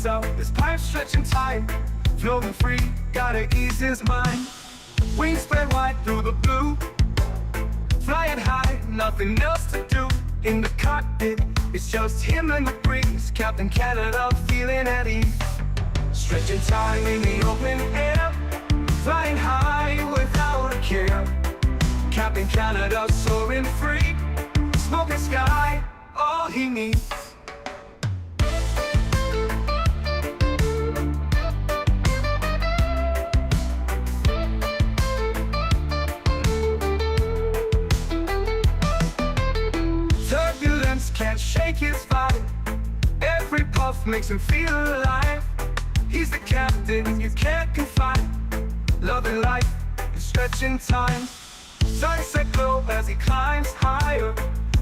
himself, his pipe stretching time, floating free, gotta ease his mind. Wings spread wide through the blue, flying high, nothing else to do. In the cockpit, it's just him and the breeze, Captain Canada feeling at ease. Stretching time in the open air, flying high without a care. Captain Canada soaring free, smoking sky, all he needs. Turbulence can't shake his vibe, every puff makes him feel alive. He's the captain you can't confide, loving life and stretching time. Sunset glow as he climbs higher,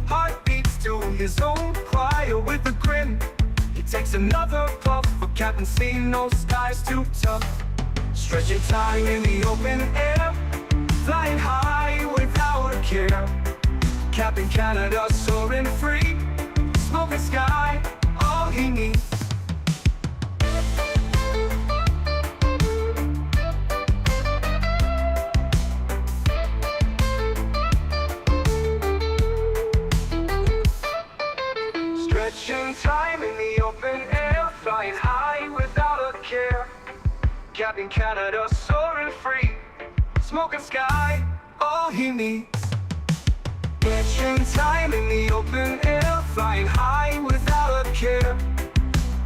heart beats to his own choir. With a grin, he takes another puff, for Captain C, no skies too tough. Stretching time in the open air, flying high without a care. Captain Canada soaring free, smoking sky, all he needs. Stretching time in the open air, flying high without a care. Captain Canada soaring free, smoking sky, all he needs. Stretching time in the open air, flying high without a care.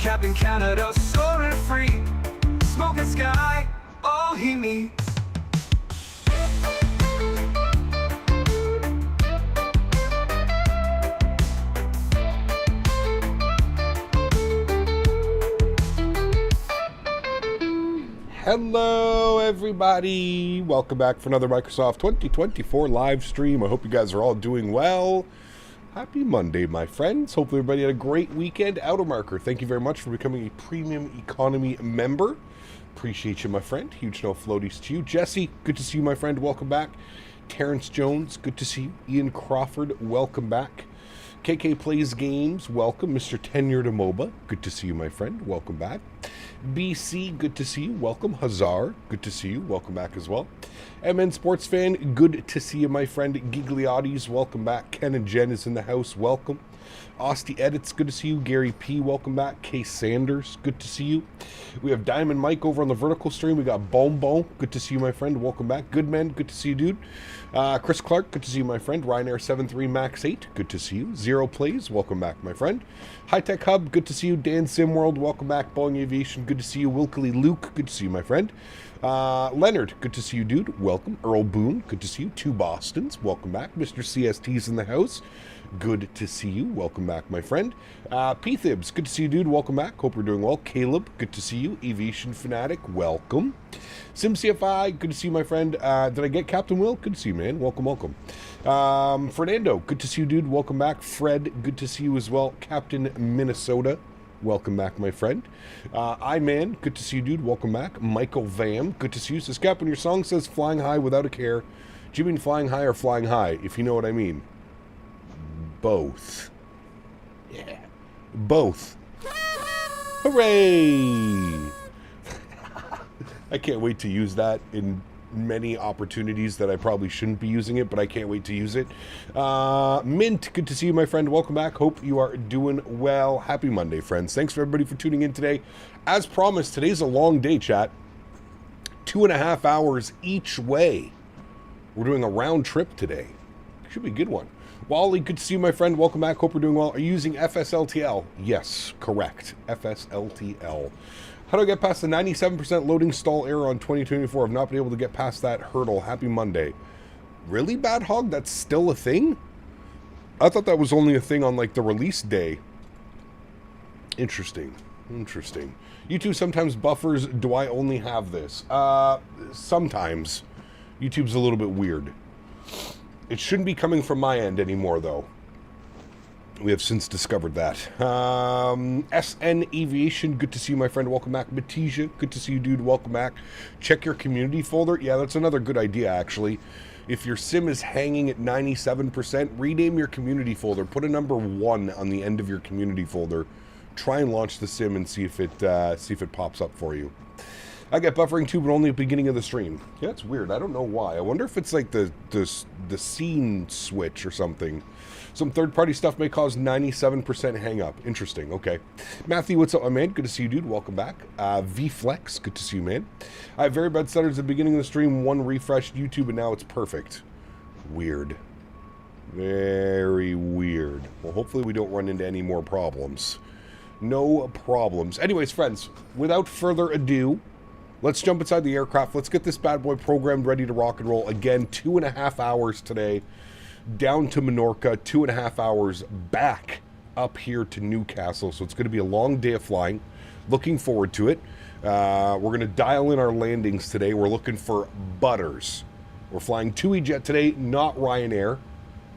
Captain Canada soaring free, smoking sky, all he needs. Hello everybody, welcome back for another Microsoft 2024 live stream. I hope you guys are all doing well. Happy Monday, my friends. Hopefully everybody had a great weekend. Automarker, thank you very much for becoming a premium economy member. Appreciate you, my friend. Huge no floaties to you. Jesse, good to see you, my friend. Welcome back. Terrence Jones, good to see you. Ian Crawford, welcome back. KK Plays Games, welcome. Mr. Tenured Amoba, good to see you, my friend. Welcome back. BC, good to see you. Welcome. Hazar, good to see you. Welcome back as well. MN Sports Fan, good to see you, my friend. Gigliotti's, welcome back. Ken and Jen is in the house, welcome. Austie Edits, good to see you. Gary P, welcome back. K Sanders, good to see you. We have Diamond Mike over on the vertical stream. We got Bon, good to see you, my friend. Welcome back. Goodman, good to see you, dude. Chris Clark, good to see you, my friend. Ryanair 73 MAX8, good to see you. Zero Plays, welcome back, my friend. High Tech Hub, good to see you. Dan Simworld, welcome back. Boeing Aviation, good to see you. Wilkily Luke, good to see you, my friend. Leonard, good to see you, dude. Welcome. Earl Boone, good to see you. Two Bostons, welcome back. Mr. CST's in the house. Good to see you. Welcome back, my friend. P-Thibs, good to see you, dude. Welcome back. Hope you're doing well. Caleb, good to see you. Aviation Fanatic, welcome. SimCFI, good to see you, my friend. Did I get Captain Will? Good to see you, man. Welcome, welcome. Fernando, good to see you, dude. Welcome back. Fred, good to see you as well. Captain Minnesota, welcome back, my friend. I-Man, good to see you, dude. Welcome back. Michael Vam, good to see you. Says, Cap, when your song says flying high without a care, do you mean flying high or flying high, if you know what I mean? Both. Yeah. Both. Hooray! I can't wait to use that in many opportunities that I probably shouldn't be using it, but I can't wait to use it. Mint, good to see you, my friend. Welcome back. Hope you are doing well. Happy Monday, friends. Thanks for everybody for tuning in today. As promised, today's a long day, chat. 2.5 hours each way. We're doing a round trip today. Should be a good one. Wally, good to see you, my friend. Welcome back. Hope you're doing well. Are you using FSLTL? Yes, correct. FSLTL. How do I get past the 97% loading stall error on 2024? I've not been able to get past that hurdle. Happy Monday. Really, Bad Hog? That's still a thing? I thought that was only a thing on, like, the release day. Interesting. Interesting. YouTube sometimes buffers. Do I only have this? Sometimes. YouTube's a little bit weird. It shouldn't be coming from my end anymore, though. We have since discovered that. SN Aviation, good to see you, my friend. Welcome back. Batija, good to see you, dude. Welcome back. Check your community folder. Yeah, that's another good idea, actually. If your sim is hanging at 97%, rename your community folder. Put a number 1 on the end of your community folder. try and launch the sim and see if it pops up for you. I get buffering too, but only at the beginning of the stream. Yeah, it's weird. I don't know why. I wonder if it's like the scene switch or something. Some third-party stuff may cause 97% hang-up. Interesting. Okay. Matthew, what's up, my man? Good to see you, dude. Welcome back. V-Flex, good to see you, man. I have very bad stutters at the beginning of the stream. One refreshed YouTube, and now it's perfect. Weird. Very weird. Well, hopefully we don't run into any more problems. No problems. Anyways, friends, without further ado, let's jump inside the aircraft. Let's get this bad boy programmed, ready to rock and roll. Again, 2.5 hours today, down to Menorca, 2.5 hours back up here to Newcastle. So it's going to be a long day of flying. Looking forward to it. We're going to dial in our landings today. We're looking for butters. We're flying TUI Jet today, not Ryanair.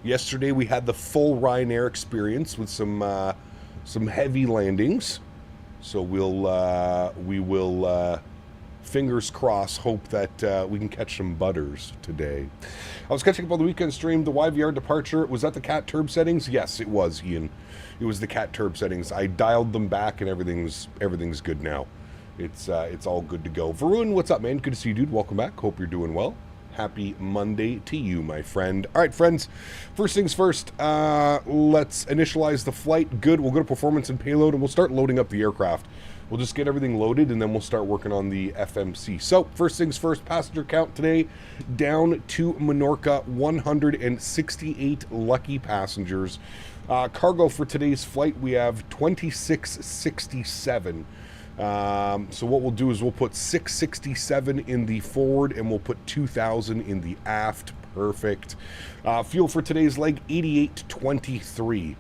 Yesterday we had the full Ryanair experience with some heavy landings. So we will fingers crossed, hope that we can catch some butters today. I was catching up on the weekend stream. The YVR departure, was that the cat turb settings? Yes, it was, Ian. It was the cat turb settings. I dialed them back and everything's good now. It's all good to go. Varun, what's up, man? Good to see you, dude. Welcome back. Hope you're doing well. Happy Monday to you, my friend. All right, friends. First things first, let's initialize the flight. Good. We'll go to performance and payload, and we'll start loading up the aircraft. We'll just get everything loaded, and then we'll start working on the FMC. So, first things first, passenger count today, down to Menorca, 168 lucky passengers. Cargo for today's flight, we have 2667. So what we'll do is we'll put 667 in the forward, and we'll put 2000 in the aft. Perfect. Fuel for today's leg, 8823.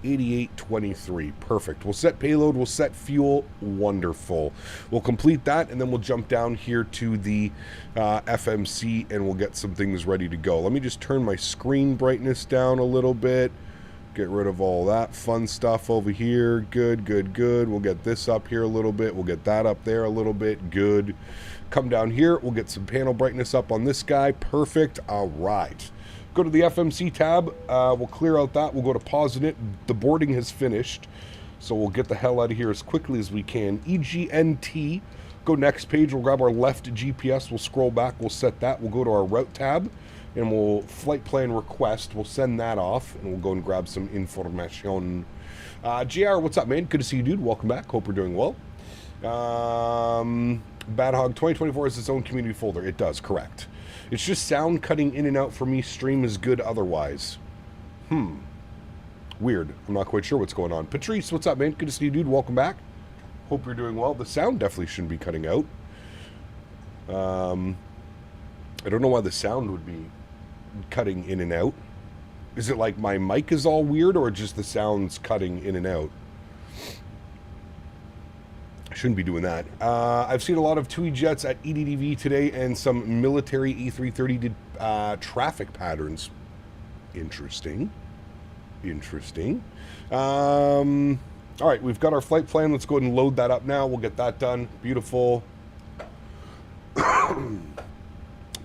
8823. Perfect. We'll set payload, we'll set fuel. Wonderful. We'll complete that, and then we'll jump down here to the FMC, and we'll get some things ready to go. Let me just turn my screen brightness down a little bit. Get rid of all that fun stuff over here. Good, good, good. We'll get this up here a little bit. We'll get that up there a little bit. Good. Come down here. We'll get some panel brightness up on this guy. Perfect. All right. Go to the FMC tab. We'll clear out that. We'll go to pausing it. The boarding has finished, so we'll get the hell out of here as quickly as we can. EGNT. Go next page. We'll grab our left GPS. We'll scroll back. We'll set that. We'll go to our route tab, and we'll flight plan request. We'll send that off, and we'll go and grab some information. JR, what's up, man? Good to see you, dude. Welcome back. Hope you're doing well. Bad Hog 2024 has its own community folder. It does, correct. It's just sound cutting in and out for me. Stream is good otherwise. Weird. I'm not quite sure what's going on. Patrice, what's up, man? Good to see you, dude. Welcome back. Hope you're doing well. The sound definitely shouldn't be cutting out. I don't know why the sound would be cutting in and out. Is it like my mic is all weird, or just the sound's cutting in and out? I shouldn't be doing that. I've seen a lot of TUI jets at EDDV today, and some military E330 did traffic patterns. Interesting. Interesting. All right, we've got our flight plan. Let's go ahead and load that up now. We'll get that done. Beautiful.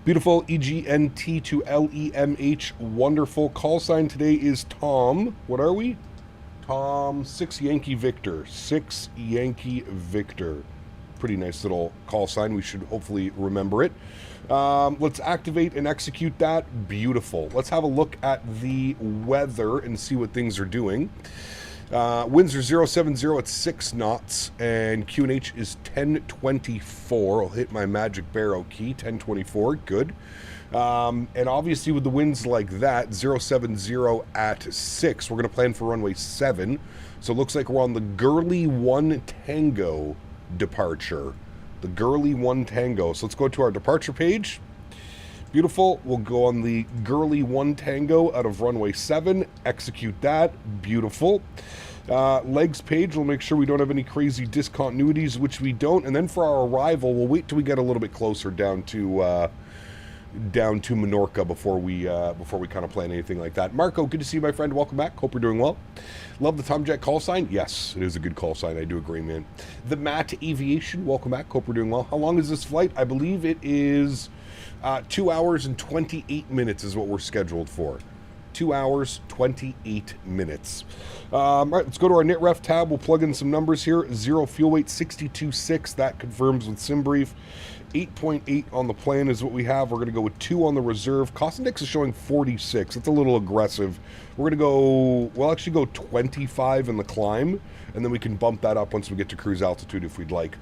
Beautiful. EGNT to LEMH. Wonderful. Call sign today is Tom. What are we? Tom 6 Yankee Victor. 6 Yankee Victor. Pretty nice little call sign. We should hopefully remember it. Let's activate and execute that. Beautiful. Let's have a look at the weather and see what things are doing. Winds are 070 at 6 knots, and QNH is 1024. I'll hit my magic barrow key, 1024. Good. And obviously with the winds like that, 070 at 6, we're going to plan for runway 7. So it looks like we're on the Gurley 1 Tango departure. The Gurley 1 Tango. So let's go to our departure page. Beautiful. We'll go on the Gurley 1 Tango out of runway 7. Execute that. Beautiful. Legs page, we'll make sure we don't have any crazy discontinuities, which we don't. And then for our arrival, we'll wait till we get a little bit closer down to Menorca before we kind of plan anything like that. Marco, good to see you, my friend. Welcome back. Hope you're doing well. Love the Tomjet call sign. Yes, it is a good call sign. I do agree, man. The Matt Aviation, welcome back. Hope we're doing well. How long is this flight? I believe it is 2 hours and 28 minutes is what we're scheduled for. 2 hours, 28 minutes. All right, let's go to our NitRef tab. We'll plug in some numbers here. 0 fuel weight, 62.6. That confirms with SimBrief. 8.8 on the plan is what we have. We're going to go with 2 on the reserve. Cost index is showing 46. It's a little aggressive. We're going to go, we'll actually go 25 in the climb, and then we can bump that up once we get to cruise altitude if we'd like.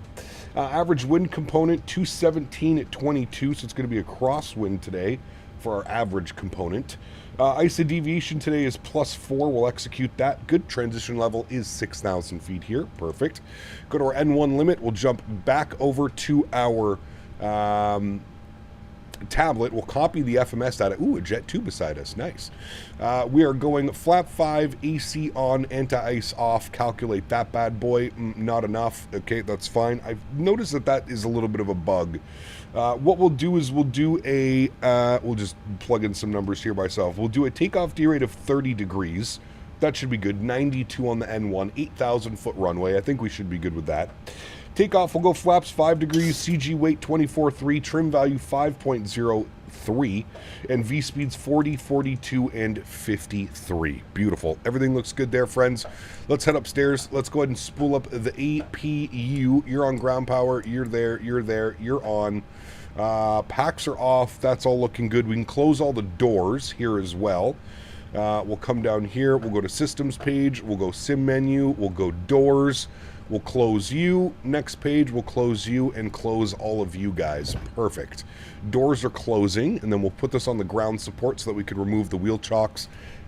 Average wind component, 217 at 22, so it's going to be a crosswind today for our average component. ISA deviation today is +4. We'll execute that. Good. Transition level is 6,000 feet here. Perfect. Go to our N1 limit. We'll jump back over to our tablet. We'll copy the FMS data. Ooh, a Jet 2 beside us. Nice. We are going flap 5, AC on, anti-ice off. Calculate that bad boy. Not enough. Okay, that's fine. I've noticed that that is a little bit of a bug. What we'll do is we'll do a, we'll just plug in some numbers here myself. We'll do a takeoff D rate of 30 degrees. That should be good. 92 on the N1, 8,000 foot runway. I think we should be good with that. Takeoff will go flaps 5 degrees, CG weight 24.3, trim value 5.03, and V speeds 40, 42, and 53. Beautiful. Everything looks good there, friends. Let's head upstairs. Let's go ahead and spool up the APU. You're on ground power. You're there. You're there. You're on. Packs are off. That's all looking good. We can close all the doors here as well. We'll come down here. We'll go to systems page. We'll go sim menu. We'll go doors. We'll close you. Next page, we'll close you and close all of you guys. Perfect. Doors are closing, and then we'll put this on the ground support so that we can remove the wheel chocks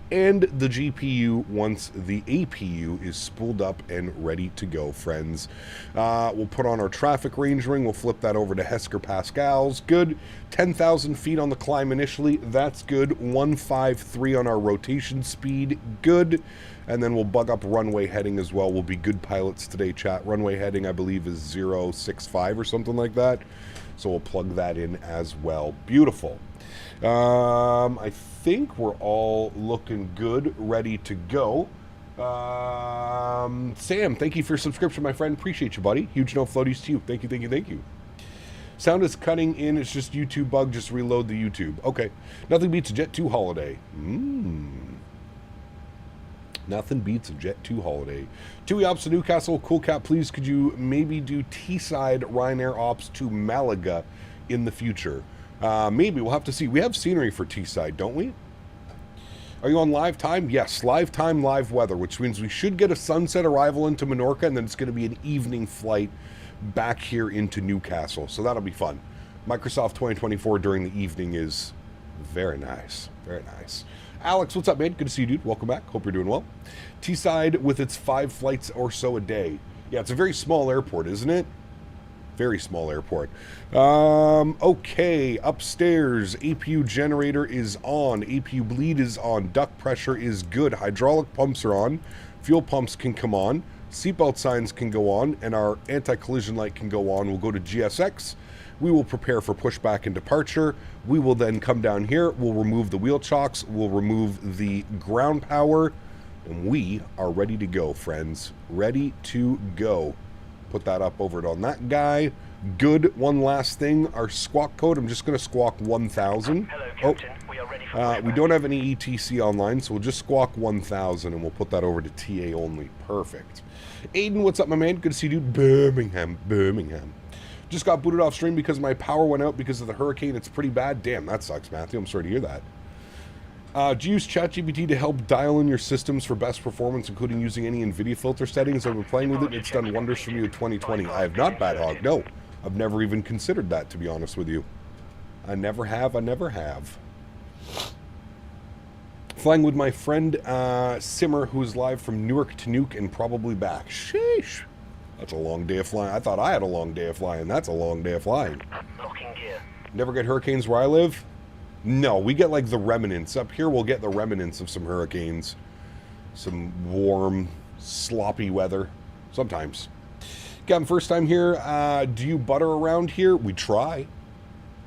and the GPU once the APU is spooled up and ready to go, friends. We'll put on our traffic range ring. We'll flip that over to Hesker Pascals. Good. 10,000 feet on the climb initially. That's good. 153 on our rotation speed. Good. And then we'll bug up runway heading as well. We'll be good pilots today, chat. Runway heading, I believe, is 065 or something like that. So we'll plug that in as well. Beautiful. I think we're all looking good, ready to go. Sam, thank you for your subscription, my friend. Appreciate you, buddy. Huge no floaties to you. Thank you, thank you, thank you. Sound is cutting in. It's just YouTube bug. Just reload the YouTube. Okay. Nothing beats a Jet 2 holiday. Nothing beats a Jet 2 holiday. TUI ops to Newcastle. Cool Cat, please, could you maybe do T-side Ryanair ops to Malaga in the future? Maybe. We'll have to see. We have scenery for T-side, don't we? Are you on live time? Yes, live time, live weather, which means we should get a sunset arrival into Menorca, and then it's going to be an evening flight back here into Newcastle. So that'll be fun. Microsoft 2024 during the evening is very nice. Very nice. Alex, what's up, man? Good to see you, dude. Welcome back. Hope you're doing well. T-side with its 5 flights or so a day. Yeah, it's a very small airport, isn't it? Very small airport. Okay, upstairs, APU generator is on. APU bleed is on. Duct pressure is good. Hydraulic pumps are on. Fuel pumps can come on. Seatbelt signs can go on. And our anti-collision light can go on. We'll go to GSX. We will prepare for pushback and departure. We will then come down here. We'll remove the wheel chocks. We'll remove the ground power. And we are ready to go, friends. Ready to go. Put that up over on that guy. Good. One last thing. Our squawk code. I'm just going to squawk 1000. Hello, Captain. We are ready for we don't have any ETC online, so we'll just squawk 1000 and we'll put that over to TA only. Perfect. Aiden, what's up, my man? Good to see you, dude. Birmingham. Just got booted off stream because my power went out because of the hurricane. It's pretty bad. Damn, that sucks, Matthew. I'm sorry to hear that. Do you use ChatGPT to help dial in your systems for best performance, including using any NVIDIA filter settings? I've been playing with it. It's done wonders for me with 2020. I have not, Bad Hog. No, I've never even considered that, to be honest with you. I never have. Flying with my friend Simmer, who's live from Newark to Nuke and probably back. Sheesh. That's a long day of flying. I thought I had a long day of flying. That's a long day of flying. locking gear. Never get hurricanes where I live? No, we get like the remnants. Up here we'll get the remnants of some hurricanes. Some warm, sloppy weather. Sometimes. Got first time here. Do you butter around here? We try.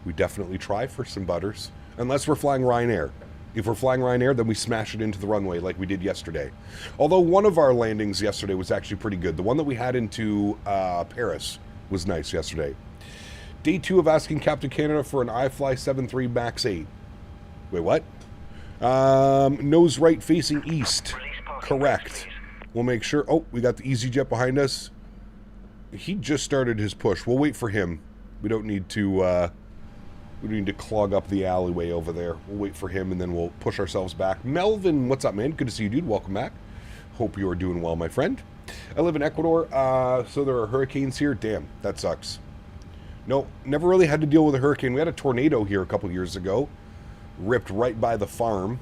We definitely try for some butters. Unless we're flying Ryanair. If we're flying Ryanair, then we smash it into the runway like we did yesterday. Although one of our landings yesterday was actually pretty good. The one that we had into Paris was nice yesterday. Day 2 of asking Captain Canada for an iFly 7.3 MAX8. Wait, what? Nose right facing east. Release parking Correct. brakes, please. We'll make sure. Oh, we got the EasyJet behind us. He just started his push. We'll wait for him. We don't need to clog up the alleyway over there. We'll wait for him, and then we'll push ourselves back. Melvin, what's up, man? Good to see you, dude. Welcome back. Hope you are doing well, my friend. I live in Ecuador, so there are hurricanes here. Damn, that sucks. No, never really had to deal with a hurricane. We had a tornado here a couple years ago. Ripped right by the farm.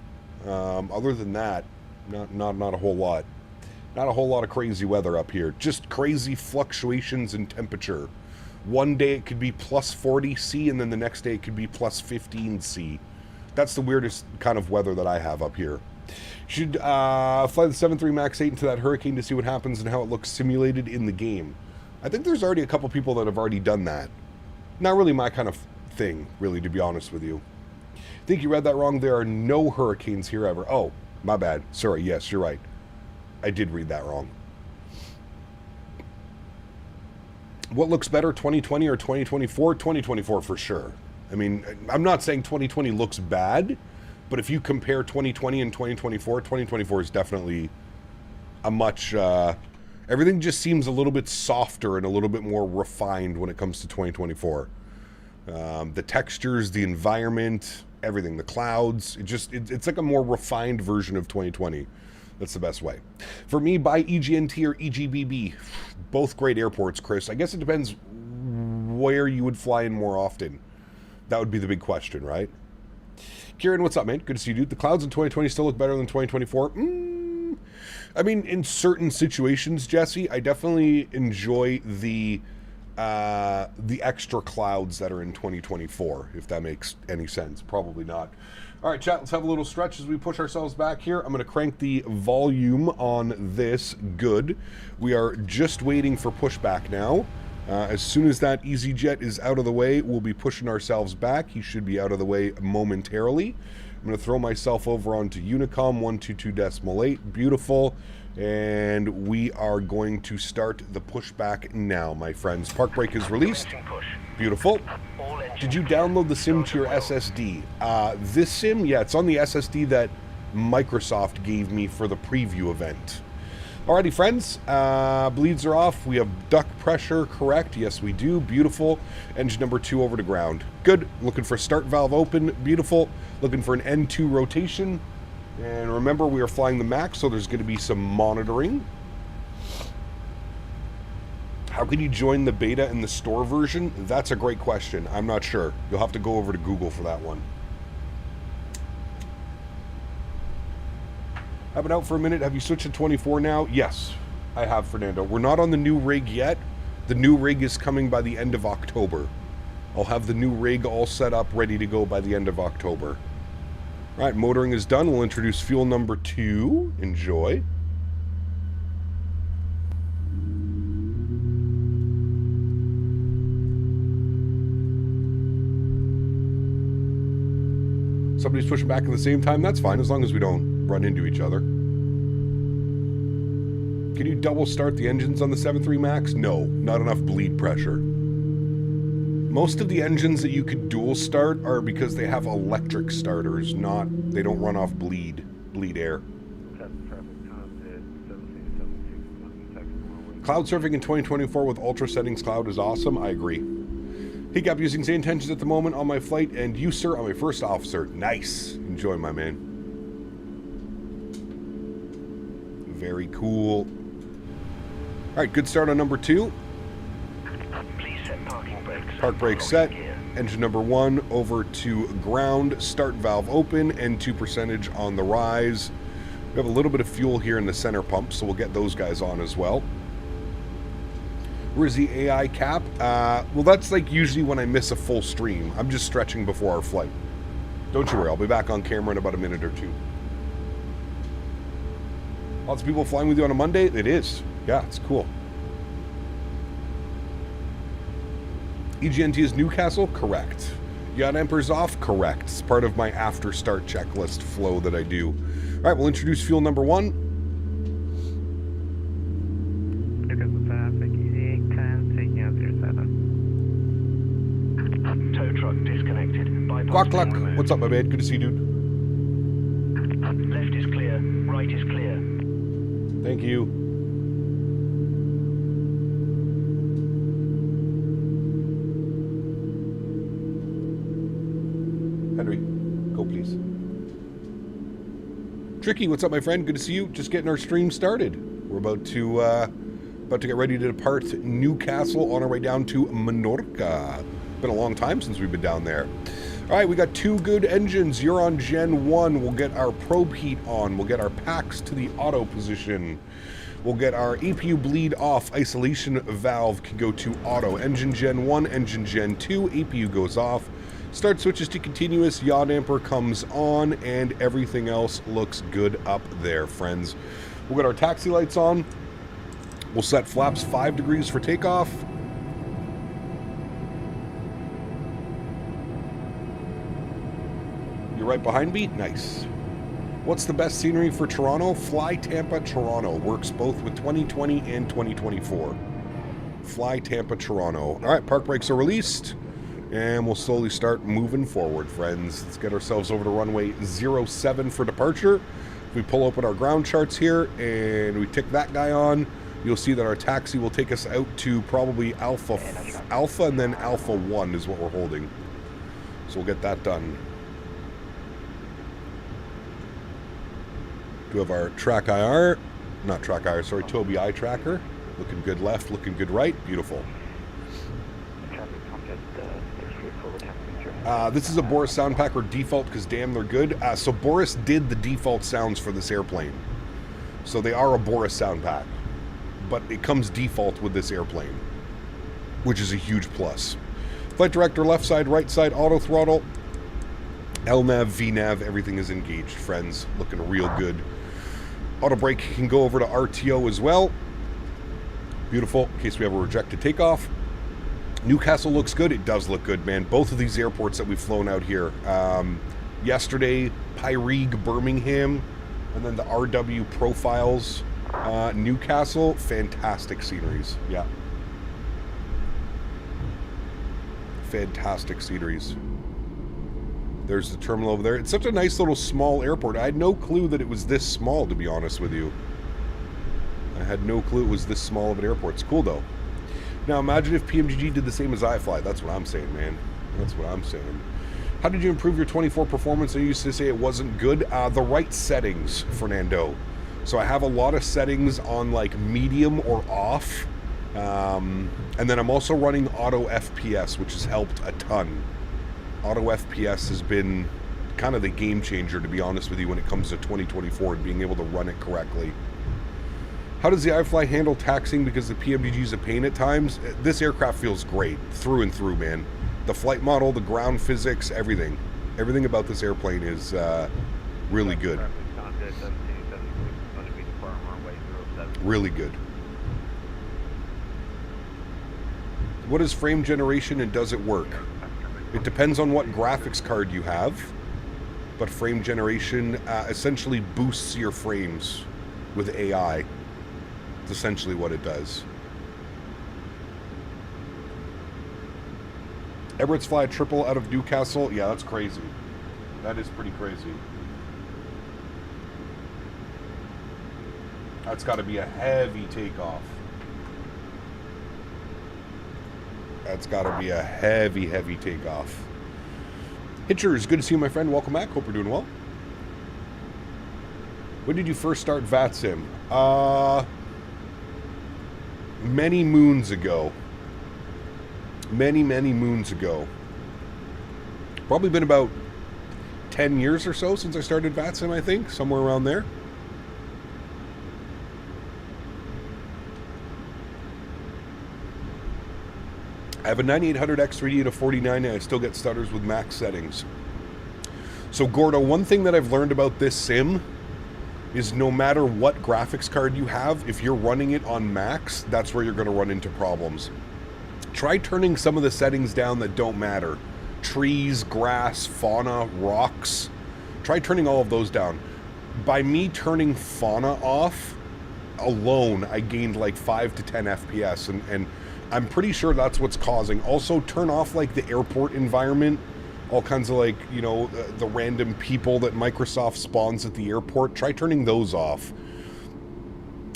Other than that, not a whole lot. Not a whole lot of crazy weather up here. Just crazy fluctuations in temperature. One day it could be plus 40 C, and then the next day it could be plus 15 C. That's the weirdest kind of weather that I have up here. Should fly the 7.3 MAX8 into that hurricane to see what happens and how it looks simulated in the game. I think there's already a couple people that have already done that. Not really my kind of thing, really, to be honest with you. I think you read that wrong. There are no hurricanes here ever. Oh, my bad. Sorry, yes, you're right. I did read that wrong. What looks better, 2020 or 2024? 2024 for sure. I mean, I'm not saying 2020 looks bad, but if you compare 2020 and 2024, 2024 is definitely a much... everything just seems a little bit softer and a little bit more refined when it comes to 2024. The textures, the environment, everything, the clouds, it's like a more refined version of 2020. That's the best way. For me, buy EGNT or EGBB. Both great airports, Chris. I guess it depends where you would fly in more often. That would be the big question, right? Kieran, what's up, man? Good to see you, dude. The clouds in 2020 still look better than 2024. I mean, in certain situations, Jesse, I definitely enjoy the extra clouds that are in 2024, if that makes any sense. Probably not. All right, chat, let's have a little stretch as we push ourselves back here. I'm going to crank the volume on this. Good. We are just waiting for pushback now. As soon as that EasyJet is out of the way, we'll be pushing ourselves back. He should be out of the way momentarily. I'm going to throw myself over onto Unicom 122.8. Beautiful. And we are going to start the pushback now, my friends. Park brake is released. Beautiful. Did you download the sim to your SSD? This sim, yeah, it's on the SSD that Microsoft gave me for the preview event. Alrighty, friends, bleeds are off. We have duct pressure, correct? Yes, we do. Beautiful. Engine number 2 over to ground. Good. Looking for start valve open. Beautiful. Looking for an N2 rotation. And remember, we are flying the MAX, so there's going to be some monitoring. How can you join the beta in the store version? That's a great question. I'm not sure. You'll have to go over to Google for that one. I've been out for a minute. Have you switched to 24 now? Yes, I have, Fernando. We're not on the new rig yet. The new rig is coming by the end of October. I'll have the new rig all set up, ready to go by the end of October. All right, motoring is done. We'll introduce fuel number 2. Enjoy. Somebody's pushing back at the same time. That's fine, as long as we don't run into each other. Can you double start the engines on the 7.3 MAX? No, not enough bleed pressure. Most of the engines that you could dual start are because they have electric starters, they don't run off bleed air. Cloud surfing in 2024 with ultra settings cloud is awesome. I agree. Hiccup using same tensions at the moment on my flight, and you, sir, are my first officer. Nice. Enjoy, my man. Very cool. All right, good start on number 2. Please set parking brakes. Park brake set. Engine number 1 over to ground. Start valve open. N2 percentage on the rise. We have a little bit of fuel here in the center pump, so we'll get those guys on as well. Where's the AI cap? Well, that's like usually when I miss a full stream. I'm just stretching before our flight. Don't you worry, I'll be back on camera in about a minute or 2. Lots of people flying with you on a Monday? It is. Yeah, it's cool. EGNT is Newcastle? Correct. Yacht Emperor's off? Correct. It's part of my after start checklist flow that I do. All right, we'll introduce fuel number 1. Tow truck disconnected. Clock. What's up, my man? Good to see you, dude. Left is clear, right is clear. Thank you. Henry, go please. Tricky, what's up, my friend? Good to see you. Just getting our stream started. We're about to get ready to depart Newcastle on our way down to Menorca. Been a long time since we've been down there. All right, we got two good engines. You're on Gen 1. We'll get our probe heat on. We'll get our packs to the auto position. We'll get our APU bleed off. Isolation valve can go to auto. Engine Gen 1, engine Gen 2. APU goes off. Start switches to continuous. Yaw damper comes on, and everything else looks good up there, friends. We'll get our taxi lights on. We'll set flaps 5 degrees for takeoff. You're right behind me? Nice. What's the best scenery for Toronto? Fly Tampa, Toronto. Works both with 2020 and 2024. Fly Tampa, Toronto. All right, park brakes are released. And we'll slowly start moving forward, friends. Let's get ourselves over to runway 07 for departure. If we pull open our ground charts here and we tick that guy on, you'll see that our taxi will take us out to probably Alpha and then Alpha 1 is what we're holding. So we'll get that done. Do have our track IR, not track IR, sorry, Toby eye tracker. Looking good left, looking good right. Beautiful. This is a Boris sound pack or default because damn they're good. So Boris did the default sounds for this airplane. So they are a Boris sound pack. But it comes default with this airplane, which is a huge plus. Flight director, left side, right side, auto throttle. LNAV, VNAV, everything is engaged, friends. Looking real good. Auto brake can go over to RTO as well. Beautiful, in case we have a rejected takeoff. Newcastle looks good. It does look good, man. Both of these airports that we've flown out here. Yesterday, Pyreeg, Birmingham, and then the RW profiles. Newcastle, fantastic sceneries. Yeah. Fantastic sceneries. There's the terminal over there. It's such a nice little small airport. I had no clue that it was this small, to be honest with you. I had no clue it was this small of an airport. It's cool, though. Now, imagine if PMGG did the same as iFly. That's what I'm saying, man. That's what I'm saying. How did you improve your 24 performance? I used to say it wasn't good. The right settings, Fernando. So I have a lot of settings on like medium or off. And then I'm also running auto FPS, which has helped a ton. Auto FPS has been kind of the game changer, to be honest with you, when it comes to 2024 and being able to run it correctly. How does the iFly handle taxiing because the PMDG is a pain at times? This aircraft feels great, through and through, man. The flight model, the ground physics, everything. Everything about this airplane is really good. Really good. What is frame generation and does it work? It depends on what graphics card you have, but frame generation essentially boosts your frames with AI. It's essentially what it does. Emirates fly a triple out of Newcastle. Yeah, that's crazy. That is pretty crazy. That's got to be a heavy takeoff. That's got to be a heavy, heavy takeoff. Hitchers, good to see you, my friend. Welcome back. Hope you're doing well. When did you first start VATSIM? Many moons ago. Many, many moons ago. Probably been about 10 years or so since I started VATSIM, I think. Somewhere around there. I have a 9800 X3D and a 49, and I still get stutters with max settings. So, Gordo, one thing that I've learned about this sim is no matter what graphics card you have, if you're running it on max, that's where you're going to run into problems. Try turning some of the settings down that don't matter. Trees, grass, fauna, rocks. Try turning all of those down. By me turning fauna off alone, I gained like 5 to 10 FPS, and I'm pretty sure that's what's causing. Also, turn off like the airport environment all kinds of like, you know, the random people that Microsoft spawns at the airport. Try turning those off.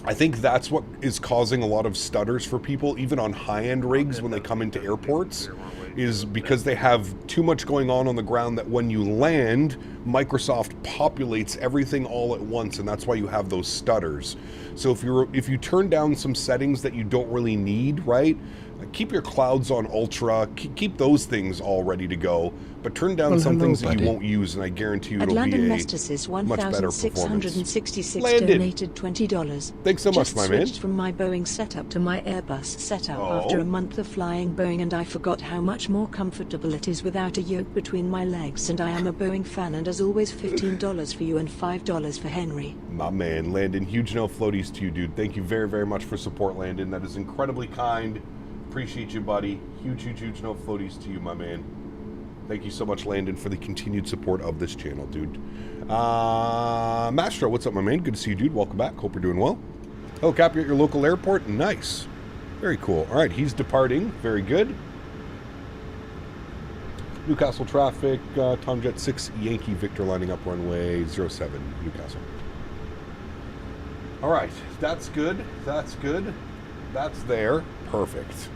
I think that's what is causing a lot of stutters for people, even on high-end rigs when they come into airports, is because they have too much going on the ground that when you land, Microsoft populates everything all at once, and that's why you have those stutters. So if you turn down some settings that you don't really need, right? Keep your clouds on ultra, keep those things all ready to go, but turn down some things that you won't use, and I guarantee you it'll be a much better performance. Landon, donated $20. Thanks so much, my man. Just switched from my Boeing setup to my Airbus setup after a month of flying Boeing, and I forgot how much more comfortable it is without a yoke between my legs, and I am a Boeing fan, and as always $15 for you and $5 for Henry. My man, Landon, huge no floaties to you, dude. Thank you very, very much for support, Landon. That is incredibly kind. Appreciate you, buddy. Huge no floaties to you, my man. Thank you so much, Landon, for the continued support of this channel, dude. Mastro, what's up, my man? Good to see you, dude. Welcome back. Hope you're doing well. Oh, Cap, you're at your local airport? Nice. Very cool. All right, he's departing. Very good. Newcastle traffic, Tomjet 6 Yankee Victor lining up runway 07, Newcastle. All right, that's good. That's good. That's there. Perfect.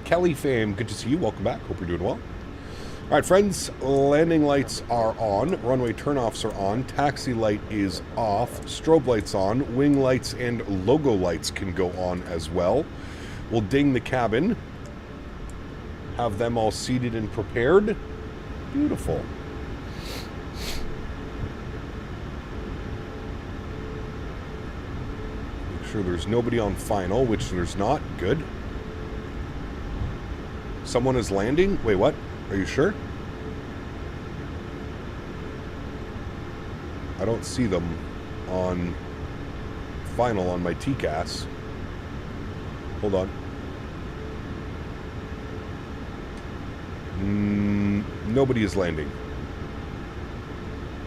Kelly fam, good to see you. Welcome back. Hope you're doing well. All right, friends, landing lights are on. Runway turnoffs are on. Taxi light is off. Strobe lights on. Wing lights and logo lights can go on as well. We'll ding the cabin. Have them all seated and prepared. Beautiful. Make sure there's nobody on final, which there's not. Good. Someone is landing? Wait, what? Are you sure? I don't see them on final on my TCAS. Hold on. Nobody is landing.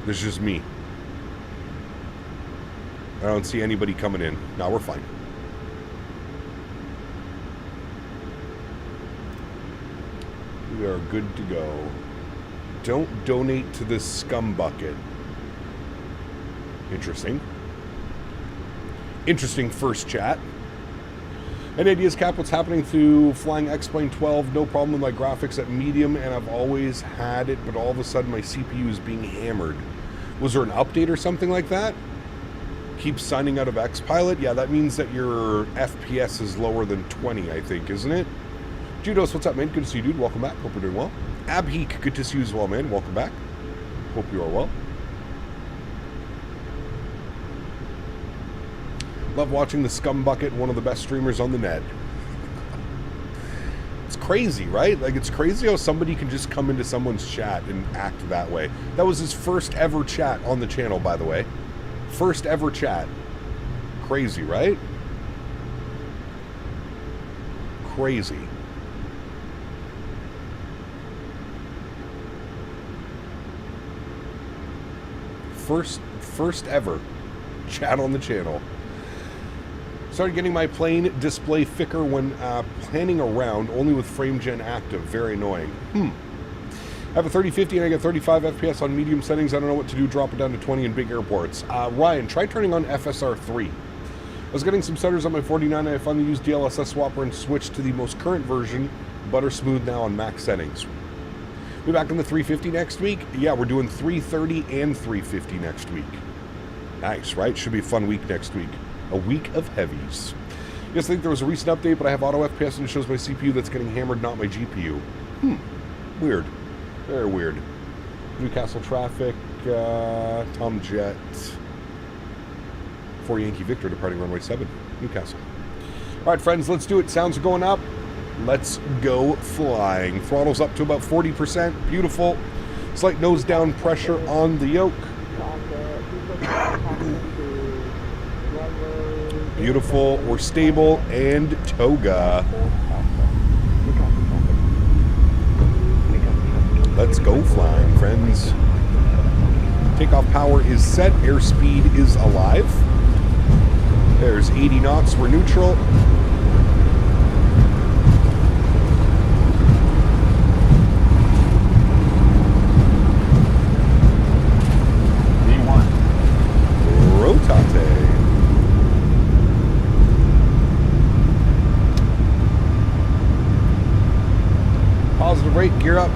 There's just me. I don't see anybody coming in. No, we're fine. We are good to go. Don't donate to this scum bucket. Interesting. Interesting first chat. And Nadya's Cap, what's happening to flying X-Plane 12? No problem with my graphics at medium, and I've always had it, but all of a sudden my CPU is being hammered. Was there an update or something like that? Keep signing out of X-Pilot? Yeah, that means that your FPS is lower than 20, I think, isn't it? Judos, what's up, man? Good to see you, dude. Welcome back. Hope you're doing well. Abheek, good to see you as well, man. Welcome back. Hope you are well. Love watching the Scum Bucket, one of the best streamers on the net. It's crazy, right? Like, it's crazy how somebody can just come into someone's chat and act that way. That was his first ever chat on the channel, by the way. First ever chat. Crazy, right? Crazy. First ever chat on the channel. Started getting my plane display thicker when planning around, only with frame gen active. Very annoying. I have a 3050 and I get 35 FPS on medium settings. I don't know what to do. Drop it down to 20 in big airports. Ryan, try turning on FSR3. I was getting some stutters on my 49 and I finally used DLSS Swapper and switched to the most current version. Butter smooth now on max settings. Be back on the 350 next week? Yeah, we're doing 330 and 350 next week. Nice, right? Should be a fun week next week. A week of heavies. Yes, I think there was a recent update, but I have auto FPS and it shows my CPU that's getting hammered, not my GPU. Weird. Very weird. Newcastle traffic, Tomjet 4 Yankee Victor departing runway 7, Newcastle. All right, friends, let's do it. Sounds are going up. Let's go flying. Throttle's up to about 40%. Beautiful. Slight nose down pressure on the yoke. Beautiful. We're stable and toga. Let's go flying, friends. Takeoff power is set. Airspeed is alive. There's 80 knots. We're neutral. brake, gear up.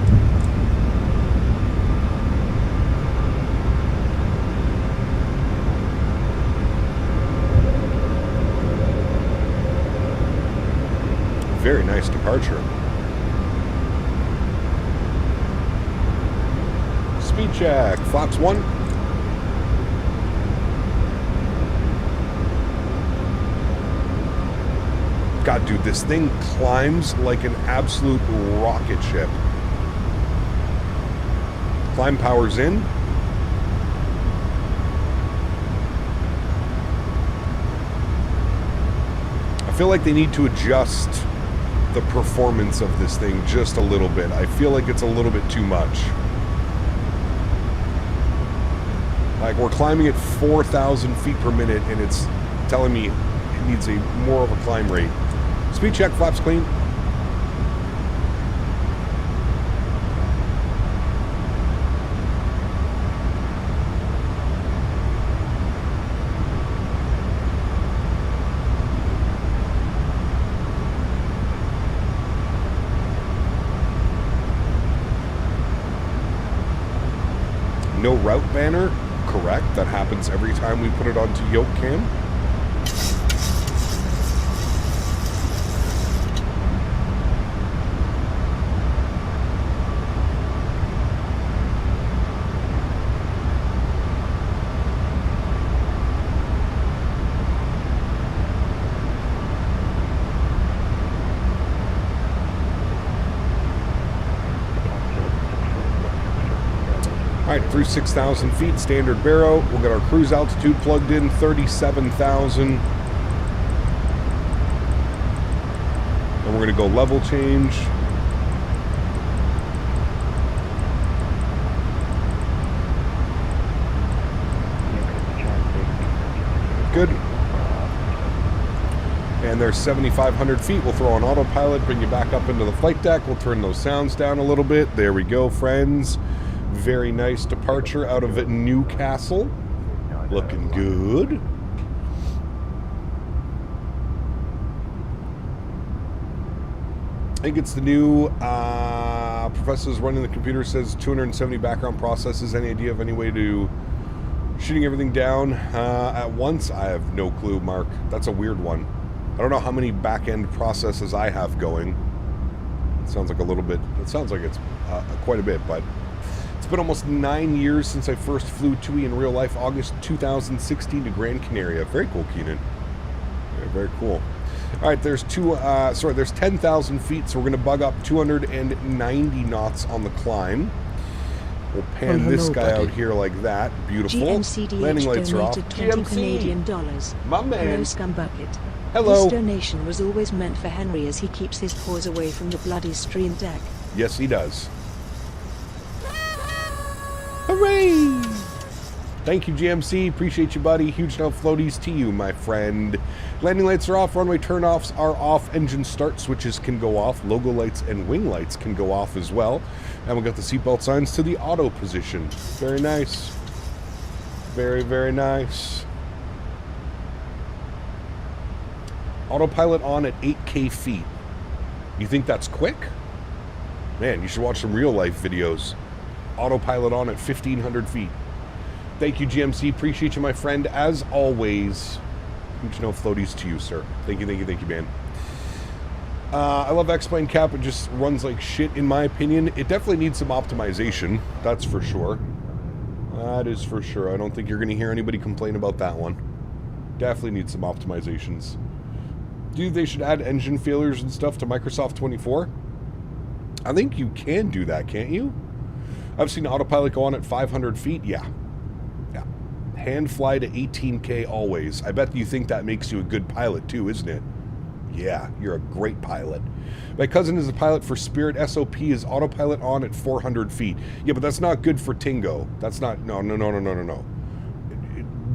Very nice departure. Speed check, flaps 1. God, dude, this thing climbs like an absolute rocket ship. Climb power's in. I feel like they need to adjust the performance of this thing just a little bit. I feel like it's a little bit too much. Like, we're climbing at 4,000 feet per minute, and it's telling me it needs a more of a climb rate. Speed check, flaps clean. No route banner, correct. That happens every time we put it onto yoke cam. Through 6,000 feet, standard baro. We'll get our cruise altitude plugged in, 37,000. And we're going to go level change. Good. And there's 7,500 feet. We'll throw on autopilot, bring you back up into the flight deck. We'll turn those sounds down a little bit. There we go, friends. Very nice departure out of Newcastle. Looking good. I think it's the new professor's running the computer, says 270 background processes. Any idea of any way to shooting everything down at once? I have no clue, Mark. That's a weird one. I don't know how many back-end processes I have going. It sounds like a little bit. It sounds like it's quite a bit, but it's been almost 9 years since I first flew TUI in real life, August 2016 to Gran Canaria. Very cool, Keenan. Yeah, very cool. All right, there's there's 10,000 feet, so we're going to bug up 290 knots on the climb. We'll pan this guy out here like that. Beautiful. GMCDH Landing lights are off. 20 Canadian dollars. My man. Hello, Scumbucket. Hello. This donation was always meant for Henry as he keeps his paws away from the bloody stream deck. Yes, he does. Hooray! Thank you, GMC. Appreciate you, buddy. Huge no floaties to you, my friend. Landing lights are off. Runway turnoffs are off. Engine start switches can go off. Logo lights and wing lights can go off as well. And we got the seatbelt signs to the auto position. Very nice. Very, very nice. Autopilot on at 8K feet. You think that's quick? Man, you should watch some real life videos. Autopilot on at 1,500 feet. Thank you, GMC. Appreciate you, my friend. As always, huge no floaties to you, sir. Thank you, man. I love X-Plane Cap. It just runs like shit, in my opinion. It definitely needs some optimization. That's for sure. That is for sure. I don't think you're going to hear anybody complain about that one. Definitely needs some optimizations. Do you think they should add engine failures and stuff to Microsoft 24? I think you can do that, can't you? I've seen autopilot go on at 500 feet. Yeah. Hand fly to 18K always. I bet you think that makes you a good pilot too, isn't it? Yeah, you're a great pilot. My cousin is a pilot for Spirit SOP. Is autopilot on at 400 feet. Yeah, but that's not good for Tingo. That's not, no.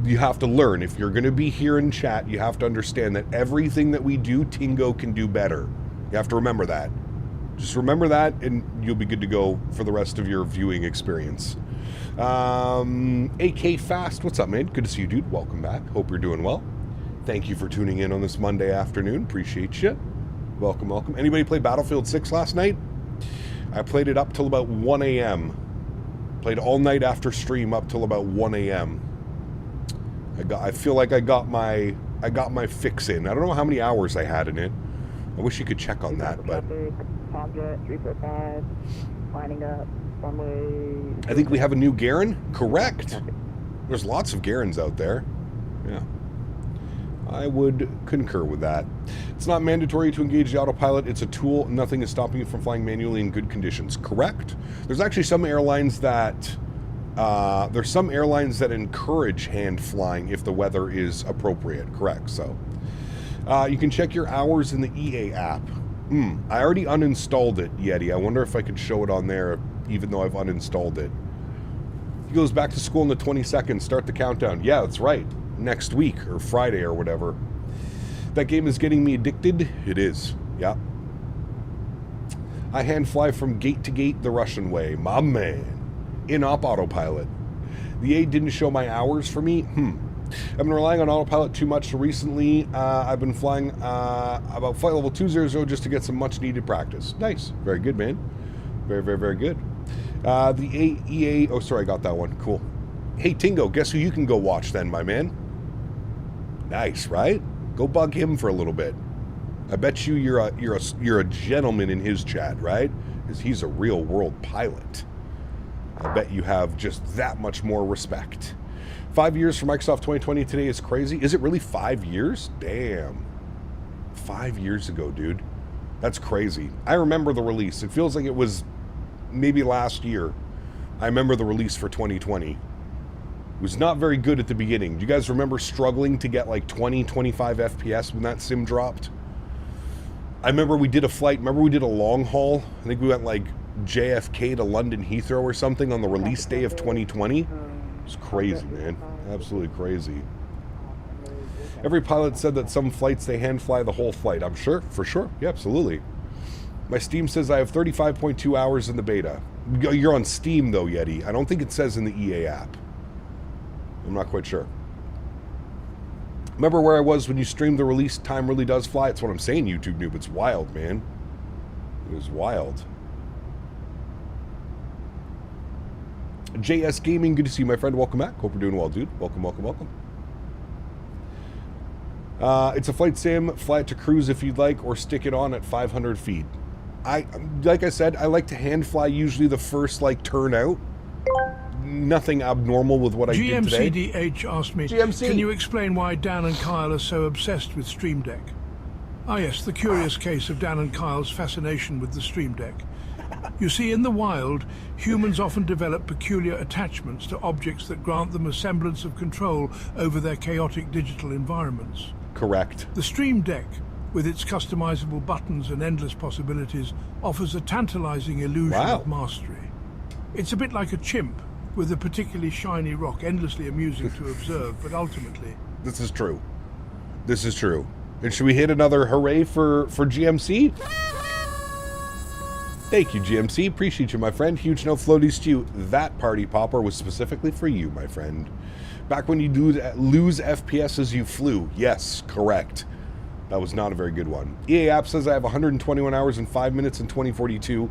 You have to learn. If you're going to be here in chat, you have to understand that everything that we do, Tingo can do better. You have to remember that. Just remember that, and you'll be good to go for the rest of your viewing experience. AK Fast, what's up, man? Good to see you, dude. Welcome back. Hope you're doing well. Thank you for tuning in on this Monday afternoon. Appreciate you. Welcome. Anybody play Battlefield 6 last night? I played it up till about 1 a.m. Played all night after stream up till about 1 a.m. I feel like I got my fix in. I don't know how many hours I had in it. I wish you could check on that, but Tomjet 345 lining up runway. I think we have a new Garen. Correct. There's lots of Garens out there. Yeah. I would concur with that. It's not mandatory to engage the autopilot. It's a tool. Nothing is stopping you from flying manually in good conditions. Correct. There's actually some airlines that encourage hand flying if the weather is appropriate. Correct. So you can check your hours in the EA app. I already uninstalled it, Yeti. I wonder if I could show it on there, even though I've uninstalled it. He goes back to school on the 22nd. Start the countdown. Yeah, that's right. Next week or Friday or whatever. That game is getting me addicted. It is. Yeah. I hand fly from gate to gate the Russian way. My man. In-op autopilot. The A didn't show my hours for me. I've been relying on autopilot too much Recently, I've been flying about flight level 200 just to get some much needed practice. Nice. Very good, man. Very, very, very good. The AEA... Oh, sorry, I got that one. Cool. Hey, Tingo, guess who you can go watch then, my man? Nice, right? Go bug him for a little bit. I bet you're a gentleman in his chat, right? Because he's a real world pilot. I bet you have just that much more respect. 5 years for Microsoft 2020 today is crazy. Is it really 5 years? Damn. 5 years ago, dude. That's crazy. I remember the release. It feels like it was maybe last year. I remember the release for 2020. It was not very good at the beginning. Do you guys remember struggling to get like 20, 25 FPS when that sim dropped? I remember we did a flight. Remember we did a long haul? I think we went like JFK to London Heathrow or something on the release day of 2020. It was crazy, man. Absolutely crazy. Every pilot said that some flights they hand fly the whole flight. I'm sure, for sure. Yeah, absolutely. My Steam says I have 35.2 hours in the beta. You're on Steam though, Yeti. I don't think it says in the EA app. I'm not quite sure. Remember where I was when you streamed the release? Time really does fly. That's what I'm saying, YouTube noob. It's wild, man. It was wild. JS Gaming, good to see you, my friend. Welcome back. Hope you're doing well, dude. Welcome, welcome, welcome. It's a flight sim. Fly it to cruise if you'd like, or stick it on at 500 feet. Like I said, I like to hand fly usually the first like turn out. Nothing abnormal with what I did today. GMCDH asked me, GMC. Can you explain why Dan and Kyle are so obsessed with Stream Deck? Ah yes, the curious case of Dan and Kyle's fascination with the Stream Deck. You see, in the wild, humans often develop peculiar attachments to objects that grant them a semblance of control over their chaotic digital environments. Correct. The Stream Deck, with its customizable buttons and endless possibilities, offers a tantalizing illusion of mastery. It's a bit like a chimp, with a particularly shiny rock, endlessly amusing to observe, but ultimately... This is true. This is true. And should we hit another hooray for GMC? Thank you, GMC. Appreciate you, my friend. Huge no floaties to you. That party popper was specifically for you, my friend. Back when you lose FPS as you flew. Yes, correct. That was not a very good one. EA app says I have 121 hours and 5 minutes in 2042.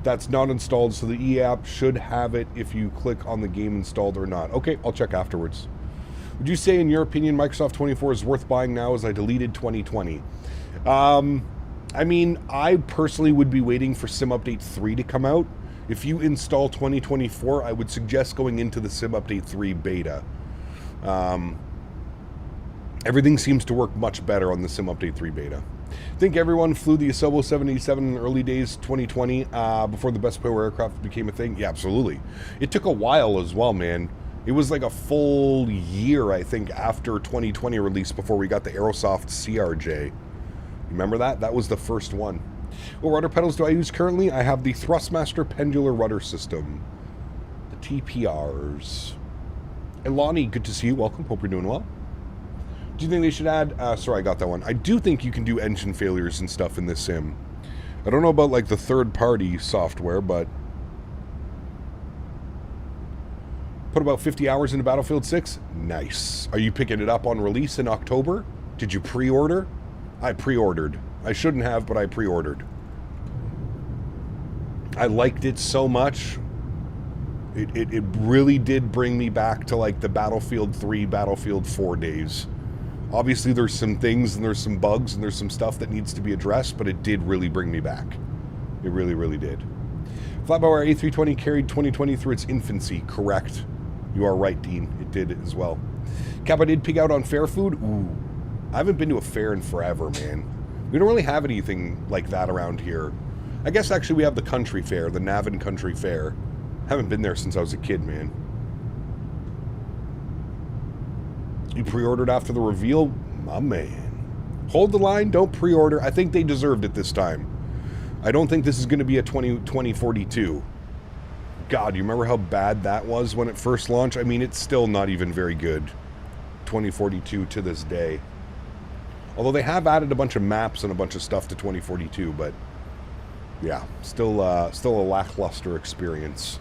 That's not installed, so the EA app should have it if you click on the game installed or not. Okay, I'll check afterwards. Would you say, in your opinion, Microsoft 24 is worth buying now as I deleted 2020? I mean, I personally would be waiting for Sim Update 3 to come out. If you install 2024, I would suggest going into the Sim Update 3 beta. Everything seems to work much better on the Sim Update 3 beta. I think everyone flew the Asobo 787 in the early days 2020 before the best power aircraft became a thing. Yeah, absolutely. It took a while as well, man. It was like a full year, I think, after 2020 release before we got the Aerosoft CRJ. Remember that? That was the first one. What rudder pedals do I use currently? I have the Thrustmaster Pendular Rudder System. The TPRs. Elani, good to see you. Welcome. Hope you're doing well. Do you think they should add... sorry, I got that one. I do think you can do engine failures and stuff in this sim. I don't know about, like, the third-party software, but... Put about 50 hours into Battlefield 6? Nice. Are you picking it up on release in October? Did you pre-order? I pre-ordered. I shouldn't have, but I pre-ordered. I liked it so much. It really did bring me back to like the Battlefield 3, Battlefield 4 days. Obviously there's some things and there's some bugs and there's some stuff that needs to be addressed, but it did really bring me back. It really, really did. Flatbauer A320 carried 2020 through its infancy. Correct. You are right, Dean. It did as well. Cap, I did pig out on fair food. Ooh. I haven't been to a fair in forever, man. We don't really have anything like that around here. I guess actually we have the country fair, the Navan Country Fair. Haven't been there since I was a kid, man. You pre-ordered after the reveal? My man. Hold the line, don't pre-order. I think they deserved it this time. I don't think this is going to be a 2042. God, you remember how bad that was when it first launched? I mean, it's still not even very good. 2042 to this day. Although they have added a bunch of maps and a bunch of stuff to 2042, but yeah, still a lackluster experience.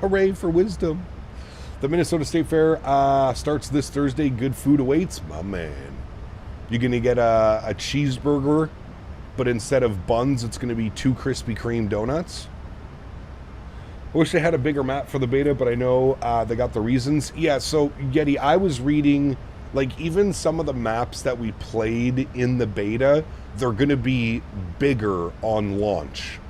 Hooray for wisdom. The Minnesota State Fair starts this Thursday. Good food awaits. My man. You're going to get a cheeseburger, but instead of buns, it's going to be 2 Krispy Kreme donuts. I wish they had a bigger map for the beta, but I know they got the reasons. Yeah, so, Yeti, I was reading, like, even some of the maps that we played in the beta, they're going to be bigger on launch.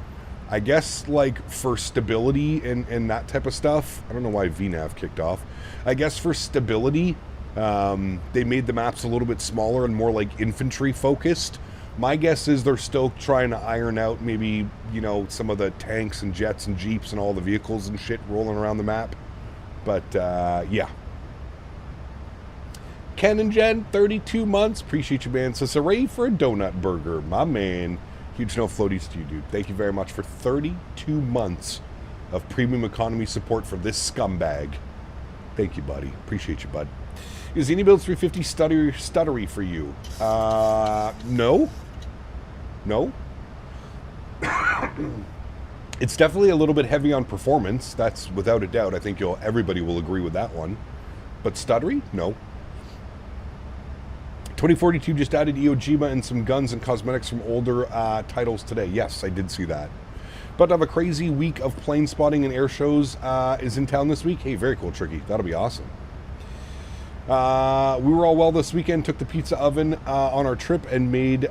I guess, like, for stability and that type of stuff. I don't know why VNAV kicked off. I guess for stability, they made the maps a little bit smaller and more, like, infantry-focused. My guess is they're still trying to iron out maybe, you know, some of the tanks and jets and jeeps and all the vehicles and shit rolling around the map. But, yeah. Ken and Jen, 32 months. Appreciate you, man. So, hooray for a donut burger. My man. Huge no floaties to you, dude. Thank you very much for 32 months of premium economy support for this scumbag. Thank you, buddy. Appreciate you, bud. Is the AnyBuild 350 stuttery for you? No. No. It's definitely a little bit heavy on performance. That's without a doubt. I think everybody will agree with that one. But stuttery? No. 2042 just added Iwo and some guns and cosmetics from older titles today. Yes, I did see that. But I have a crazy week of plane spotting and air shows is in town this week. Hey, very cool, Tricky. That'll be awesome. We were all well this weekend. Took the pizza oven on our trip and made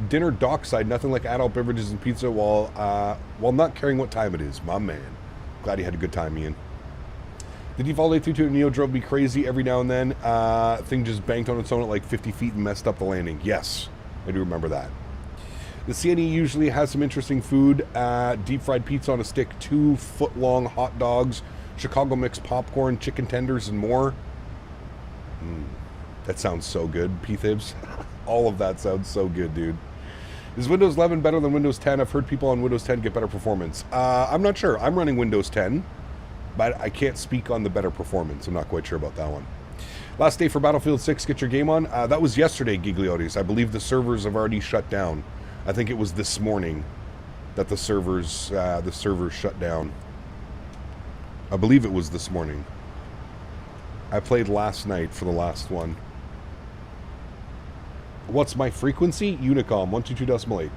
dinner dockside. Nothing like adult beverages and pizza while not caring what time it is. My man. Glad you had a good time, Ian. The default A32 Neo drove me crazy every now and then. Thing just banked on its own at like 50 feet and messed up the landing. Yes, I do remember that. The CNE usually has some interesting food. Deep fried pizza on a stick, 2-foot-long hot dogs, Chicago mix popcorn, chicken tenders, and more. That sounds so good, P-Thibs. All of that sounds so good, dude. Is Windows 11 better than Windows 10? I've heard people on Windows 10 get better performance. I'm not sure. I'm running Windows 10. But I can't speak on the better performance. I'm not quite sure about that one. Last day for Battlefield 6, get your game on. That was yesterday, Gigliotis. I believe the servers have already shut down. I think it was this morning that the servers shut down. I believe it was this morning. I played last night for the last one. What's my frequency? Unicom, 122.8.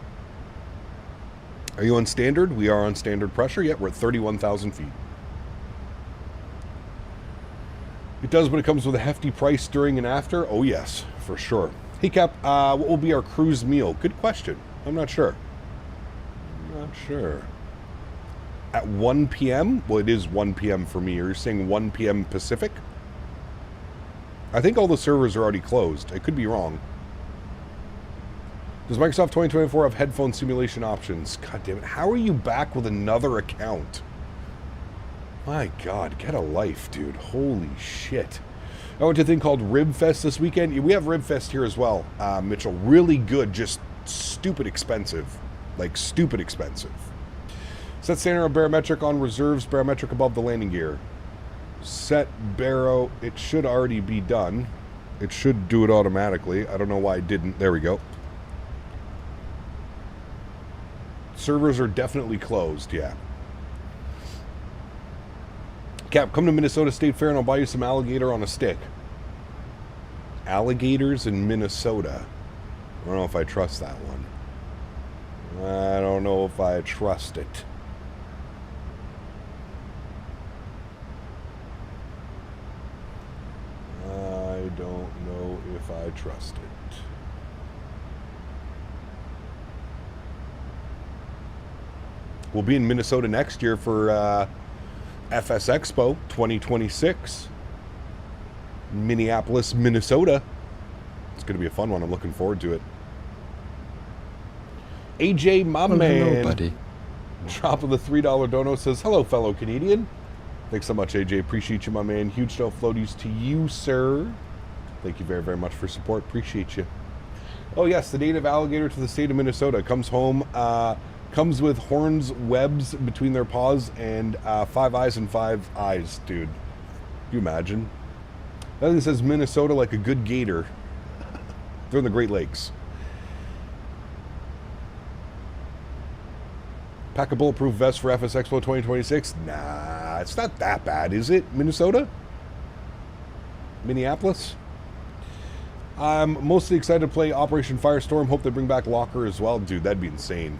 Are you on standard? We are on standard pressure. Yet we're at 31,000 feet. It does when it comes with a hefty price during and after. Oh, yes, for sure. Hey, Cap, what will be our cruise meal? Good question. I'm not sure. At 1 p.m.? Well, it is 1 p.m. for me. Are you saying 1 p.m. Pacific? I think all the servers are already closed. I could be wrong. Does Microsoft 2024 have headphone simulation options? God damn it. How are you back with another account? My God, get a life, dude. Holy shit. I went to a thing called Rib Fest this weekend. We have Rib Fest here as well, Mitchell. Really good, just stupid expensive. Like, stupid expensive. Set standard barometric on reserves, barometric above the landing gear. Set baro, it should already be done. It should do it automatically. I don't know why it didn't. There we go. Servers are definitely closed, yeah. Cap, come to Minnesota State Fair and I'll buy you some alligator on a stick. Alligators in Minnesota. I don't know if I trust that one. I don't know if I trust it. I don't know if I trust it. We'll be in Minnesota next year for FS Expo 2026. Minneapolis, Minnesota. It's going to be a fun one. I'm looking forward to it. AJ, my man. Hello, buddy. Drop of the $3 dono says, hello, fellow Canadian. Thanks so much, AJ. Appreciate you, my man. Huge no floaties to you, sir. Thank you very, very much for support. Appreciate you. Oh, yes, the native alligator to the state of Minnesota comes home. Comes with horns, webs between their paws, and 5 eyes and 5 eyes, dude. Can you imagine? That thing says Minnesota like a good gator. They're in the Great Lakes. Pack a bulletproof vest for FS Expo 2026? Nah, it's not that bad, is it? Minnesota? Minneapolis? I'm mostly excited to play Operation Firestorm. Hope they bring back Locker as well. Dude, that'd be insane.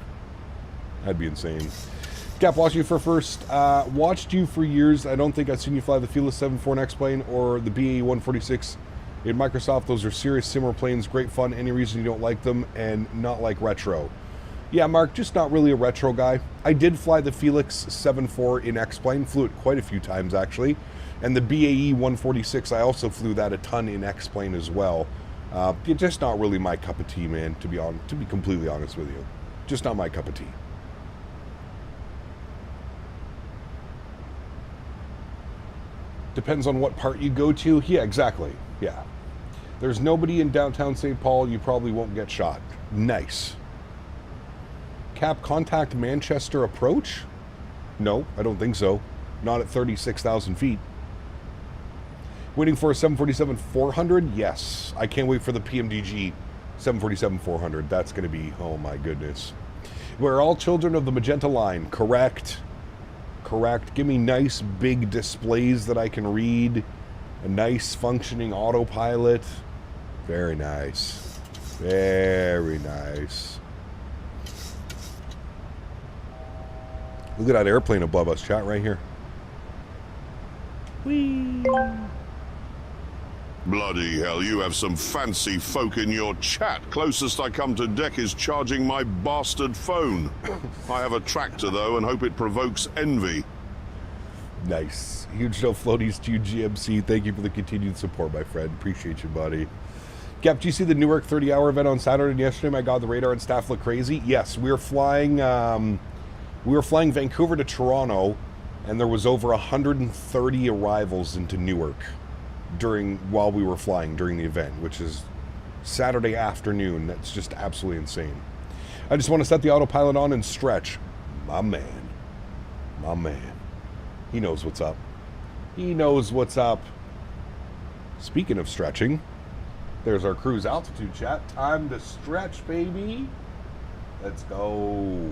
That'd be insane. Cap, watched you for first. Watched you for years. I don't think I've seen you fly the Fearless 7.4 next plane or the BAE 146 in Microsoft. Those are serious simmer planes. Great fun. Any reason you don't like them and not like retro? Yeah, Mark, just not really a retro guy. I did fly the Felix 7.4 in X-Plane. Flew it quite a few times, actually. And the BAE 146, I also flew that a ton in X-Plane as well. Just not really my cup of tea, man, to be completely honest with you. Just not my cup of tea. Depends on what part you go to. Yeah, exactly. Yeah. There's nobody in downtown St. Paul. You probably won't get shot. Nice. Cap, contact Manchester approach? No, I don't think so. Not at 36,000 feet. Waiting for a 747-400? Yes. I can't wait for the PMDG 747-400. That's going to be, oh my goodness. We're all children of the magenta line. Correct. Correct. Give me nice big displays that I can read. A nice functioning autopilot. Very nice. Very nice. Look at that airplane above us, chat, right here. Whee! Bloody hell, you have some fancy folk in your chat. Closest I come to deck is charging my bastard phone. I have a tractor, though, and hope it provokes envy. Nice. Huge no floaties to you, GMC. Thank you for the continued support, my friend. Appreciate you, buddy. Cap, did you see the Newark 30-hour event on Saturday and yesterday? My God, the radar and staff look crazy. Yes, we were flying Vancouver to Toronto, and there was over 130 arrivals into Newark while we were flying during the event, which is Saturday afternoon. That's just absolutely insane. I just want to set the autopilot on and stretch. My man. My man. He knows what's up. He knows what's up. Speaking of stretching, there's our cruise altitude chat. Time to stretch, baby. Let's go.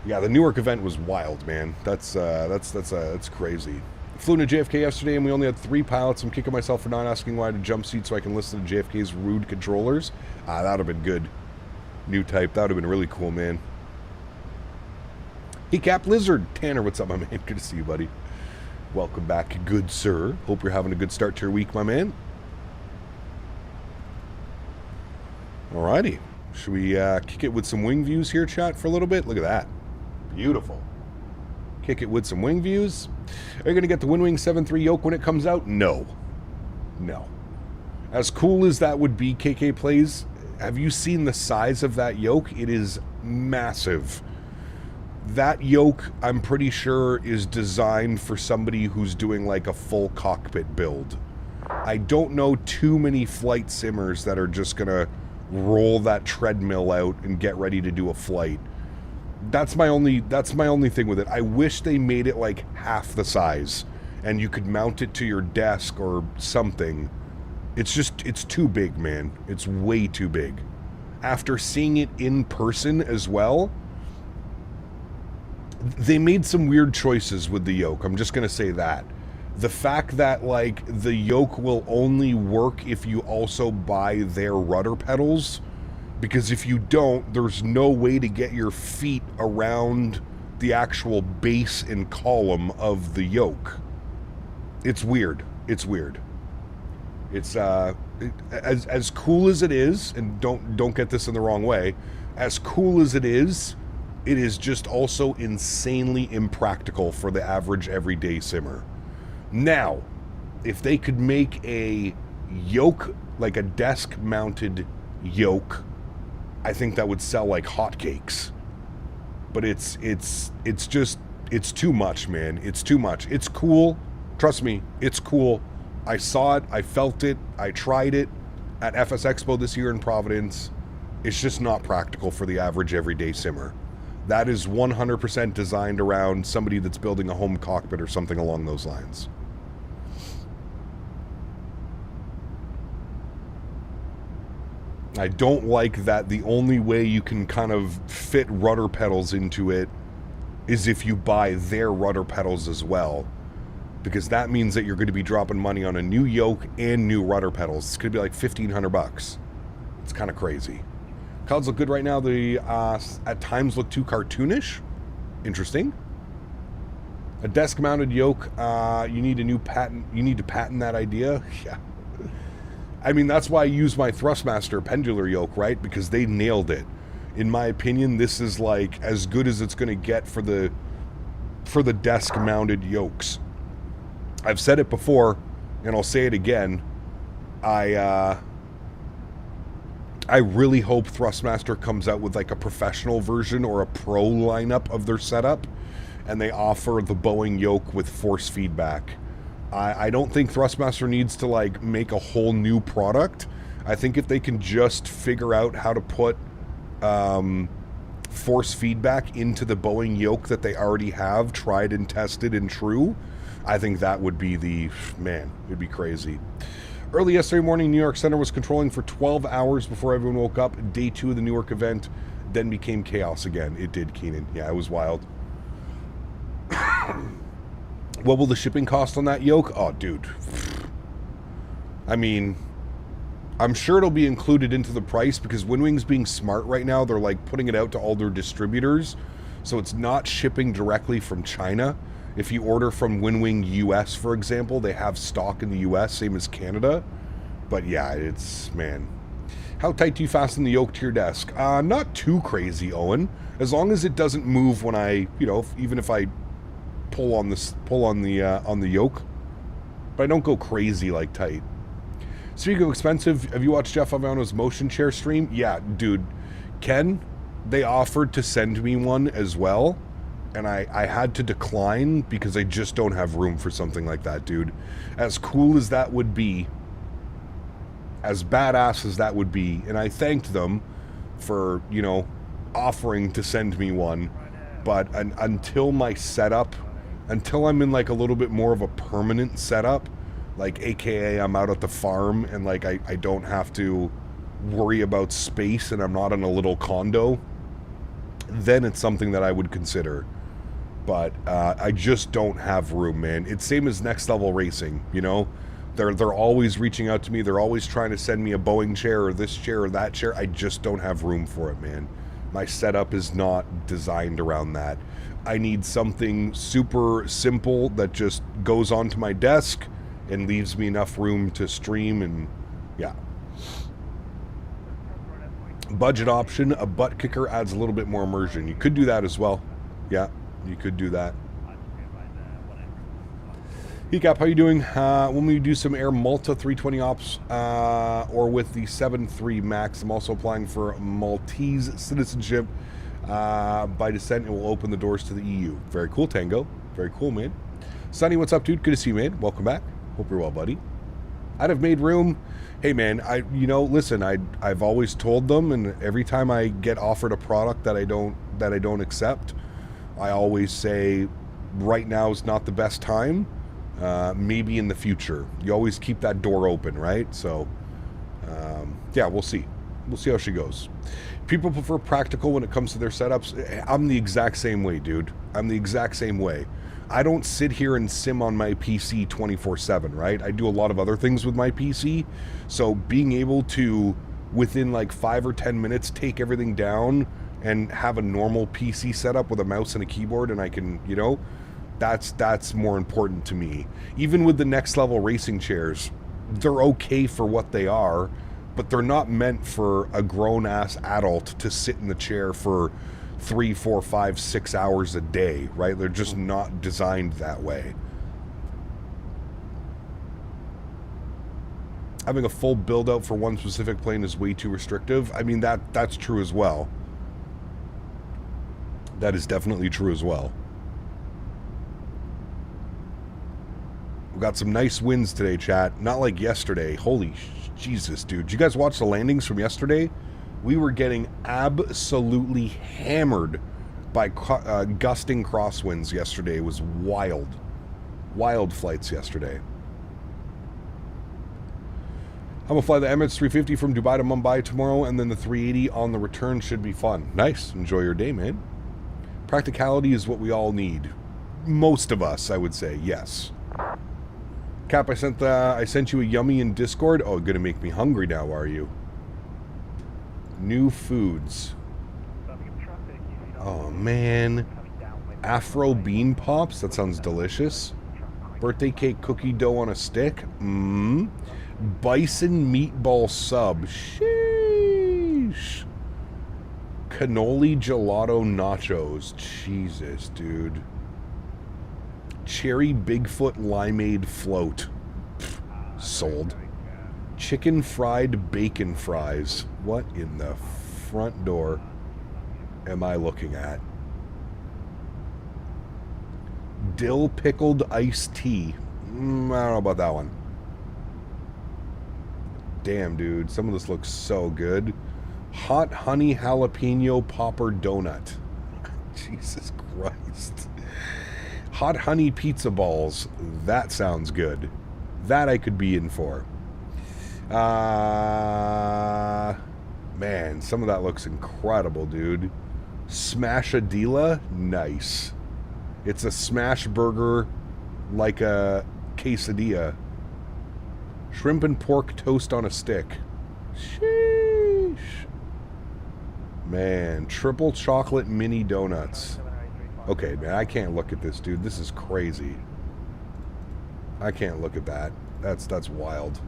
Yeah, the Newark event was wild, man. That's crazy. Flew into JFK yesterday, and we only had 3 pilots. I'm kicking myself for not asking why to jump seat so I can listen to JFK's rude controllers. That would have been good. New type. That would have been really cool, man. Hey, Cap Lizard. Tanner, what's up, my man? Good to see you, buddy. Welcome back, good sir. Hope you're having a good start to your week, my man. Alrighty. Should we kick it with some wing views here, chat, for a little bit? Look at that. Beautiful. Kick it with some wing views. Are you going to get the Windwing 7.3 yoke when it comes out? No. No. As cool as that would be, KK Plays, have you seen the size of that yoke? It is massive. That yoke, I'm pretty sure, is designed for somebody who's doing like a full cockpit build. I don't know too many flight simmers that are just going to roll that treadmill out and get ready to do a flight. That's my only thing with it. I wish they made it like half the size and you could mount it to your desk or something. It's too big, man. It's way too big. After seeing it in person as well, they made some weird choices with the yoke. I'm just going to say that. The fact that, like, the yoke will only work if you also buy their rudder pedals Because if you don't, there's no way to get your feet around the actual base and column of the yoke. It's weird. It's weird. It's as cool as it is, and don't get this in the wrong way, as cool as it is just also insanely impractical for the average everyday simmer. Now, if they could make a yoke, like a desk mounted yoke, I think that would sell like hotcakes. But it's too much, man. It's too much. It's cool. Trust me, it's cool. I saw it, I felt it, I tried it at FS Expo this year in Providence. It's just not practical for the average everyday simmer. That is 100% designed around somebody that's building a home cockpit or something along those lines. I don't like that the only way you can kind of fit rudder pedals into it is if you buy their rudder pedals as well. Because that means that you're going to be dropping money on a new yoke and new rudder pedals. It's going to be like $1,500. It's kind of crazy. Clouds look good right now. They at times look too cartoonish. Interesting. A desk-mounted yoke. You need a new patent. You need to patent that idea. Yeah. I mean, that's why I use my Thrustmaster pendular yoke, right? Because they nailed it. In my opinion, this is like as good as it's going to get for the desk-mounted yokes. I've said it before, and I'll say it again. I really hope Thrustmaster comes out with like a professional version or a pro lineup of their setup, and they offer the Boeing yoke with force feedback. I don't think Thrustmaster needs to like make a whole new product. I think if they can just figure out how to put force feedback into the Boeing yoke that they already have tried and tested and true, I think that would be the, man, it'd be crazy. Early yesterday morning, New York Center was controlling for 12 hours before everyone woke up. Day 2 of the Newark event then became chaos again. It did, Keenan. Yeah, it was wild. What will the shipping cost on that yoke? Oh, dude. I mean, I'm sure it'll be included into the price because Winwing's being smart right now. They're like putting it out to all their distributors. So it's not shipping directly from China. If you order from Winwing US, for example, they have stock in the US, same as Canada. But yeah, it's, man. How tight do you fasten the yoke to your desk? Not too crazy, Owen. As long as it doesn't move when I, you know, even if I pull on the yoke. But I don't go crazy like tight. Speaking of expensive, have you watched Jeff Avano's motion chair stream? Yeah, dude. Ken, they offered to send me one as well. And I had to decline because I just don't have room for something like that, dude. As cool as that would be, as badass as that would be, and I thanked them for, you know, offering to send me one, but until my setup, until I'm in like a little bit more of a permanent setup, like AKA I'm out at the farm and like I don't have to worry about space and I'm not in a little condo, then it's something that I would consider. But I just don't have room, man. It's same as Next Level Racing, you know? They're always reaching out to me. They're always trying to send me a Boeing chair or this chair or that chair. I just don't have room for it, man. My setup is not designed around that. I need something super simple that just goes onto my desk and leaves me enough room to stream and, yeah. Budget option, a butt kicker adds a little bit more immersion. You could do that as well. Yeah, you could do that. Hey Cap, how you doing? When we do some Air Malta 320 ops or with the 7.3 Max, I'm also applying for Maltese citizenship. By descent, it will open the doors to the EU. Very cool, Tango. Very cool, man. Sonny, what's up, dude? Good to see you, man. Welcome back. Hope you're well, buddy. I'd have made room. Hey, man, listen, I've always told them, and every time I get offered a product that I don't accept, I always say, right now is not the best time. Maybe in the future. You always keep that door open, right? So, yeah, we'll see. We'll see how she goes. People prefer practical when it comes to their setups. I'm the exact same way, dude. I'm the exact same way. I don't sit here and sim on my PC 24/7, right? I do a lot of other things with my PC. So being able to within like 5 or 10 minutes take everything down and have a normal PC setup with a mouse and a keyboard, and I can, you know, that's more important to me. Even with the next level racing chairs, they're okay for what they are, but they're not meant for a grown-ass adult to sit in the chair for 3, 4, 5, 6 hours a day, right? They're just not designed that way. Having a full build-out for one specific plane is way too restrictive. I mean, that's true as well. That is definitely true as well. We've got some nice wins today, chat. Not like yesterday. Holy Jesus, dude. Did you guys watch the landings from yesterday? We were getting absolutely hammered by gusting crosswinds yesterday. It was wild. Wild flights yesterday. I'm going to fly the Emirates 350 from Dubai to Mumbai tomorrow, and then the 380 on the return should be fun. Nice. Enjoy your day, man. Practicality is what we all need. Most of us, I would say, yes. Cap, I sent you a yummy in Discord. Oh, gonna make me hungry now, are you? New foods. Oh, man. Afro bean pops? That sounds delicious. Birthday cake cookie dough on a stick? Bison meatball sub. Sheesh. Cannoli gelato nachos. Jesus, dude. Cherry Bigfoot limeade float. Pfft, sold. Chicken fried bacon fries. What in the front door am I looking at? Dill pickled iced tea. I don't know about that one. Damn, dude. Some of this looks so good. Hot honey jalapeno popper donut. Jesus Christ. Hot honey pizza balls. That sounds good. That I could be in for. Man, some of that looks incredible, dude. Smashadilla? Nice. It's a smash burger like a quesadilla. Shrimp and pork toast on a stick. Sheesh. Man, triple chocolate mini donuts. Okay, man, I can't look at this, dude. This is crazy. I can't look at that. That's wild.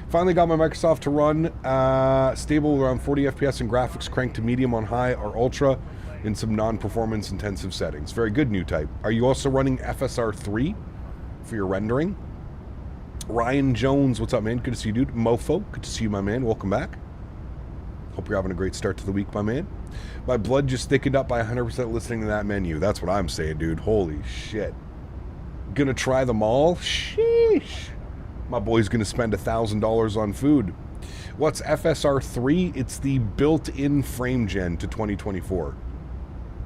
Finally got my Microsoft to run. Stable around 40 FPS and graphics cranked to medium on high or ultra in some non-performance intensive settings. Very good, new type. Are you also running FSR 3 for your rendering? Ryan Jones, what's up, man? Good to see you, dude. Mofo, good to see you, my man. Welcome back. Hope you're having a great start to the week, my man. My blood just thickened up by 100% listening to that menu. That's what I'm saying, dude. Holy shit. Gonna try them all? Sheesh. My boy's gonna spend $1,000 on food. What's FSR 3? It's the built-in frame gen to 2024.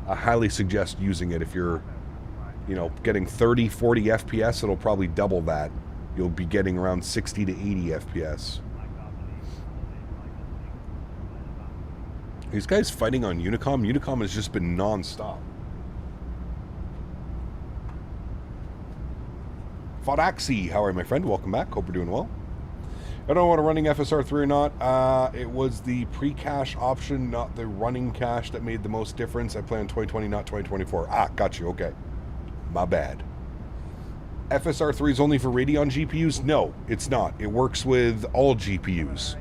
I highly suggest using it if you're, you know, getting 30, 40 FPS. It'll probably double that. You'll be getting around 60 to 80 FPS. These guys fighting on Unicom. Unicom has just been non-stop. Fodaxi, how are you, my friend? Welcome back. Hope you're doing well. I don't know what a running FSR 3 or not. It was the pre-cache option, not the running cache, that made the most difference. I play on 2020, not 2024. Ah, got you. Okay. My bad. FSR 3 is only for Radeon GPUs? No, it's not. It works with all GPUs.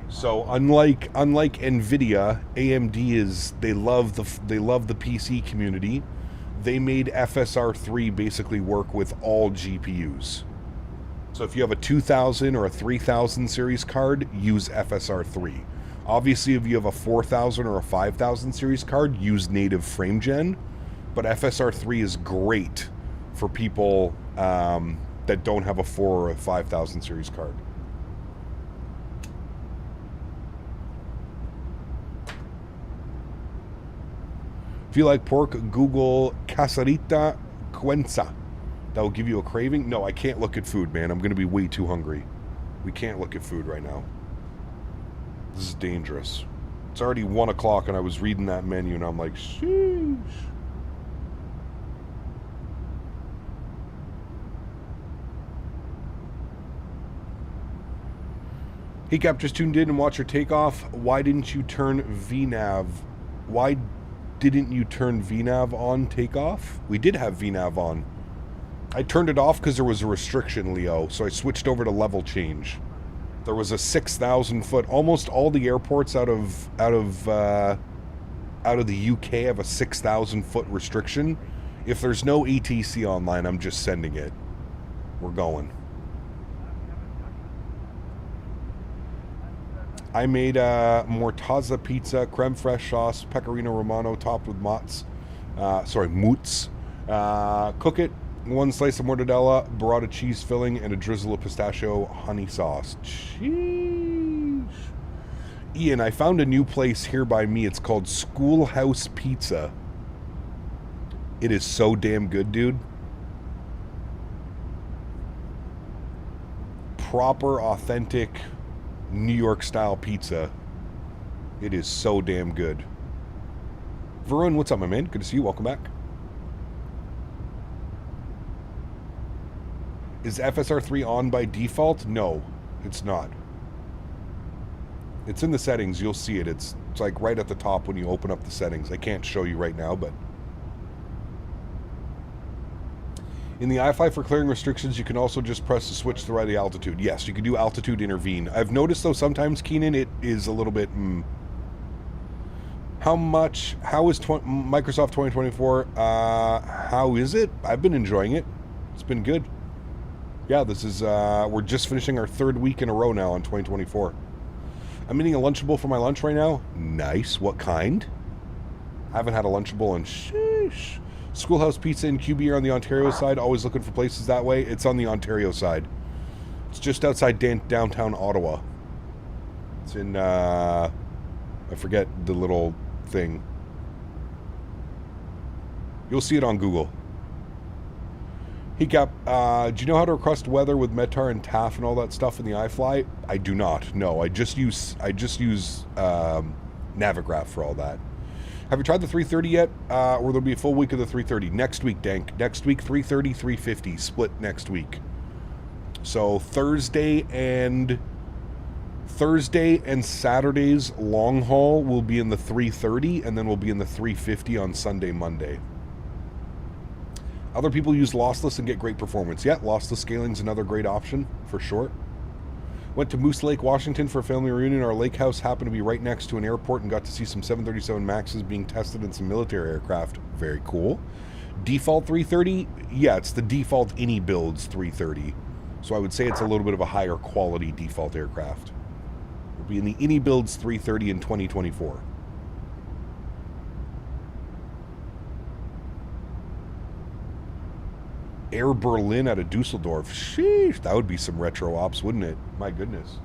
So unlike Nvidia, AMD is they love the PC community. They made FSR 3 basically work with all GPUs. So if you have a 2000 or a 3000 series card, use FSR 3. Obviously, if you have a 4000 or a 5000 series card, use native FrameGen. But FSR 3 is great for people that don't have a 4 or a 5000 series card. If you like pork, Google Casarita Cuenca. That will give you a craving. No, I can't look at food, man. I'm going to be way too hungry. We can't look at food right now. This is dangerous. It's already 1 o'clock and I was reading that menu and I'm like, sheesh. Hey Cap, just tuned in and watch your takeoff. Why didn't you turn VNAV? Why didn't you turn VNAV on takeoff? We did have VNAV on. I turned it off because there was a restriction, Leo, so I switched over to level change. There was a 6,000 foot. Almost all the airports out of the UK have a 6,000 foot restriction. If there's no ATC online, I'm just sending it. We're going. I made a mortazza pizza, creme fraiche sauce, pecorino romano topped with moots. Cook it. 1 slice of mortadella, burrata cheese filling, and a drizzle of pistachio honey sauce. Jeez. Ian, I found a new place here by me. It's called Schoolhouse Pizza. It is so damn good, dude. Proper, authentic New York style pizza. It is so damn good. Varun, what's up, my man? Good to see you. Welcome back. Is FSR3 on by default? No, it's not. It's in the settings. You'll see it. It's like right at the top when you open up the settings. I can't show you right now, but in the iFly for clearing restrictions, you can also just press the switch to the right of altitude. Yes, you can do altitude intervene. I've noticed, though, sometimes, Keenan, it is a little bit... How is Microsoft 2024? How is it? I've been enjoying it. It's been good. Yeah, this is... we're just finishing our 3rd week in a row now on 2024. I'm eating a Lunchable for my lunch right now. Nice. What kind? I haven't had a Lunchable in sheesh. Schoolhouse Pizza in QB are on the Ontario side. Always looking for places that way. It's on the Ontario side. It's just outside downtown Ottawa. It's in, I forget the little thing. You'll see it on Google. Hey Cap, do you know how to request weather with Metar and TAF and all that stuff in the iFly? I do not. No, I just use Navigraph for all that. Have you tried the 330 yet? Or there'll be a full week of the 330 next week, Dank. Next week, 330, 350 split next week. So Thursday and Saturday's long haul will be in the 330, and then we'll be in the 350 on Sunday, Monday. Other people use lossless and get great performance. Yeah, lossless scaling's another great option, for sure. Went to Moose Lake, Washington for a family reunion. Our lake house happened to be right next to an airport and got to see some 737 MAXs being tested and some military aircraft. Very cool. Default 330? Yeah, it's the default any builds 330. So I would say it's a little bit of a higher quality default aircraft. It'll be in the any builds 330 in 2024. Air Berlin out of Dusseldorf. Sheesh, that would be some retro ops, wouldn't it? My goodness.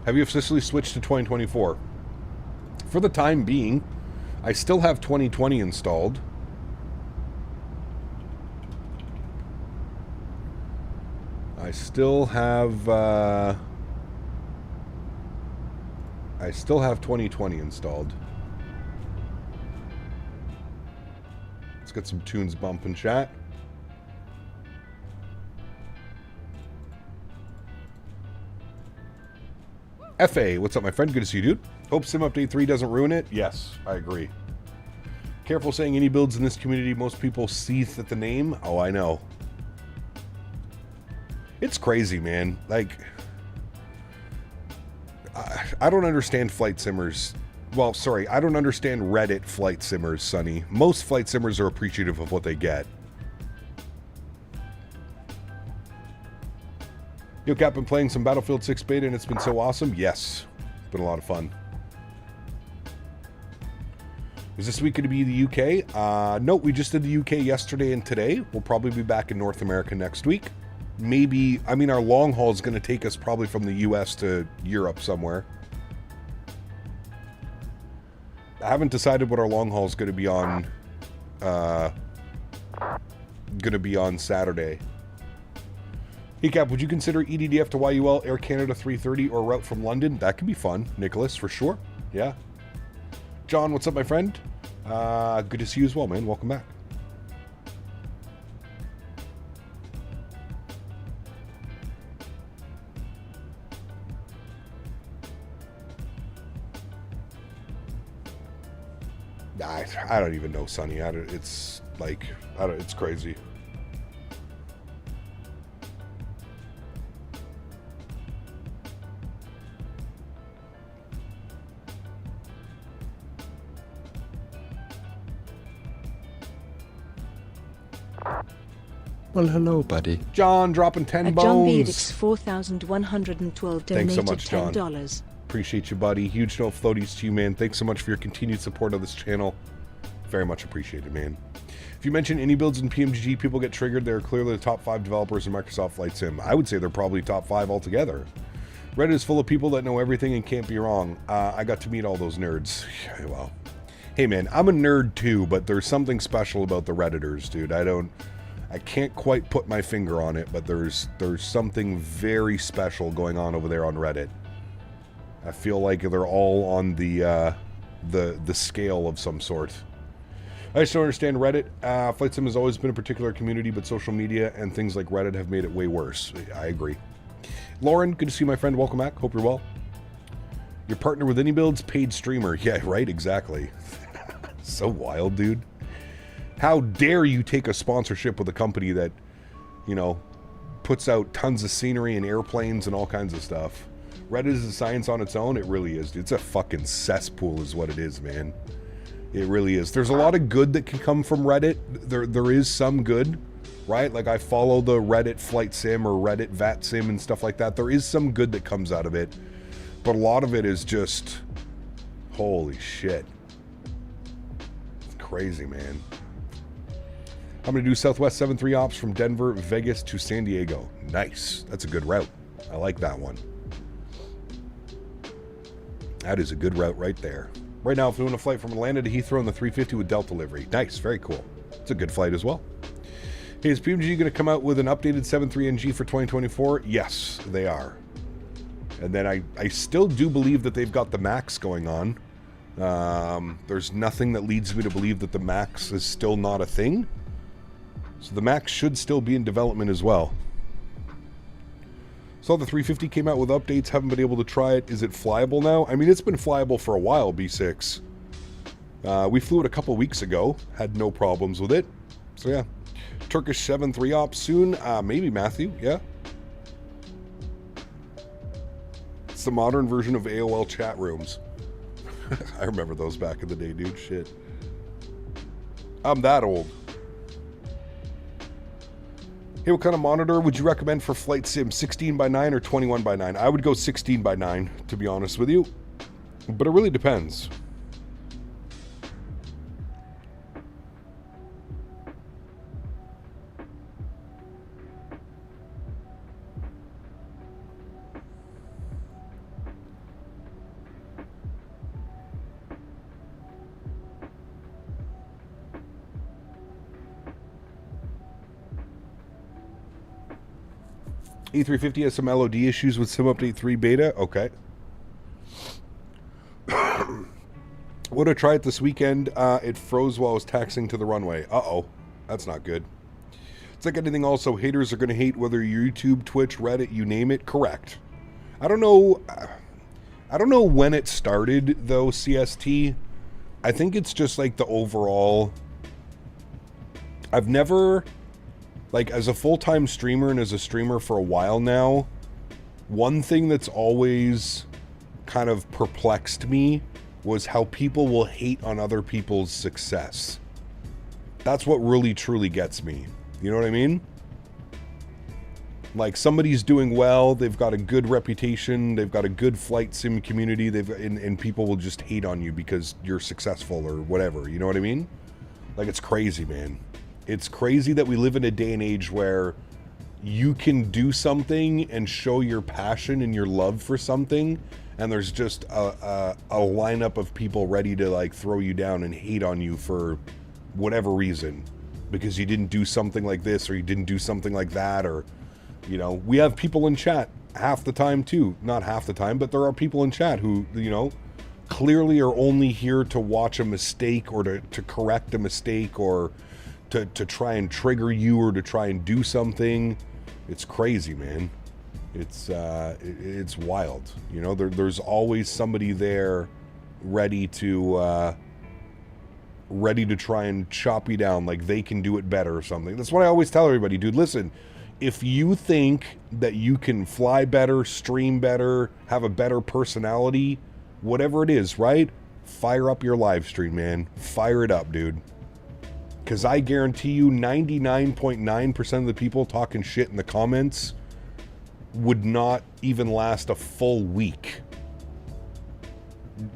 Have you officially switched to 2024? For the time being, I still have 2020 installed. I still have 2020 installed. Let's get some tunes bumping, chat. FA, what's up, my friend? Good to see you, dude. Hope Sim Update 3 doesn't ruin it. Yes, I agree. Careful saying any builds in this community. Most people seethe at the name. Oh, I know. It's crazy, man. Like... I don't understand flight simmers. Well, sorry, I don't understand Reddit flight simmers, Sonny. Most flight simmers are appreciative of what they get. Yo, Cap, been playing some Battlefield 6 beta and it's been so awesome. Yes, it's been a lot of fun. Is this week going to be the UK? No, we just did the UK yesterday and today. We'll probably be back in North America next week. Maybe, I mean, our long haul is going to take us probably from the US to Europe somewhere. I haven't decided what our long haul is going to be on Saturday. Hey Cap, would you consider EDDF to YUL Air Canada 330 or route from London? That could be fun, Nicholas, for sure. Yeah. John, what's up, my friend? Good to see you as well, man. Welcome back. I don't even know, Sonny. It's like, it's crazy. Well, hello, buddy. John dropping 10 bones. John Beedix 4,112 donated Thanks so much, John. $10. Appreciate you, buddy. Huge note floaties to you, man. Thanks so much for your continued support of this channel. Very much appreciated, man. If you mention any builds in PMGG, people get triggered. They're clearly the top 5 developers in Microsoft Flight Sim. I would say they're probably top 5 altogether. Reddit is full of people that know everything and can't be wrong. I got to meet all those nerds. Well, hey, man, I'm a nerd too, but there's something special about the Redditors, dude. I can't quite put my finger on it, but there's something very special going on over there on Reddit. I feel like they're all on the scale of some sort. I just don't understand Reddit. Flight Sim has always been a particular community, but social media and things like Reddit have made it way worse. I agree. Lauren, good to see you, my friend. Welcome back. Hope you're well. Your partner with any builds, paid streamer. Yeah, right, exactly. So wild, dude. How dare you take a sponsorship with a company that, you know, puts out tons of scenery and airplanes and all kinds of stuff. Reddit is a science on its own. It really is. It's a fucking cesspool is what it is, man. It really is. There's a lot of good that can come from Reddit. There is some good, right? Like I follow the Reddit Flight Sim or Reddit VAT Sim and stuff like that. There is some good that comes out of it. But a lot of it is just, holy shit. It's crazy, man. I'm going to do Southwest 73 ops from Denver, Vegas to San Diego. Nice. That's a good route. I like that one. That is a good route right there. Right now, I'm doing a flight from Atlanta to Heathrow in the 350 with Delta livery. Nice. Very cool. It's a good flight as well. Hey, is PMG going to come out with an updated 7.3NG for 2024? Yes, they are. And then I still do believe that they've got the MAX going on. There's nothing that leads me to believe that the MAX is still not a thing. So the MAX should still be in development as well. So the 350 came out with updates, haven't been able to try it. Is it flyable now? I mean, it's been flyable for a while, B6. We flew it a couple weeks ago, had no problems with it. So yeah, Turkish 7.3 ops soon. Maybe Matthew, yeah. It's the modern version of AOL chat rooms. I remember those back in the day, dude, shit. I'm that old. Hey, what kind of monitor would you recommend for Flight Sim? 16:9 or 21:9? I would go 16:9, to be honest with you. But it really depends. E350 has some LOD issues with Sim Update 3 beta. Okay. Would I try it this weekend? It froze while I was taxiing to the runway. Uh-oh. That's not good. It's like anything also. Haters are going to hate whether YouTube, Twitch, Reddit, you name it. Correct. I don't know when it started, though, CST. I think it's just like the overall... I've never... Like, as a full-time streamer and as a streamer for a while now, one thing that's always kind of perplexed me was how people will hate on other people's success. That's what really, truly gets me. You know what I mean? Like, somebody's doing well, they've got a good reputation, they've got a good flight sim community, and people will just hate on you because you're successful or whatever. You know what I mean? Like, it's crazy, man. It's crazy that we live in a day and age where you can do something and show your passion and your love for something, and there's just a lineup of people ready to like throw you down and hate on you for whatever reason, because you didn't do something like this or you didn't do something like that, or, you know, we have people in chat half the time too. Not half the time, but there are people in chat who, you know, clearly are only here to watch a mistake or to correct a mistake or to try and trigger you or to try and do something. It's crazy, man. It's wild. You know, there's always somebody there ready to try and chop you down like they can do it better or something. That's what I always tell everybody, dude. Listen, if you think that you can fly better, stream better, have a better personality, whatever it is, right? Fire up your live stream, man. Fire it up, dude. Because I guarantee you 99.9% of the people talking shit in the comments would not even last a full week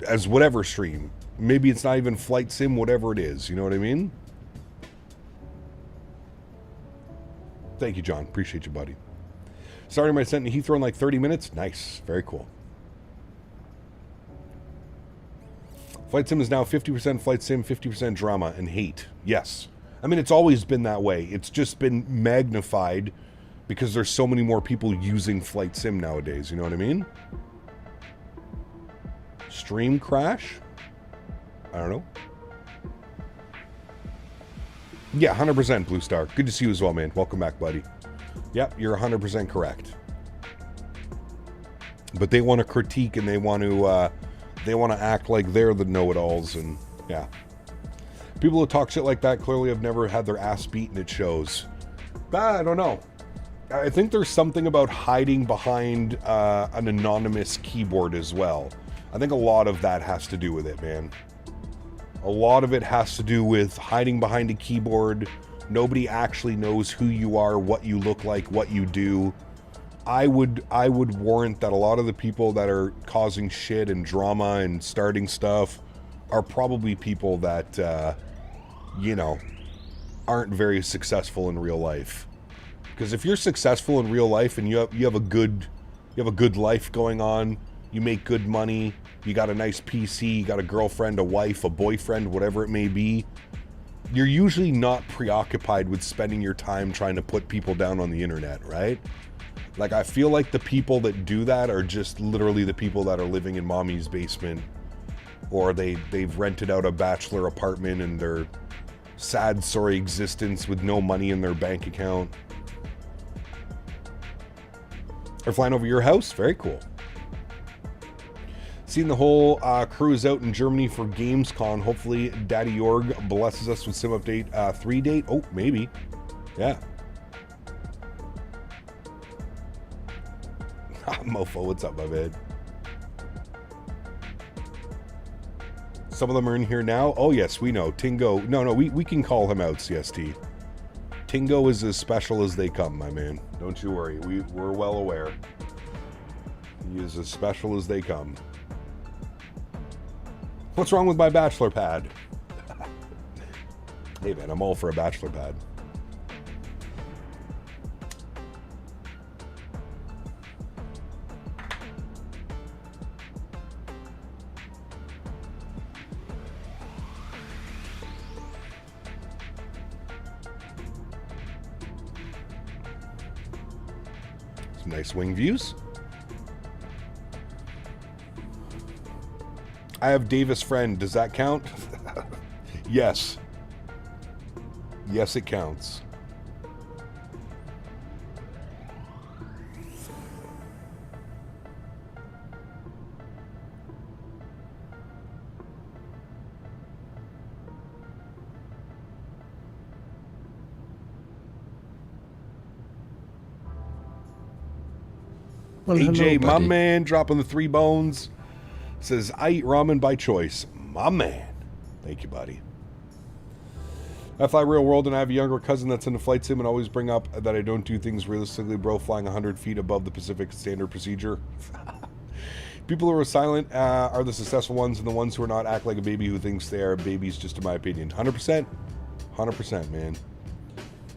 as whatever stream. Maybe it's not even flight sim, whatever it is. You know what I mean? Thank you, John. Appreciate you, buddy. Starting my ascent to Heathrow in like 30 minutes. Nice. Very cool. Flight sim is now 50% flight sim, 50% drama and hate. Yes. I mean, it's always been that way. It's just been magnified because there's so many more people using flight sim nowadays. You know what I mean? Stream crash? I don't know. Yeah, 100% Blue Star. Good to see you as well, man. Welcome back, buddy. Yep, you're 100% correct. But they want to critique and they want to act like they're the know-it-alls, and yeah. People who talk shit like that clearly have never had their ass beaten. It shows. But I don't know. I think there's something about hiding behind an anonymous keyboard as well. I think a lot of that has to do with it, man. A lot of it has to do with hiding behind a keyboard. Nobody actually knows who you are, what you look like, what you do. I would warrant that a lot of the people that are causing shit and drama and starting stuff are probably people that, you know, aren't very successful in real life. Because if you're successful in real life and you have a good life going on, you make good money, you got a nice PC, you got a girlfriend, a wife, a boyfriend, whatever it may be, you're usually not preoccupied with spending your time trying to put people down on the internet, right? Like, I feel like the people that do that are just literally the people that are living in mommy's basement, or they've rented out a bachelor apartment in their sad, sorry existence with no money in their bank account. Or flying over your house? Very cool. Seeing the whole crew is out in Germany for Gamescom. Hopefully Daddy Jorg blesses us with Sim Update 3 date. Oh, maybe. Yeah. Mofo, what's up, my man? Some of them are in here now. Oh, yes, we know. Tingo. No, we can call him out, CST. Tingo is as special as they come, my man. Don't you worry. We're well aware. He is as special as they come. What's wrong with my bachelor pad? Hey, man, I'm all for a bachelor pad. Some nice wing views. I have Davis friend. Does that count? Yes. Yes, it counts. Well, AJ, hello, my man, dropping the 3 bones. Says, I eat ramen by choice. My man. Thank you, buddy. I fly real world, and I have a younger cousin that's in the flight sim and always bring up that I don't do things realistically, bro, flying 100 feet above the Pacific standard procedure. People who are silent are the successful ones, and the ones who are not act like a baby who thinks they are babies, just in my opinion. 100%. 100%, man.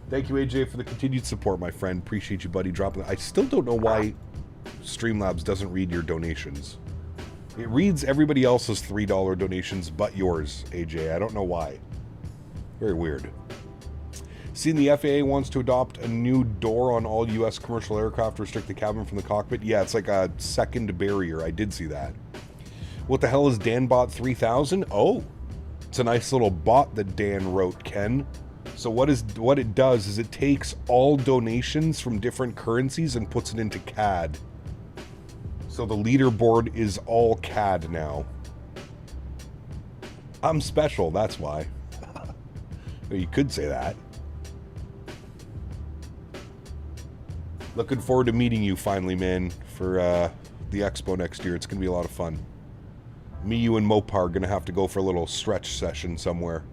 Thank you, AJ, for the continued support, my friend. Appreciate you, buddy, dropping. I still don't know why Streamlabs doesn't read your donations. It reads everybody else's $3 donations but yours, AJ. I don't know why. Very weird. Seeing the FAA wants to adopt a new door on all U.S. commercial aircraft to restrict the cabin from the cockpit. Yeah, it's like a second barrier. I did see that. What the hell is DanBot 3000? Oh, it's a nice little bot that Dan wrote, Ken. So what it does is it takes all donations from different currencies and puts it into CAD. So the leaderboard is all CAD now. I'm special, that's why. You could say that. Looking forward to meeting you finally, man, for the expo next year. It's going to be a lot of fun. Me, you, and Mopar are going to have to go for a little stretch session somewhere.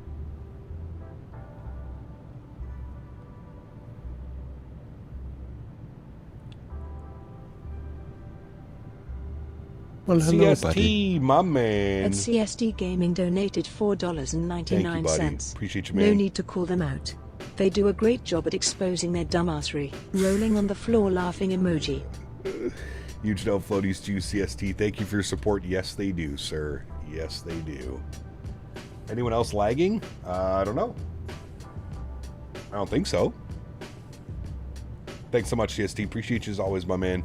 Well, hello, CST, buddy. my man. And CST Gaming donated $4.99. Thank you, buddy. Appreciate you, man. No need to call them out. They do a great job at exposing their dumbassery. Rolling on the floor laughing emoji. Huge no floaties to you, CST. Thank you for your support. Yes, they do, sir. Yes, they do. Anyone else lagging? I don't know. I don't think so. Thanks so much, CST. Appreciate you as always, my man.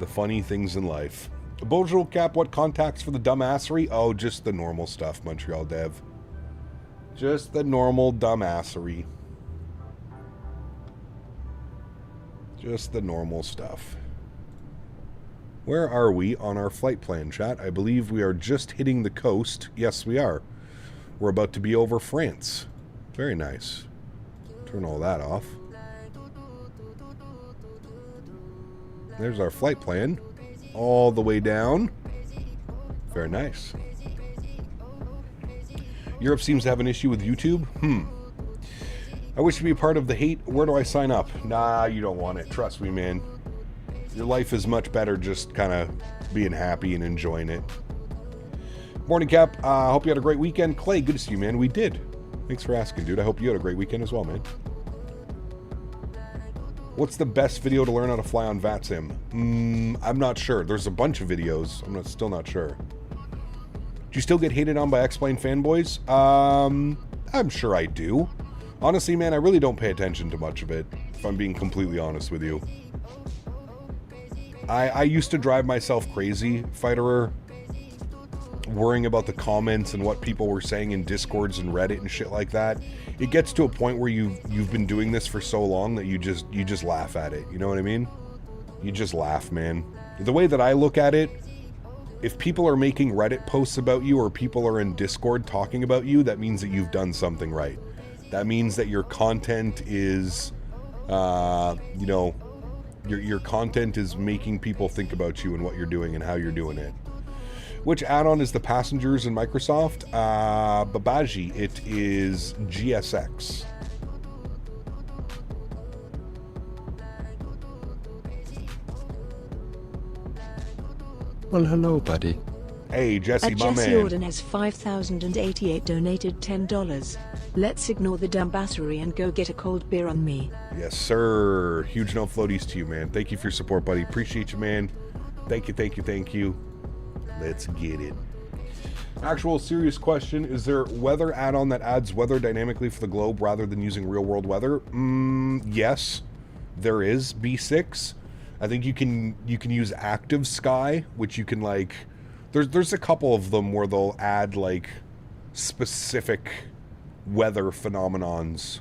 The funny things in life. Bonjour Cap, what contacts for the dumbassery? Oh, just the normal stuff, Montreal Dev. Just the normal dumbassery. Just the normal stuff. Where are we on our flight plan, chat? I believe we are just hitting the coast. Yes, we are. We're about to be over France. Very nice. Turn all that off. There's our flight plan. All the way down. Very nice. Europe seems to have an issue with YouTube. I wish to be a part of the hate. Where do I sign up? Nah, you don't want it. Trust me, man. Your life is much better just kind of being happy and enjoying it. Morning, Cap. Hope you had a great weekend. Clay, good to see you, man. We did. Thanks for asking, dude. I hope you had a great weekend as well, man. What's the best video to learn how to fly on VATSIM? I'm not sure. There's a bunch of videos. I'm still not sure. Do you still get hated on by X-Plane fanboys? I'm sure I do. Honestly, man, I really don't pay attention to much of it, if I'm being completely honest with you. I used to drive myself crazy, Fighterer, worrying about the comments and what people were saying in Discords and Reddit and shit like that. It gets to a point where you've been doing this for so long that you just laugh at it. You know what I mean? You just laugh, man. The way that I look at it, if people are making Reddit posts about you or people are in Discord talking about you, that means that you've done something right. That means that your content is, you know, your content is making people think about you and what you're doing and how you're doing it. Which add-on is the passengers in Microsoft? Babaji, it is GSX. Well, hello, buddy. Hey, Jesse, my Jesse man. Orden has 5,088 donated $10. Let's ignore the dumbassery and go get a cold beer on me. Yes, sir. Huge no floaties to you, man. Thank you for your support, buddy. Appreciate you, man. Thank you, thank you, thank you. Let's get it. Actual serious question. Is there weather add-on that adds weather dynamically for the globe rather than using real-world weather? Yes, there is. B6. I think you can use Active Sky, which you can, like... There's a couple of them where they'll add, like, specific weather phenomenons.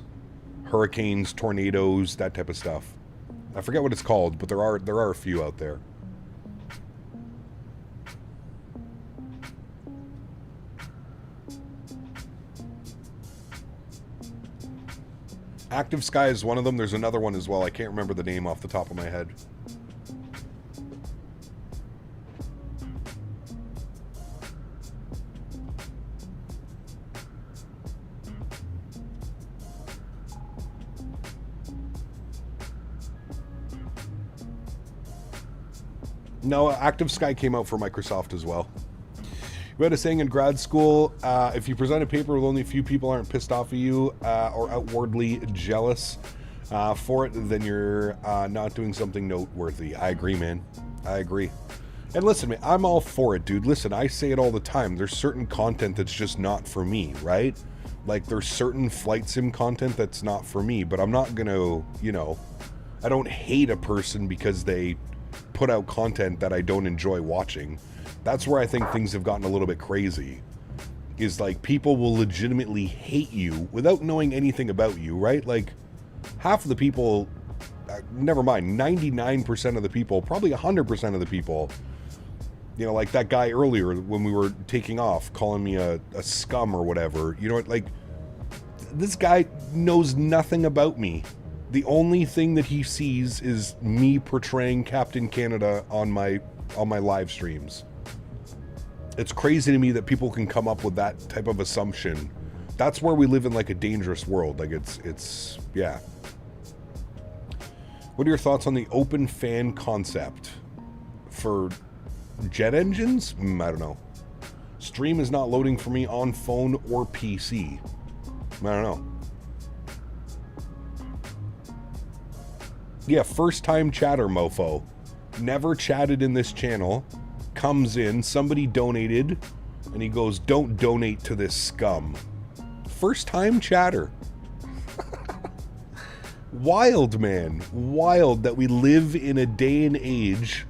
Hurricanes, tornadoes, that type of stuff. I forget what it's called, but there are a few out there. Active Sky is one of them. There's another one as well. I can't remember the name off the top of my head. No, Active Sky came out for Microsoft as well. We had a saying in grad school, if you present a paper with only a few people aren't pissed off at you or outwardly jealous for it, then you're not doing something noteworthy. I agree, man. I agree. And listen, man, I'm all for it, dude. Listen, I say it all the time. There's certain content that's just not for me, right? Like, there's certain flight sim content that's not for me, but I'm not going to, you know, I don't hate a person because they put out content that I don't enjoy watching. That's where I think things have gotten a little bit crazy. Is like people will legitimately hate you without knowing anything about you, right? Like half of the people, never mind, 99% of the people, probably 100% of the people, you know, like that guy earlier when we were taking off, calling me a scum or whatever. You know, like this guy knows nothing about me. The only thing that he sees is me portraying Captain Canada on my live streams. It's crazy to me that people can come up with that type of assumption. That's where we live in like a dangerous world. Like it's yeah. What are your thoughts on the open fan concept for jet engines? I don't know. Stream is not loading for me on phone or PC. I don't know. Yeah, first time chatter mofo. Never chatted in this channel. Comes in, somebody donated, and he goes, don't donate to this scum. First time chatter. Wild, man. Wild that we live in a day and age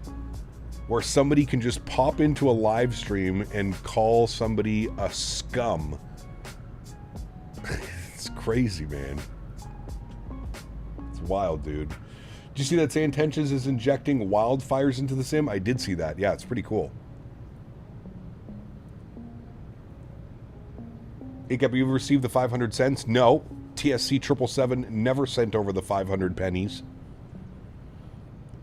where somebody can just pop into a live stream and call somebody a scum. It's crazy, man. It's wild, dude. Did you see that Intentions is injecting wildfires into the sim? I did see that. Yeah, it's pretty cool. Have you received the 500 cents? No. TSC 777 never sent over the 500 pennies.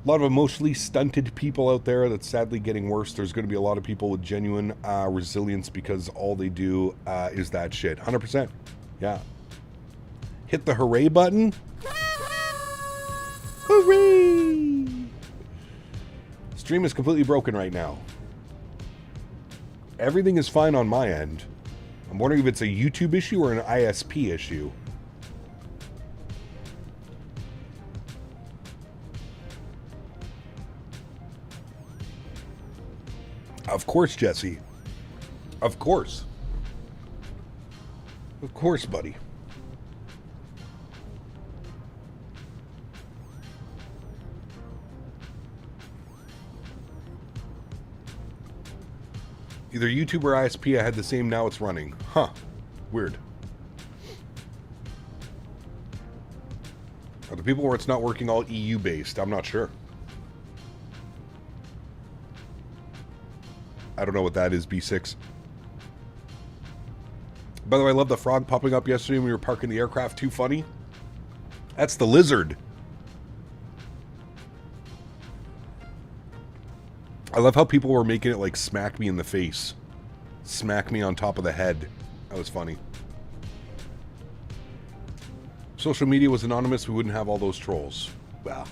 A lot of emotionally stunted people out there. That's sadly getting worse. There's going to be a lot of people with genuine resilience because all they do is that shit. 100%. Yeah. Hit the hooray button. Hooray! Stream is completely broken right now. Everything is fine on my end. I'm wondering if it's a YouTube issue or an ISP issue. Of course, Jesse. Of course. Of course, buddy. Either YouTube or ISP, I had the same, now it's running. Huh. Weird. Are the people where it's not working all EU based? I'm not sure. I don't know what that is, B6. By the way, I love the frog popping up yesterday when we were parking the aircraft. Too funny. That's the lizard. I love how people were making it like smack me in the face. Smack me on top of the head. That was funny. Social media was anonymous, we wouldn't have all those trolls. Well,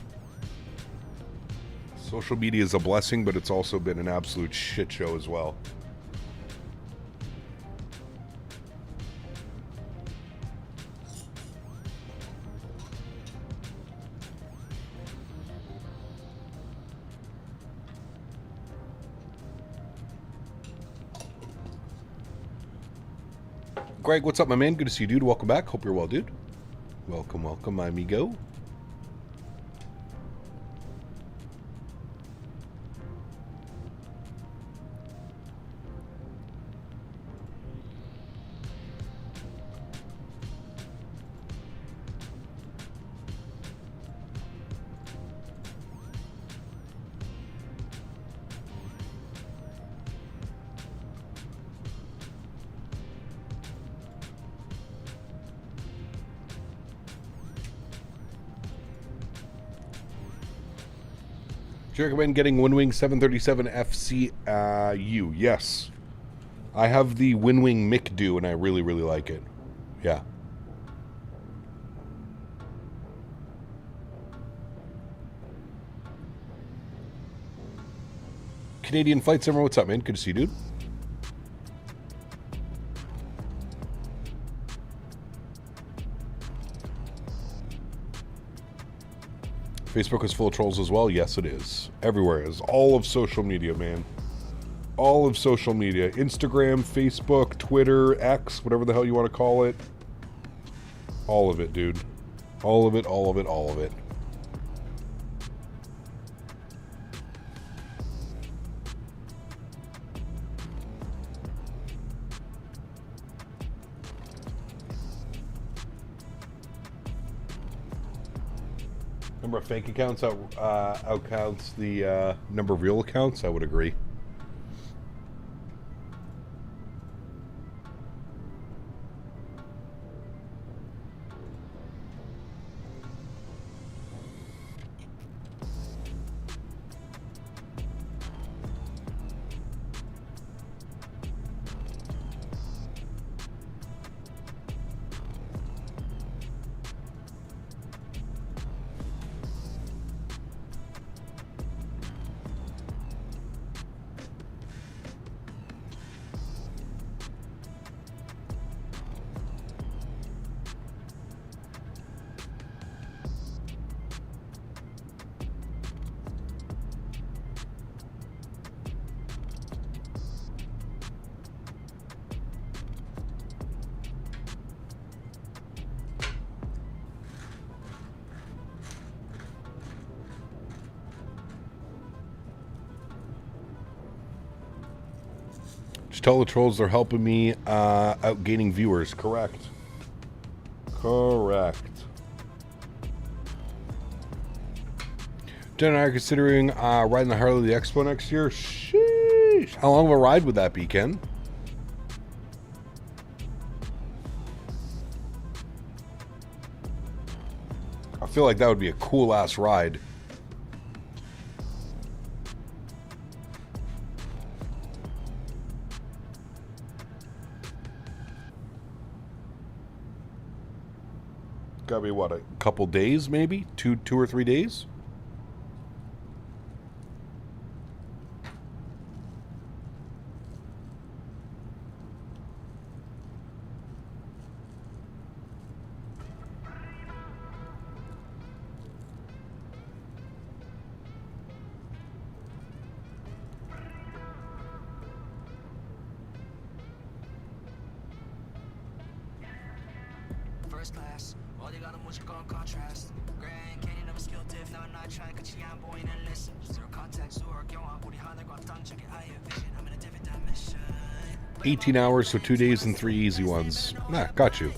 social media is a blessing, but it's also been an absolute shit show as well. Greg, what's up, my man? Good to see you, dude. Welcome back. Hope you're well, dude. Welcome, welcome, my amigo. Do you recommend getting Winwing 737 FCU? Yes. I have the Winwing McDo and I really, really like it. Yeah. Canadian Flight Simmer, what's up, man? Good to see you, dude. Facebook is full of trolls as well. Yes, it is. Everywhere is. All of social media, man. All of social media. Instagram, Facebook, Twitter, X, whatever the hell you want to call it. All of it, dude. All of it, all of it, all of it. Number of fake accounts outcounts the number of real accounts. I would agree. Just tell the trolls they're helping me out gaining viewers. Correct. Correct. Jen and I are considering riding the Harley the Expo next year. Sheesh. How long of a ride would that be, Ken? I feel like that would be a cool ass ride. Gotta be what, a couple days maybe? Two or 3 days? First class, all they got much on contrast. Grand Canyon of a skill diff, now I'm not trying to catch boy and listen. Zero contact, so our girl, I'm vision, I'm in a different dimension. 18 hours, so 2 days and 3 easy ones. Nah, got you.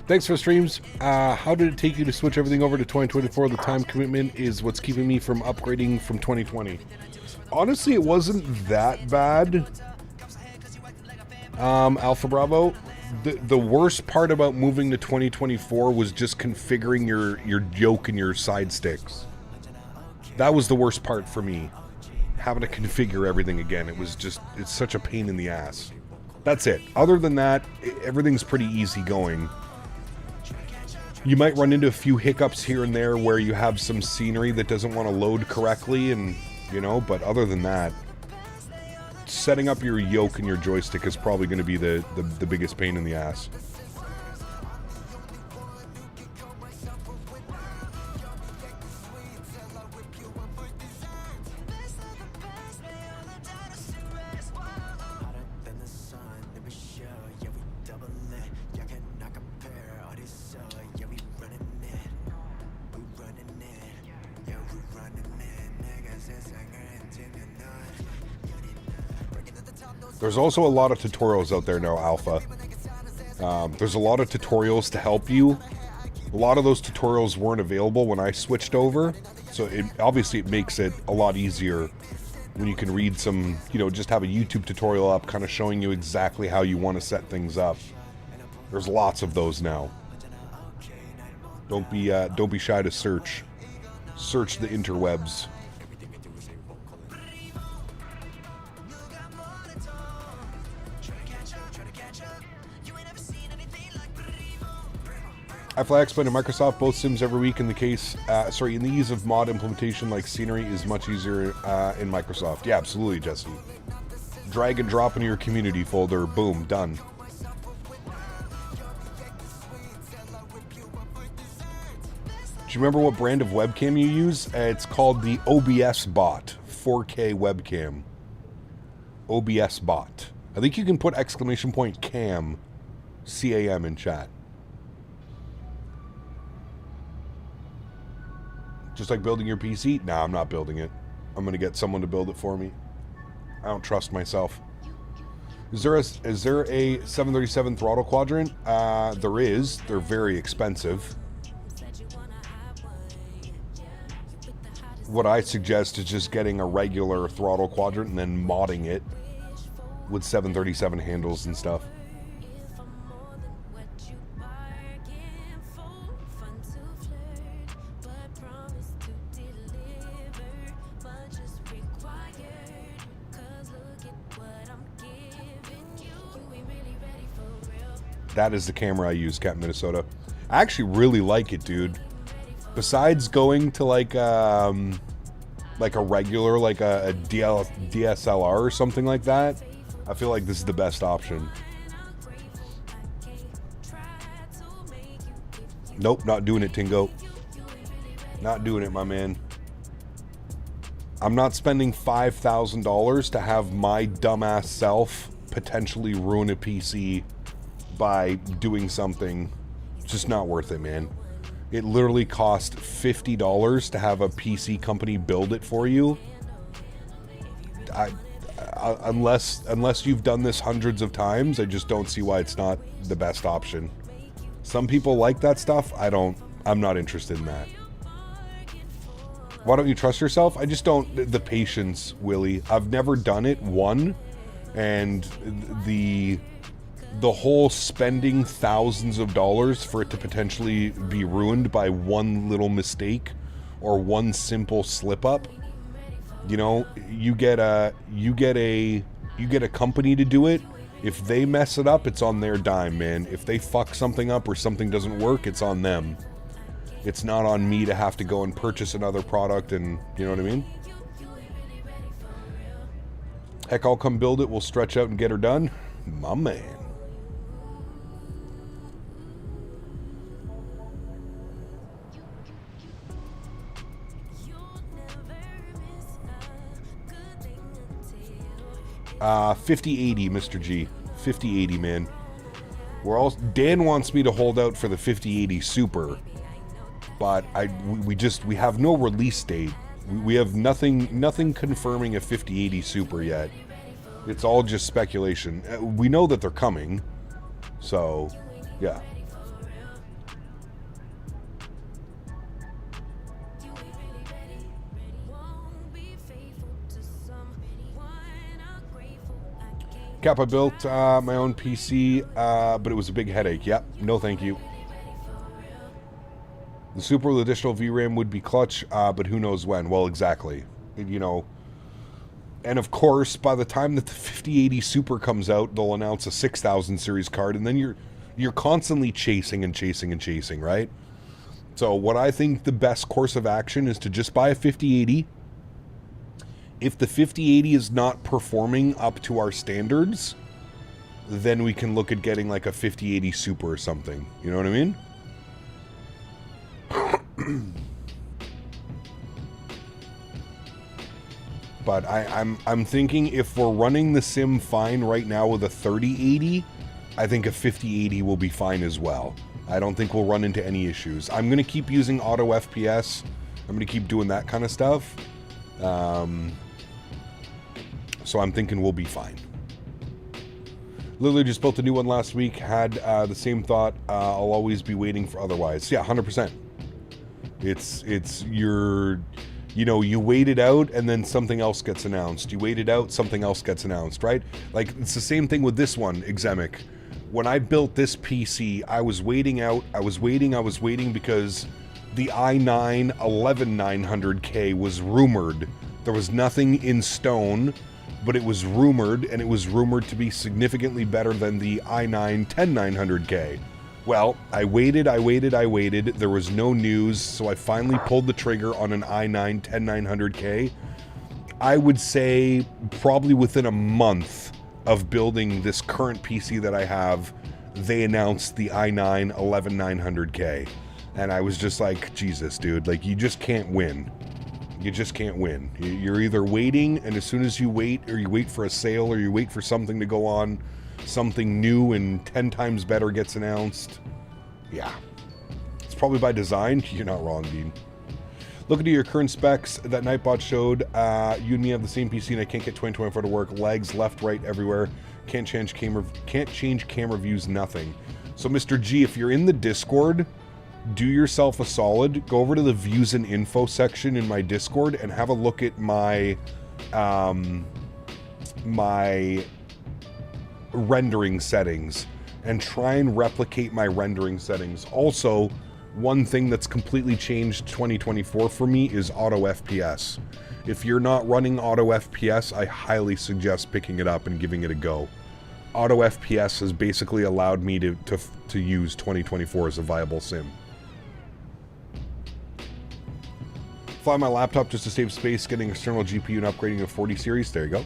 Thanks for the streams. How did it take you to switch everything over to 2024? The time commitment is what's keeping me from upgrading from 2020. Honestly, it wasn't that bad. Alpha Bravo. The worst part about moving to 2024 was just configuring your yoke and your side sticks. That was the worst part for me. Having to configure everything again. It's such a pain in the ass. That's it. Other than that, everything's pretty easy going. You might run into a few hiccups here and there where you have some scenery that doesn't want to load correctly, and but other than that, setting up your yoke and your joystick is probably going to be the biggest pain in the ass. There's also a lot of tutorials out there now, Alpha. There's a lot of tutorials to help you. A lot of those tutorials weren't available when I switched over, so obviously it makes it a lot easier when you can read some, just have a YouTube tutorial up kind of showing you exactly how you want to set things up. There's lots of those now. Don't be shy to search. Search the interwebs. iFly explained to Microsoft both sims every week in the case, in the ease of mod implementation, like scenery is much easier in Microsoft. Yeah, absolutely, Jesse. Drag and drop into your community folder, boom, done. Do you remember what brand of webcam you use? It's called the OBS bot, 4K webcam. OBS bot. I think you can put !cam, C-A-M in chat. Just like building your PC? Nah, I'm not building it. I'm going to get someone to build it for me. I don't trust myself. Is there a 737 throttle quadrant? There is. They're very expensive. what I suggest is just getting a regular throttle quadrant and then modding it with 737 handles and stuff. That is the camera I use, Captain Minnesota. I actually really like it, dude. Besides going to like a regular, like a DSLR or something like that, I feel like this is the best option. Nope, not doing it, Tingo. Not doing it, my man. I'm not spending $5,000 to have my dumbass self potentially ruin a PC by doing something. It's just not worth it, man. It literally cost $50 to have a PC company build it for you. Unless you've done this hundreds of times, I just don't see why it's not the best option. Some people like that stuff. I'm not interested in that. Why don't you trust yourself? I just don't. The patience, Willie. I've never done it, one. And the whole spending thousands of dollars for it to potentially be ruined by one little mistake or one simple slip up. You know, you get a company to do it. If they mess it up, it's on their dime, man. If they fuck something up or something doesn't work, it's on them. It's not on me to have to go and purchase another product, and you know what I mean? Heck, I'll come build it, we'll stretch out and get her done. My man. Uh, 5080, Mr. G. 5080, man. Dan wants me to hold out for the 5080 Super, but we have no release date. We have nothing confirming a 5080 Super yet. It's all just speculation. We know that they're coming, so yeah. Kappa built my own PC, but it was a big headache. Yep, no thank you. The Super with additional VRAM would be clutch, but who knows when. Well, exactly. You know, and of course, by the time that the 5080 Super comes out, they'll announce a 6000 series card, and then you're constantly chasing and chasing and chasing, right? So what I think the best course of action is to just buy a 5080. If the 5080 is not performing up to our standards, then we can look at getting like a 5080 Super or something. You know what I mean? But I'm thinking if we're running the sim fine right now with a 3080, I think a 5080 will be fine as well. I don't think we'll run into any issues. I'm going to keep using auto FPS. I'm going to keep doing that kind of stuff. So I'm thinking we'll be fine. Literally just built a new one last week. Had the same thought. I'll always be waiting for otherwise. Yeah, 100%. It's your, you know, you wait it out and then something else gets announced. You wait it out, something else gets announced, right? Like, it's the same thing with this one, Exemic. When I built this PC, I was waiting out. I was waiting because the i9 11900K was rumored. There was nothing in stone, but it was rumored, and it was rumored to be significantly better than the i9 10900K. Well, I waited. There was no news, so I finally pulled the trigger on an i9 10900K. I would say probably within a month of building this current PC that I have, they announced the i9 11900K. And I was just like, Jesus, dude, like, you just can't win. You just can't win. You're either waiting, and as soon as you wait, or you wait for a sale, or you wait for something to go on, something new and 10 times better gets announced. Yeah. It's probably by design. You're not wrong, Dean. Looking at your current specs that Nightbot showed, you and me have the same PC and I can't get 2024 to work. Lags left, right, everywhere. Can't change camera views, nothing. So Mr. G, if you're in the Discord, do yourself a solid. Go over to the views and info section in my Discord and have a look at my my rendering settings and try and replicate my rendering settings. Also, one thing that's completely changed 2024 for me is auto FPS. If you're not running auto FPS, I highly suggest picking it up and giving it a go. Auto FPS has basically allowed me to use 2024 as a viable sim. Fly my laptop just to save space, getting external GPU and upgrading to 40 series. There you go.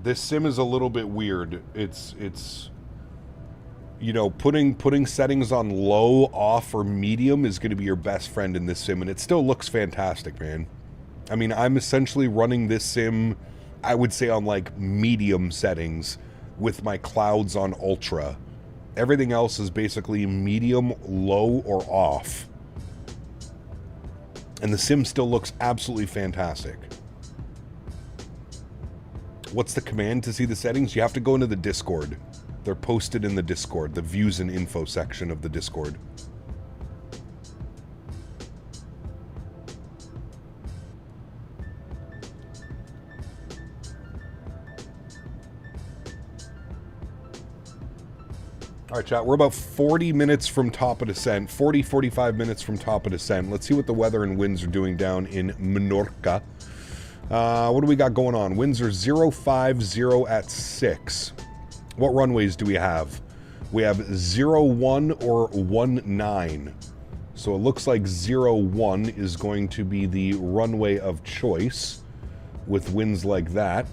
This sim is a little bit weird. It's you know, putting settings on low, off, or medium is going to be your best friend in this sim, and it still looks fantastic, man. I mean, I'm essentially running this sim, I would say, on like medium settings with my clouds on ultra. Everything else is basically medium, low, or off. And the sim still looks absolutely fantastic. What's the command to see the settings? You have to go into the Discord. They're posted in the Discord, the views and info section of the Discord. All right, chat, we're about 40 minutes from top of descent, 45 minutes from top of descent. Let's see what the weather and winds are doing down in Menorca. What do we got going on? Winds are 050 at 6. What runways do we have? We have 01 or 19. So it looks like 01 is going to be the runway of choice with winds like that.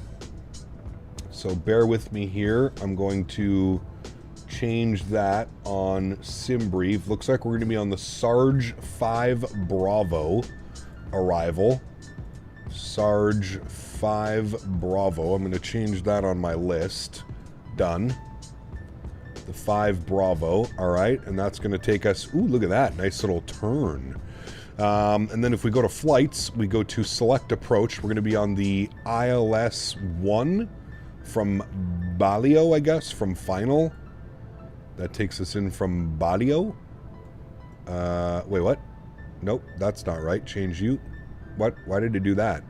So bear with me here. I'm going to change that on SimBrief. Looks like we're going to be on the Sarge 5 Bravo arrival. Sarge 5 Bravo. I'm going to change that on my list. Done. The 5 Bravo. All right. And that's going to take us... Ooh, look at that. Nice little turn. And then if we go to flights, we go to select approach. We're going to be on the ILS-1 from Balio, I guess, from final. That takes us in from Balio. Wait, what? Nope, that's not right. Change you. What? Why did it do that?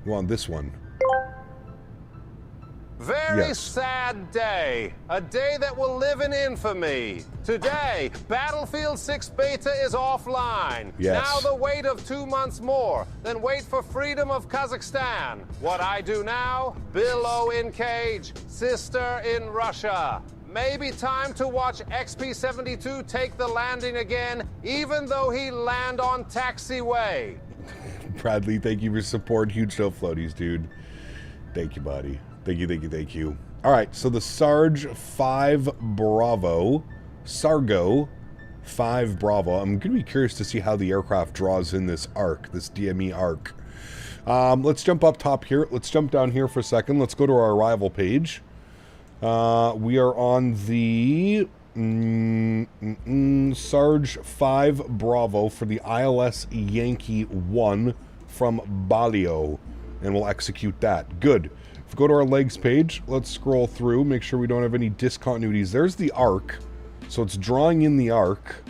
Go on this one. Very sad day. A day that will live in infamy. Today, Battlefield 6 Beta is offline. Yes. Now the wait of 2 months more. Then wait for freedom of Kazakhstan. What I do now? Billow in cage. Sister in Russia. Maybe time to watch XP-72 take the landing again, even though he land on taxiway. Bradley, thank you for support. Huge no floaties, dude. Thank you, buddy. Thank you, thank you, thank you. All right, so the Sarge 5 Bravo, Sargo 5 Bravo. I'm going to be curious to see how the aircraft draws in this arc, this DME arc. Let's jump up top here. Let's jump down here for a second. Let's go to our arrival page. We are on the Sarge 5 Bravo for the ILS Yankee 1 from Balio, and we'll execute that. Good. If we go to our legs page, let's scroll through, make sure we don't have any discontinuities. There's the arc, so it's drawing in the arc.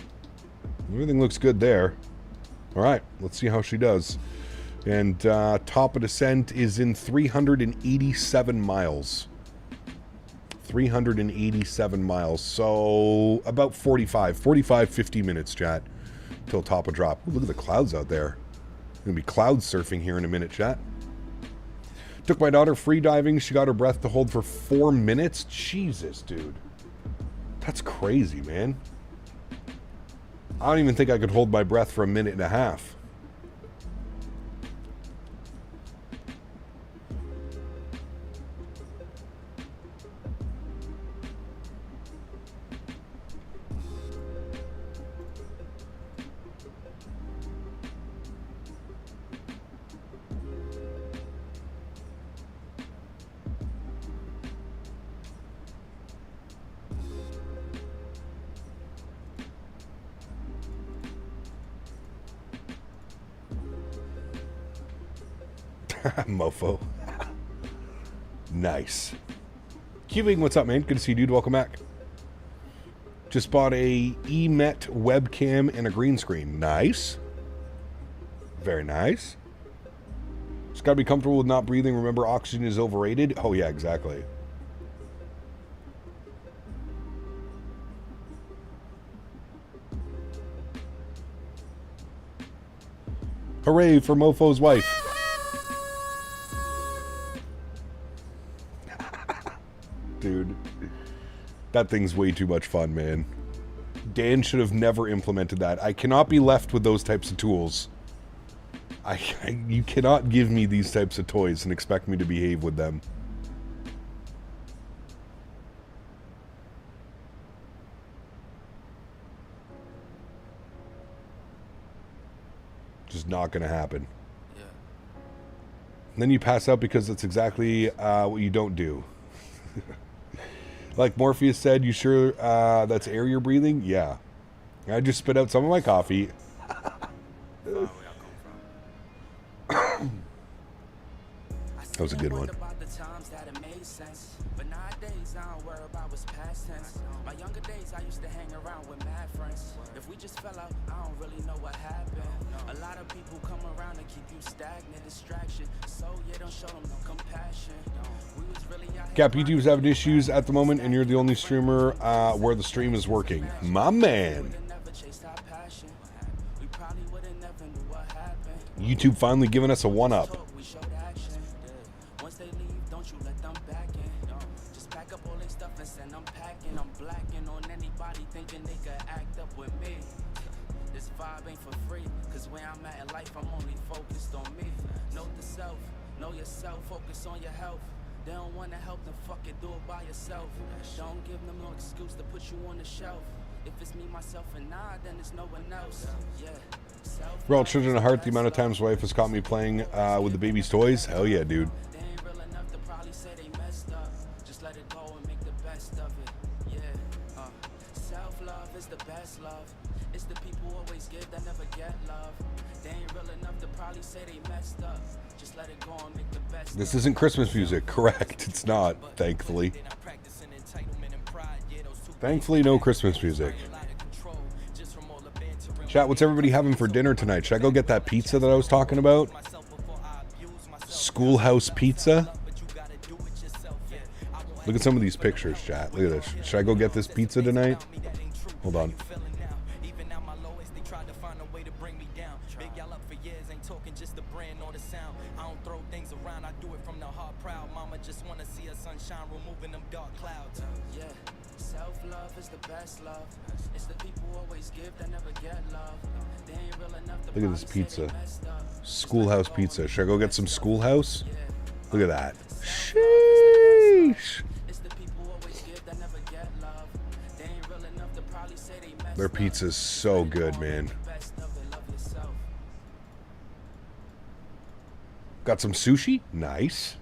Everything looks good there. All right, let's see how she does. And top of descent is in 387 miles. 387 miles, so about 50 minutes, chat, till top of drop. Ooh, look at the clouds out there. Gonna be cloud surfing here in a minute, chat. Took my daughter free diving. She got her breath to hold for 4 minutes. Jesus, dude. That's crazy, man. I don't even think I could hold my breath for a minute and a half. Mofo. Nice. Cubing, what's up, man? Good to see you, dude. Welcome back. Just bought a EMET webcam and a green screen. Nice. Very nice. Just got to be comfortable with not breathing. Remember, oxygen is overrated. Oh, yeah, exactly. Hooray for Mofo's wife. Dude, that thing's way too much fun, man. Dan should have never implemented that. I cannot be left with those types of tools. You cannot give me these types of toys and expect me to behave with them. Just not going to happen. Yeah. And then you pass out because that's exactly what you don't do. Like Morpheus said, you sure that's air you're breathing? Yeah. I just spit out some of my coffee. That was a good one. My younger days I used to hang around with mad friends. If we just fell out, I don't really know what happened. A lot of people come around and keep you stagnant, distraction. So yeah, don't show them no compassion. We was really out. Cap, YouTube's having issues at the moment, and you're the only streamer where the stream is working. My man. YouTube finally giving us a one-up. Focus on your health. They don't want to help them, fuck it, do it by yourself. Don't give them no excuse to put you on the shelf. If it's me, myself, and I, then it's no one else. Yeah. We're all children of heart. The amount of times wife has caught me playing with the baby's toys. Hell yeah, dude. They ain't real enough to probably say they messed up. Just let it go and make the best of it. Yeah. Self-love is the best love. It's the people who always give that never get love. They ain't real enough to probably say they messed up. Just let it go and make the best. This isn't Christmas music, correct? It's not, thankfully. Thankfully, no Christmas music. Chat, what's everybody having for dinner tonight? Should I go get that pizza that I was talking about? Schoolhouse pizza? Look at some of these pictures, chat. Look at this. Should I go get this pizza tonight? Hold on. Look at this pizza. Schoolhouse pizza. Should I go get some Schoolhouse? Look at that. Sheesh. Their pizza's so good, man. Got some sushi? Nice.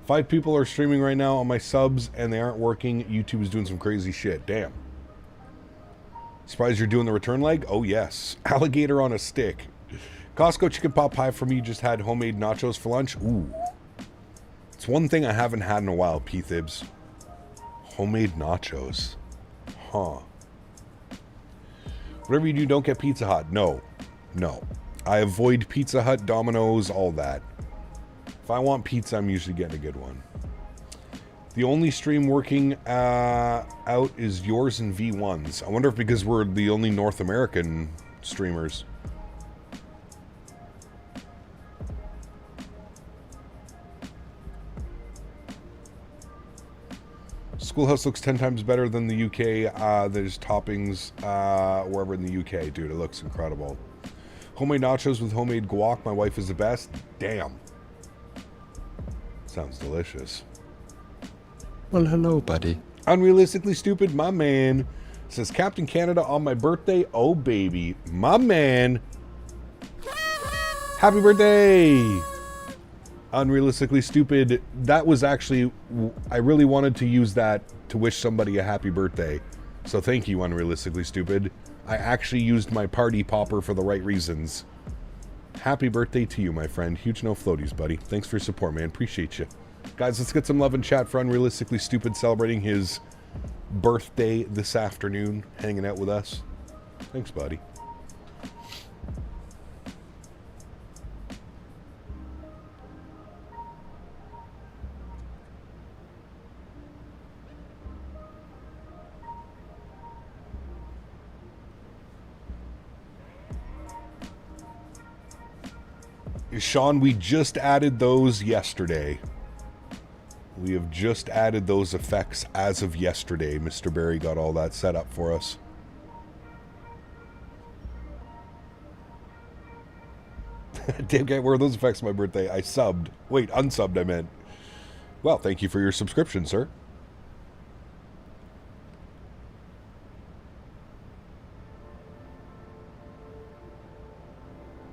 5 people are streaming right now on my subs and they aren't working. YouTube is doing some crazy shit. Damn. Surprised you're doing the return leg? Oh, yes. Alligator on a stick. Costco chicken pot pie for me. Just had homemade nachos for lunch. Ooh. It's one thing I haven't had in a while, P-Thibs. Homemade nachos. Huh. Whatever you do, don't get Pizza Hut. No. No. I avoid Pizza Hut, Domino's, all that. If I want pizza, I'm usually getting a good one. The only stream working out is yours and V1's. I wonder if because we're the only North American streamers. Schoolhouse looks 10 times better than the UK. There's toppings wherever in the UK, dude. It looks incredible. Homemade nachos with homemade guac. My wife is the best. Damn. Sounds delicious. Well, hello, buddy. Unrealistically stupid, my man. Says Captain Canada on my birthday. Oh, baby. My man. Happy birthday. Unrealistically stupid. That was actually, I really wanted to use that to wish somebody a happy birthday. So thank you, Unrealistically Stupid. I actually used my party popper for the right reasons. Happy birthday to you, my friend. Huge no floaties, buddy. Thanks for your support, man. Appreciate you. Guys, let's get some love in chat for Unrealistically Stupid celebrating his birthday this afternoon, hanging out with us. Thanks, buddy. Sean, we just added those yesterday. We have just added those effects as of yesterday. Mr. Barry got all that set up for us. Damn, can't wear those effects on my birthday. I subbed. Wait, unsubbed I meant. Well, thank you for your subscription, sir.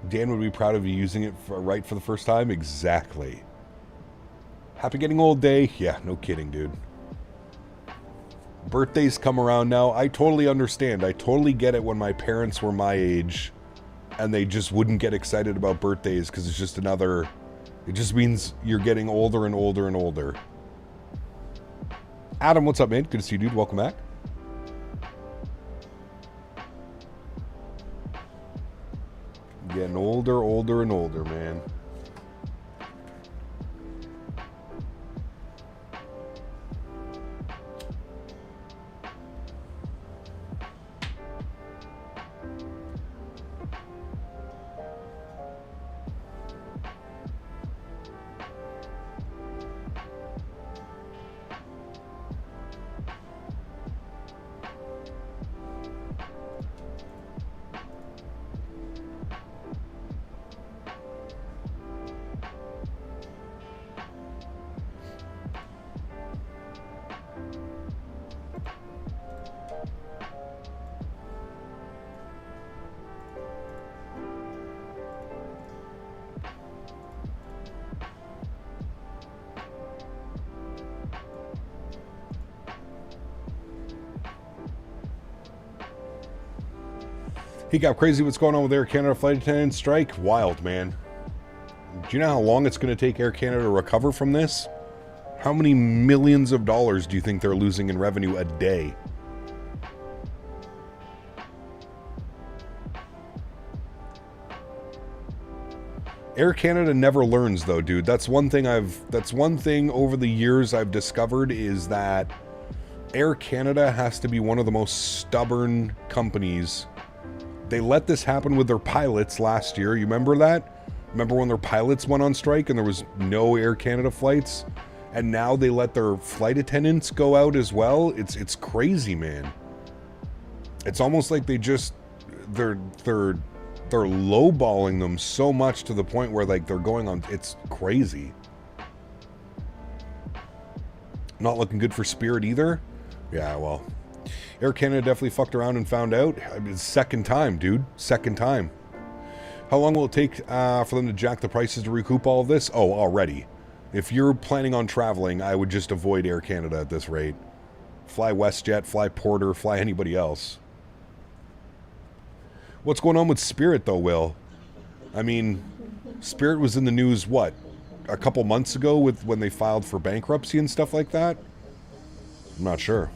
Dan would be proud of you using it right for the first time. Exactly. Happy getting old day. Yeah, no kidding, dude. Birthdays come around now. I totally understand. I totally get it when my parents were my age and they just wouldn't get excited about birthdays because it's just another... It just means you're getting older and older and older. Adam, what's up, man? Good to see you, dude. Welcome back. Getting older, older, and older, man. He got crazy. What's going on with Air Canada flight attendant strike? Wild, man. Do you know how long it's going to take Air Canada to recover from this? How many millions of dollars do you think they're losing in revenue a day? Air Canada never learns though, dude. That's one thing over the years I've discovered is that Air Canada has to be one of the most stubborn companies. They let this happen with their pilots last year. You remember that? Remember when their pilots went on strike and there was no Air Canada flights? And now they let their flight attendants go out as well? It's crazy, man. It's almost like they're lowballing them so much to the point where like they're going on. It's crazy. Not looking good for Spirit either. Yeah, well, Air Canada definitely fucked around and found out. I mean, second time, dude. Second time. How long will it take for them to jack the prices to recoup all of this? Oh, already. If you're planning on traveling, I would just avoid Air Canada at this rate. Fly WestJet, fly Porter, fly anybody else. What's going on with Spirit, though, Will? I mean, Spirit was in the news, what, a couple months ago with when they filed for bankruptcy and stuff like that? I'm not sure.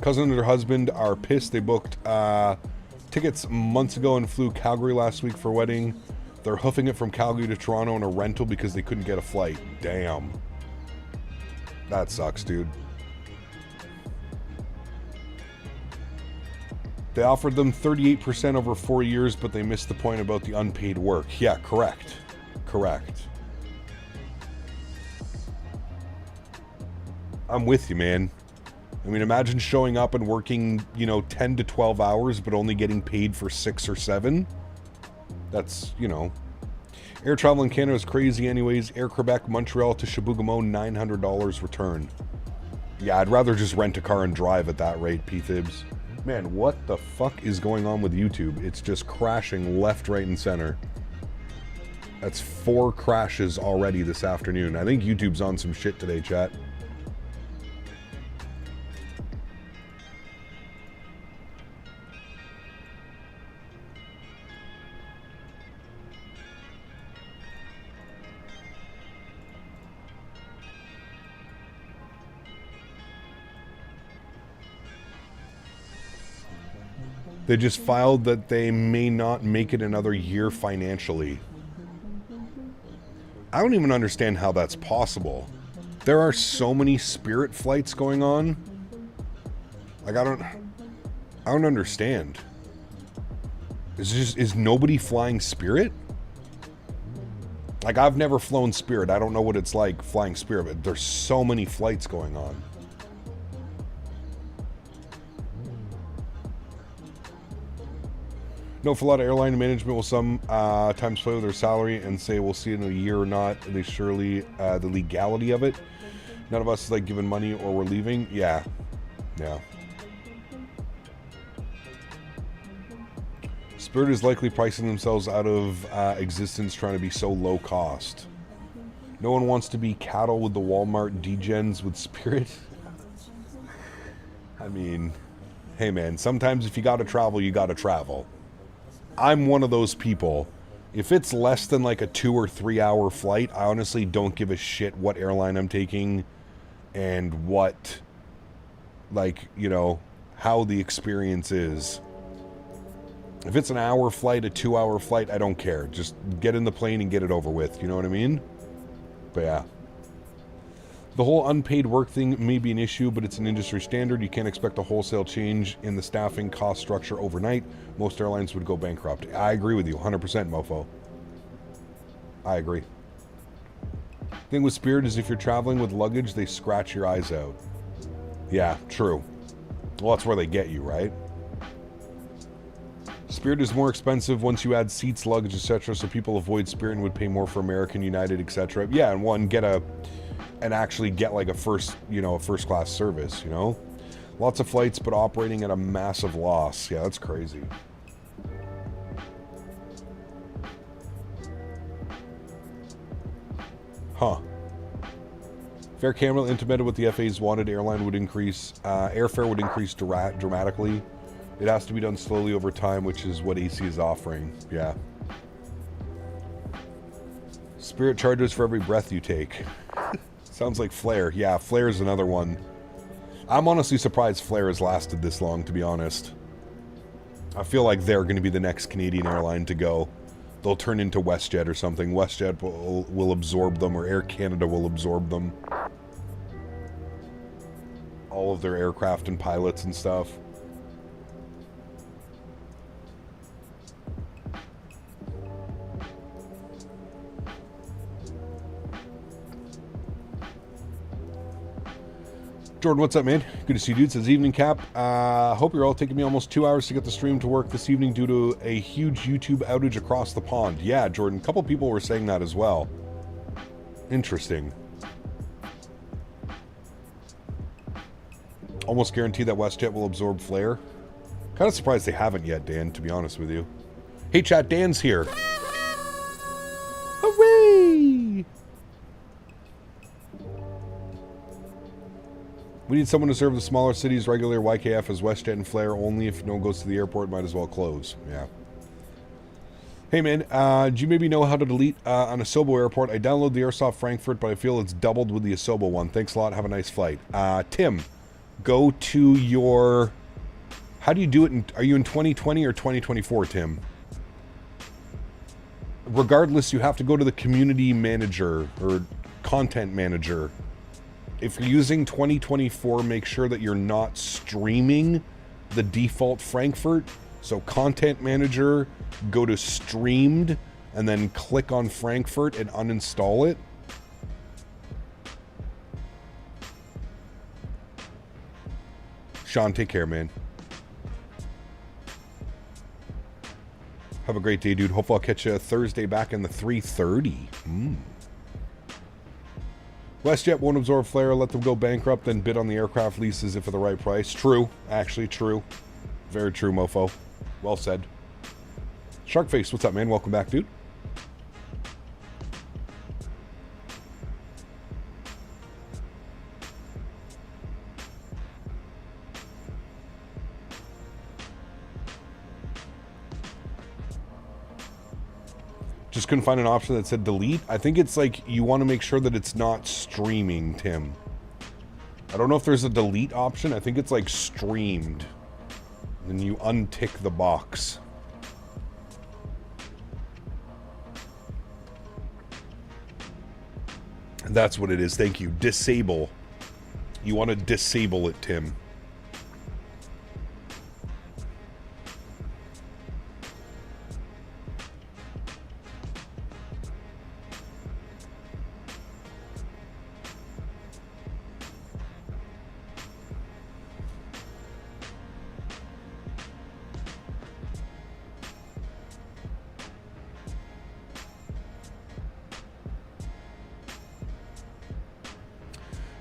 Cousin and her husband are pissed. They booked tickets months ago and flew Calgary last week for a wedding. They're hoofing it from Calgary to Toronto in a rental because they couldn't get a flight. Damn. That sucks, dude. They offered them 38% over 4 years, but they missed the point about the unpaid work. Yeah, correct. Correct. I'm with you, man. I mean, imagine showing up and working, 10 to 12 hours, but only getting paid for 6 or 7. That's, Air travel in Canada is crazy anyways. Air Quebec, Montreal to Chibougamau, $900 return. Yeah, I'd rather just rent a car and drive at that rate, P-Thibs. Man, what the fuck is going on with YouTube? It's just crashing left, right, and center. That's 4 crashes already this afternoon. I think YouTube's on some shit today, chat. They just filed that they may not make it another year financially. I don't even understand how that's possible. There are so many Spirit flights going on. Like, I don't understand. Is nobody flying Spirit? Like, I've never flown Spirit. I don't know what it's like flying Spirit, but there's so many flights going on. No, for a lot of airline management will sometimes play with their salary and say we'll see it in a year or not. They surely, the legality of it. None of us is like giving money or we're leaving. Yeah. Yeah. Spirit is likely pricing themselves out of existence trying to be so low cost. No one wants to be cattle with the Walmart degens with Spirit. I mean, hey man, sometimes if you gotta travel, you gotta travel. I'm one of those people. If it's less than like a 2 or 3 hour flight, I honestly don't give a shit what airline I'm taking and what, like, you know, how the experience is. If it's an hour flight, a 2 hour flight, I don't care. Just get in the plane and get it over with. You know what I mean? But yeah. The whole unpaid work thing may be an issue, but it's an industry standard. You can't expect a wholesale change in the staffing cost structure overnight. Most airlines would go bankrupt. I agree with you, 100%, mofo. I agree. Thing with Spirit is if you're traveling with luggage, they scratch your eyes out. Yeah, true. Well, that's where they get you, right? Spirit is more expensive once you add seats, luggage, etc. So people avoid Spirit and would pay more for American, United, etc. Yeah, and one, and actually get like a first class service, you know? Lots of flights, but operating at a massive loss. Yeah, that's crazy. Huh. Fare camera implemented what the FA's wanted. Airline would increase, airfare would increase dramatically. It has to be done slowly over time, which is what AC is offering. Yeah. Spirit charges for every breath you take. Sounds like Flare. Yeah, Flare is another one. I'm honestly surprised Flare has lasted this long, to be honest. I feel like they're going to be the next Canadian airline to go. They'll turn into WestJet or something. WestJet will absorb them, or Air Canada will absorb them. All of their aircraft and pilots and stuff. Jordan, what's up, man? Good to see you, dude. Says evening cap. Hope you're all taking me almost 2 hours to get the stream to work this evening due to a huge YouTube outage across the pond. Yeah, Jordan, a couple people were saying that as well. Interesting. Almost guaranteed that WestJet will absorb Flare. Kind of surprised they haven't yet, Dan, to be honest with you. Hey, chat, Dan's here. Hooray! We need someone to serve the smaller cities regular YKF as WestJet and Flare only. If no one goes to the airport, might as well close. Yeah. Hey man, do you maybe know how to delete on Asobo Airport? I downloaded the Airsoft Frankfurt, but I feel it's doubled with the Asobo one. Thanks a lot. Have a nice flight. Tim, go to your... How do you do it? Are you in 2020 or 2024, Tim? Regardless, you have to go to the community manager or content manager. If you're using 2024, make sure that you're not streaming the default Frankfurt. So content manager, go to streamed, and then click on Frankfurt and uninstall it. Sean, take care, man. Have a great day, dude. Hopefully I'll catch you Thursday back in the 3:30. WestJet won't absorb Flare, let them go bankrupt, then bid on the aircraft leases if for the right price. True. Actually, true. Very true, mofo. Well said. Sharkface, what's up, man? Welcome back, dude. Just couldn't find an option that said delete. I think it's like you want to make sure that it's not streaming, Tim. I don't know if there's a delete option. I think it's like streamed. And you untick the box. That's what it is. Thank you. Disable. You want to disable it, Tim.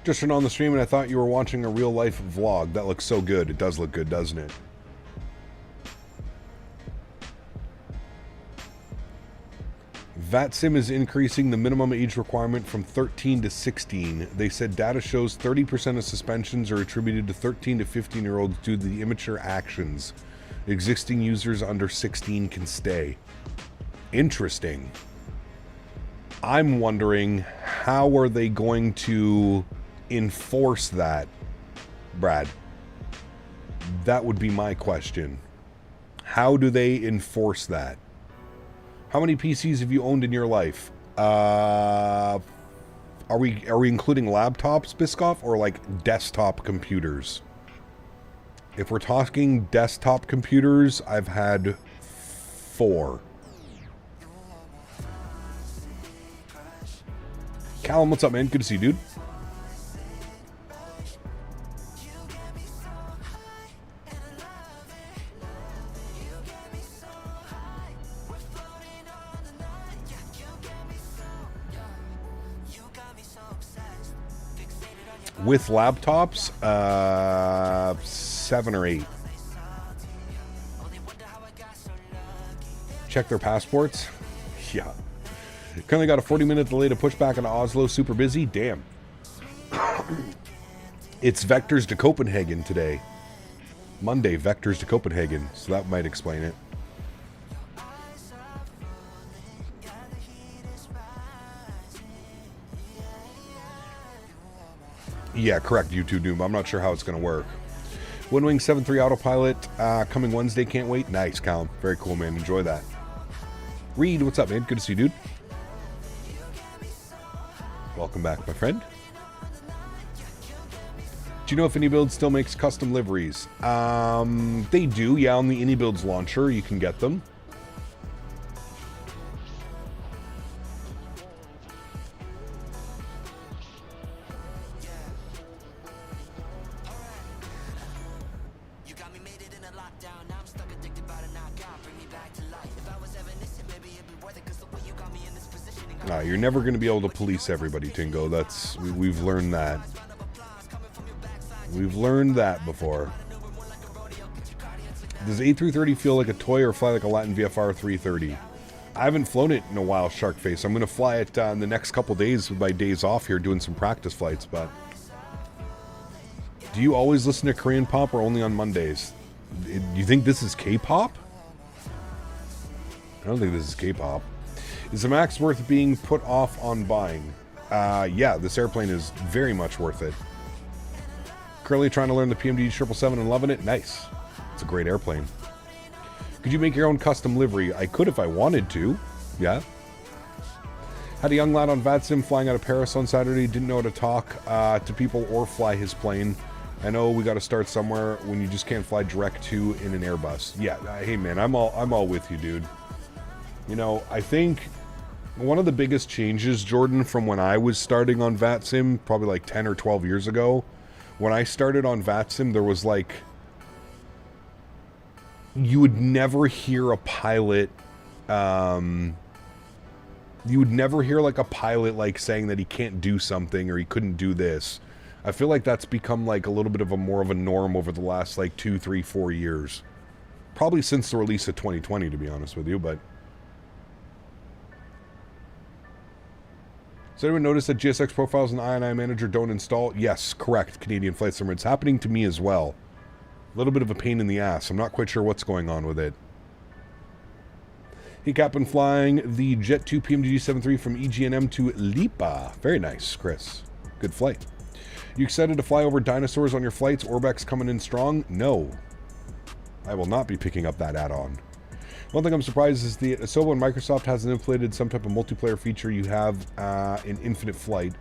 Just turned on the stream and I thought you were watching a real-life vlog. That looks so good. It does look good, doesn't it? VATSIM is increasing the minimum age requirement from 13 to 16. They said data shows 30% of suspensions are attributed to 13 to 15-year-olds due to the immature actions. Existing users under 16 can stay. Interesting. I'm wondering, how are they going to enforce that, Brad? That would be my question. How do they enforce that? How many PCs have you owned in your life? Are we including laptops, Biscoff, or like desktop computers? If we're talking desktop computers, I've had 4. Callum, what's up, man? Good to see you, dude. With laptops, 7 or 8. Check their passports. Yeah. Currently got a 40-minute delay to push back into Oslo. Super busy. Damn. It's Vectors to Copenhagen today. Monday, Vectors to Copenhagen. So that might explain it. Yeah, correct, YouTube Doom. I'm not sure how it's going to work. Windwing 7.3 Autopilot coming Wednesday. Can't wait. Nice, Callum. Very cool, man. Enjoy that. Reed, what's up, man? Good to see you, dude. Welcome back, my friend. Do you know if AnyBuild still makes custom liveries? They do, yeah. On the AnyBuilds launcher, you can get them. You're never going to be able to police everybody, Tingo. We've learned that. We've learned that before. Does A330 feel like a toy or fly like a Latin VFR 330? I haven't flown it in a while, Sharkface. I'm going to fly it in the next couple days with my days off here doing some practice flights, but... Do you always listen to Korean pop or only on Mondays? Do you think this is K-pop? I don't think this is K-pop. Is the MAX worth being put off on buying? Yeah, this airplane is very much worth it. Currently trying to learn the PMD 777 and loving it. Nice. It's a great airplane. Could you make your own custom livery? I could if I wanted to. Yeah. Had a young lad on VATSIM flying out of Paris on Saturday. Didn't know how to talk to people or fly his plane. I know we got to start somewhere when you just can't fly direct to in an Airbus. Yeah. Hey man, I'm all with you, dude. You know, I think one of the biggest changes, Jordan, from when I was starting on VATSIM, probably like 10 or 12 years ago, when I started on VATSIM, there was like, you would never hear a pilot, you would never hear like a pilot like saying that he can't do something or he couldn't do this. I feel like that's become like a little bit of a more of a norm over the last like 2, 3, 4 years. Probably since the release of 2020, to be honest with you, but... Does anyone notice that GSX profiles in INI Manager don't install? Yes, correct, Canadian Flight Simmer. It's happening to me as well. A little bit of a pain in the ass. I'm not quite sure what's going on with it. Hey, Captain, flying the Jet 2 PMDG 73 from EGNM to Lipa. Very nice, Chris. Good flight. You excited to fly over dinosaurs on your flights? Orbex coming in strong? No. I will not be picking up that add-on. One thing I'm surprised is the Asobo and Microsoft hasn't implemented some type of multiplayer feature you have in Infinite Flight.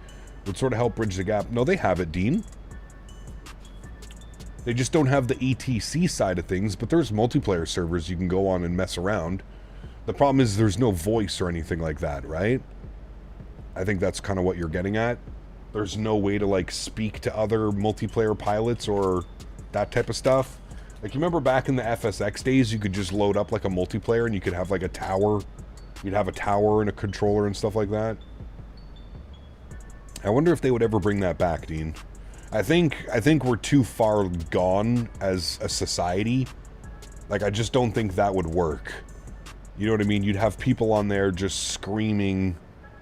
Would sort of help bridge the gap. No, they have it, Dean. They just don't have the ETC side of things, but there's multiplayer servers you can go on and mess around. The problem is there's no voice or anything like that, right? I think that's kind of what you're getting at. There's no way to, like, speak to other multiplayer pilots or that type of stuff. Like, you remember back in the FSX days, you could just load up, like, a multiplayer and you could have, like, a tower. You'd have a tower and a controller and stuff like that. I wonder if they would ever bring that back, Dean. I think we're too far gone as a society. Like, I just don't think that would work. You know what I mean? You'd have people on there just screaming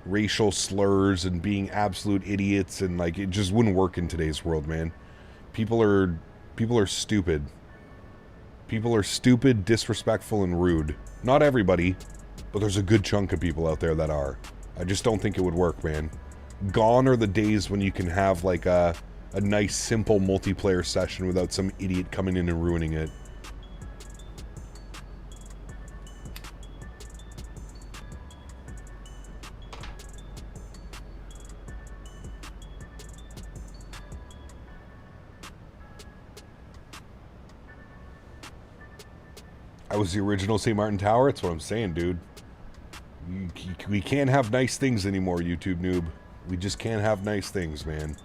racial slurs and being absolute idiots, and, like, it just wouldn't work in today's world, man. People are stupid. People are stupid, disrespectful, and rude. Not everybody, but there's a good chunk of people out there that are. I just don't think it would work, man. Gone are the days when you can have, like, a nice, simple multiplayer session without some idiot coming in and ruining it. I was the original St. Martin Tower. That's what I'm saying, dude. We can't have nice things anymore, YouTube noob. We just can't have nice things, man.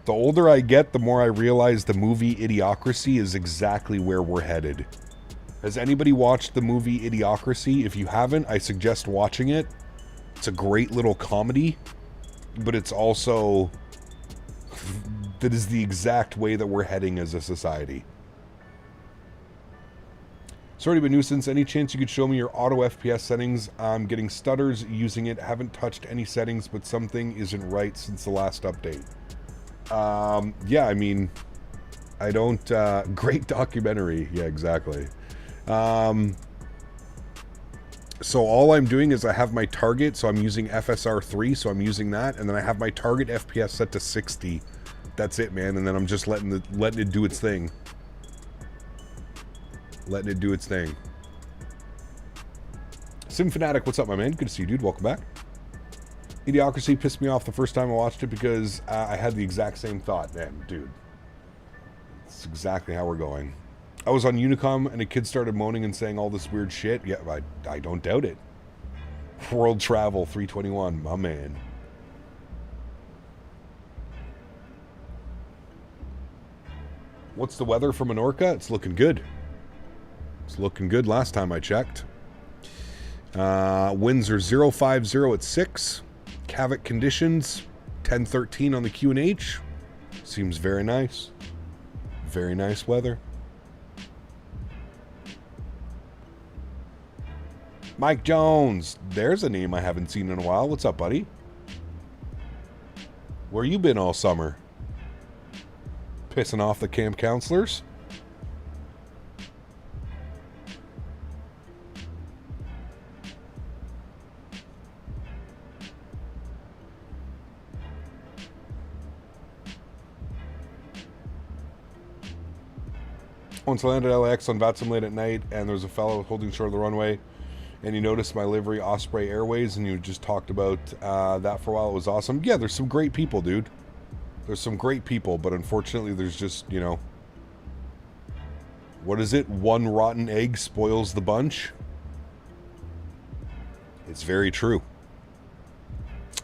The older I get, the more I realize the movie Idiocracy is exactly where we're headed. Has anybody watched the movie Idiocracy? If you haven't, I suggest watching it. It's a great little comedy, but it's also... that is the exact way that we're heading as a society. Sorry to be a nuisance. Any chance you could show me your auto FPS settings? I'm getting stutters using it. Haven't touched any settings, but something isn't right since the last update. Yeah, I mean, I don't... great documentary. Yeah, exactly. So all I'm doing is I have my target, so I'm using FSR3, so I'm using that, and then I have my target FPS set to 60. That's it, man, and then I'm just letting it do its thing. Letting it do its thing. Sim Fanatic, what's up, my man? Good to see you, dude. Welcome back. Idiocracy pissed me off the first time I watched it because I had the exact same thought. Man, dude. It's exactly how we're going. I was on Unicom and a kid started moaning and saying all this weird shit. Yeah, I don't doubt it. World Travel 321, my man. What's the weather for Menorca? It's looking good. It's looking good last time I checked. Winds are 050 at 6. Cavite conditions, 1013 on the QNH. Seems very nice. Very nice weather. Mike Jones. There's a name I haven't seen in a while. What's up, buddy? Where you been all summer? Pissing off the camp counselors? Once I landed at LAX on VATSIM late at night, and there was a fellow holding short of the runway, and he noticed my livery, Osprey Airways, and you just talked about that for a while. It was awesome. Yeah, there's some great people, dude. There's some great people, but unfortunately there's just, you know... What is it? One rotten egg spoils the bunch? It's very true.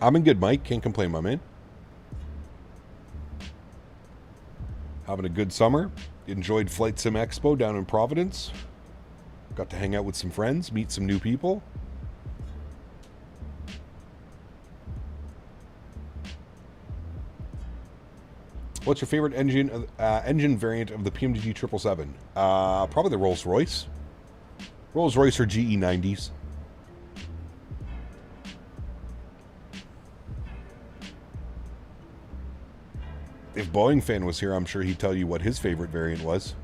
I'm in good, Mike. Can't complain, my man. Having a good summer. Enjoyed Flight Sim Expo down in Providence. Got to hang out with some friends, meet some new people. What's your favorite engine variant of the PMDG 777? Probably the Rolls-Royce. Rolls-Royce or GE90s. If Boeing fan was here, I'm sure he'd tell you what his favorite variant was.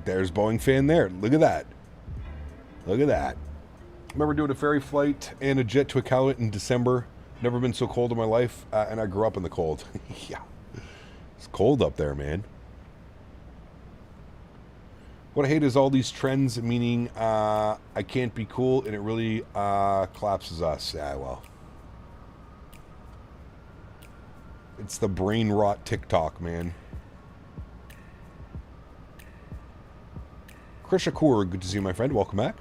There's Boeing fan there. Look at that. Look at that. Remember doing a ferry flight and a jet to Iqaluit in December. Never been so cold in my life, and I grew up in the cold. Yeah. It's cold up there, man. What I hate is all these trends, meaning I can't be cool, and it really collapses us. Yeah, well. It's the brain rot TikTok, man. Chris Shakur, good to see you, my friend. Welcome back.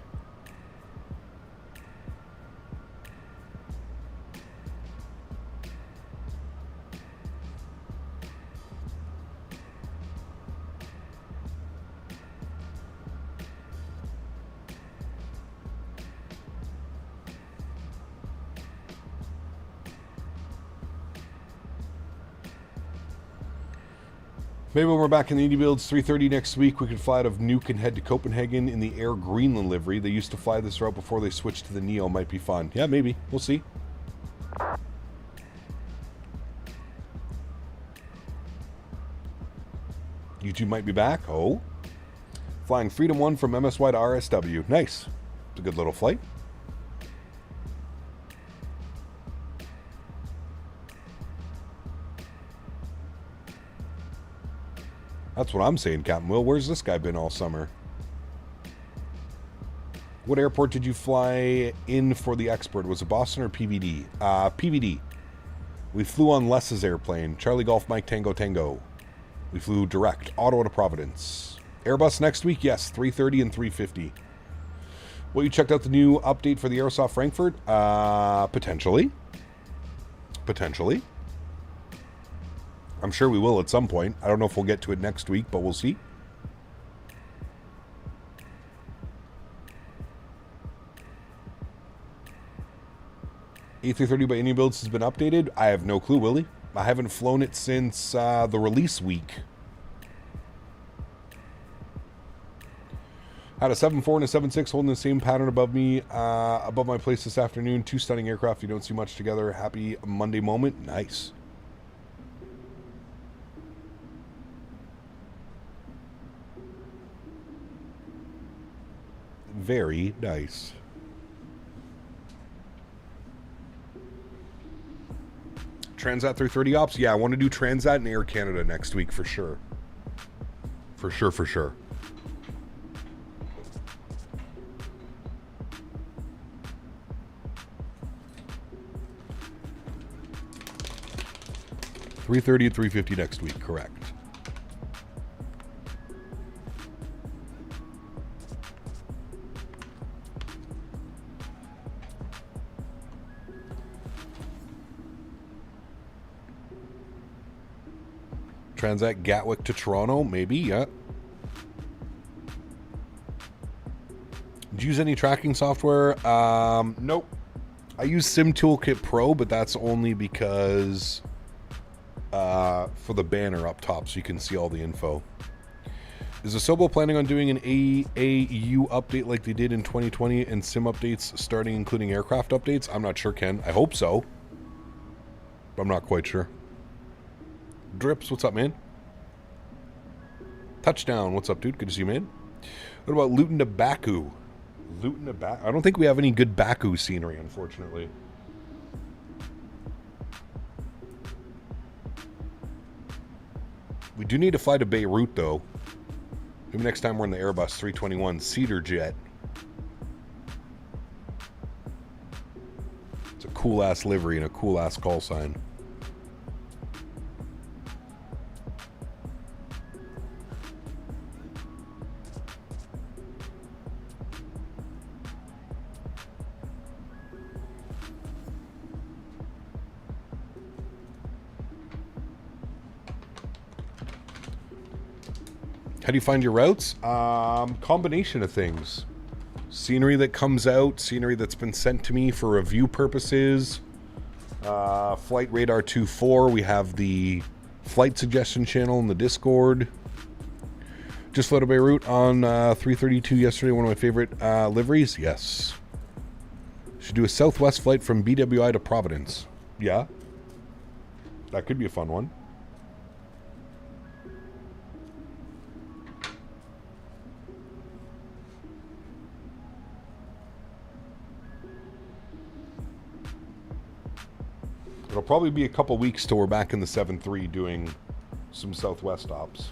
Maybe when we're back in the Indy builds, 3:30 next week, we could fly out of Nuuk and head to Copenhagen in the Air Greenland livery. They used to fly this route before they switched to the Neo. Might be fun. Yeah, maybe. We'll see. You two might be back. Oh. Flying Freedom 1 from MSY to RSW. Nice. It's a good little flight. That's what I'm saying, Captain Will. Where's this guy been all summer? What airport did you fly in for the expert? Was it Boston or PVD? PVD. We flew on Les's airplane. Charlie Golf Mike Tango Tango. We flew direct. Ottawa to Providence. Airbus next week? Yes. 330 and 350. Well, you checked out the new update for the Aerosoft Frankfurt? Potentially. Potentially. I'm sure we will at some point. I don't know if we'll get to it next week, but we'll see. A330 by Indian Builds has been updated. I have no clue, Willie. I haven't flown it since the release week. Had a 7.4 and a 7.6 holding the same pattern above me, above my place this afternoon. Two stunning aircraft. You don't see much together. Happy Monday moment. Nice. Very nice. Transat 330 ops? Yeah, I want to do Transat and Air Canada next week for sure. For sure, for sure. $330 and $350 next week, correct. Transat Gatwick to Toronto, maybe, yeah. Did you use any tracking software? Nope. I use Sim Toolkit Pro, but that's only because for the banner up top so you can see all the info. Is Asobo planning on doing an AAU update like they did in 2020 and Sim updates starting including aircraft updates? I'm not sure, Ken. I hope so. But I'm not quite sure. Drips, what's up, man? Touchdown, what's up, dude? Good to see you, man. What about Luton to Baku? Luton to Baku? I don't think we have any good Baku scenery, unfortunately. We do need to fly to Beirut, though. Maybe next time we're in the Airbus 321 Cedar Jet. It's a cool-ass livery and a cool-ass call sign. How do you find your routes? Combination of things. Scenery that comes out, scenery that's been sent to me for review purposes. Flight Radar 2.4, we have the flight suggestion channel in the Discord. Just flew to Beirut on 332 yesterday, one of my favorite liveries. Yes. Should do a Southwest flight from BWI to Providence. Yeah. That could be a fun one. It'll probably be a couple weeks till we're back in the 7.3 doing some Southwest ops.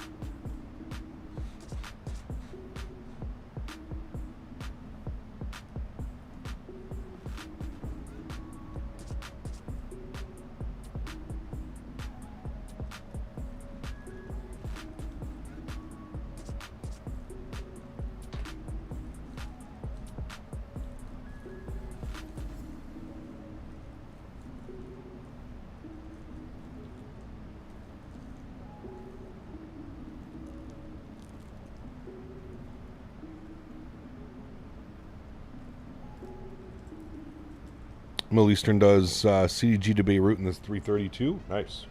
Middle Eastern does CDG to Beirut in this 332. Nice.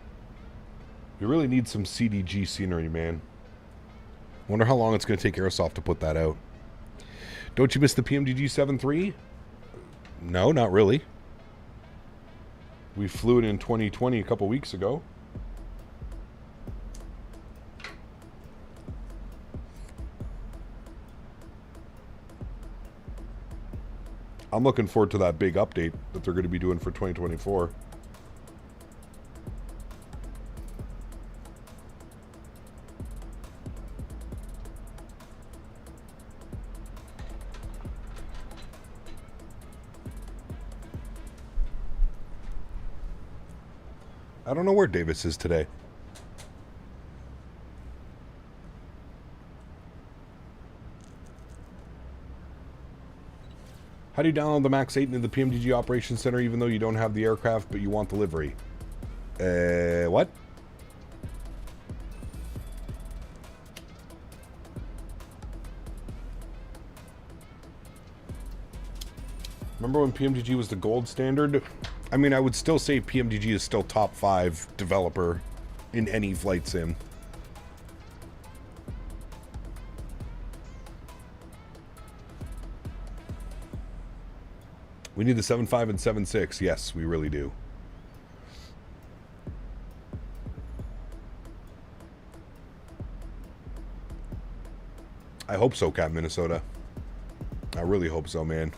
You really need some CDG scenery, man. Wonder how long it's going to take Airsoft to put that out. Don't you miss the PMDG 7.3? No, not really. We flew it in 2020 a couple weeks ago. I'm looking forward to that big update that they're going to be doing for 2024. I don't know where Davis is today. How do you download the MAX8 into the PMDG Operations Center even though you don't have the aircraft but you want the livery? What? Remember when PMDG was the gold standard? I mean, I would still say PMDG is still top 5 developer in any flight sim. We need the 7.5 and 7.6. Yes, we really do. I hope so, Cat Minnesota. I really hope so, man.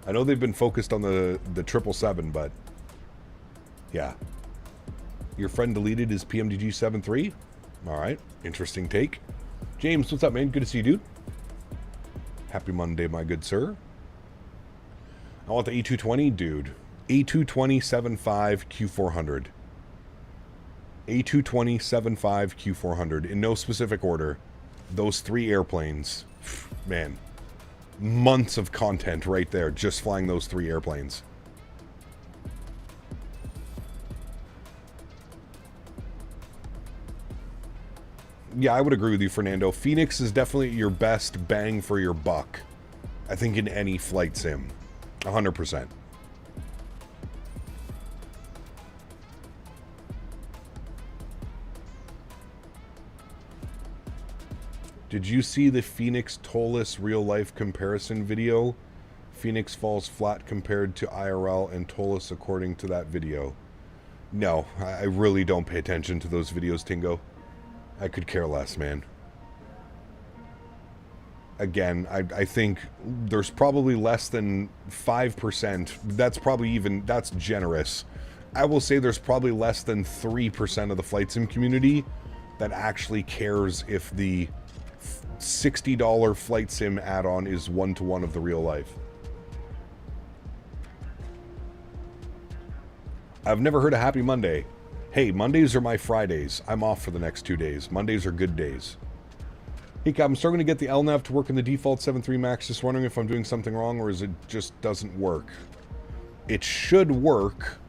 I know they've been focused on the 777, but yeah. Your friend deleted his PMDG 7.3? All right, interesting take. James, what's up, man? Good to see you, dude. Happy Monday, my good sir. I want the A220, dude. A220 75 Q400. A220 75 Q400 in no specific order. Those 3 airplanes, man, months of content right there just flying those 3 airplanes. Yeah, I would agree with you, Fernando. Phoenix is definitely your best bang for your buck, I think, in any flight sim. 100%. Did you see the Phoenix Tolus real-life comparison video? Phoenix falls flat compared to IRL and Tolus according to that video. No, I really don't pay attention to those videos, Tingo. I could care less, man. Again, I think there's probably less than 5%. That's probably even, that's generous. I will say there's probably less than 3% of the flight sim community that actually cares if the $60 flight sim add-on is one-to-one of the real life. I've never heard of Happy Monday. Hey, Mondays are my Fridays. I'm off for the next 2 days. Mondays are good days. Hey, Cap, I'm starting to get the LNAV to work in the default 7.3 MAX. Just wondering if I'm doing something wrong or is it just doesn't work? It should work.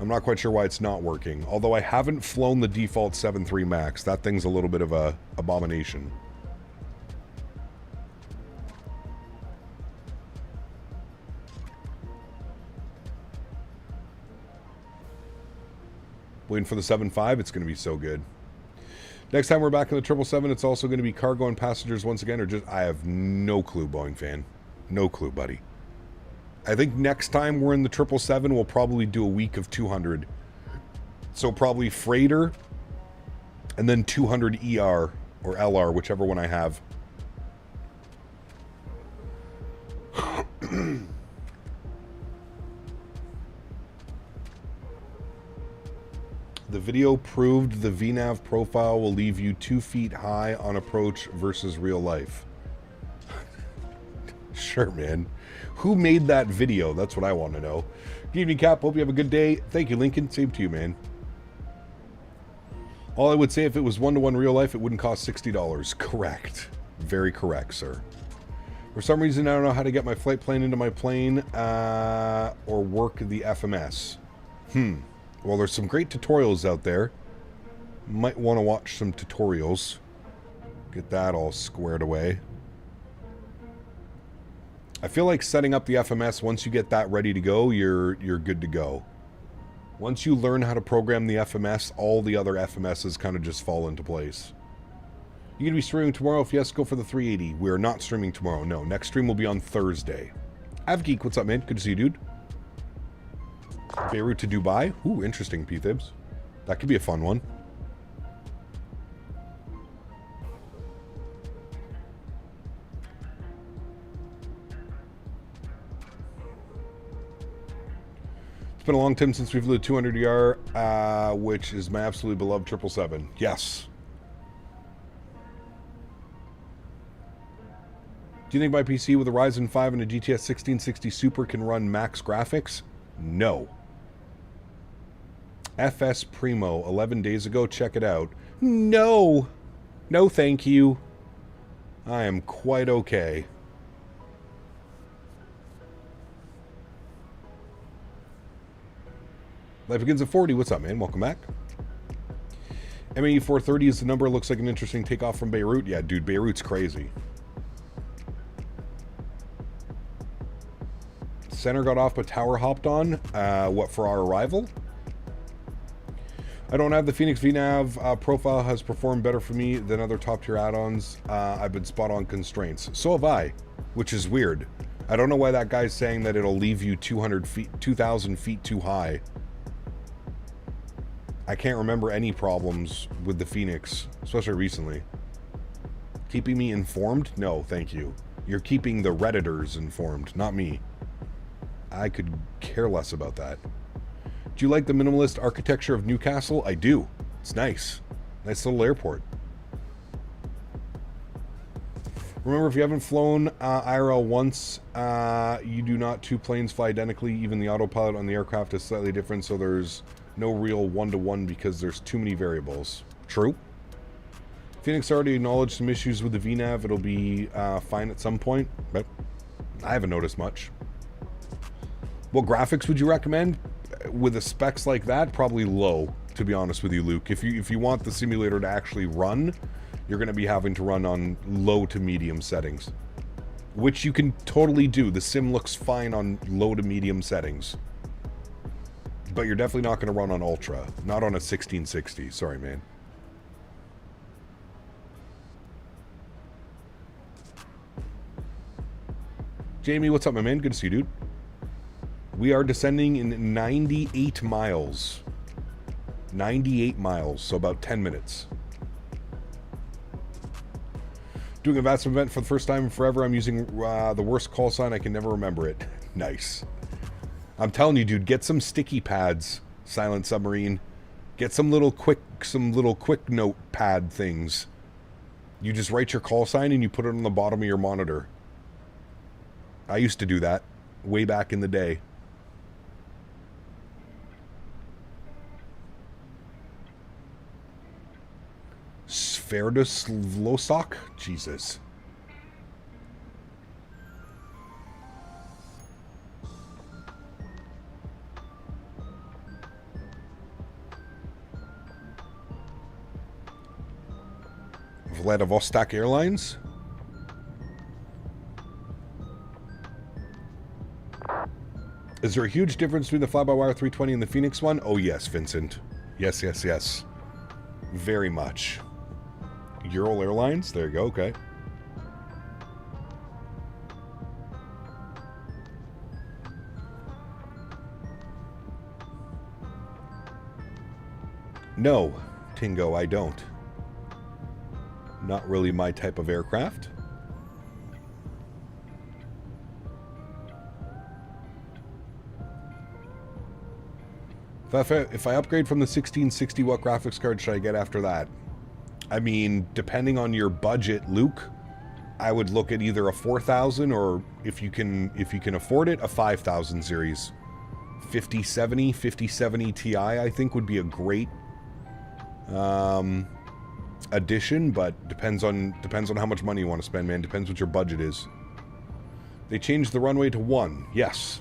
I'm not quite sure why it's not working. Although I haven't flown the default 7.3 MAX. That thing's a little bit of a abomination. Waiting for the 7.5. It's going to be so good. Next time we're back in the 777, it's also going to be cargo and passengers once again, or just, I have no clue, Boeing fan. No clue, buddy. I think next time we're in the 777, we'll probably do a week of 200. So probably freighter, and then 200 ER, or LR, whichever one I have. The video proved the VNAV profile will leave you 2 feet high on approach versus real life. Sure, man. Who made that video? That's what I want to know. Good evening, Cap. Hope you have a good day. Thank you, Lincoln. Same to you, man. All I would say, if it was 1-to-1 real life, it wouldn't cost $60. Correct. Very correct, sir. For some reason, I don't know how to get my flight plan into my plane or work the FMS. Well, there's some great tutorials out there. Might want to watch some tutorials. Get that all squared away. I feel like setting up the FMS, once you get that ready to go, you're good to go. Once you learn how to program the FMS, all the other FMSs kind of just fall into place. You going to be streaming tomorrow? If yes, go for the 380. We are not streaming tomorrow. No, next stream will be on Thursday. Avgeek, what's up, man? Good to see you, dude. Beirut to Dubai? Ooh, interesting, P-Thibs. That could be a fun one. It's been a long time since we've lived 200ER, which is my absolutely beloved 777. Yes. Do you think my PC with a Ryzen 5 and a GTX 1660 Super can run max graphics? No. FS Primo, 11 days ago. Check it out. No. No, thank you. I am quite okay. Life begins at 40. What's up, man? Welcome back. MAE 430 is the number. Looks like an interesting takeoff from Beirut. Yeah, dude, Beirut's crazy. Center got off, but tower hopped on. What, for our arrival? I don't have the Phoenix VNAV profile has performed better for me than other top tier add-ons. I've been spot on constraints. So have I, which is weird. I don't know why that guy's saying that it'll leave you 2,000 feet too high. I can't remember any problems with the Phoenix, especially recently. Keeping me informed? No, thank you. You're keeping the Redditors informed, not me. I could care less about that. Do you like the minimalist architecture of Newcastle? I do. It's nice. Nice little airport. Remember, if you haven't flown IRL once, you do not. 2 planes fly identically. Even the autopilot on the aircraft is slightly different, so there's no real one-to-one because there's too many variables. True. Phoenix already acknowledged some issues with the VNAV. It'll be fine at some point, but I haven't noticed much. What graphics would you recommend? With the specs like that, probably low, to be honest with you, Luke. If you want the simulator to actually run, you're going to be having to run on low to medium settings, which you can totally do. The sim looks fine on low to medium settings, but you're definitely not going to run on ultra, not on a 1660. Sorry, man. Jamie, what's up, my man? Good to see you, dude. We are descending in 98 miles. 98 miles, so about 10 minutes. Doing a VATSIM event for the first time in forever. I'm using the worst call sign. I can never remember it. Nice. I'm telling you, dude, get some sticky pads, Silent Submarine. Get some little quick note pad things. You just write your call sign and you put it on the bottom of your monitor. I used to do that way back in the day. Sverdlovsk? Jesus. Vladivostok Airlines? Is there a huge difference between the fly-by-wire 320 and the Phoenix one? Oh yes, Vincent. Yes, yes, yes. Very much. Ural Airlines? There you go, okay. No, Tingo, I don't. Not really my type of aircraft. If I upgrade from the 1660, what graphics card should I get after that? I mean, depending on your budget, Luke, I would look at either a 4000 or if you can afford it, a 5000 series. 5070 Ti, I think would be a great addition, but depends on how much money you want to spend, man. Depends what your budget is. They changed the runway to 1. Yes.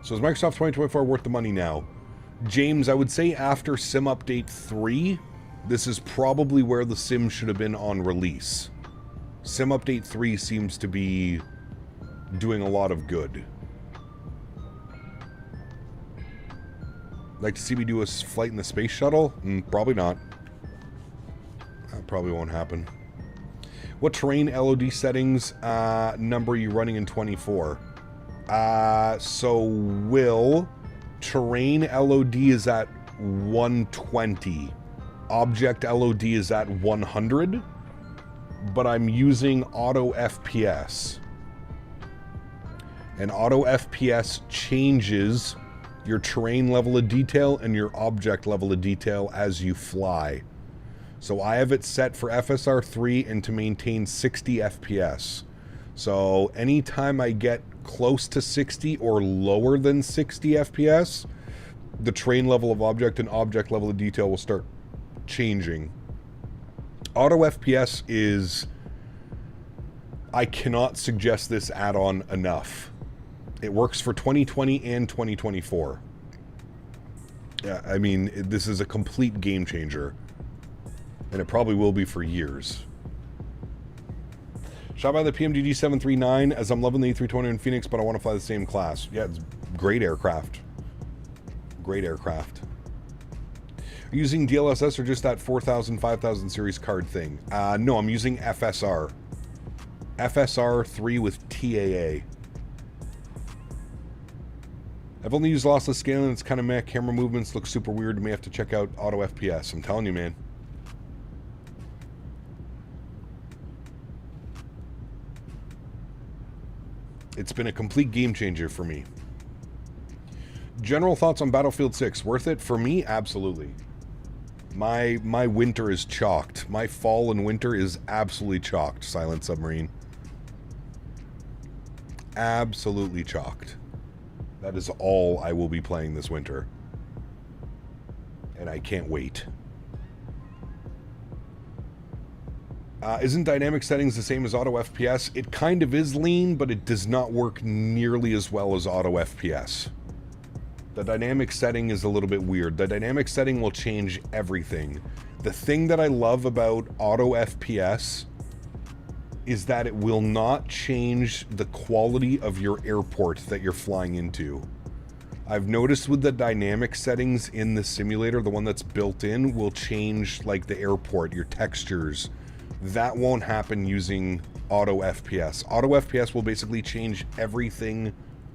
So is Microsoft 2024 worth the money now? James, I would say after Sim Update 3, this is probably where the sim should have been on release. Sim Update 3 seems to be doing a lot of good. Like to see me do a flight in the space shuttle? Probably not. That probably won't happen. What terrain LOD settings number are you running in 24? So will terrain LOD is at 120. Object LOD is at 100. But I'm using auto FPS. And auto FPS changes your terrain level of detail and your object level of detail as you fly. So I have it set for FSR 3 and to maintain 60 FPS. So anytime I get close to 60 or lower than 60 FPS, the terrain level of object and object level of detail will start changing. Auto FPS is... I cannot suggest this add-on enough. It works for 2020 and 2024. Yeah, I mean, this is a complete game changer. And it probably will be for years. Shot by the PMDG 739 as I'm loving the A320 in Phoenix, but I want to fly the same class. Yeah, it's great aircraft. Great aircraft. Are you using DLSS or just that 4000, 5000 series card thing? No, I'm using FSR. FSR 3 with TAA. I've only used lossless scaling. It's kind of meh. Camera movements look super weird. You may have to check out auto FPS. I'm telling you, man. It's been a complete game changer for me. General thoughts on Battlefield 6. Worth it? For me, absolutely. My winter is chalked. My fall and winter is absolutely chalked, Silent Submarine. Absolutely chalked. That is all I will be playing this winter. And I can't wait. Isn't dynamic settings the same as auto FPS? It kind of is lean, but it does not work nearly as well as auto FPS. The dynamic setting is a little bit weird. The dynamic setting will change everything. The thing that I love about auto FPS is that it will not change the quality of your airport that you're flying into. I've noticed with the dynamic settings in the simulator, the one that's built in will change like the airport, your textures. That won't happen using auto FPS. Auto FPS will basically change everything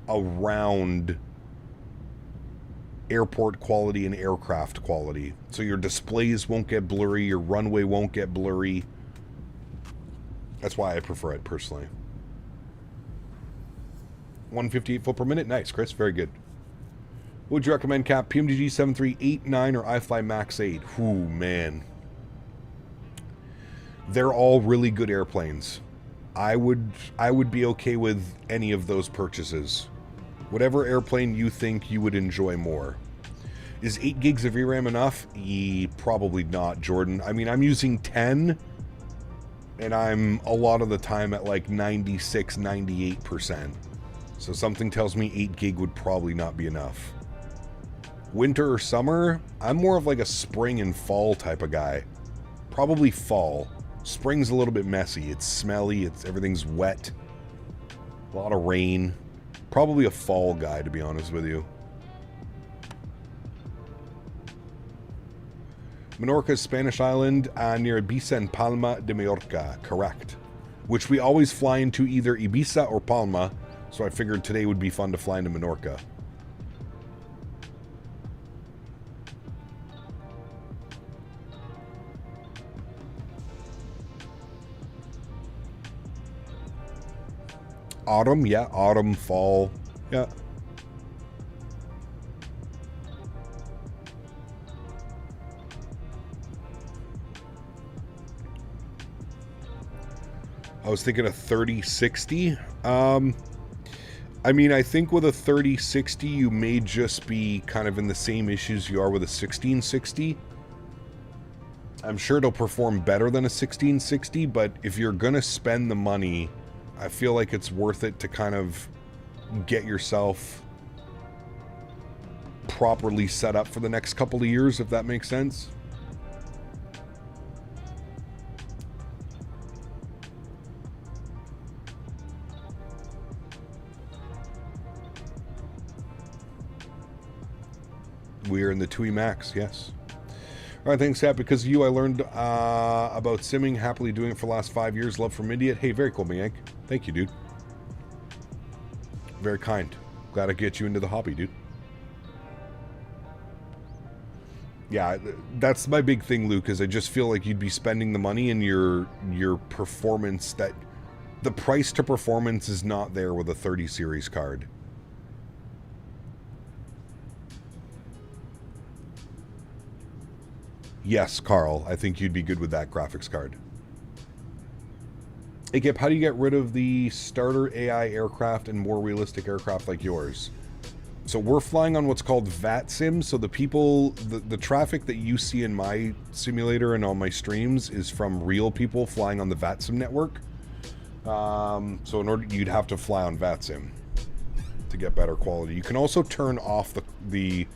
around airport quality and aircraft quality. So your displays won't get blurry, your runway won't get blurry. That's why I prefer it personally. 158 foot per minute. Nice, Chris. Very good. What would you recommend, Cap? PMDG 7389 or iFly MAX8? Ooh, man. They're all really good airplanes. I would be okay with any of those purchases. Whatever airplane you think you would enjoy more. Is 8 gigs of VRAM enough? Probably not, Jordan. I mean, I'm using 10, and I'm a lot of the time at like 96, 98%. So something tells me 8 gig would probably not be enough. Winter or summer? I'm more of like a spring and fall type of guy. Probably fall. Spring's a little bit messy. It's smelly. Everything's wet. A lot of rain. Probably a fall guy, to be honest with you. Menorca is Spanish island near Ibiza and Palma de Mallorca. Correct. Which we always fly into either Ibiza or Palma, so I figured today would be fun to fly into Menorca. Autumn, yeah, autumn, fall, yeah. I was thinking a 3060. I mean, I think with a 3060, you may just be kind of in the same issues you are with a 1660. I'm sure it'll perform better than a 1660, but if you're gonna spend the money, I feel like it's worth it to kind of get yourself properly set up for the next couple of years, if that makes sense. We are in the TUI Max, yes. All right, thanks, Cap. Because of you, I learned about simming. Happily doing it for the last 5 years. Love from India. Hey, very cool, Miyank. Thank you, dude. Very kind. Glad I get you into the hobby, dude. Yeah, that's my big thing, Luke, is I just feel like you'd be spending the money and your performance, that the price to performance is not there with a 30 series card. Yes, Karl, I think you'd be good with that graphics card. Hey, Kip, how do you get rid of the starter AI aircraft and more realistic aircraft like yours? So we're flying on what's called VATSIM, so the people, the traffic that you see in my simulator and on my streams is from real people flying on the VATSIM network. So in order, you'd have to fly on VATSIM to get better quality. You can also turn off the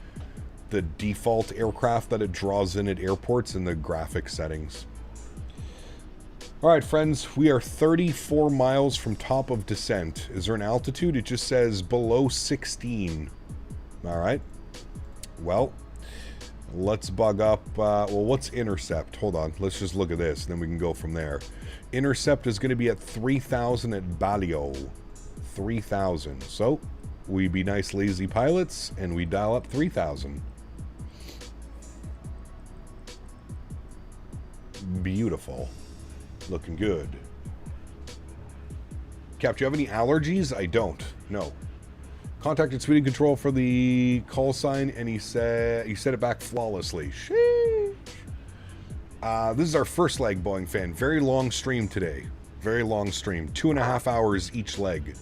default aircraft that it draws in at airports in the graphics settings. All right, friends, we are 34 miles from top of descent. Is there an altitude? It just says below 16. All right. Well, let's bug up. Well, what's intercept? Hold on. Let's just look at this, and then we can go from there. Intercept is going to be at 3,000 at Balio. 3,000. So we be nice lazy pilots, and we dial up 3,000. Beautiful. Looking good. Cap, do you have any allergies? I don't. No. Contacted Smitty Control for the call sign, and he said it back flawlessly. Sheesh. This is our first leg, Boeing fan. Very long stream today. Very long stream. 2.5 hours each leg.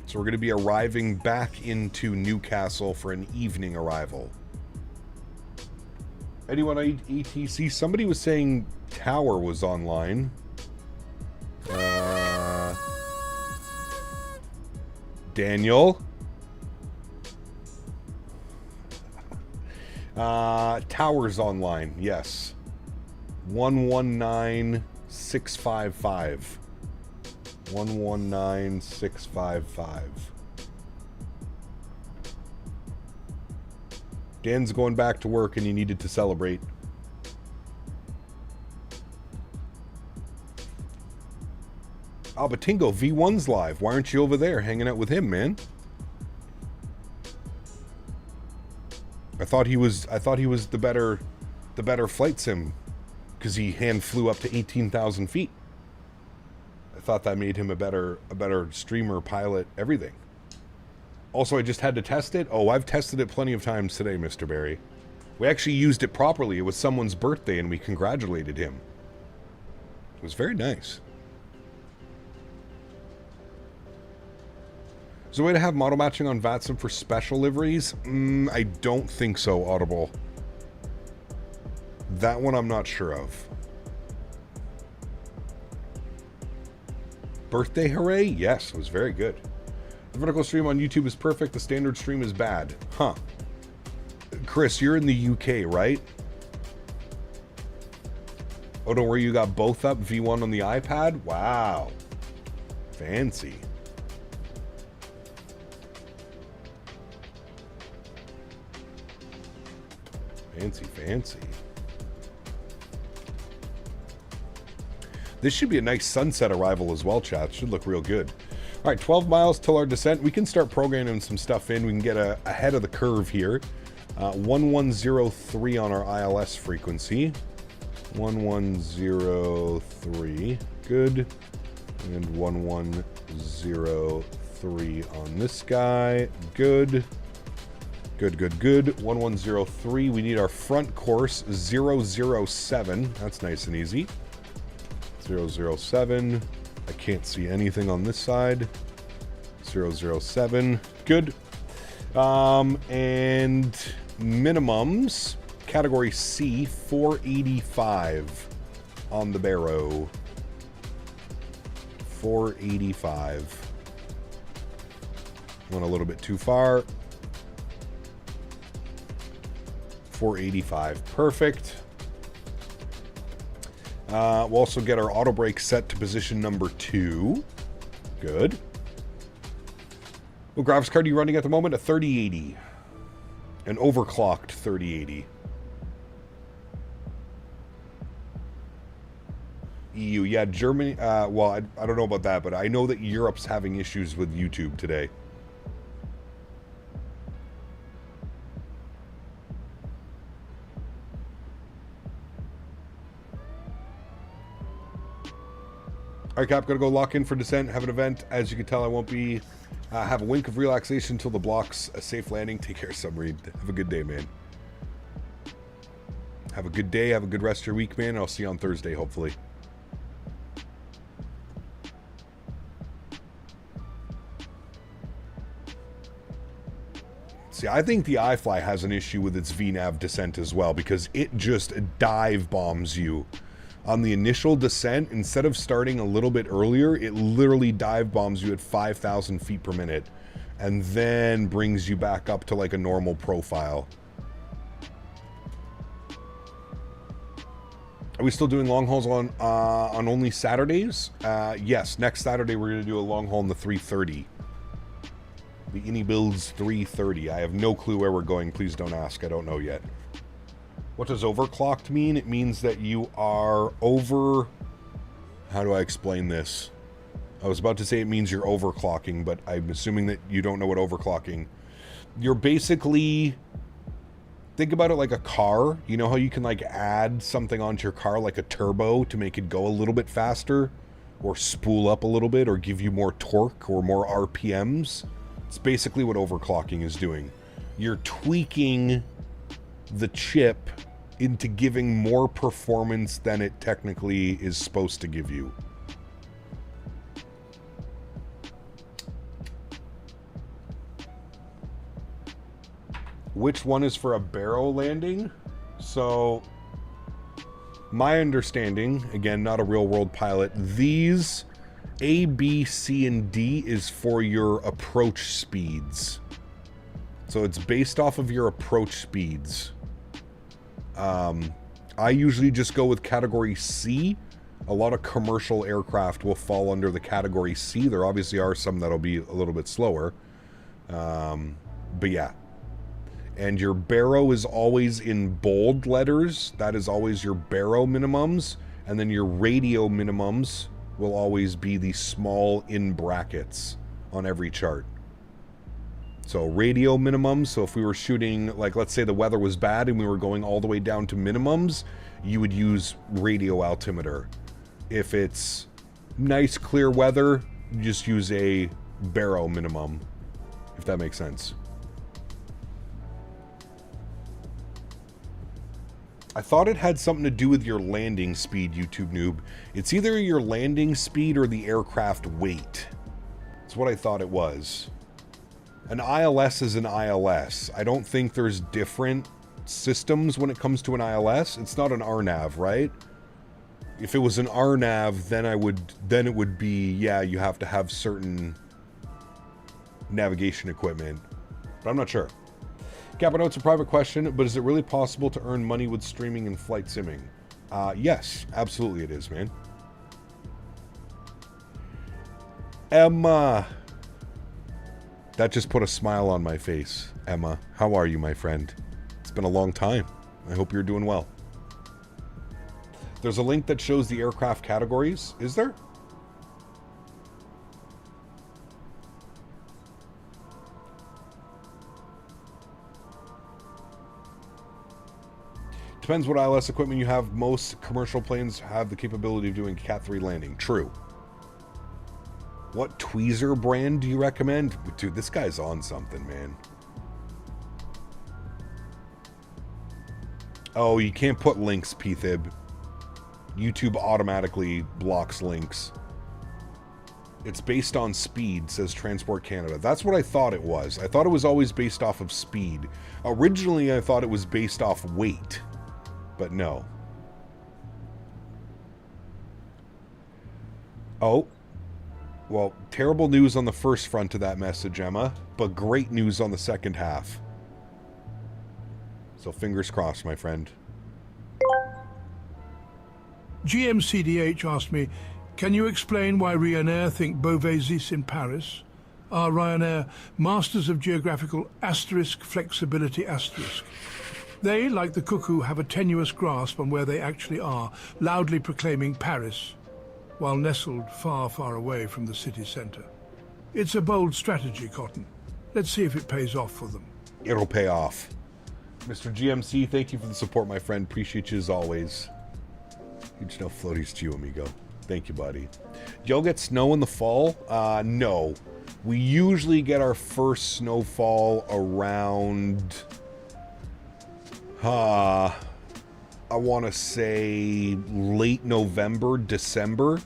So we're going to be arriving back into Newcastle for an evening arrival. Anyone on ETC? Somebody was saying Tower was online. Daniel. Tower's online, yes. 119655. 119655. Dan's going back to work and he needed to celebrate. Albatingo, V1's live. Why aren't you over there hanging out with him, man? I thought he was the better flight sim because he hand flew up to 18,000 feet. I thought that made him a better streamer, pilot, everything. Also, I just had to test it. Oh, I've tested it plenty of times today, Mr. Barry. We actually used it properly. It was someone's birthday, and we congratulated him. It was very nice. Is there a way to have model matching on VATSIM for special liveries? I don't think so, Audible. That one I'm not sure of. Birthday hooray? Yes, it was very good. The vertical stream on YouTube is perfect. The standard stream is bad. Huh. Chris, you're in the UK, right? Oh, don't worry, you got both up? V1 on the iPad? Wow. Fancy. Fancy, fancy. This should be a nice sunset arrival as well, chat. Should look real good. All right, 12 miles till our descent. We can start programming some stuff in. We can get ahead of the curve here. 1103 on our ILS frequency. 1103. Good. And 1103 on this guy. Good. Good, good, good. 1103. We need our front course 007. That's nice and easy. 007. I can't see anything on this side. 007. Good. And minimums. Category C, 485 on the barrow. 485. Went a little bit too far. 485. Perfect. We'll also get our auto brake set to position number 2. Good. What graphics card are you running at the moment? A 3080. An overclocked 3080. EU. Yeah, Germany. Well, I don't know about that, but I know that Europe's having issues with YouTube today. All right, Cap, gotta go lock in for descent, have an event. As you can tell, I won't be, have a wink of relaxation until the block's a safe landing. Take care, submarine. Have a good day, man. Have a good day, have a good rest of your week, man. I'll see you on Thursday, hopefully. See, I think the iFly has an issue with its VNAV descent as well, because it just dive bombs you. On the initial descent, instead of starting a little bit earlier, it literally dive bombs you at 5,000 feet per minute and then brings you back up to like a normal profile. Are we still doing long hauls on only Saturdays? Yes, next Saturday we're going to do a long haul in the 330. The Ini Builds 330. I have no clue where we're going. Please don't ask. I don't know yet. What does overclocked mean? It means that you are over... How do I explain this? I was about to say it means you're overclocking, but I'm assuming that you don't know what overclocking... You're basically... Think about it like a car. You know how you can like add something onto your car like a turbo to make it go a little bit faster? Or spool up a little bit or give you more torque or more RPMs? It's basically what overclocking is doing. You're tweaking the chip into giving more performance than it technically is supposed to give you. Which one is for a barrow landing? So, my understanding, again, not a real world pilot, these A, B, C, and D is for your approach speeds. So it's based off of your approach speeds. I usually just go with category C. A lot of commercial aircraft will fall under the category C. There obviously are some that'll be a little bit slower. But yeah. And your barrow is always in bold letters. That is always your barrow minimums. And then your radio minimums will always be the small in brackets on every chart. So radio minimums, so if we were shooting, like let's say the weather was bad and we were going all the way down to minimums, you would use radio altimeter. If it's nice clear weather, you just use a barrow minimum, if that makes sense. I thought it had something to do with your landing speed, YouTube noob. It's either your landing speed or the aircraft weight. That's what I thought it was. An ILS is an ILS. I don't think there's different systems when it comes to an ILS. It's not an RNAV, right? If it was an RNAV, then it would be, yeah, you have to have certain navigation equipment. But I'm not sure. Cap, I know it's a private question, but is it really possible to earn money with streaming and flight simming? Yes, absolutely it is, man. Emma. That just put a smile on my face. Emma, how are you, my friend? It's been a long time. I hope you're doing well. There's a link that shows the aircraft categories. Is there? Depends what ILS equipment you have. Most commercial planes have the capability of doing Cat 3 landing. True. What tweezer brand do you recommend? Dude, this guy's on something, man. Oh, you can't put links, PThib. YouTube automatically blocks links. It's based on speed, says Transport Canada. That's what I thought it was. I thought it was always based off of speed. Originally, I thought it was based off weight. But no. Oh. Well, terrible news on the first front of that message, Emma. But great news on the second half. So fingers crossed, my friend. GMCDH asked me, can you explain why Ryanair think Beauvaisis in Paris? Are Ryanair masters of geographical asterisk flexibility asterisk? They, like the cuckoo, have a tenuous grasp on where they actually are, loudly proclaiming Paris, while nestled far, far away from the city centre. It's a bold strategy, Cotton. Let's see if it pays off for them. It'll pay off. Mr. GMC, thank you for the support, my friend. Appreciate you as always. Huge no floaties to you, amigo. Thank you, buddy. Y'all get snow in the fall? No. We usually get our first snowfall around... I want to say late November, December.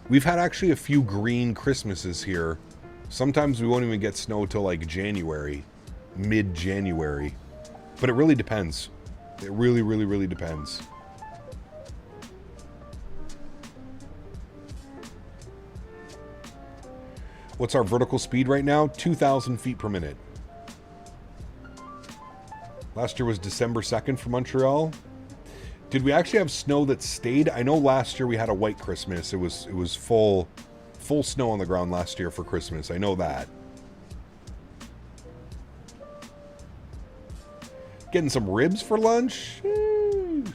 We've had actually a few green Christmases here. Sometimes we won't even get snow till like January. Mid-January. But it really depends. It really, really, really depends. What's our vertical speed right now? 2,000 feet per minute. Last year was December 2nd for Montreal. Did we actually have snow that stayed? I know last year we had a white Christmas. It was full snow on the ground last year for Christmas. I know that. Getting some ribs for lunch? Sheesh.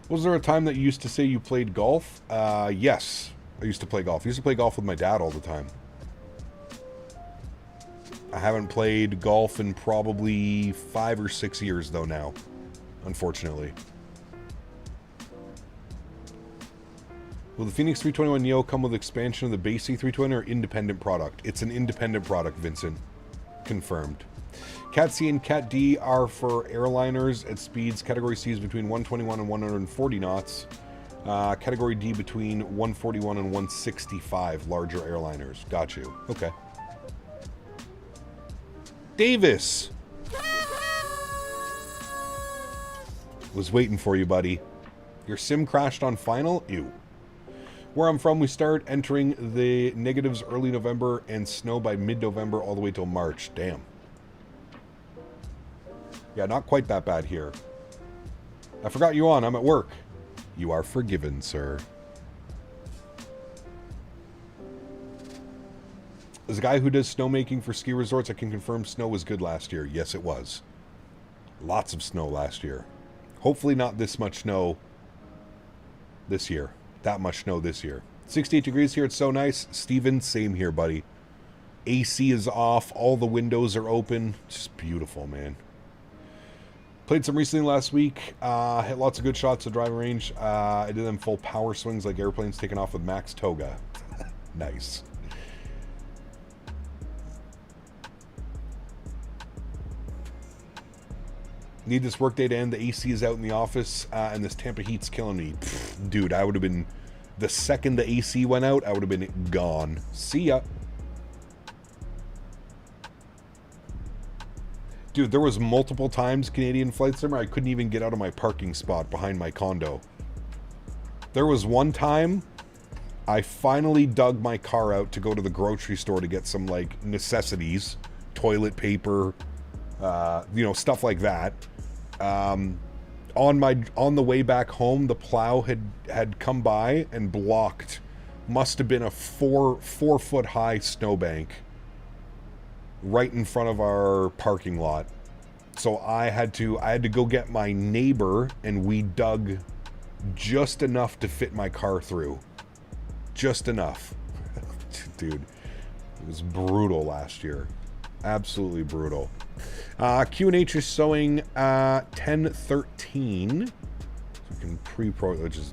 Was there a time that you used to say you played golf? Yes. I used to play golf. I used to play golf with my dad all the time. I haven't played golf in probably 5 or 6 years, though, now. Unfortunately. Will the Phoenix 321 Neo come with expansion of the base C320 or independent product? It's an independent product, Vincent. Confirmed. Cat C and Cat D are for airliners at speeds. Category C is between 121 and 140 knots. Category D between 141 and 165, larger airliners. Got you. Okay. Davis! Was waiting for you, buddy. Your sim crashed on final? Ew. Where I'm from, we start entering the negatives early November and snow by mid-November all the way till March. Damn. Yeah, not quite that bad here. I forgot you on. I'm at work. You are forgiven, sir. As a guy who does snowmaking for ski resorts, I can confirm snow was good last year. Yes, it was. Lots of snow last year. Hopefully not this much snow this year. That much snow this year. 68 degrees here. It's so nice. Steven, same here, buddy. AC is off. All the windows are open. Just beautiful, man. Played some recently last week. Hit lots of good shots at driving range. I did them full power swings like airplanes taking off with Max Toga. Nice. Need this workday to end. The AC is out in the office, and this Tampa heat's killing me. Pfft, dude, I would have been... The second the AC went out, I would have been gone. See ya. Dude, there was multiple times, Canadian Flight Simmer, I couldn't even get out of my parking spot behind my condo. There was one time, I finally dug my car out to go to the grocery store to get some, like, necessities. Toilet paper, you know, stuff like that. On the way back home, the plow had come by and blocked, must have been a four foot high snowbank right in front of our parking lot. So I had to go get my neighbor, and we dug just enough to fit my car through. Just enough. Dude, it was brutal last year. Absolutely brutal. QNH is showing 1013. So we can pre-pro, which is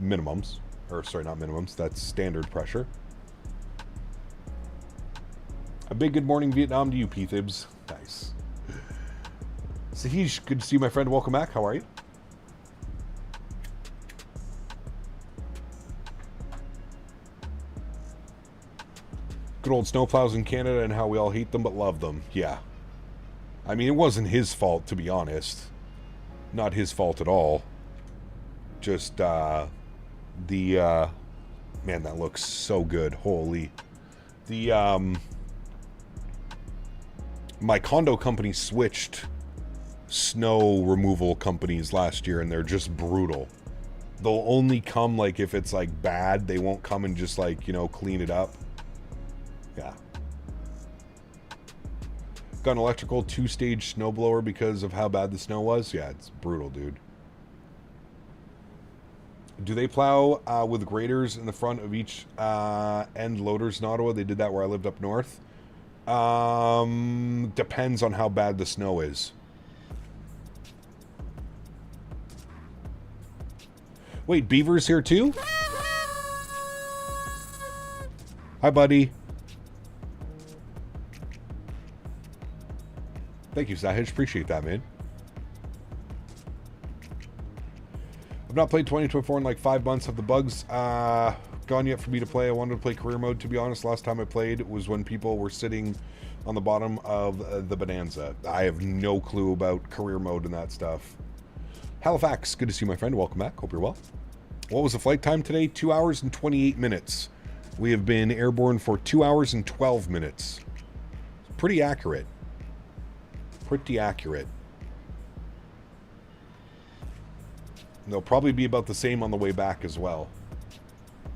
minimums. Or, sorry, not minimums. That's standard pressure. A big good morning, Vietnam, to you, P-Thibs. Nice. Sahish, good to see you, my friend. Welcome back. How are you? Good old snowplows in Canada and how we all hate them but love them. Yeah. I mean, it wasn't his fault, to be honest. Not his fault at all. Just, man, that looks so good. Holy. My condo company switched snow removal companies last year, and they're just brutal. They'll only come, like, if it's, like, bad. They won't come and just, like, you know, clean it up. Yeah. Got an electrical 2-stage snowblower because of how bad the snow was. Yeah, it's brutal, dude. Do they plow with graders in the front of each end loaders in Ottawa? They did that where I lived up north. Depends on how bad the snow is. Wait, Beaver's here too? Hi, buddy. Thank you, Sahij. Appreciate that, man. I've not played 2024 in like 5 months. Have the bugs gone yet for me to play? I wanted to play career mode, to be honest. Last time I played was when people were sitting on the bottom of the Bonanza. I have no clue about career mode and that stuff. Halifax, good to see you, my friend. Welcome back. Hope you're well. What was the flight time today? 2 hours and 28 minutes. We have been airborne for 2 hours and 12 minutes. Pretty accurate. Pretty accurate. They'll probably be about the same on the way back as well.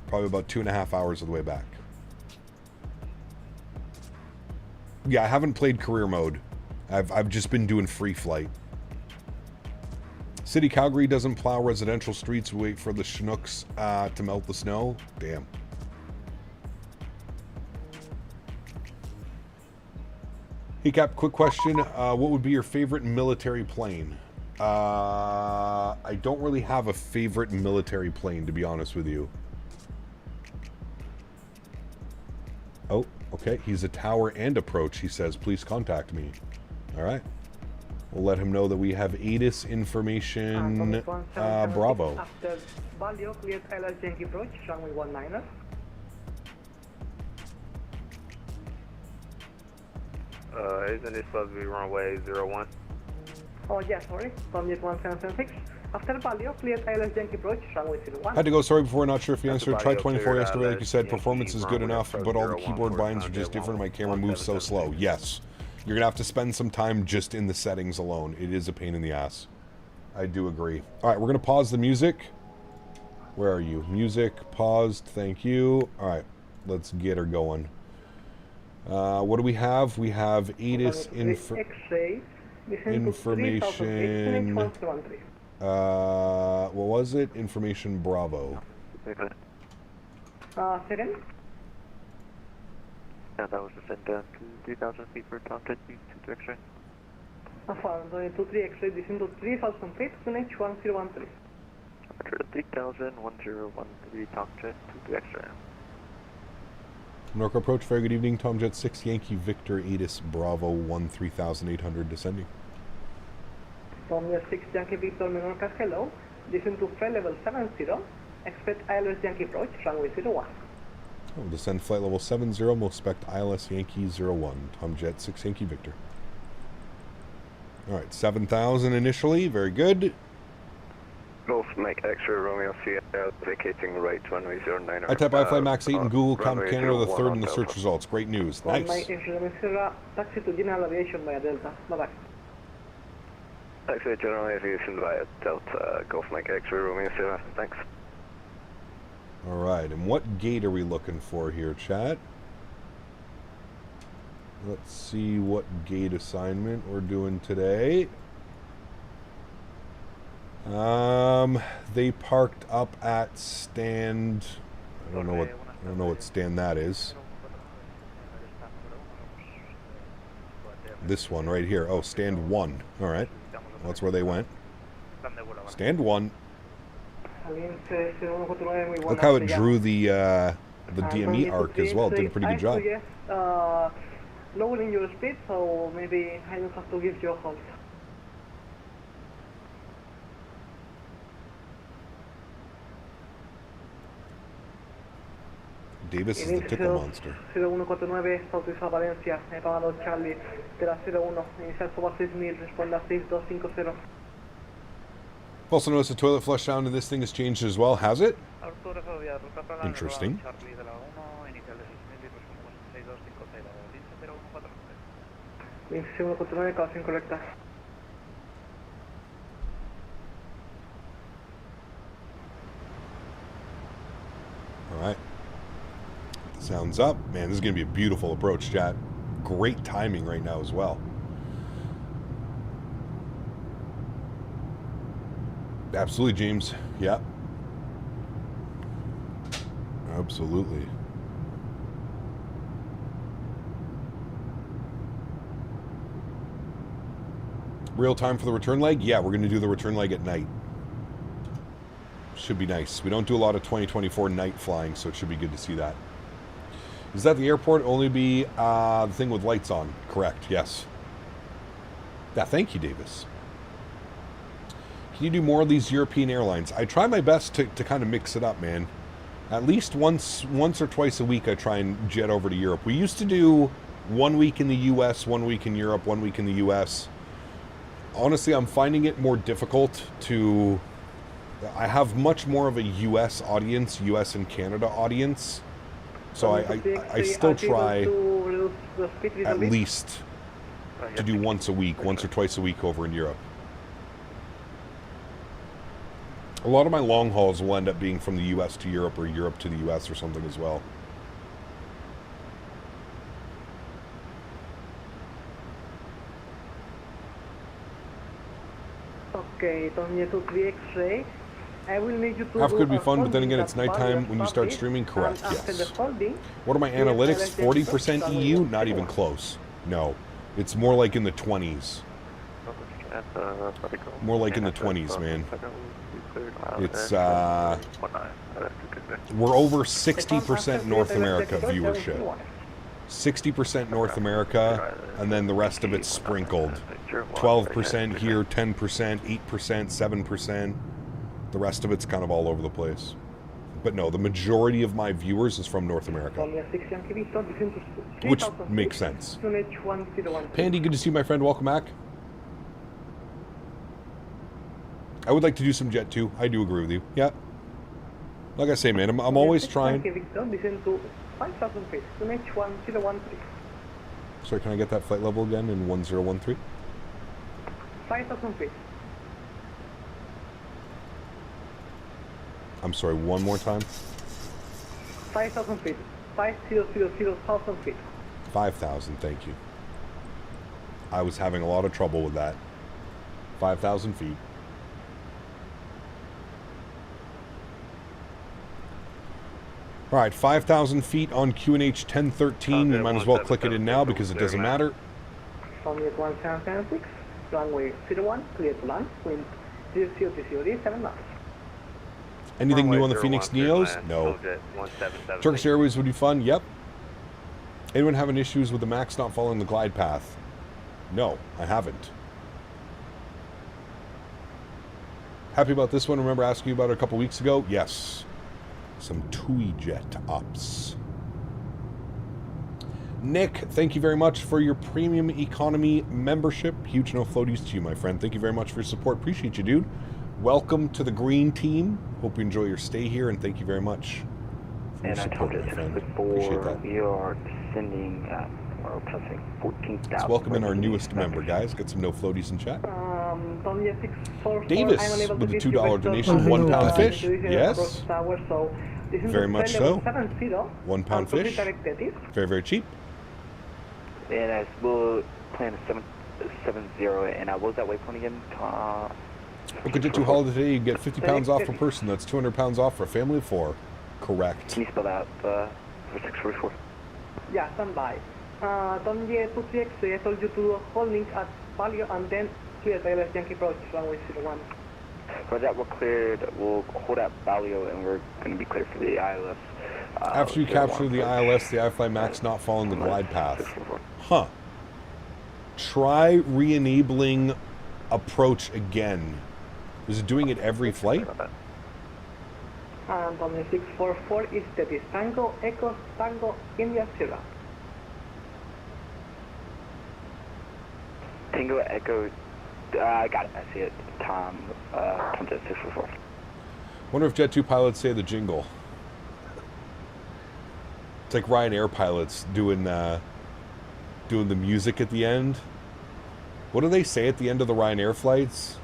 Probably about 2.5 hours of the way back. Yeah, I haven't played career mode. I've just been doing free flight. City Calgary doesn't plow residential streets. We wait for the Chinooks to melt the snow. Damn. Hey Cap, quick question. What would be your favorite military plane? I don't really have a favorite military plane, to be honest with you. Oh, okay. He's a tower and approach, he says. Please contact me. All right. We'll let him know that we have ATIS information. Bravo. After Baldo, cleared ILS Yankee approach, runway 19er. Isn't this supposed to be runway 01? Oh, yeah, sorry. From Jet 1776. After Baldo, cleared ILS Yankee approach, runway 01. Had to go, sorry, before. Not sure if you answered. Try 24 yesterday, like you said. Performance is good enough, but all the keyboard binds are just different. My camera moves so slow. Yes. You're going to have to spend some time just in the settings alone. It is a pain in the ass. I do agree. All right, we're going to pause the music. Where are you? Music, paused. Thank you. All right, let's get her going. What do we have? We have ATIS information. What was it? Information Bravo. Second. Yeah, that was descent down to 3,000 feet per Tom Jet, 2 X-ray. Found 23 X-ray, descend to 3,000 feet, QNH 1013. Roger, 3,000, 1013, Tom Jet, 2 X-ray. Menorca approach, very good evening. Tom Jet 6 Yankee Victor ATIS Bravo 13800 descending. Tom Jet 6 Yankee Victor Menorca, hello. Descend to flight level 70. Expect ILS Yankee approach, runway 01. Oh, descend flight level 70, we'll expect ILS Yankee 01. Tom Jet 6 Yankee Victor. Alright, 7,000 initially, very good. Golf Mike X-ray Romeo Sierra vacating right runway 09. I type iFly MAX8 and Google Count Canada the third in the search results. Great news. Nice. Taxi to General Aviation via Delta. Bye-bye. Taxi to General Aviation via Delta. Golf Mike X-ray Romeo Sierra. Thanks. Alright, and what gate are we looking for here, chat? Let's see what gate assignment we're doing today. They parked up at stand. I don't know what stand that is. This one right here. Oh, stand 1. All right, well, that's where they went. Stand 1. Look how it drew the DME arc as well. It did a pretty good job. Lowering your speed, so maybe I don't have to give you a halt. Davis is the tickle monster. 0149 está autorizado Valencia, he pagado Charlie de la 01, inicial soba 6000, responda 6250. Also noticed the toilet flush sound of this thing has changed as well. Has it? Interesting. 2149, causa incorrecta. Alright. Sounds up. Man, this is going to be a beautiful approach, chat. Great timing right now as well. Absolutely, James. Yeah. Absolutely. Real time for the return leg? Yeah, we're going to do the return leg at night. Should be nice. We don't do a lot of 2024 night flying, so it should be good to see that. Is that the airport? Only be the thing with lights on. Correct, yes. Yeah, thank you, Davis. Can you do more of these European airlines? I try my best to kind of mix it up, man. At least once or twice a week I try and jet over to Europe. We used to do 1 week in the US, 1 week in Europe, 1 week in the US. Honestly, I'm finding it more difficult to... I have much more of a US audience, US and Canada audience. So I still try at least to do once a week, once or twice a week over in Europe. A lot of my long hauls will end up being from the US to Europe or Europe to the US or something as well. Okay, Tony 23 X-ray. I will need you to Half could be fun, but then again, it's nighttime when you start streaming. Correct, yes. What are my analytics? 40% EU? Not even close. No. It's more like in the 20s. More like in the 20s, man. It's, we're over 60% North America viewership. 60% North America, and then the rest of it's sprinkled. 12% here, 10%, 8%, 7%. The rest of it's kind of all over the place. But no, the majority of my viewers is from North America. Which makes sense. Pandy, good to see you, my friend. Welcome back. I would like to do some jet too. I do agree with you. Yeah. Like I say, man, I'm always trying. Sorry, can I get that flight level again in 1013? 5,000 feet. I'm sorry, one more time. 5,000 feet. 5,000 feet. 5,000, thank you. I was having a lot of trouble with that. 5,000 feet. All right, 5,000 feet on QNH 1013. We might as well click it in now because it doesn't matter. Runway 1776, runway 01, clear to land, wind 030, 7 knots. Anything new on the Phoenix Neos? No. Turkish Airways would be fun? Yep. Anyone having issues with the MAX not following the glide path? No, I haven't. Happy about this one. Remember asking you about it a couple weeks ago? Yes. Some TUI jet ups. Nick, thank you very much for your premium economy membership. Huge no floaties to you, my friend. Thank you very much for your support. Appreciate you, dude. Welcome to the green team. Hope you enjoy your stay here, and thank you very much for your support, my friend. Appreciate that. We are sending, we're pressing 14,000. Let's welcome in our newest member, guys. Got some no floaties in chat. Davis with a $2 donation. £1 fish. Yes. Very much so. £1 fish. Very, very cheap. And we'll plan a 770. And what was that waypoint again? Look at Jet2 Holiday today. You get 50 pounds off per person. That's 200 pounds off for a family of 4. Correct. Can you spell that for 644? Yeah, stand by. Don't get to 3X. I told you to holding at value and then clear the LS Yankee approach runway 01. For that, we're cleared. We'll hold at Balio and we're going to be cleared for the ILS. After you capture the ILS, the iFly MAX not following the glide path. Huh. Try re-enabling approach again. Is it doing it every flight? Antonio 644 is Denis. Tango, Echo, Tango, India, Sierra. Tango Echo, I got it, I see it. Tom Jet 644. Wonder if Jet 2 pilots say the jingle. It's like Ryanair pilots doing the music at the end. What do they say at the end of the Ryanair flights?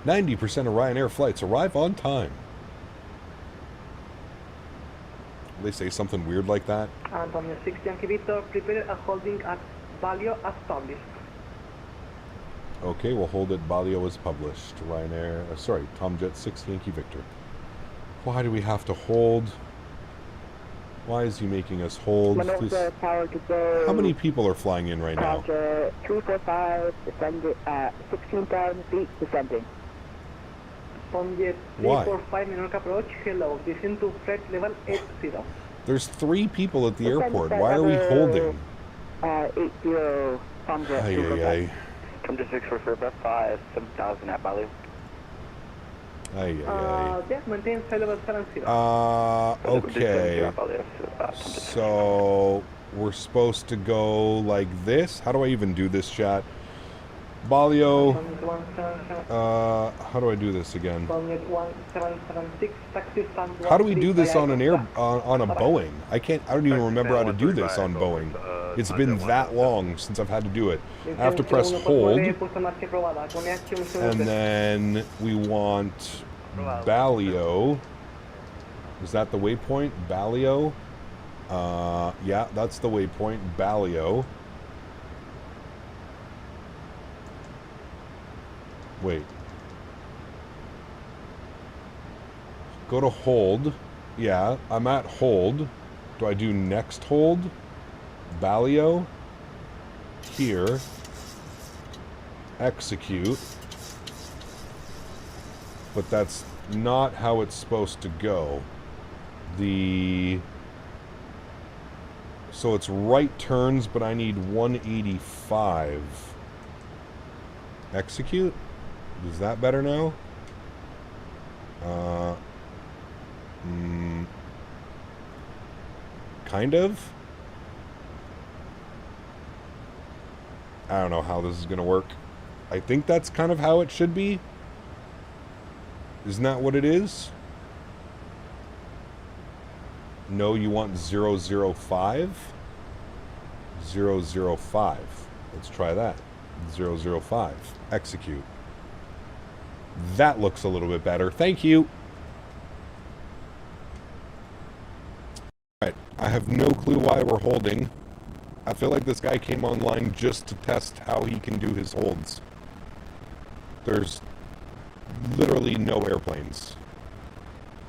90% of Ryanair flights arrive on time. They say something weird like that. Antonio 6 Yankee Victor, prepare a holding at Valio as published. Okay, we'll hold it. Balio is published. Ryanair, sorry, Tomjet 6 Yankee Victor. Why do we have to hold? Why is he making us hold? Please. How many people are flying in right now? 345, descending at 16,000 feet, descending. Tomjet 345 Menorca approach, hello, descend to flight level 80. There's 3 people at the airport. Why are we holding? 80, Tomjet 345. Tomjet 644, 5, 7,000 at Bali. Yeah, maintain flight level 70. Okay. So we're supposed to go like this. How do I even do this, chat? Balio. How do I do this again? How do we do this on an on a Boeing? I don't even remember how to do this on Boeing. It's been that long since I've had to do it. I have to press hold, and then we want Balio. Is that the waypoint? Balio? Yeah, that's the waypoint. Balio. Wait. Go to hold. Yeah, I'm at hold. Do I do next hold? Balio. Here. Execute. But that's not how it's supposed to go. So it's right turns, but I need 185. Execute? Is that better now? Kind of? I don't know how this is going to work. I think that's kind of how it should be. Isn't that what it is? No, you want 005? 005. Let's try that. 005. Execute. That looks a little bit better. Thank you. Alright, I have no clue why we're holding. I feel like this guy came online just to test how he can do his holds. There's literally no airplanes.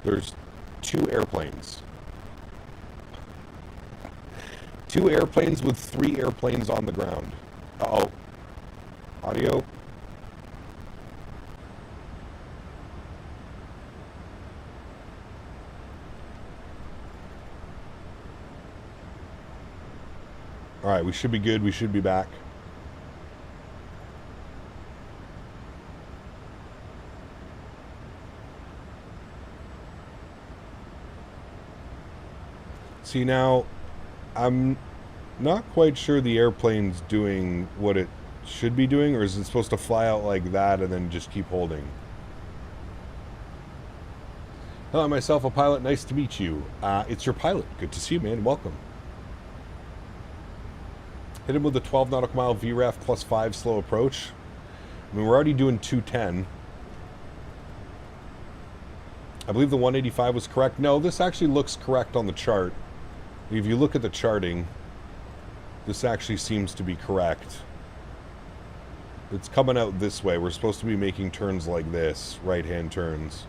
There's 2 airplanes. 2 airplanes with 3 airplanes on the ground. Uh-oh. Audio. Alright, we should be good. We should be back. See, now, I'm not quite sure the airplane's doing what it should be doing, or is it supposed to fly out like that and then just keep holding? Hello, myself, a pilot. Nice to meet you. It's your pilot. Good to see you, man. Welcome. Hit him with the 12 nautical mile VRAF plus 5 slow approach. I mean, we're already doing 210. I believe the 185 was correct. No, this actually looks correct on the chart. If you look at the charting, this actually seems to be correct. It's coming out this way. We're supposed to be making turns like this, right-hand turns.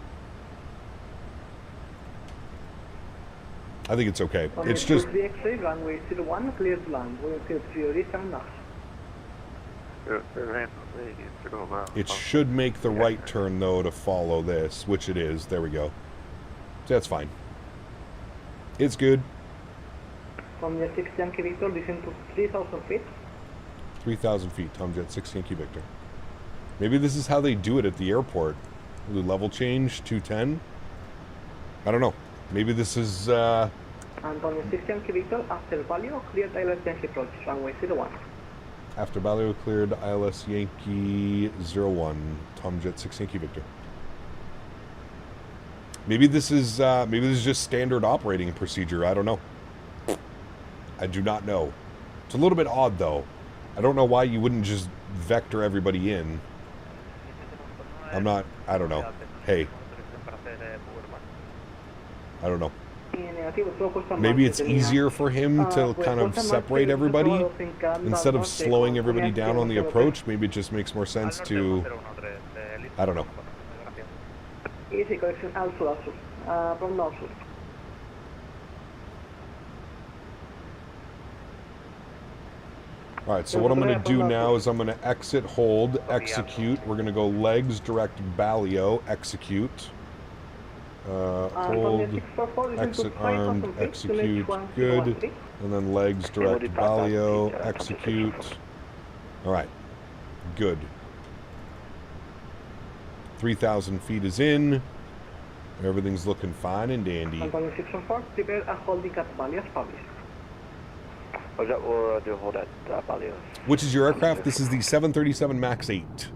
I think it's okay. It's just... runway 01, clear to land. It should make the right turn, though, to follow this, which it is. There we go. So that's fine. It's good. Tomjet 6 Yankee Victor, descend to 3,000 feet. 3,000 feet, Tomjet 6 Yankee Victor. Maybe this is how they do it at the airport. Do level change, 210. I don't know. Maybe this is, Antonio 6 Yankee Victor, after Value, cleared ILS Yankee approach, runway 01. after Balio cleared ILS Yankee 01, Tomjet 6 Yankee Victor. Maybe this is just standard operating procedure. I don't know. I do not know. It's a little bit odd, though. I don't know why you wouldn't just vector everybody in. I don't know. Hey. I don't know. Maybe it's easier for him to kind of separate everybody instead of slowing everybody down on the approach. Maybe it just makes more sense to, I don't know. Easy correction, from north. Alright, so what I'm going to do now is I'm going to exit, hold, execute. We're going to go legs, direct, Balio, execute. Hold, exit, armed, execute, good. And then legs, direct, Balio, execute. Alright, good. 3,000 feet is in. Everything's looking fine and dandy. Antonio 614, prepare a holding at Balio as published. We'll do hold at Balio. Which is your aircraft? This is the 737 MAX8,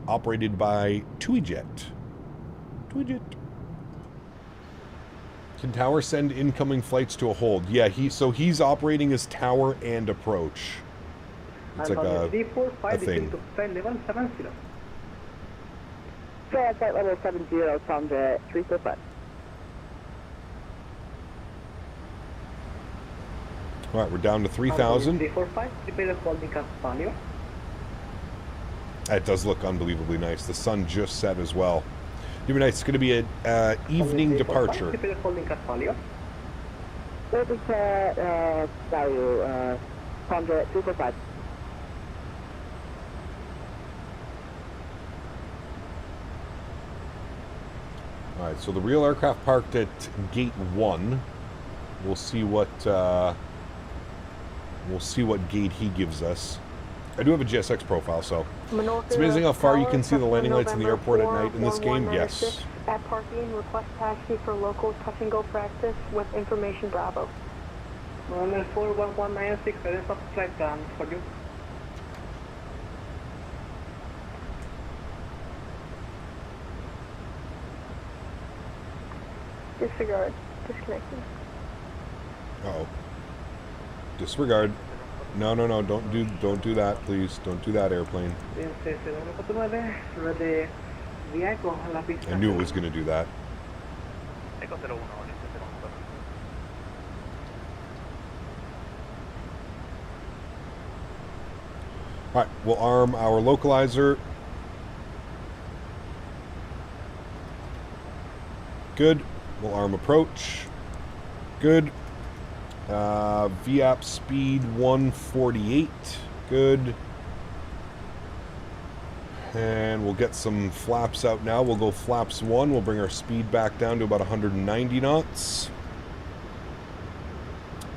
operated by TUI-Jet. TUI-Jet. Can tower send incoming flights to a hold? Yeah, he's operating as tower and approach. It's like a thing. Flight level 70 from the 345. Alright, we're down to 3,000. That does look unbelievably nice. The sun just set as well. It'll be nice. It's going to be an evening departure. What is value from the 345? Alright, so the real aircraft parked at gate 1. We'll see what gate he gives us. I do have a GSX profile, so it's amazing how far you can see the landing lights in the airport at night in this game. Yes. At parking, request taxi for local touch and go practice with information Bravo. Runway 41196, there is a flight plan for you. Disregard. Disconnected. Uh-oh. Disregard. No, don't do that, please. Don't do that, airplane. I knew it was going to do that. Alright, we'll arm our localizer. Good. We'll arm approach. Good. VAP speed 148. Good. And we'll get some flaps out now. We'll go flaps 1. We'll bring our speed back down to about 190 knots.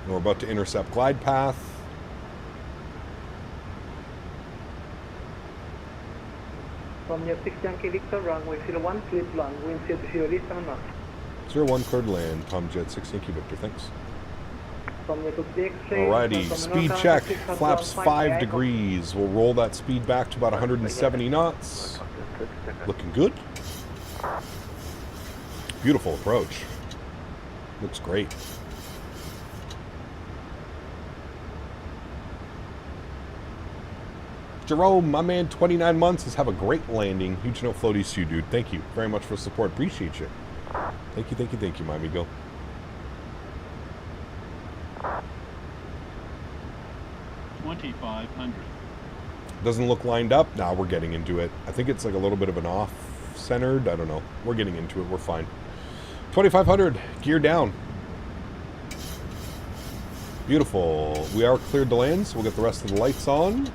And we're about to intercept glide path. From your 6 Yankee Victor, runway 01, clear to land, wind 0 7 knots. 01, clear to land, Tomjet 6 Yankee Victor, thanks. From your Alrighty, speed check, flaps 5 degrees. We'll roll that speed back to about 170 knots. Looking good. Beautiful approach. Looks great. Jerome, my man, 29 months, says have a great landing. Huge note floaties to you, dude. Thank you very much for the support. Appreciate you. Thank you, my amigo. $2,500. Doesn't look lined up. Nah, we're getting into it. I think it's like a little bit of an off-centered. I don't know. We're getting into it. We're fine. 2,500. Gear down. Beautiful. We are cleared to land, so we'll get the rest of the lights on.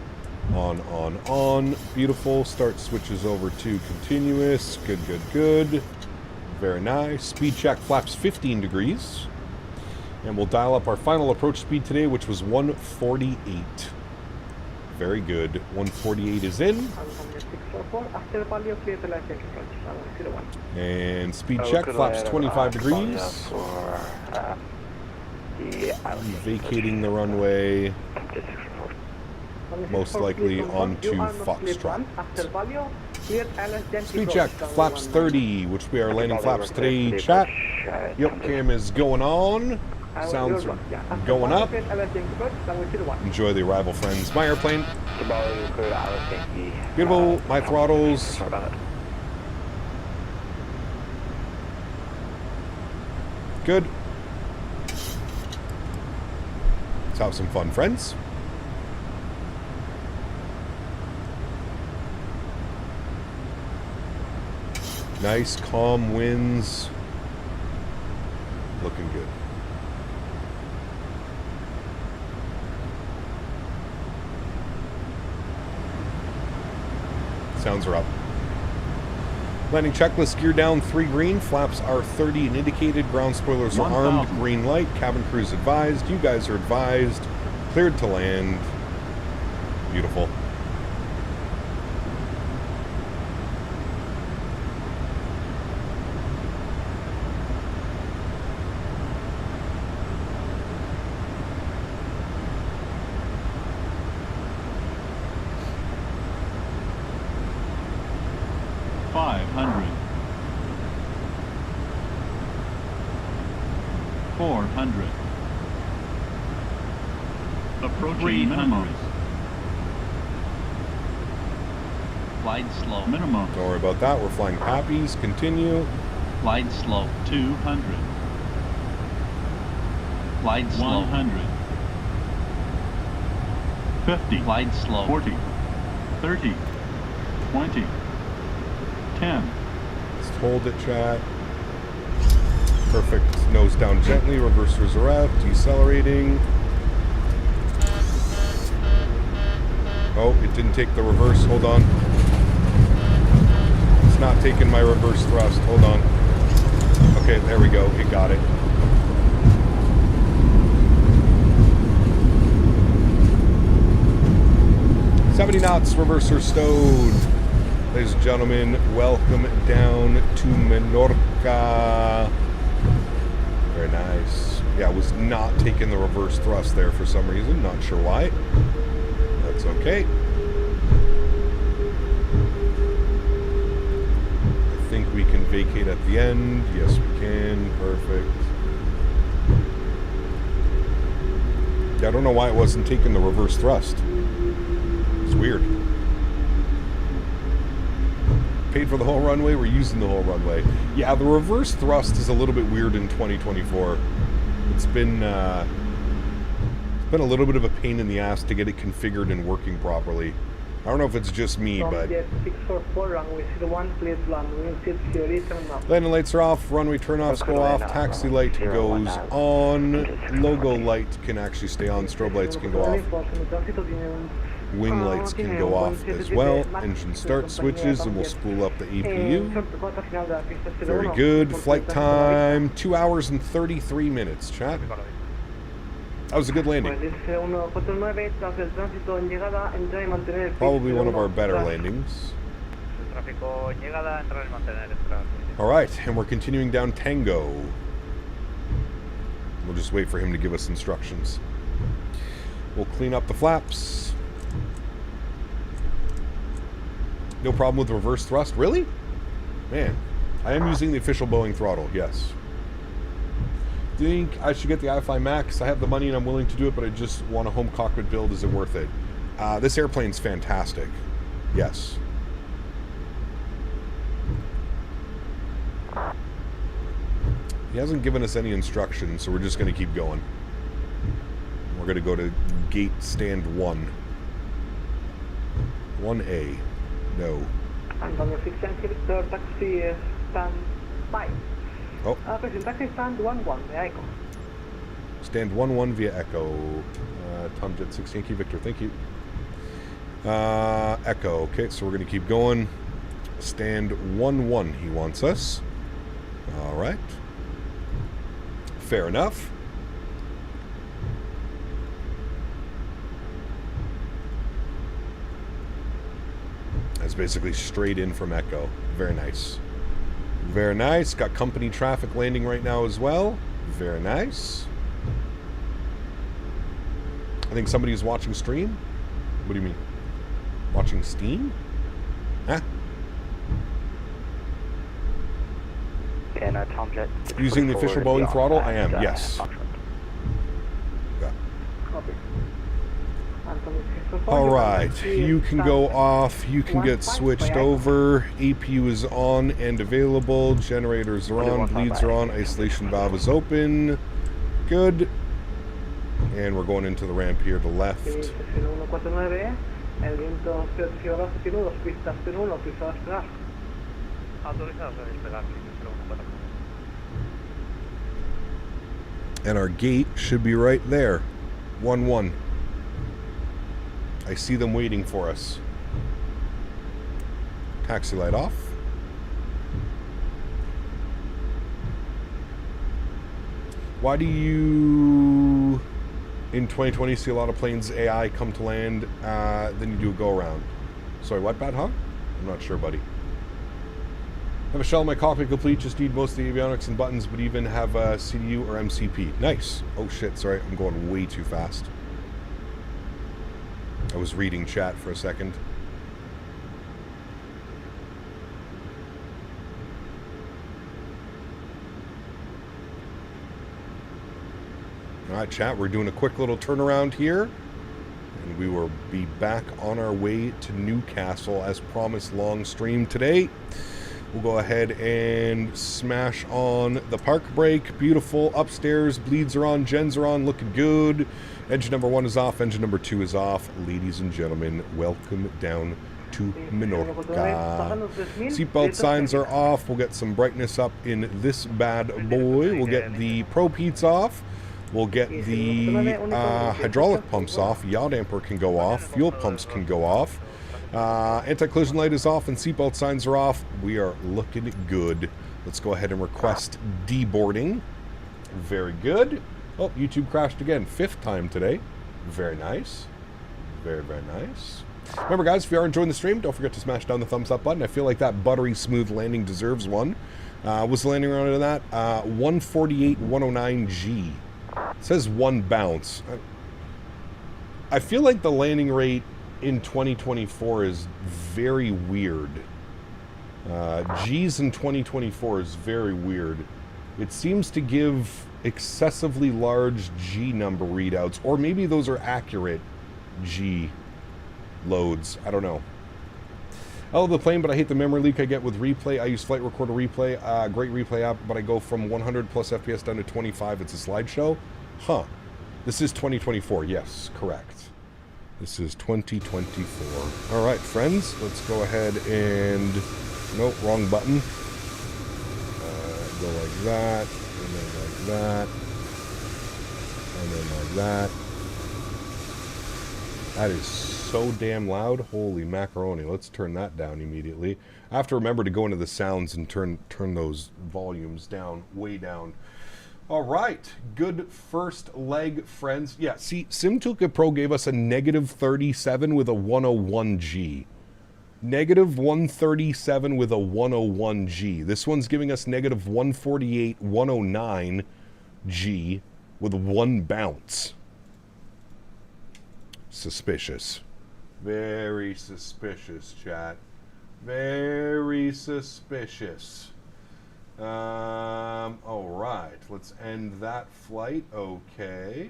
On. Beautiful. Start switches over to continuous. Good. Very nice. Speed check, flaps 15 degrees. And we'll dial up our final approach speed today, which was 148. Very good. 148 is in. Antonio 644, after value, clear the left Yankee approach, runway 01. And speed check, flaps 25 degrees. Vacating the runway. Most likely onto Foxtrot. Speed check, flaps 30, which we are landing flaps today. Chat. Yep, cam is going on. Sounds going up. Enjoy the arrival, friends. My airplane. Beautiful. My throttles. Good. Let's have some fun, friends. Nice, calm winds. Looking good. Sounds are up. Landing checklist, gear down 3 green, flaps are 30 and indicated, ground spoilers are armed, green light, cabin crews advised, you guys are advised, cleared to land. Beautiful. Approaching minimum. Glide slow. Minimum. Don't worry about that. We're flying Pappies. Continue. Glide slow. 200. Glide slow. 100. 50. Glide slow. 40. 30. 20. 10. Just hold it, chat. Perfect. Nose down gently. Reversers are up. Decelerating. Oh, it didn't take the reverse. Hold on. It's not taking my reverse thrust. Hold on. Okay, there we go. It got it. $70 knots, reverser stowed. Ladies and gentlemen, welcome down to Menorca. Very nice. Yeah, I was not taking the reverse thrust there for some reason. Not sure why. That's okay. I think we can vacate at the end. Yes, we can. Perfect. Yeah, I don't know why it wasn't taking the reverse thrust. It's weird. Paid for the whole runway, we're using the whole runway. Yeah, the reverse thrust is a little bit weird in 2024. It's been a little bit of a pain in the ass to get it configured and working properly. I don't know if it's just me, but... Landing lights are off, runway turnoffs go off, taxi light goes on, logo light can actually stay on, strobe lights can go off. Wing lights can go off as well. Engine start switches, and we'll spool up the APU. Very good. Flight time, 2 hours and 33 minutes, chat. That was a good landing. Probably one of our better landings. Alright, and we're continuing down Tango. We'll just wait for him to give us instructions. We'll clean up the flaps. No problem with reverse thrust? Really? Man, I am using the official Boeing throttle, yes. Think I should get the iFly MAX. I have the money and I'm willing to do it, but I just want a home cockpit build. Is it worth it? This airplane's fantastic. Yes. He hasn't given us any instructions, so we're just going to keep going. We're going to go to gate stand 1. 1A. No. Antonio 6 Yankee Victor, taxi stand by. Oh. Taxi stand 11 via Echo. Stand 11 via Echo. Tomjet 6 Yankee Victor, thank you. Echo, okay, so we're going to keep going. Stand 11, he wants us. Alright. Fair enough. That's basically straight in from Echo. Very nice. Very nice. Got company traffic landing right now as well. Very nice. I think somebody is watching stream. What do you mean? Watching Steam? Huh? And Tomjet. Using the official Boeing throttle? I am, yes. Yeah. Alright, you can go off, you can get switched over, APU is on and available, generators are on, bleeds are on, isolation valve is open, good, and we're going into the ramp here to the left. And our gate should be right there, 1-1. I see them waiting for us. Taxi light off. Why do you, in 2020, see a lot of planes AI come to land, then you do a go-around? Sorry, what, Bad Hog? I'm not sure, buddy. Have a shell in my cockpit complete, just need most of the avionics and buttons, but even have a CDU or MCP. Nice. Oh shit, sorry, I'm going way too fast. I was reading chat for a second. Alright, chat, we're doing a quick little turnaround here. And we will be back on our way to Newcastle as promised. Long stream today. We'll go ahead and smash on the park brake. Beautiful. Upstairs, bleeds are on, gens are on, looking good. Engine number 1 is off, engine number 2 is off. Ladies and gentlemen, welcome down to Menorca. Seatbelt signs are off. We'll get some brightness up in this bad boy. We'll get the Pro Peats off. We'll get the hydraulic pumps off. Yaw damper can go off. Fuel pumps can go off. Anti-collision light is off and seatbelt signs are off. We are looking good. Let's go ahead and request deboarding. Very good. Oh, YouTube crashed again. 5th time today. Very nice. Very, very nice. Remember, guys, if you are enjoying the stream, don't forget to smash down the thumbs up button. I feel like that buttery smooth landing deserves one. What's the landing rate on that? 148.109G. It says 1 bounce. I feel like the landing rate in 2024 is very weird. G's in 2024 is very weird. It seems to give excessively large G number readouts, or maybe those are accurate G loads. I don't know. I love the plane, but I hate the memory leak I get with replay. I use Flight Recorder Replay, great replay app, but I go from 100 plus FPS down to 25. It's a slideshow. Huh. This is 2024. Yes, correct. This is 2024. All right, friends, let's go ahead and... Nope, wrong button. Go like that, and then like that, and then like that. That is so damn loud. Holy macaroni. Let's turn that down immediately. I have to remember to go into the sounds and turn those volumes down, way down. All right, good first leg, friends. Yeah, see, SimToolkit Pro gave us a -37 with a 101G. -137 with a 101G. This one's giving us -148, 109G with 1 bounce. Suspicious. Very suspicious, chat. Very suspicious. All right, let's end that flight. Okay.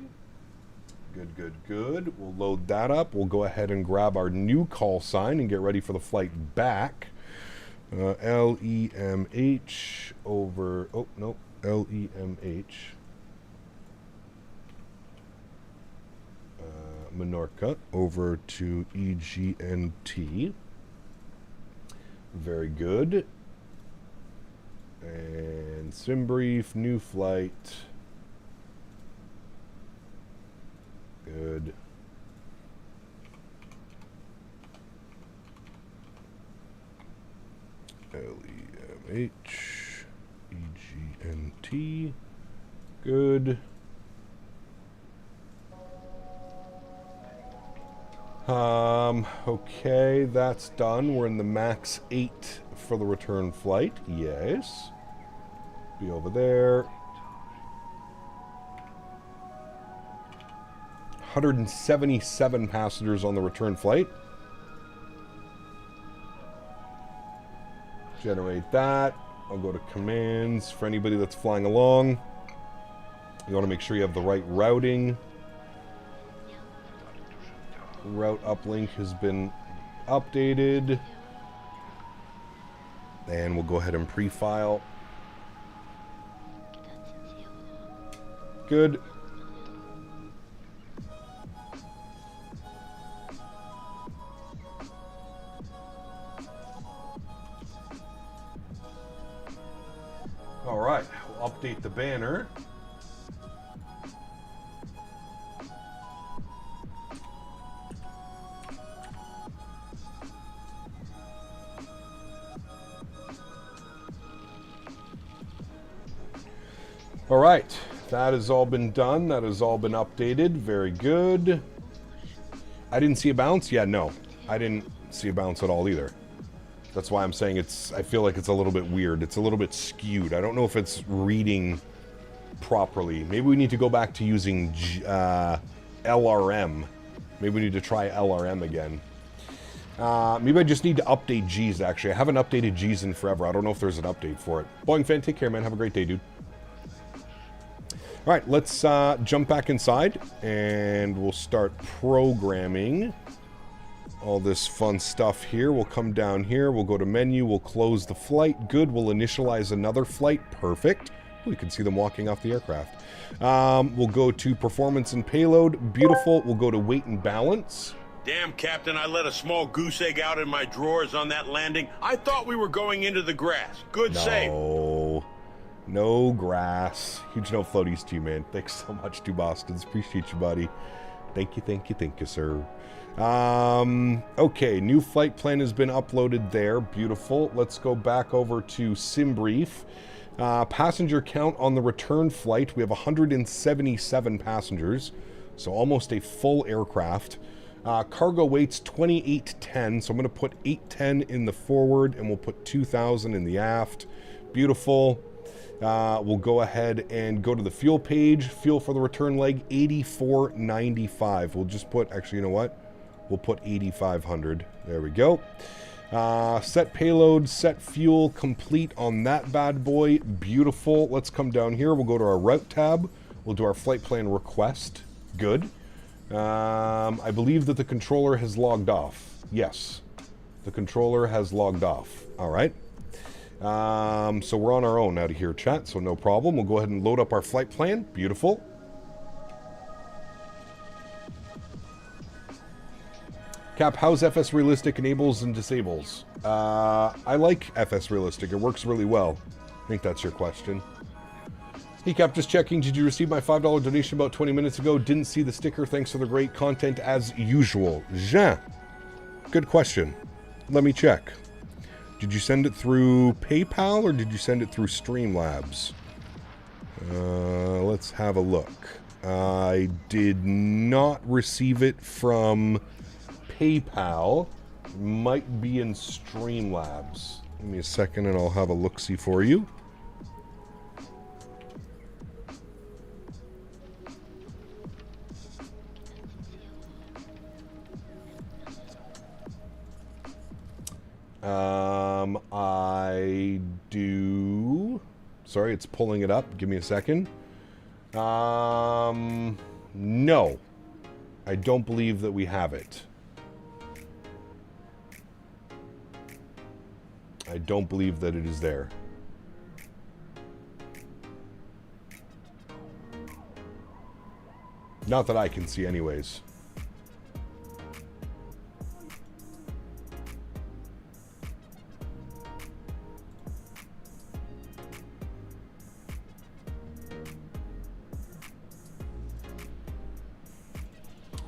Good, good, good. We'll load that up. We'll go ahead and grab our new call sign and get ready for the flight back. LEMH over... Oh, no. LEMH. Menorca over to EGNT. Very good. And sim brief, new flight. Good. LEMH, EGNT. Good. Okay, that's done. We're in the MAX8 for the return flight. Yes. Be over there. 177 passengers on the return flight. Generate that. I'll go to commands for anybody that's flying along. You want to make sure you have the right routing. Route uplink has been updated. And we'll go ahead and pre-file. Good. All right, we'll update the banner. All right, that has all been done. That has all been updated. Very good. I didn't see a bounce? Yeah, no. I didn't see a bounce at all either. That's why I'm saying I feel like it's a little bit weird. It's a little bit skewed. I don't know if it's reading properly. Maybe we need to go back to using LRM. Maybe we need to try LRM again. Maybe I just need to update G's, actually. I haven't updated G's in forever. I don't know if there's an update for it. Boeing fan, take care, man. Have a great day, dude. All right, let's jump back inside, and we'll start programming all this fun stuff here. We'll come down here. We'll go to menu. We'll close the flight. Good. We'll initialize another flight. Perfect. We can see them walking off the aircraft. We'll go to performance and payload. Beautiful. We'll go to weight and balance. Damn, Captain, I let a small goose egg out in my drawers on that landing. I thought we were going into the grass. Good save. No grass. Huge no floaties to you, man. Thanks so much, to Bostons. Appreciate you, buddy. Thank you, sir. Okay, new flight plan has been uploaded there. Beautiful. Let's go back over to SimBrief. Passenger count on the return flight. We have 177 passengers, so almost a full aircraft. Cargo weight's 2810, so I'm going to put 810 in the forward, and we'll put 2,000 in the aft. Beautiful. We'll go ahead and go to the fuel page. Fuel for the return leg, 84.95. We'll just put, actually, you know what? We'll put 8,500. There we go. Set payload, set fuel, complete on that bad boy. Beautiful. Let's come down here. We'll go to our route tab. We'll do our flight plan request. Good. I believe that the controller has logged off. Yes. The controller has logged off. All right. So we're on our own out of here, chat, so no problem. We'll go ahead and load up our flight plan. Beautiful. Cap, how's FS Realistic enables and disables? I like FS Realistic. It works really well. I think that's your question. Hey, Cap, just checking. Did you receive my $5 donation about 20 minutes ago? Didn't see the sticker. Thanks for the great content as usual. Jean. Good question. Let me check. Did you send it through PayPal or did you send it through Streamlabs? Let's have a look. I did not receive it from PayPal. Might be in Streamlabs. Give me a second and I'll have a look-see for you. I do. Sorry, it's pulling it up. Give me a second. No. I don't believe that we have it. I don't believe that it is there. Not that I can see anyways.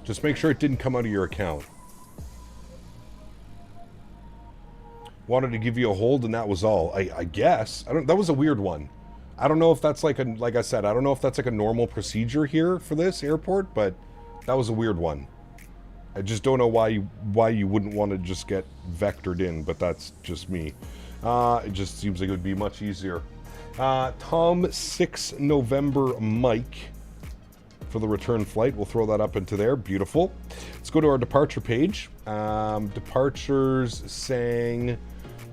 Just make sure it didn't come out of your account. Wanted to give you a hold and that was all. I guess. That was a weird one. I don't know if that's like I said, I don't know if that's like a normal procedure here for this airport, but that was a weird one. I just don't know why you wouldn't want to just get vectored in, but that's just me. It just seems like it would be much easier. Tom 6 November Mike for the return flight. We'll throw that up into there. Beautiful. Let's go to our departure page. Departures saying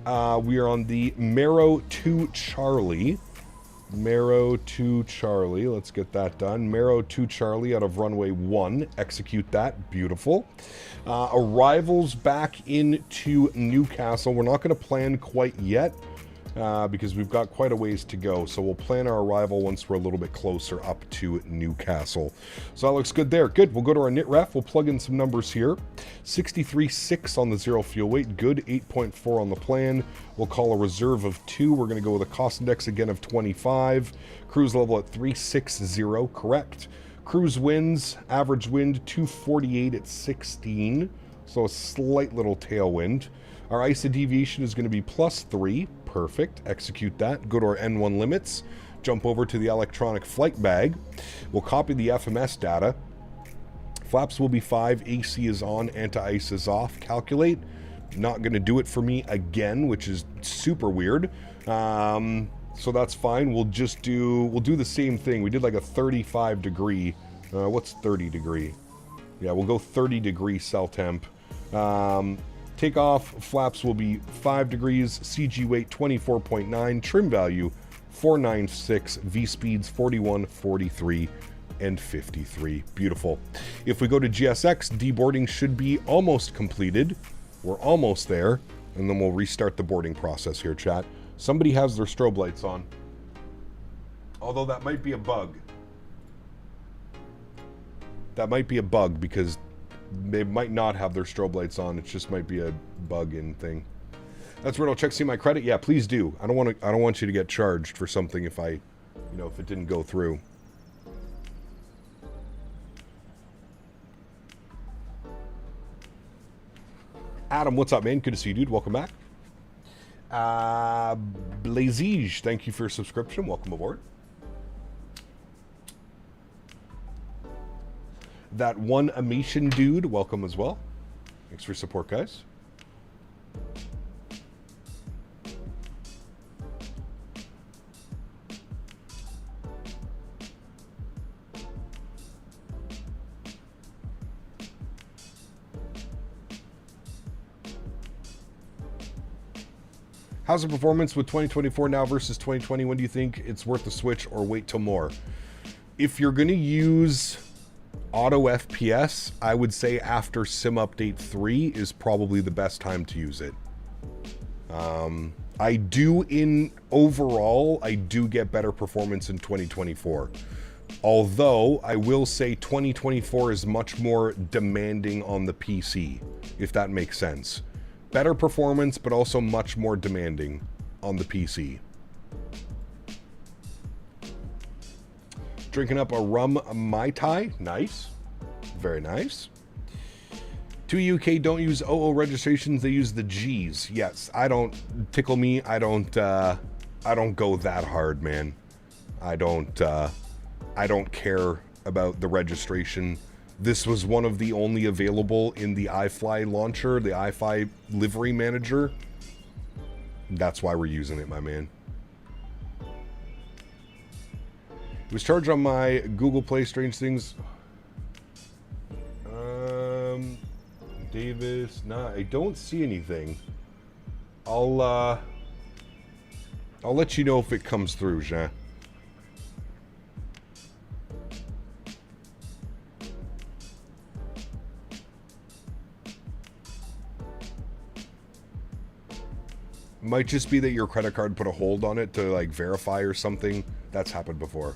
we are on the Mero 2 Charlie. Mero 2 Charlie. Let's get that done. Mero 2 Charlie out of runway 1. Execute that. Beautiful. Arrivals back into Newcastle. We're not going to plan quite yet because we've got quite a ways to go. So we'll plan our arrival once we're a little bit closer up to Newcastle. So that looks good there. Good. We'll go to our knit ref. We'll plug in some numbers here. 63.6 on the zero fuel weight. Good. 8.4 on the plan. We'll call a reserve of 2. We're going to go with a cost index again of 25. Cruise level at 360. Correct. Cruise winds. Average wind 248 at 16. So a slight little tailwind. Our ISA deviation is going to be +3. Perfect. Execute that. Go to our N1 limits. Jump over to the electronic flight bag. We'll copy the FMS data. Flaps will be 5. AC is on. Anti-ice is off. Calculate. Not going to do it for me again, which is super weird. So that's fine. We'll do the same thing. We did like a 35 degree. What's 30 degree? Yeah, we'll go 30 degree cell temp. Takeoff flaps will be 5 degrees, CG weight 24.9, trim value 496, V speeds 41, 43, and 53. Beautiful. If we go to GSX, deboarding should be almost completed. We're almost there, and then we'll restart the boarding process here, chat. Somebody has their strobe lights on. Although that might be a bug. That might be a bug because they might not have their strobe lights on. It just might be a bug in thing. That's where I'll check see my credit. Yeah, please do. I don't want you to get charged for something if if it didn't go through. Adam, what's up, man? Good to see you, dude. Welcome back. Blazige, thank you for your subscription. Welcome aboard. That one Amation dude, welcome as well. Thanks for your support, guys. How's the performance with 2024 now versus 2020? When do you think it's worth the switch or wait till more? If you're going to use auto FPS, I would say after Sim Update 3 is probably the best time to use it. Overall, I do get better performance in 2024. Although, I will say 2024 is much more demanding on the PC, if that makes sense. Better performance, but also much more demanding on the PC. Drinking up a rum Mai Tai. Nice. Very nice. 2 UK don't use OO registrations, they use the G's. Yes, I don't tickle me. I don't go that hard, man. I don't care about the registration. This was one of the only available in the iFly launcher, the iFly livery manager. That's why we're using it, my man. It was charged on my Google Play. Strange things. Davis. Nah, I don't see anything. I'll let you know if it comes through, Jean. Might just be that your credit card put a hold on it to like verify or something. That's happened before.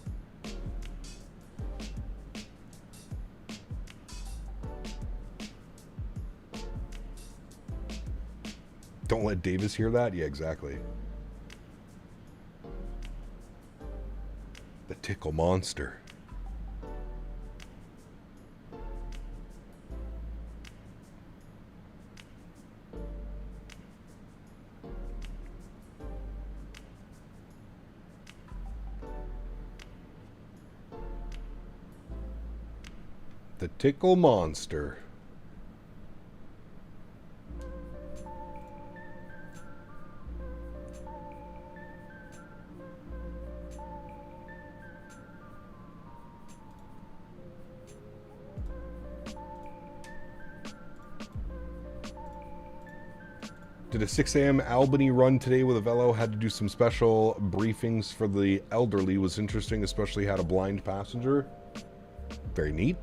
Don't let Davis hear that? Yeah, exactly. The tickle monster. The tickle monster. Did a 6 a.m. Albany run today with a velo. Had to do some special briefings for the elderly. Was interesting, especially had a blind passenger. Very neat.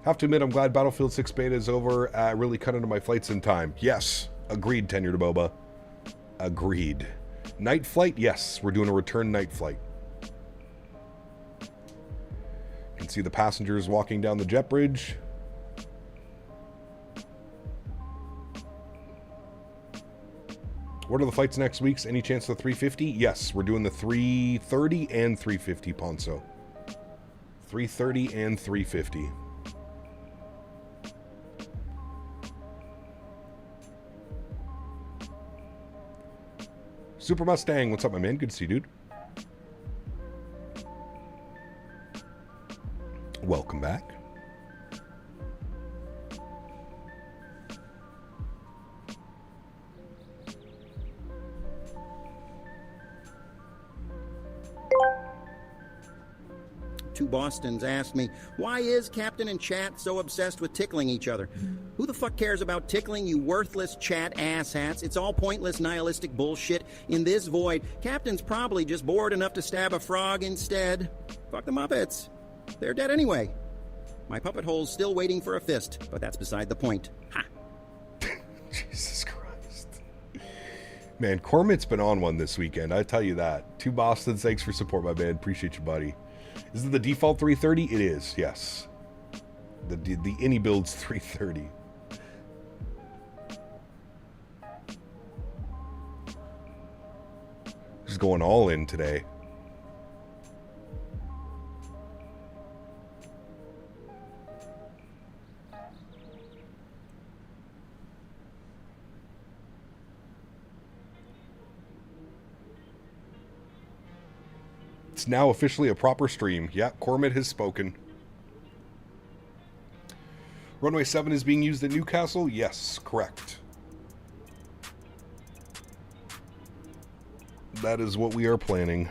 Have to admit, I'm glad Battlefield 6 beta is over. Really cut into my flights in time. Yes. Agreed, Tenure to Boba. Agreed. Night flight? Yes. We're doing a return night flight. You can see the passengers walking down the jet bridge. What are the flights next week? Any chance of the 350? Yes, we're doing the 330 and 350, Ponzo. 330 and 350. Super Mustang, what's up, my man? Good to see you, dude. Welcome back. Two Bostons asked me, why is Captain and Chat so obsessed with tickling each other? Who the fuck cares about tickling, you worthless chat asshats? It's all pointless, nihilistic bullshit in this void. Captain's probably just bored enough to stab a frog instead. Fuck the Muppets. They're dead anyway. My puppet hole's still waiting for a fist, but that's beside the point. Ha! Jesus Christ. Man, Cormit's been on one this weekend, I tell you that. Two Bostons, thanks for support, my man. Appreciate you, buddy. Is it the default 330? It is, yes. The Innie build's 330. Just going all in today. It's now officially a proper stream. Yeah, Cormit has spoken. Runway 7 is being used at Newcastle? Yes, correct. That is what we are planning.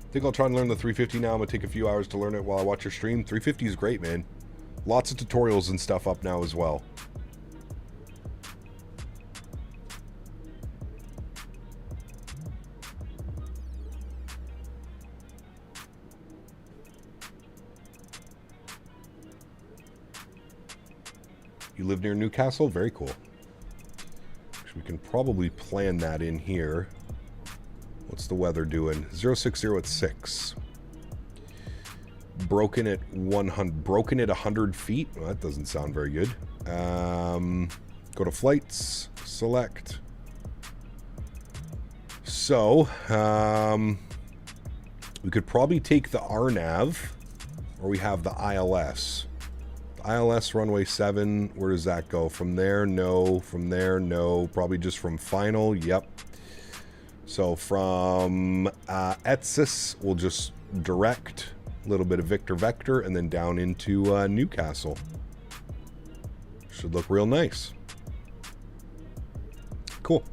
I think I'll try and learn the 350 now. I'm going to take a few hours to learn it while I watch your stream. 350 is great, man. Lots of tutorials and stuff up now as well. You live near Newcastle? Very cool. Actually, we can probably plan that in here. What's the weather doing? 060 at 6. Broken at 100. Broken at 100 feet. Well, that doesn't sound very good. Go to flights. Select. So, we could probably take the RNAV, or we have the ILS. The ILS runway 7. Where does that go? From there, no. From there, no. Probably just from final. Yep. So from Etsis, we'll just direct a little bit of Victor Vector and then down into Newcastle. Should look real nice. Cool.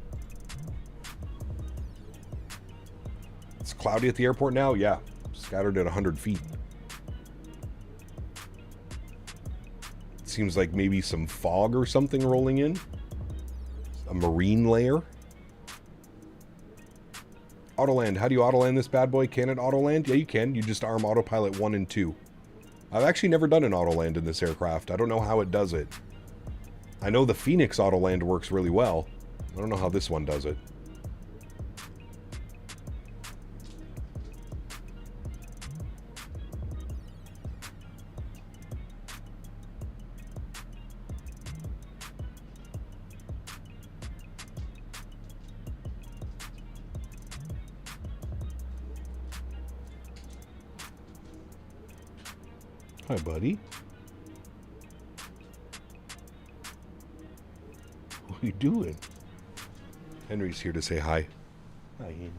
It's cloudy at the airport now? Yeah. Scattered at 100 feet. It seems like maybe some fog or something rolling in. A marine layer. Autoland. How do you autoland this bad boy? Can it autoland? Yeah, you can. You just arm autopilot 1 and 2. I've actually never done an autoland in this aircraft. I don't know how it does it. I know the Phoenix autoland works really well. I don't know how this one does it. Hi, buddy. What are you doing? Henry's here to say hi. Hi, Henry.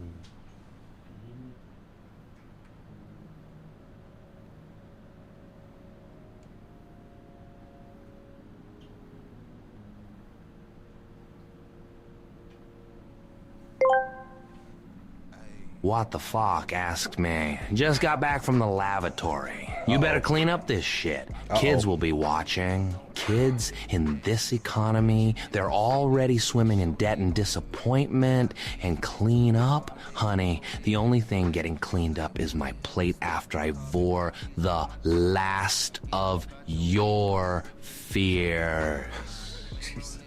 What the fuck? Asked me. Just got back from the lavatory. You better clean up this shit. Kids will be watching. Kids in this economy, they're already swimming in debt and disappointment. And clean up? Honey, the only thing getting cleaned up is my plate after I vore the last of your fears.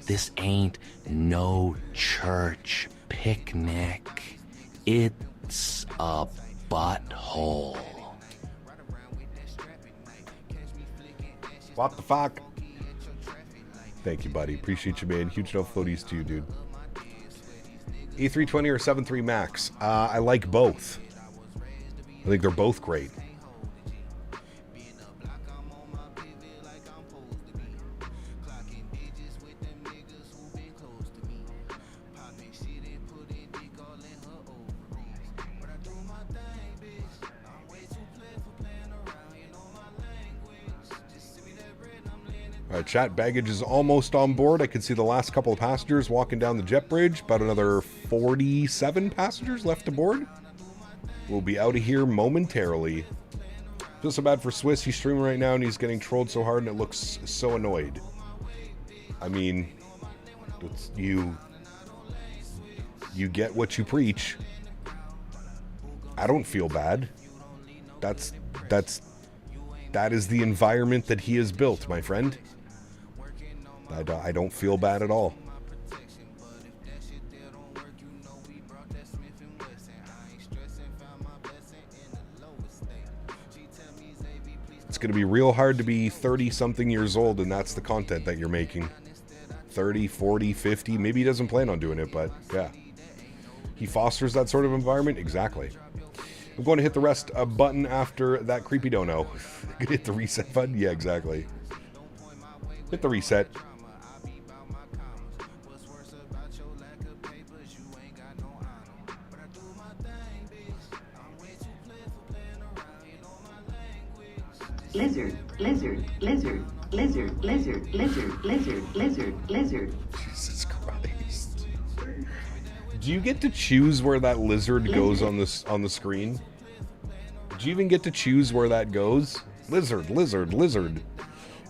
This ain't no church picnic. It's a butthole. What the fuck? Thank you, buddy. Appreciate you, man. Huge no floaties to you, dude. A320 or 73 Max? I like both. I think they're both great. Chat baggage is almost on board. I can see the last couple of passengers walking down the jet bridge. About another 47 passengers left to board. We'll be out of here momentarily. Feel so bad for Swiss. He's streaming right now and he's getting trolled so hard and it looks so annoyed. I mean, it's, you get what you preach. I don't feel bad. That is the environment that he has built, my friend. I don't feel bad at all. It's going to be real hard to be 30-something years old, and that's the content that you're making. 30, 40, 50. Maybe he doesn't plan on doing it, but yeah. He fosters that sort of environment? Exactly. I'm going to hit the rest button after that creepy dono. Hit the reset button? Yeah, exactly. Hit the reset. Lizard, lizard, lizard, lizard, lizard, lizard, lizard, lizard, lizard. Jesus Christ. Do you get to choose where that lizard goes on the screen? Do you even get to choose where that goes? Lizard, lizard, lizard.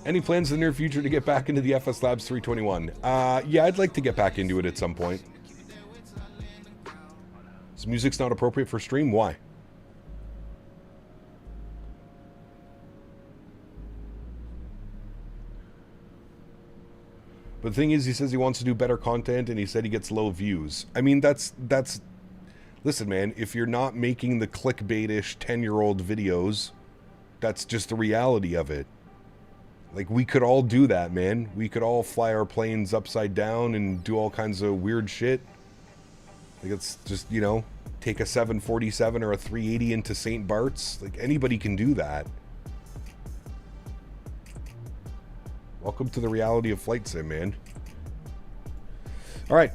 Any plans in the near future to get back into the FS Labs 321? Yeah, I'd like to get back into it at some point. This music's not appropriate for stream? Why? But the thing is, he says he wants to do better content, and he said he gets low views. I mean, that's... Listen, man, if you're not making the clickbait-ish 10-year-old videos, that's just the reality of it. Like, we could all do that, man. We could all fly our planes upside down and do all kinds of weird shit. Like, it's just, you know, take a 747 or a 380 into St. Bart's. Like, anybody can do that. Welcome to the reality of flight sim, man. All right,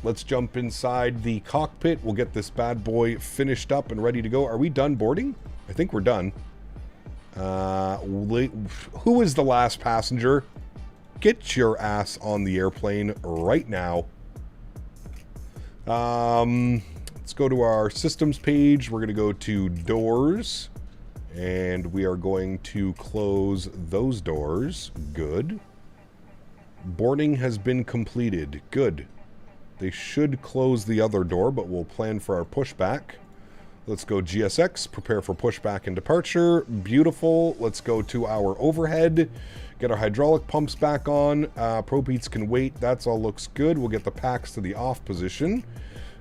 let's jump inside the cockpit. We'll get this bad boy finished up and ready to go. Are we done boarding? I think we're done. Who is the last passenger? Get your ass on the airplane right now. Let's go to our systems page. We're going to go to doors. And we are going to close those doors. Good. Boarding has been completed. Good. They should close the other door, but we'll plan for our pushback. Let's go GSX, prepare for pushback and departure. Beautiful. Let's go to our overhead. Get our hydraulic pumps back on. Propeats can wait. That's all looks good. We'll get the packs to the off position.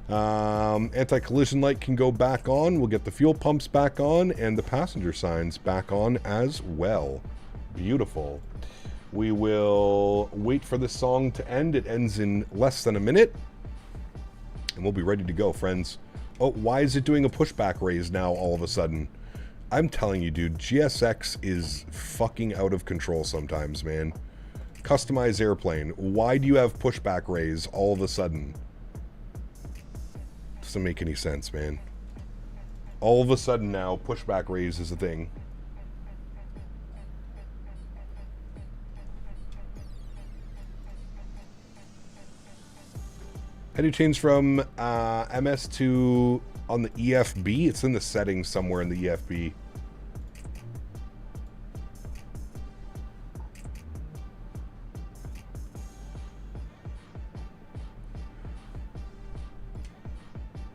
Anti-collision light can go back on. We'll get the fuel pumps back on and the passenger signs back on as well. Beautiful. We will wait for this song to end. It ends in less than a minute. And we'll be ready to go, friends. Oh, why is it doing a pushback raise now all of a sudden? I'm telling you, dude, GSX is fucking out of control sometimes, man. Customize airplane. Why do you have pushback raise all of a sudden? Doesn't make any sense, man. All of a sudden now, pushback raise is a thing. How do you change from MS to on the EFB? It's in the settings somewhere in the EFB.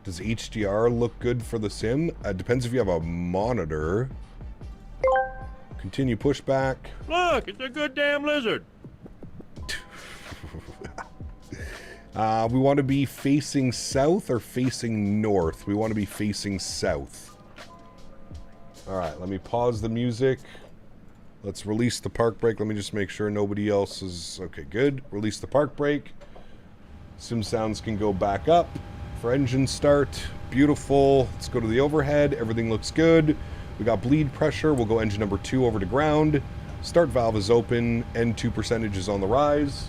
Does HDR look good for the sim? Depends if you have a monitor. Continue pushback. Look, it's a good damn lizard. We want to be facing south or facing north? We want to be facing south. Alright, let me pause the music. Let's release the park brake. Let me just make sure nobody else is... Okay, good. Release the park brake. Sim sounds can go back up. For engine start, beautiful. Let's go to the overhead. Everything looks good. We got bleed pressure. We'll go engine number 2 over to ground. Start valve is open. N2 percentage is on the rise.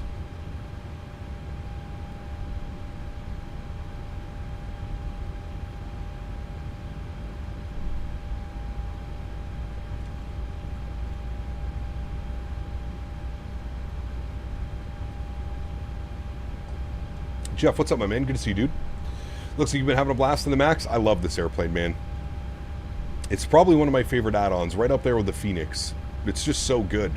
Jeff, what's up, my man? Good to see you, dude. Looks like you've been having a blast in the Max. I love this airplane, man. It's probably one of my favorite add-ons, right up there with the Phoenix. It's just so good.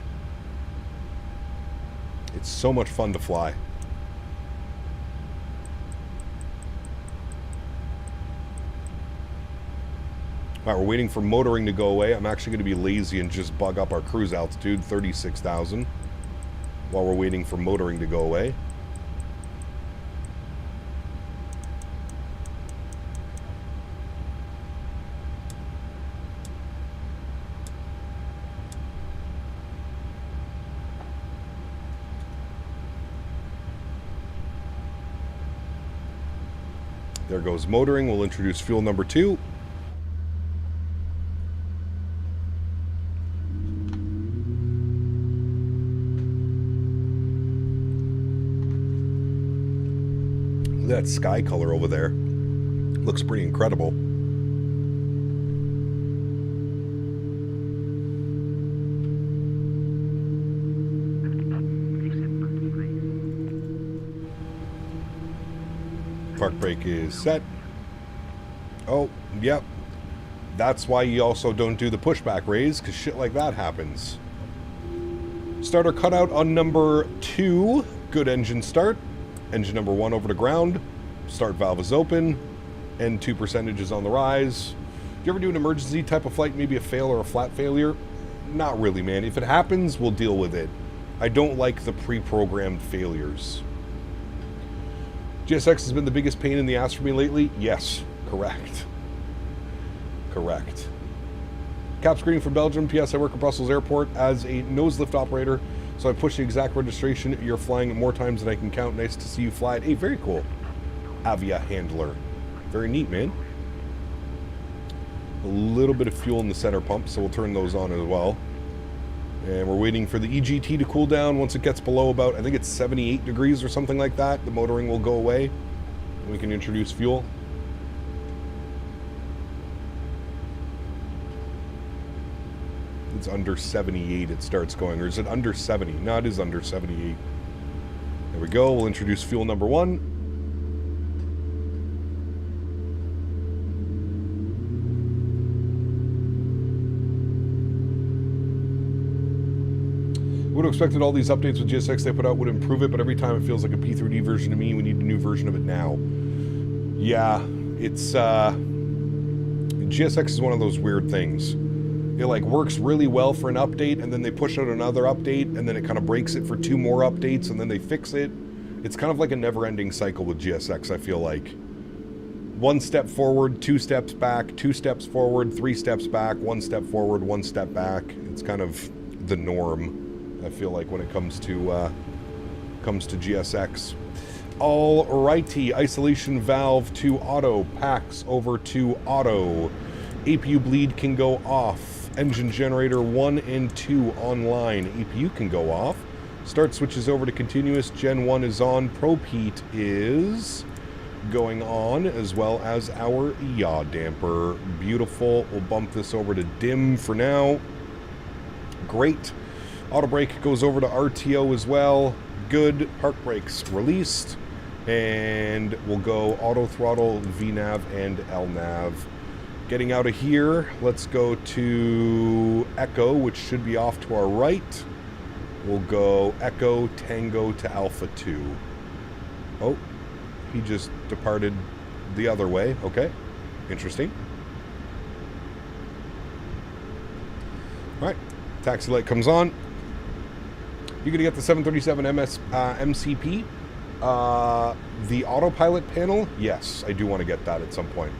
It's so much fun to fly. Alright, we're waiting for motoring to go away. I'm actually going to be lazy and just bug up our cruise altitude, 36,000, while we're waiting for motoring to go away. There goes motoring. We'll introduce fuel number 2. Look at that sky color over there. Looks pretty incredible. Park brake is set. Oh, yep. That's why you also don't do the pushback raise, because shit like that happens. Starter cutout on number 2. Good engine start. Engine number 1 over to ground. Start valve is open. N2 percentage is on the rise. Do you ever do an emergency type of flight, maybe a fail or a flat failure? Not really, man. If it happens, we'll deal with it. I don't like the pre-programmed failures. GSX has been the biggest pain in the ass for me lately? Yes, correct. Correct. Cap screening from Belgium. P.S. I work at Brussels Airport as a nose lift operator, so I push the exact registration. You're flying more times than I can count. Nice to see you fly it. Hey, very cool. Avia handler. Very neat, man. A little bit of fuel in the center pump, so we'll turn those on as well. And we're waiting for the EGT to cool down. Once it gets below about, I think it's 78 degrees or something like that, the motoring will go away. And we can introduce fuel. It's under 78 it starts going. Or is it under 70? No, it is under 78. There we go. We'll introduce fuel number 1. Would have expected all these updates with GSX they put out would improve it, but every time it feels like a P3D version to me. We need a new version of it now. Yeah, it's GSX is one of those weird things. It like works really well for an update, and then they push out another update, and then it kind of breaks it for 2 more updates, and then they fix it. It's kind of like a never-ending cycle with GSX, I feel like. 1 step forward, 2 steps back, 2 steps forward, 3 steps back, 1 step forward, 1 step back. It's kind of the norm, I feel like, when it comes to GSX. Alrighty, isolation valve to auto, packs over to auto. APU bleed can go off. Engine generator 1 and 2 online. APU can go off. Start switches over to continuous. Gen 1 is on. Propheat is going on, as well as our yaw damper. Beautiful. We'll bump this over to dim for now. Great. Auto brake goes over to RTO as well. Good. Park brakes released. And we'll go auto throttle, VNav, and LNav. Getting out of here, let's go to Echo, which should be off to our right. We'll go Echo Tango to Alpha 2. Oh, he just departed the other way. Okay, interesting. All right, taxi light comes on. You're gonna get the 737 MCP. The autopilot panel, yes, I do want to get that at some point.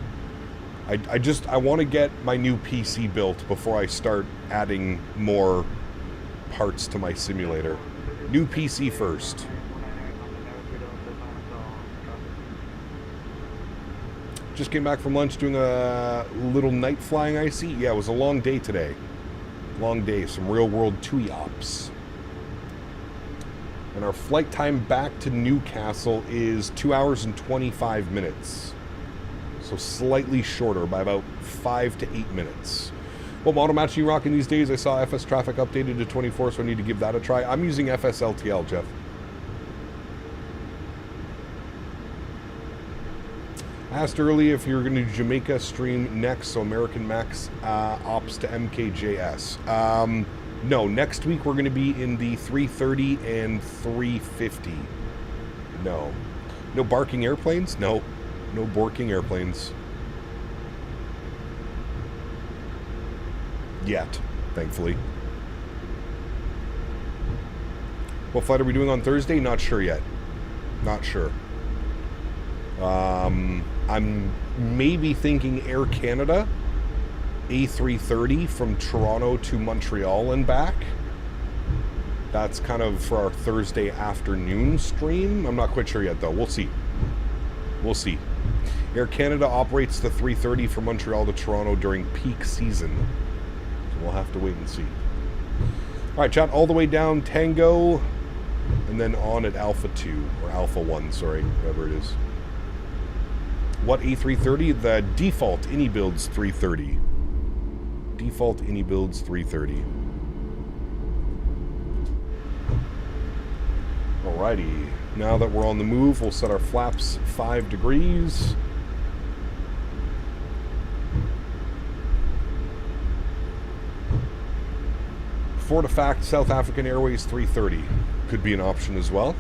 I want to get my new PC built before I start adding more parts to my simulator. New PC first. Just came back from lunch doing a little night flying IC. Yeah, it was a long day today. Long day, some real world TUI ops. And our flight time back to Newcastle is 2 hours and 25 minutes. So slightly shorter by about 5 to 8 minutes. What model match are you rocking these days? I saw FS traffic updated to 24, so I need to give that a try. I'm using FS LTL, Jeff. I asked earlier if you were going to do Jamaica stream next, so American Max ops to MKJS. No, next week we're going to be in the 330 and 350. No. No barking airplanes? No. No borking airplanes. Yet, thankfully. What flight are we doing on Thursday? Not sure yet. Not sure. I'm maybe thinking Air Canada, A330 from Toronto to Montreal and back. That's kind of for our Thursday afternoon stream. I'm not quite sure yet, though. We'll see. We'll see. Air Canada operates the 330 from Montreal to Toronto during peak season. So we'll have to wait and see. All right, chat, all the way down Tango, and then on at Alpha 2, or Alpha 1, sorry, whatever it is. What A330? The default AnyBuilds 330. Default AnyBuilds 330. Alrighty. Now that we're on the move, we'll set our flaps 5 degrees. For the fact, South African Airways 330 could be an option as well.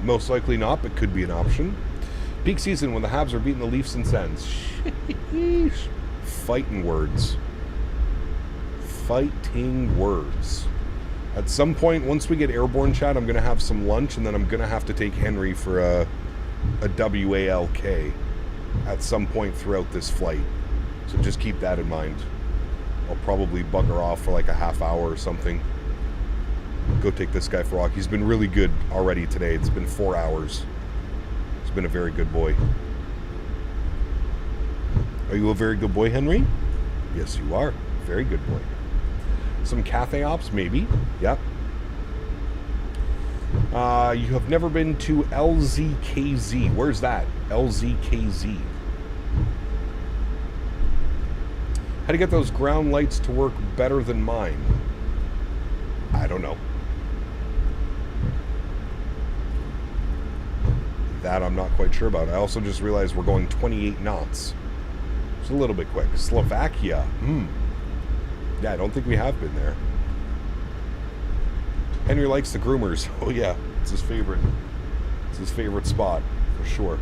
Most likely not, but could be an option. Peak season when the Habs are beating the Leafs and Sens. Sheesh. Fighting words. Fighting words. At some point, once we get airborne, chat, I'm going to have some lunch, and then I'm going to have to take Henry for a WALK at some point throughout this flight. So just keep that in mind. I'll probably bugger off for like a half hour or something. Go take this guy for a walk. He's been really good already today. It's been 4 hours. He's been a very good boy. Are you a very good boy, Henry? Yes, you are. Very good boy. Some Cathay ops, maybe. Yep. You have never been to LZKZ. Where's that? LZKZ. How to get those ground lights to work better than mine? I don't know. That I'm not quite sure about. I also just realized we're going 28 knots. It's a little bit quick. Slovakia. Yeah, I don't think we have been there. Henry likes the groomers. Oh yeah, it's his favorite. It's his favorite spot, for sure.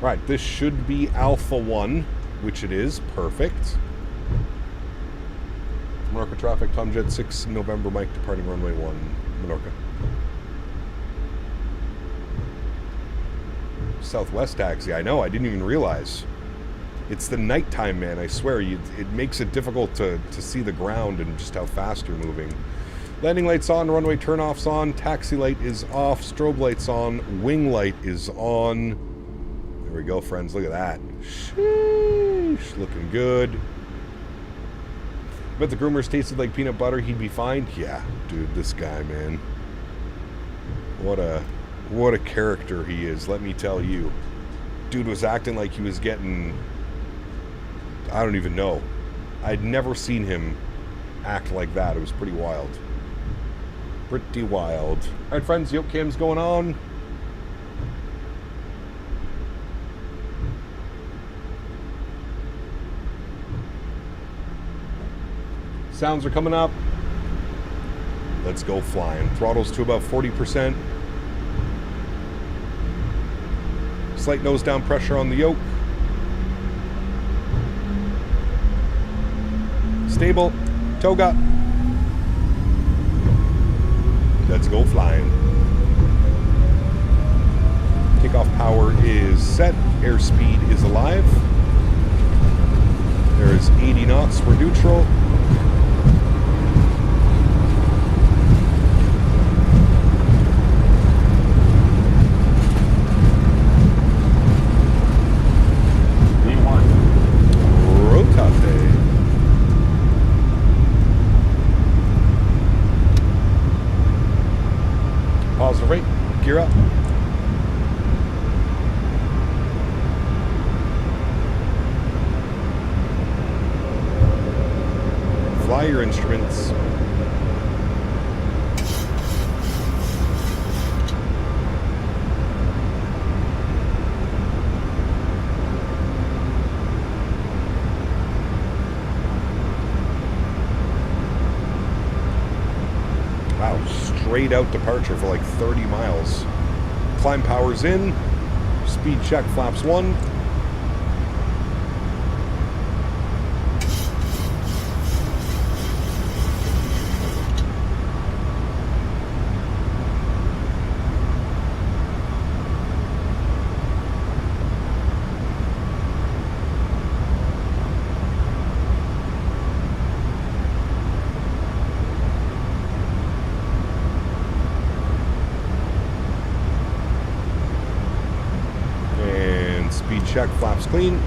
Right, this should be Alpha 1, which it is. Perfect. Menorca traffic, Tomjet 6 November, Mike departing runway 1, Menorca. Southwest taxi, I know, I didn't even realize. It's the nighttime, man, I swear. It makes it difficult to see the ground and just how fast you're moving. Landing lights on, runway turnoffs on, taxi light is off, strobe lights on, wing light is on. There we go, friends, look at that. Sheesh, looking good. Bet the groomers tasted like peanut butter, he'd be fine. Yeah, dude, this guy, man. What a character he is, let me tell you. Dude was acting like he was getting... I don't even know. I'd never seen him act like that. It was pretty wild. Pretty wild. All right, friends, yoke cam's going on. Sounds are coming up. Let's go flying. Throttles to about 40%. Slight nose down pressure on the yoke. Stable. Toga. Let's go flying. Takeoff power is set. Airspeed is alive. There is 80 knots for neutral. Positive rate, gear up. Fly your instruments. Wow, straight out departure for like 30 miles. Climb power's in. Speed check, flaps 1. Check, flaps clean.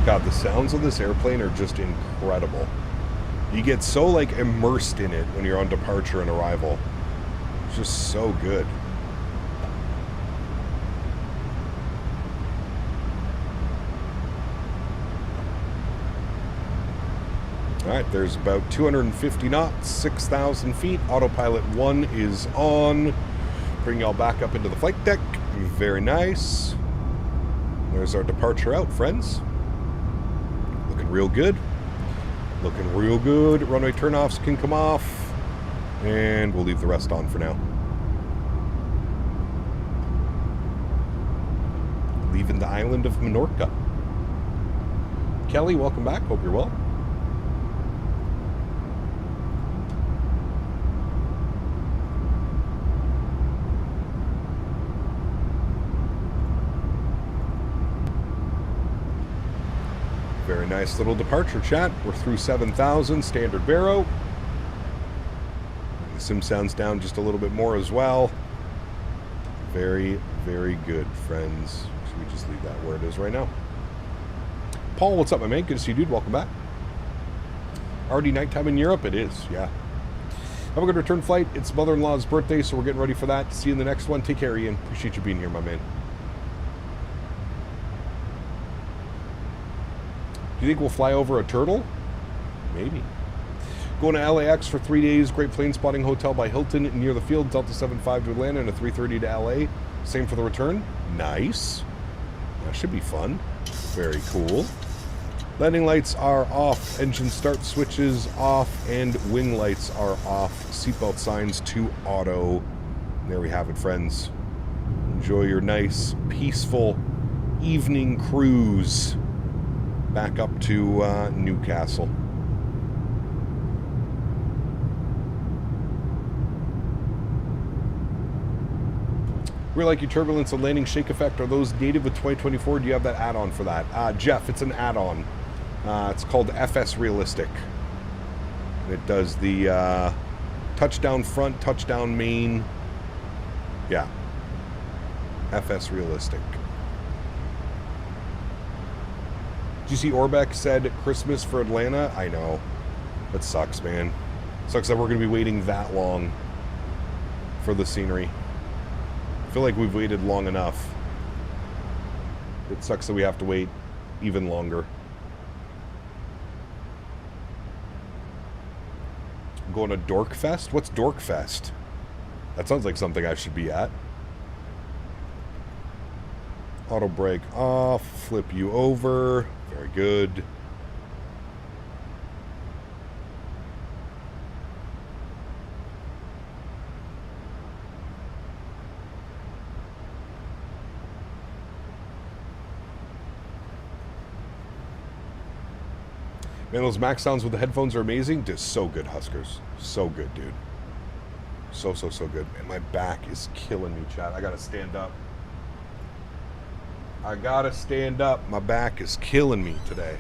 God, the sounds of this airplane are just incredible. You get so like immersed in it when you're on departure and arrival. It's just so good. All right, there's about 250 knots, 6,000 feet. Autopilot 1 is on. Bring y'all back up into the flight deck. Very nice. There's our departure out, friends. Looking real good. Looking real good. Runway turnoffs can come off. And we'll leave the rest on for now. Leaving the island of Menorca. Kelly, welcome back. Hope you're well. Very nice little departure, chat. We're through 7,000, standard baro. The sim sounds down just a little bit more as well. Very, very good, friends. Should we just leave that where it is right now? Paul, what's up, my man? Good to see you, dude. Welcome back. Already nighttime in Europe? It is, yeah. Have a good return flight. It's mother-in-law's birthday, so we're getting ready for that. See you in the next one. Take care, Ian. Appreciate you being here, my man. Do you think we'll fly over a turtle? Maybe. Going to LAX for 3 days. Great plane spotting hotel by Hilton near the field. Delta 75 to Atlanta and a 3:30 to LA. Same for the return. Nice. That should be fun. Very cool. Landing lights are off. Engine start switches off. And wing lights are off. Seatbelt signs to auto. And there we have it, friends. Enjoy your nice, peaceful evening cruise back up to Newcastle. We like your turbulence and landing shake effect. Are those native with 2024? Do you have that add-on for that? Jeff, it's an add-on. It's called FS Realistic. It does the touchdown front, touchdown main. Yeah. FS Realistic. Did you see Orbeck said Christmas for Atlanta? I know. That sucks, man. Sucks that we're going to be waiting that long for the scenery. I feel like we've waited long enough. It sucks that we have to wait even longer. Going to Dorkfest? What's Dorkfest? That sounds like something I should be at. Auto brake off. Flip you over. Very good. Man, those Max sounds with the headphones are amazing. Just so good, Huskers. So good, dude. So good. Man, my back is killing me, chat. I gotta stand up. My back is killing me today.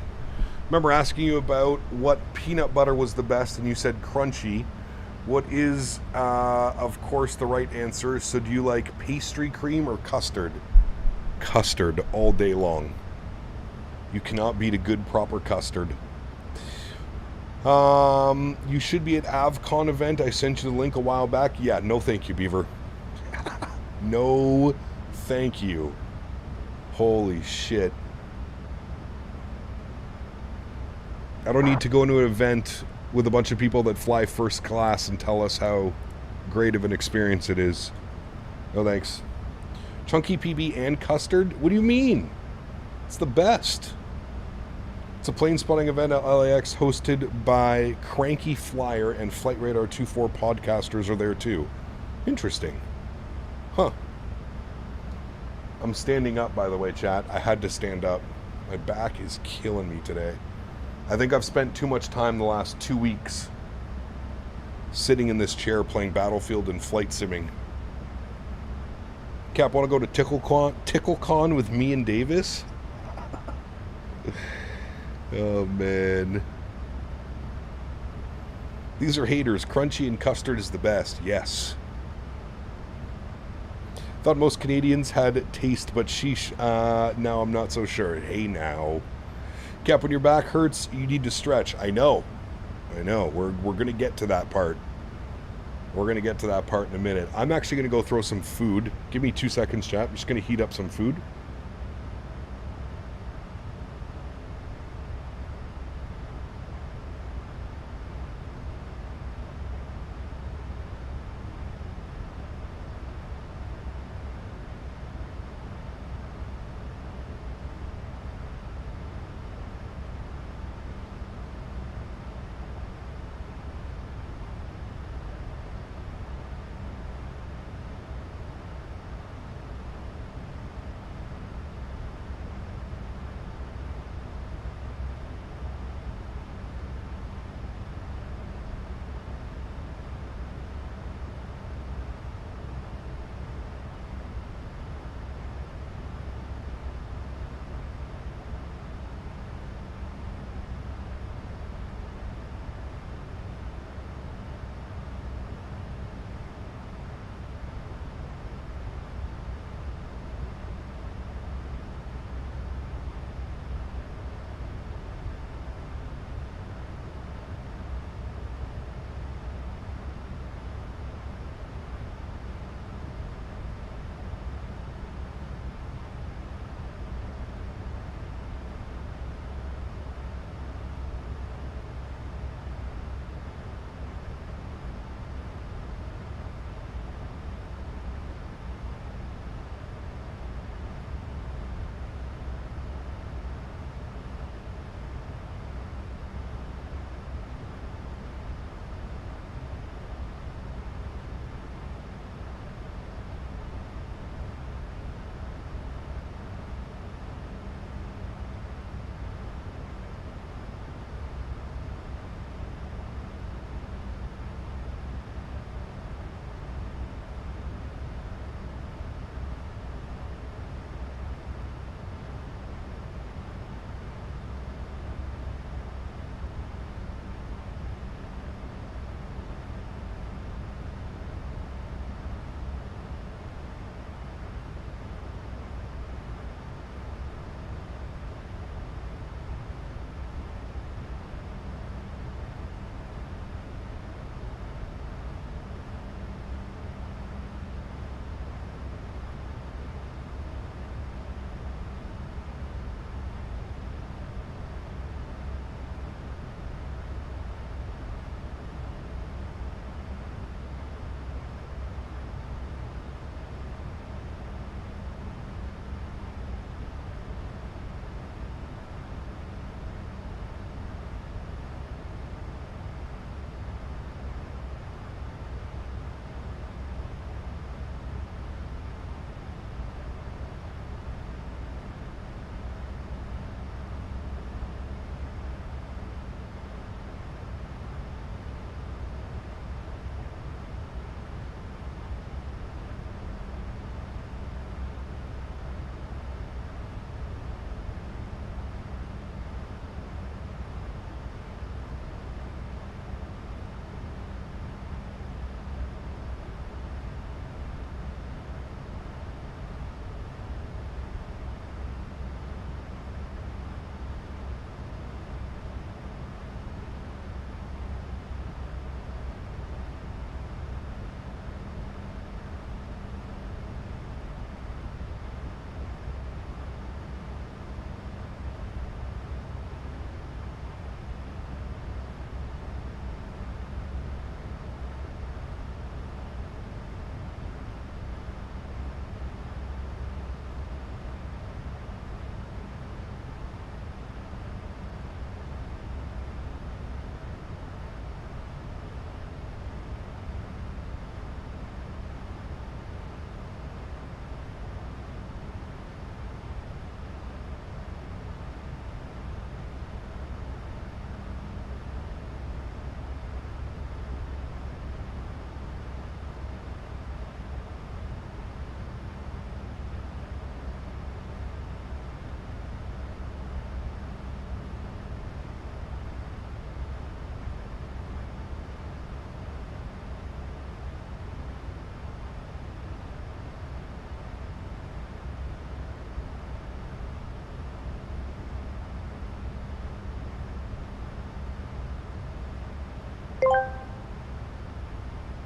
Remember asking you about what peanut butter was the best, and you said crunchy. What is, of course, the right answer? So do you like pastry cream or custard? Custard all day long. You cannot beat a good, proper custard. You should be at AvCon event. I sent you the link a while back. Yeah, no thank you, Beaver. No thank you. Holy shit. I don't need to go into an event with a bunch of people that fly first class and tell us how great of an experience it is. No thanks. Chunky PB and custard? What do you mean? It's the best. It's a plane spotting event at LAX hosted by Cranky Flyer, and Flight Radar 24 podcasters are there too. Interesting. Huh. I'm standing up, by the way, chat. I had to stand up. My back is killing me today. I think I've spent too much time the last 2 weeks sitting in this chair playing Battlefield and flight simming. Cap, want to go to TickleCon with me and Davis? Oh, man. These are haters. Crunchy and custard is the best. Yes. Thought most Canadians had taste, but sheesh. Now I'm not so sure. Hey, now. Cap, when your back hurts, you need to stretch. I know. We're going to get to that part. We're going to get to that part in a minute. I'm actually going to go throw some food. Give me 2 seconds, chat. I'm just going to heat up some food.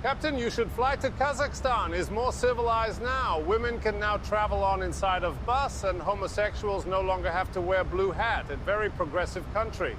Captain, you should fly to Kazakhstan. Is more civilized now. Women can now travel on inside of bus, and homosexuals no longer have to wear blue hat. A very progressive country.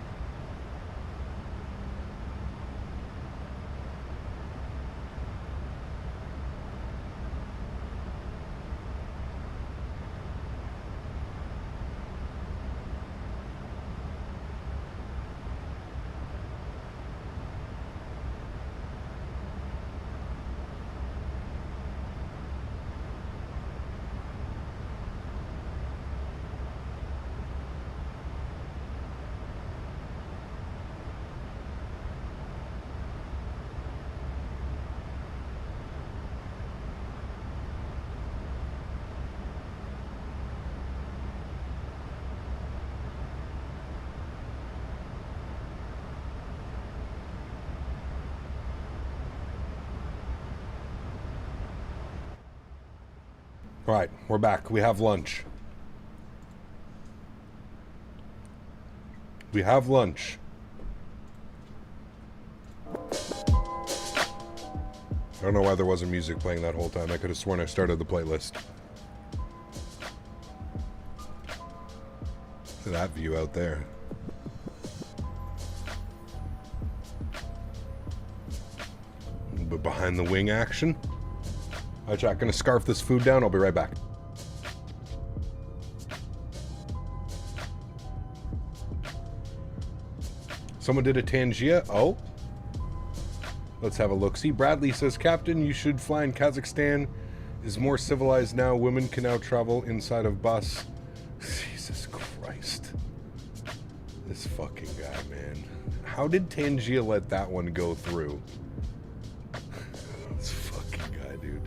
All right, we're back. We have lunch. We have lunch. I don't know why there wasn't music playing that whole time. I could have sworn I started the playlist. Look at that view out there. A little bit behind the wing action. All right, Jack, gonna scarf this food down. I'll be right back. Someone did a Tangier. Oh. Let's have a look-see. Bradley says, Captain, you should fly in Kazakhstan. Is more civilized now. Women can now travel inside of bus. Jesus Christ. This fucking guy, man. How did Tangier let that one go through? This fucking guy, dude.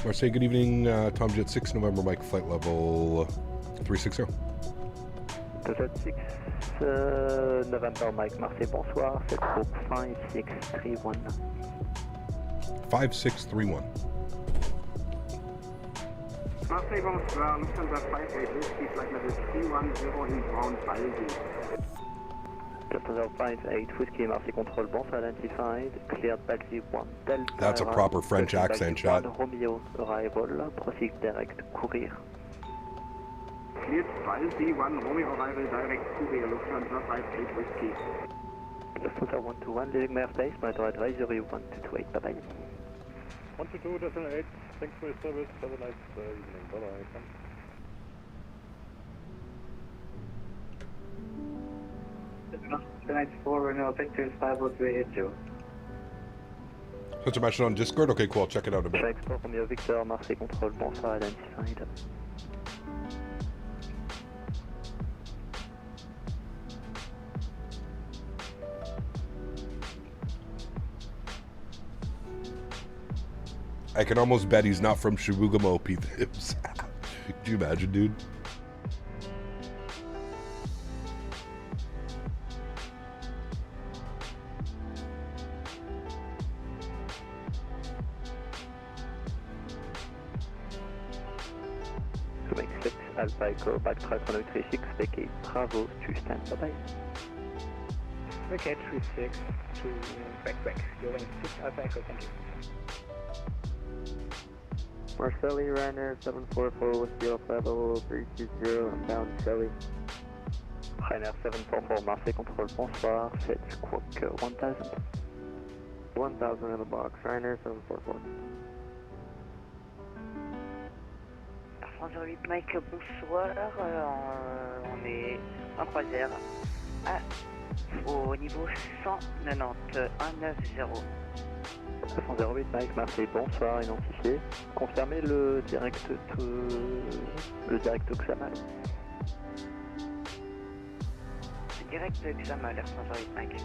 Marseille, good evening. Tom Jet 6 November, Mike, flight level 360. 276 November, Mike, Marseille, bonsoir. C'est pour 5631. 5631. Marseille, bonsoir. Nous sommes à 58 Whiskey, flight level 310 in Brown Baldi. 58 Whiskey, Marseille, control, bonsoir, identified. Cleared Baldi 1 Delta. That's a proper French accent shot. Romeo, arrival, proceed direct, courir. Cleared Baldi 1 Romeo, arrival, direct, courir, Lufthansa 58 Whiskey. Lufthansa 121, leaving my airspace, monitor advisory 1228, bye-bye. 122, Decimal 8, thanks for your service, have a nice evening, bye-bye. Tonight's 4 Renault Pictures 50382. Such a message on Discord? Okay, cool, I'll check it out a bit. Export Romeo Victor, Marseille control, bonsoir, identified. I can almost bet he's not from Chibougamau, Pete. Could you imagine, dude? Alpha Echo, backtrack 1036, vacate, bravo, to stand, bye-bye. Vacate 36 to back, you're in 6 Alpha Echo, thank you. Marseille, Ryanair 744 with the off level 320, I'm bound Shelly. Ryanair 744, Marseille control, bonsoir, faites Quoc 1000. 1000 in the box, Ryanair 744. 108 Mike, bonsoir, on est en croisière au niveau 191,90. 108 Mike, Marseille, bonsoir, identifié. Confirmez le direct Xamal. Direct Xamal, 108 Mike.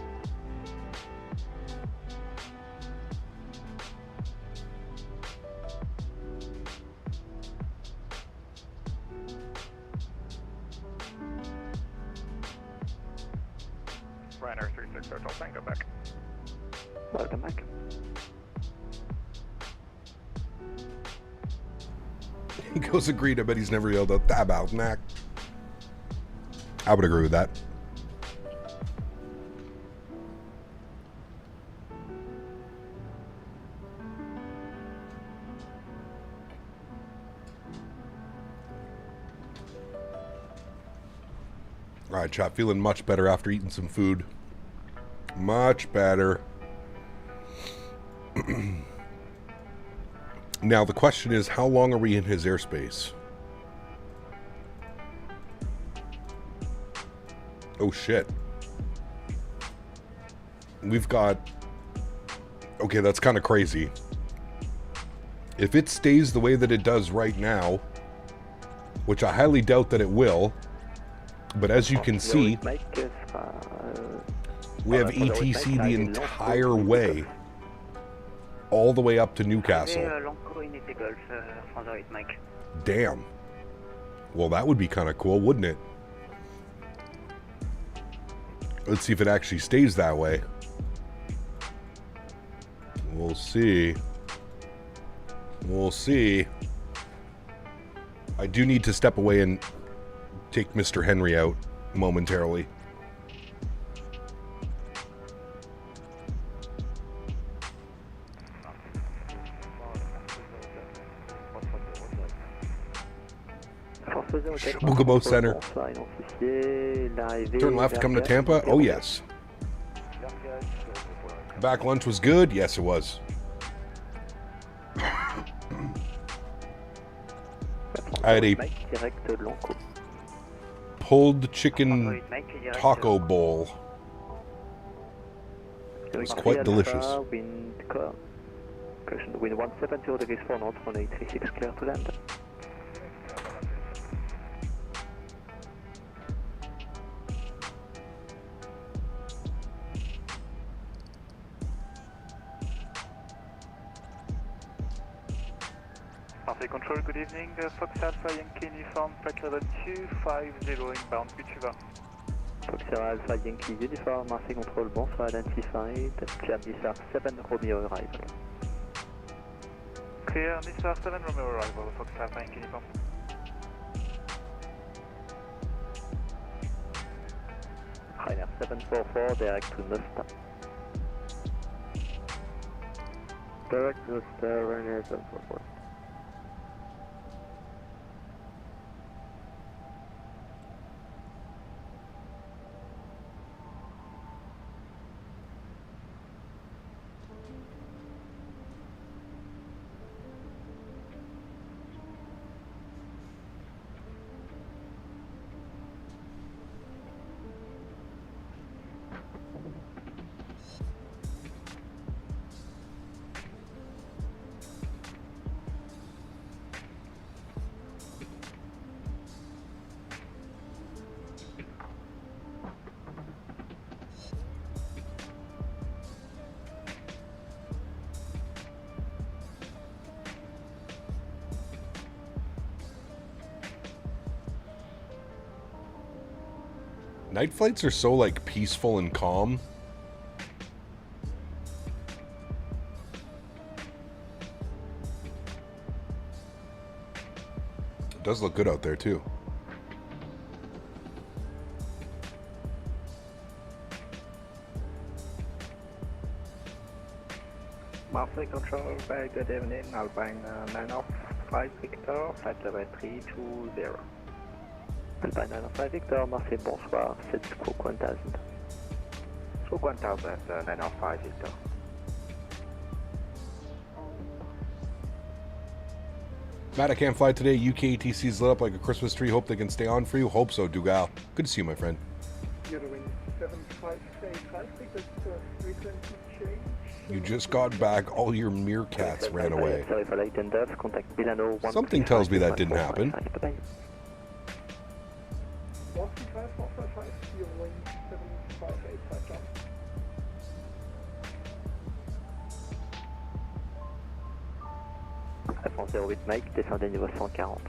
Ryanair 36 Hotel Tango back. Welcome back. He goes agreed, I bet he's never yelled out that about knack. I would agree with that. Alright, chat, feeling much better after eating some food. Much better. Now, the question is, how long are we in his airspace? Oh, shit. We've got Okay, that's kind of crazy. If it stays the way that it does right now, which I highly doubt that it will, but as you can see, we have ATC the entire way, all the way up to Newcastle. Damn. Well, that would be kind of cool, wouldn't it? Let's see if it actually stays that way. We'll see. We'll see. I do need to step away and take Mr. Henry out momentarily. Boogabo Center. Turn left, come to Tampa? Oh, yes. Back lunch was good? Yes, it was. I had a pulled chicken taco bowl. It was quite delicious. Wind 170 degrees 4 knots, 1836 clear to land. Control, good evening. Fox Alpha Yankee Uniform, flight level 250 inbound, Pichuva. Fox Alpha Yankee Uniform, Marseille Control, bonsoir, identified. Clear Nissar 7 Romeo arrival. Clear Nissar 7 Romeo arrival, Fox Alpha Yankee Uniform. Ryanair 744, direct to Nostra. Direct Nostra, Ryanair 744. Night flights are so, like, peaceful and calm. It does look good out there, too. Marseille Control, very good evening. Alpine 905 Victor, flight level 320. Alpine 905 Victor, Marseille, bonsoir, 7 Squawk 1000. Squawk 1000, 905 Victor. Matt, I can't fly today. UK ATC's lit up like a Christmas tree. Hope they can stay on for you. Hope so, Dougal. Good to see you, my friend. You're doing 7585, because 320 change. You just got back. All your meerkats ran away. Sorry for late and death. Contact Milano 1. Something tells me that didn't happen. 135, 155, you're going 7585 down. France 08 Mike, descendez niveau 140.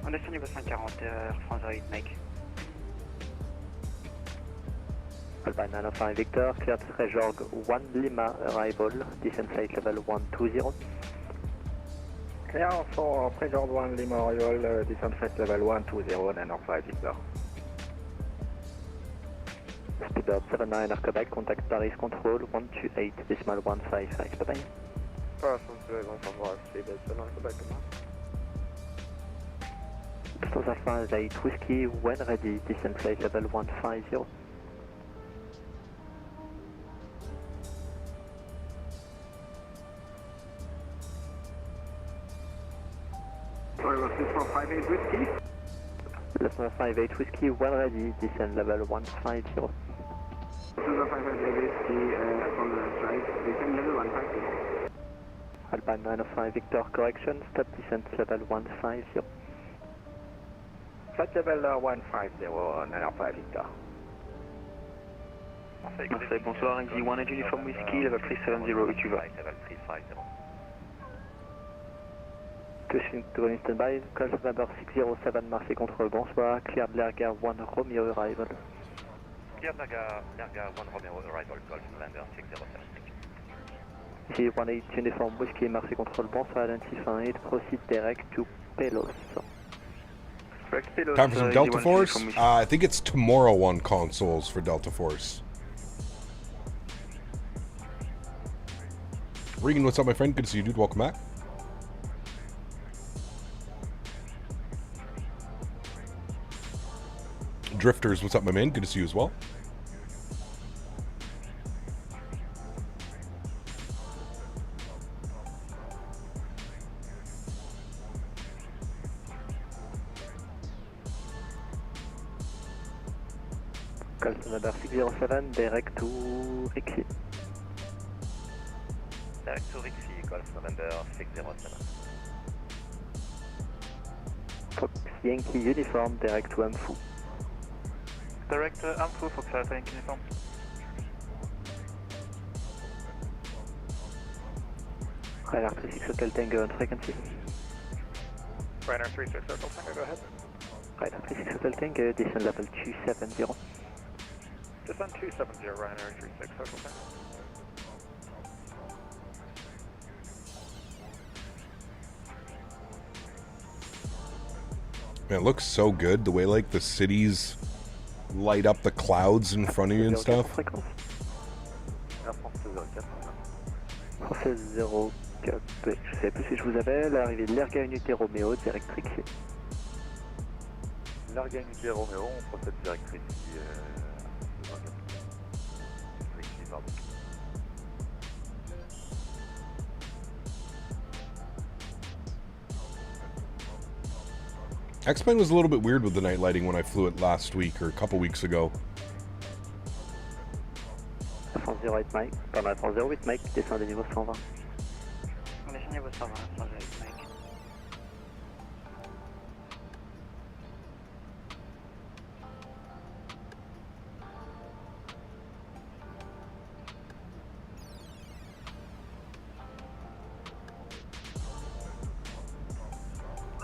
On descend niveau 140, France 08 Mike. Alpine 905 Victor, clear to Trejorg 1 Lima arrival, descent flight level 120. Clear for Trejorg 1 Lima arrival, descent flight level 120, 905 Victor. Speedbird 79 Air Quebec, contact Paris Control 128.155, bye bye. Paris Control 155, Speedbird 79 Quebec, Souza 58 Whiskey, when ready, descent flight level 150. Sorry, was this for 58 Whiskey? Left 58 Whiskey, when ready, descent level 150. Souza 500 whiskey from the strike, descend level 150. Alpine 905 Victor, correction, stop descent level 150. Flight level 150, 905 Victor. Marseille, bonsoir, NG 1 Edge Uniform Whiskey, level 370, retriever. Level 350. To in standby, call number 607, Marseille Control, bonsoir, clear Blerga 1 Romeo arrival. Clear Blerga 1 Romeo arrival, call November 607. G18 Uniform Whiskey, Marseille Control, bonsoir, identified, proceed direct to Pelos. Time for some Delta Force? I think it's tomorrow on consoles for Delta Force. Regan, what's up, my friend? Good to see you, dude. Welcome back. Drifters, what's up, my man? Good to see you as well. Call number 607, direct to Rixi. Direct to Rixi, Golf November 607. Fox Yankee Uniform, direct to Amfou. Direct Amfou, Fox Alpha Yankee Uniform. Radar 36 Hotel Tango on frequency. Radar 36 Hotel Tango, go ahead. Radar 36 Hotel Tango, descend level 270. Descend 270, Radar 36 Hotel Tango. Man, it looks so good, the way, like, the cities light up the clouds in front of you and stuff. Française 04, je sais plus si je vous avais, l'arrivée de l'Erga Unité Romeo, direct Rixi. L'Erga Unité Romeo, on procède direct Rixi, Rixi, pardon. X-Plane was a little bit weird with the night lighting when I flew it last week or a couple weeks ago. France 08 Mike, pardon, France 08 Mike, descendez niveau 120. On descend niveau 120, France 08 Mike.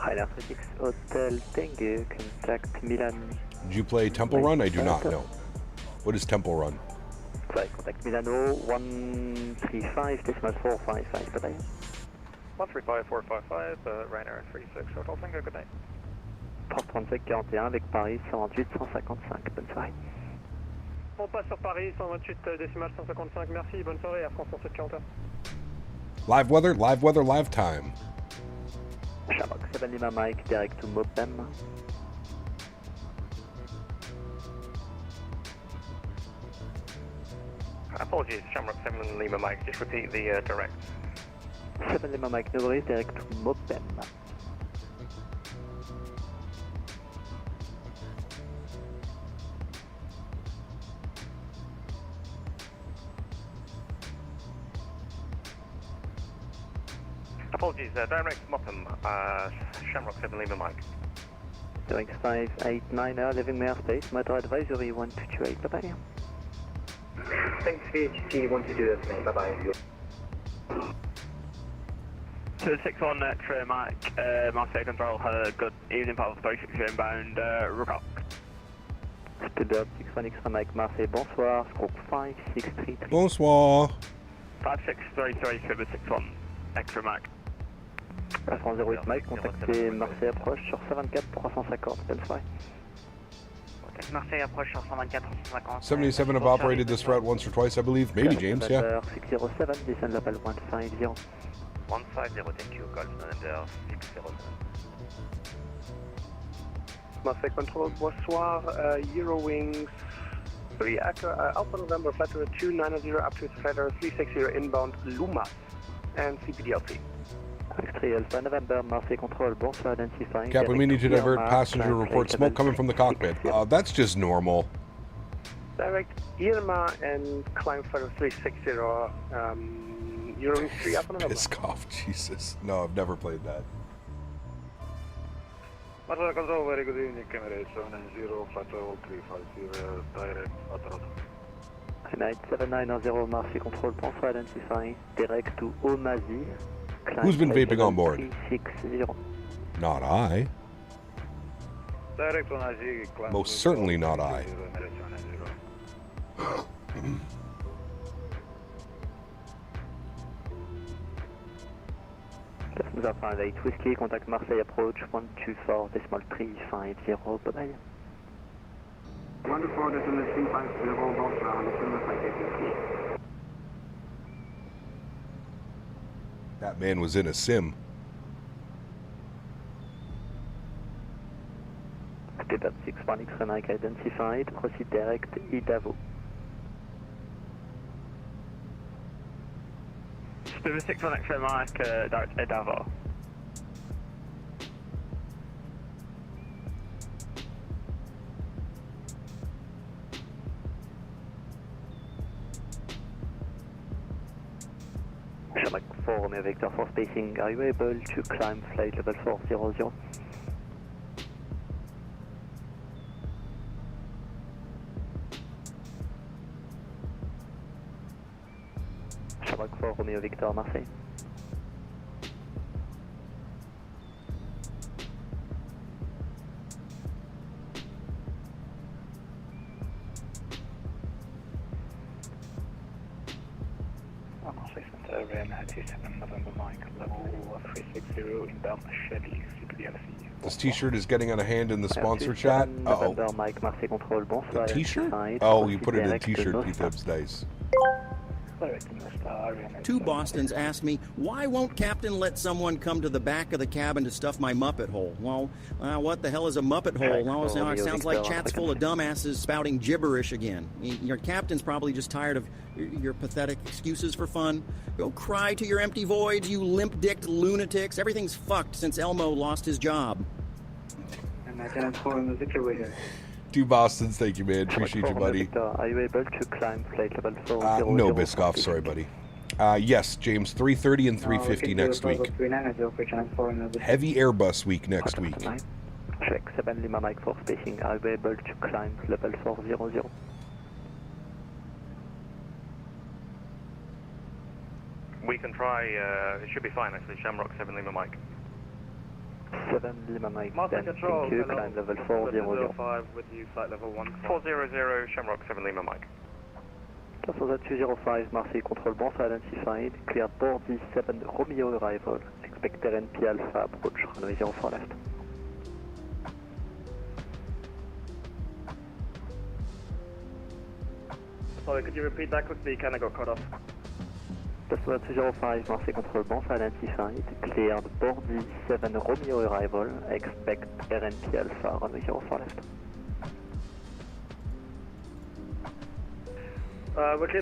Radar 36 Hotel Tango, contact Milan. Did you play Temple Run? I do not know. What is Temple Run? Sorry, contact Milano 135 decimal 455, bye bye. 135455, Ryanair 36 Hotel Tango, good night. Port 3541 avec Paris 128 155, bonne soirée. On passe sur Paris 128 décimal 155, merci, bonne soirée, Air France 141. Live weather, live time. Shamrock 7 Lima Mike, direct to Mopem. Apologies, Shamrock 7 Lima Mike, just repeat the direct. 7 Lima Mike, no worries, direct to Mopem. Apologies, direct Mopham, Shamrock 7 Lima Mike. Direct 589er, leaving my airspace, motor advisory 1228, bye bye. Thanks, VHC, want to do this, mate, bye bye. 261 X-ray Mike, Marseille Control, good evening, Pulse 36 inbound, Rook. Speedbird 61 Mike, Marseille, bonsoir, stroke 5633. Bonsoir. 5633, 61 X-ray Mike. France 08 Mike, contactez Marseille approche sur 124 350, belle soirée. Marseille approche sur 124 350. 77 have operated this route once or twice, I believe. Maybe, James, yeah. 607, descend level 150. 150, thank you, Golf November 607. Marseille Control, bonsoir, Eurowings 3 Alpha November, Flight 290 up to Flight 360 inbound Luma and CPDLC. Alpha November, Marseille Control, bonsoir, identifying. Captain, we need to divert passenger report smoke coming from the cockpit. That's just normal. Direct Irma and climb flight 360, Eurowings 3 up on November. Piskoff, Jesus. No, I've never played that. Marshal Control, very good evening, Camera 790, flight level 350, direct Atlanta. Flight 790, Marshal Control, bonsoir, identifying direct to Omazi. Who's been vaping on board? 360. Not I. Direct Omazi, climb. Most certainly not I. Nous avons un 8 Whiskey, contact Marseille approach 124.350, bye-bye. 124.350, bonsoir, November flight 8 That man was in a sim. Step 61 X-ray Mike identified, proceed direct Idavo. Step 61 X-ray Mike, direct Idavo. Shamrock 4, Romeo Vector for spacing, are you able to climb flight level 400? Shamrock 4, Romeo Victor, Marseille. Marseille Center, Erin 97, November Mike, level 360, inbound Chevy, CPDLC. This t-shirt is getting out of hand in the sponsor chat. Uh-oh. The t-shirt? Oh, you put it in t-shirt, P-Thibs, nice. Two Bostons asked me, why won't Captain let someone come to the back of the cabin to stuff my Muppet hole? Well, what the hell is a Muppet hole? Well, it sounds like chat's full of dumbasses spouting gibberish again. Your captain's probably just tired of your pathetic excuses for fun. Go cry to your empty voids, you limp-dicked lunatics. Everything's fucked since Elmo lost his job. Two Bostons, thank you, man. Appreciate you, buddy. Are you able to climb flight level 400? No, Biscoff, sorry, buddy. Yes, James, 330 and 350 next week. Heavy Airbus week next week. Check 7 Lima Mike for spacing. Are you able to climb level 400? We can try, it should be fine actually, Shamrock 7 Lima Mike. 7 Lima Mike, Master then Control, thank you, climb level 400. 5 with you, flight level 1. 400, Shamrock 7 Lima Mike. Souza 205, Marseille Control, bonsoir, identified, cleared board 7 Romeo arrival, expect RNP Alpha approach, runway 04 left. Sorry, could you repeat that quickly? Kind of got cut off. Souza 205, Marseille Control, bonsoir, identified, cleared board 7 Romeo arrival, expect RNP Alpha, runway 04 left.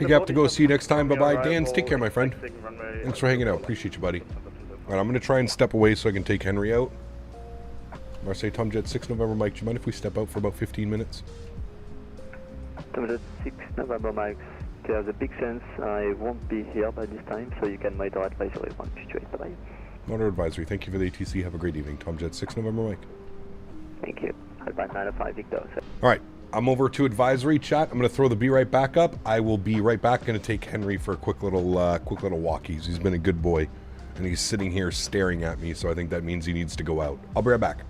You have to go. See you next time. Bye-bye. Dan's, take care, my friend. Thanks for hanging out. Appreciate you, buddy. All right, I'm going to try and step away so I can take Henry out. Marseille Tomjet 6 November Mike, do you mind if we step out for about 15 minutes? Tomjet 6 November Mike, there's a big chance I won't be here by this time, so you can monitor advisory 158. Bye-bye. Monitor advisory. Thank you for the ATC. Have a great evening. Tomjet 6 November Mike. Thank you. Alpine 905 Victor. All right. I'm over to advisory chat. I'm going to throw the Be Right Back up. I will be right back. Going to take Henry for a quick little walkies. He's been a good boy, and he's sitting here staring at me, so I think that means he needs to go out. I'll be right back.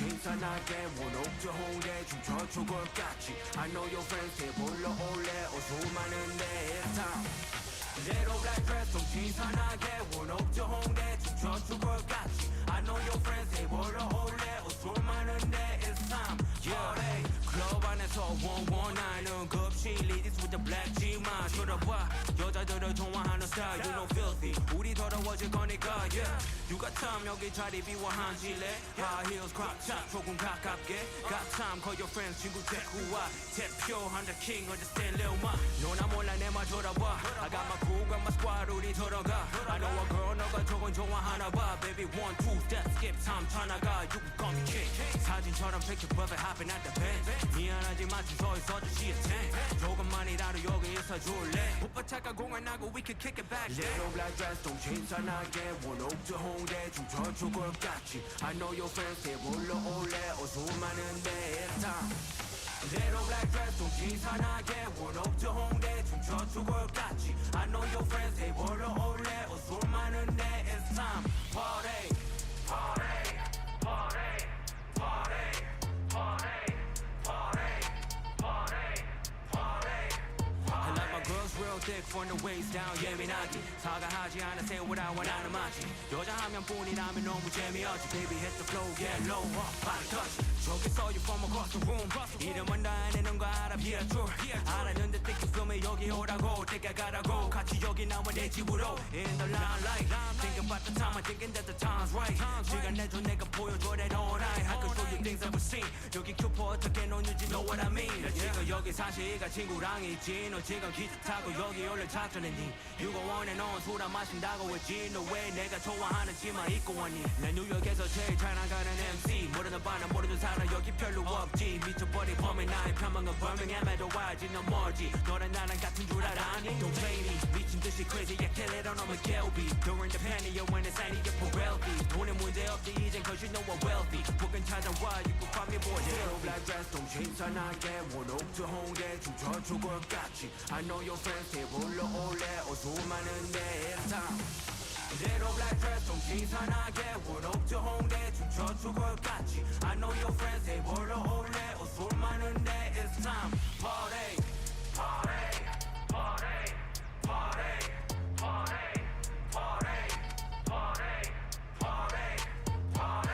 신선하게 원옥저 홍대 중저 초골같이 I know your friends 대 불러올래 어수 많은데 it's time Little black dress 좀 신선하게 원옥저 홍대 중저 초골같이 I know your friends 대 불러올래 어수 많은데 it's time Yeah 클럽 안에서 119은 급식 ladies with the black G만 쳐다봐 여자들을 좋아하는 style you know filthy 우리 더러워질 거니까 yeah 누가 참 여기 자리 비워한질래 high heels crop top 조금 가깝게 got time call your friends 친구 데리고 와 대표한 the king understand little ma 너나 몰라 내 말 들어봐 I got my crew got my squad 우리 들어가 I know a girl 너가 저건 좋아하나 봐 baby 1, 2 step skip time 타나가 you can call me king 사진처럼 picture perfect hopping at the bench 미안하지만 좀 서 있어줘 she a 10 조금만이라도 여기 있어줄래 오빠 착각 공연하고 we can kick it back Little black dress 좀 신선하게 원옥저 홍대 중저 초골같이 I know your friends 대 불러올래 어수 많은데 it's time Little black dress 좀 신선하게 원옥저 홍대 중저 초골같이 I know your friends 대 불러올래 어수 많은데 it's time Party Party Party Party Party I like my girls real thick from the waist down 예민하기 사과하지 않아 say what I want 하는 맛이 여자 한 명뿐이라면 너무 재미없지 Baby hit the flow get low body touch 저기 saw you from across the room 이름은 다 아는 거 알아 yeah true 알았는데 think you feel me 여기 오라고 때가 가라고 같이 여기 나와 내 집으로 in the limelight thinking about the time I'm thinking that the time's right 시간 내줘 내가 보여줘 that all night I can show you things I've seen 여기 큐퍼 어떻게 놓는지 know what I mean 나 지금 여기 사실가 친구랑 있지 너 지금 기차 타고 여기 올래 작전했니 You go on and on 술 안 마신다고 했지 너 왜 내가 좋아하는 치마 입고 왔니 난 뉴욕에서 제일 잘 나가는 MC 모르는 바나 모르는 사람 여기 별로 없지 미쳐버린 범인 나의 편망은 Birmingham에도 알지 너 멀지 너랑 나랑 같은 줄 알아니 Don't play me 미친 듯이 crazy yeah kill it on I'm a Kelby During the penny you when it's any you're for wealthy 돈에 문제 없지 이젠 cause you know I'm wealthy 북은 찾아와 you can find me boy Little black dress 좀 신선하게 원옥저 홍대 중저 초골같이 I know your friends 대 불러올래 어수 많은데 it's time Little black dress 좀 신선하게 원옥저 홍대 중저 초골같이 I know your friends 대 불러올래 어수 많은데 it's time Party Party Party Party Party Party Party Party Party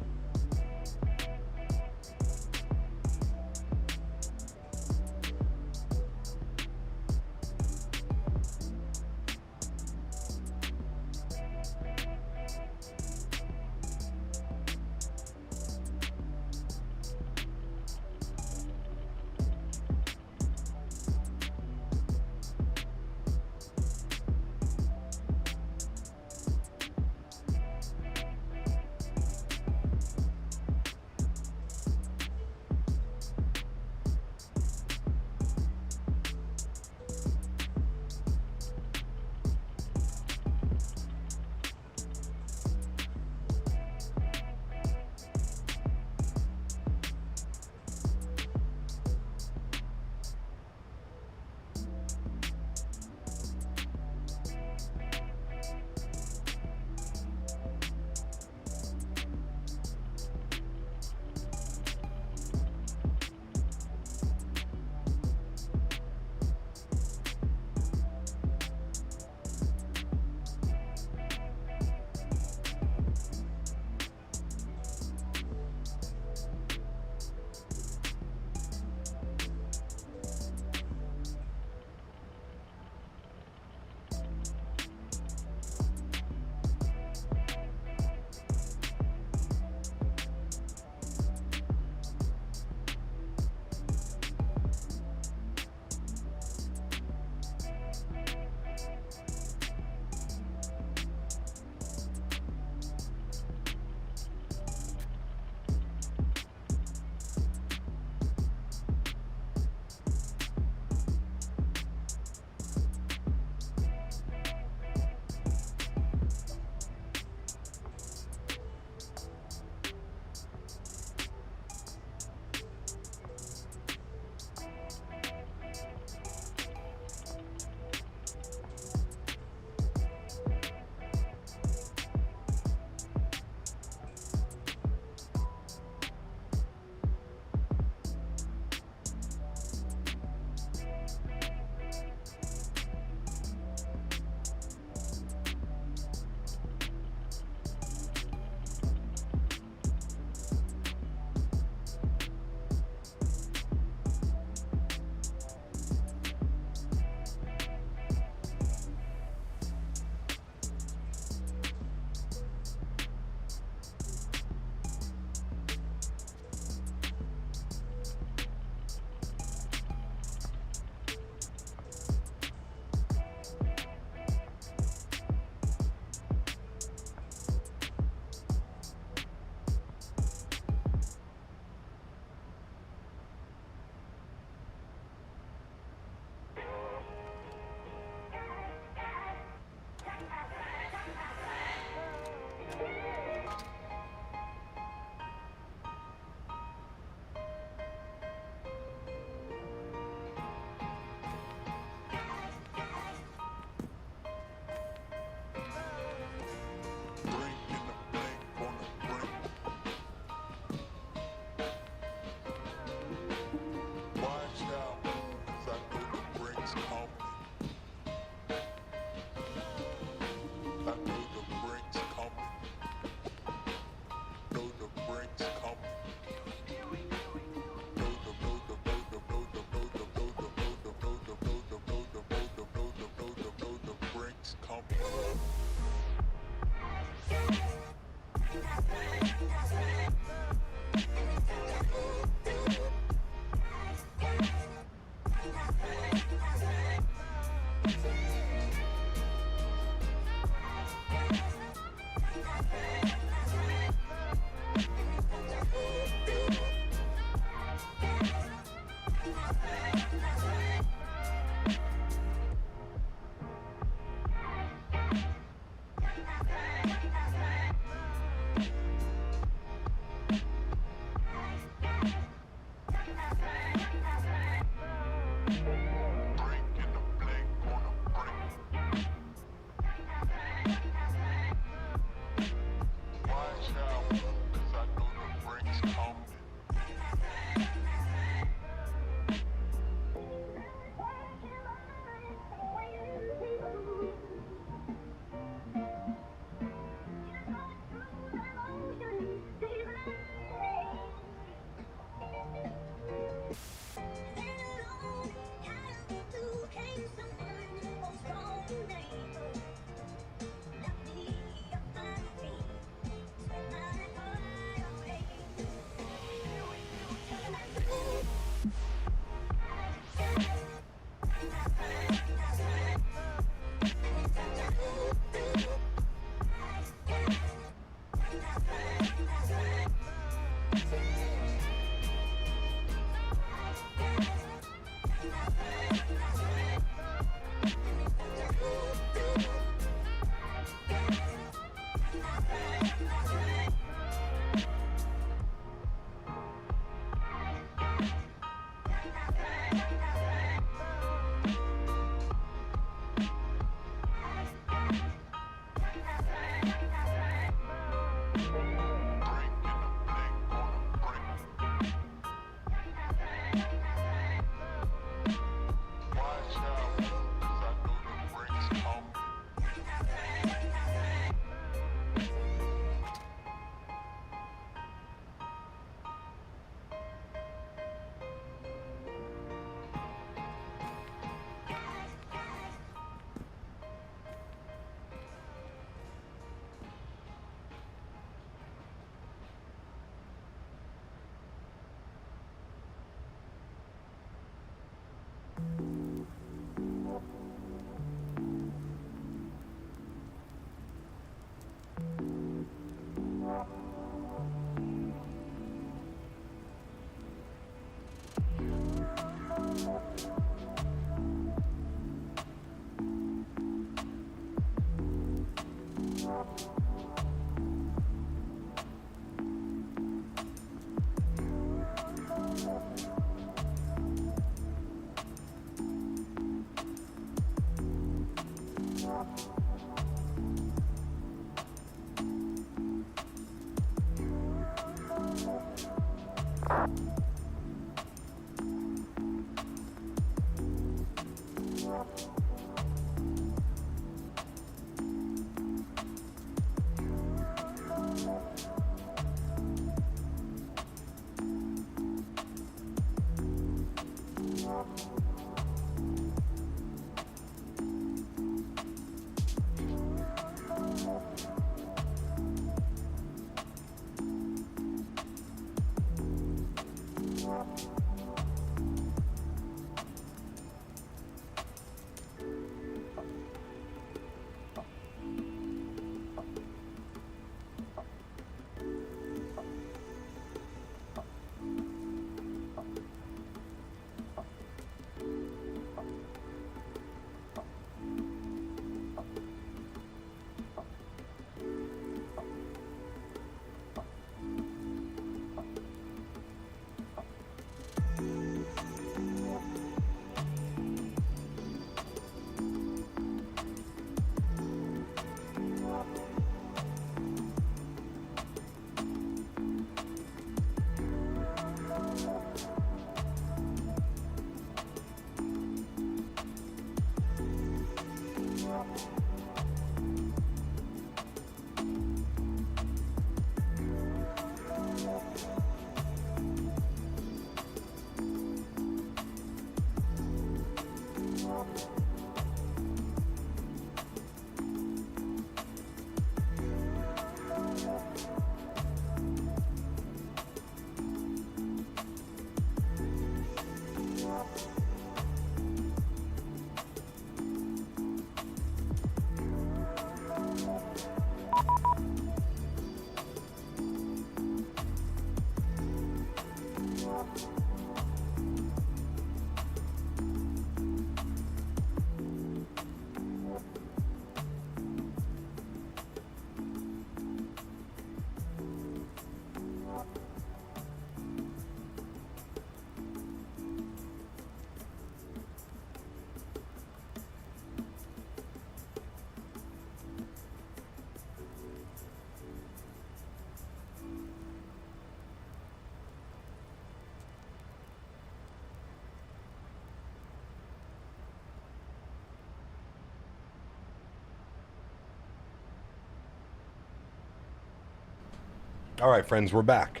All right, friends, we're back.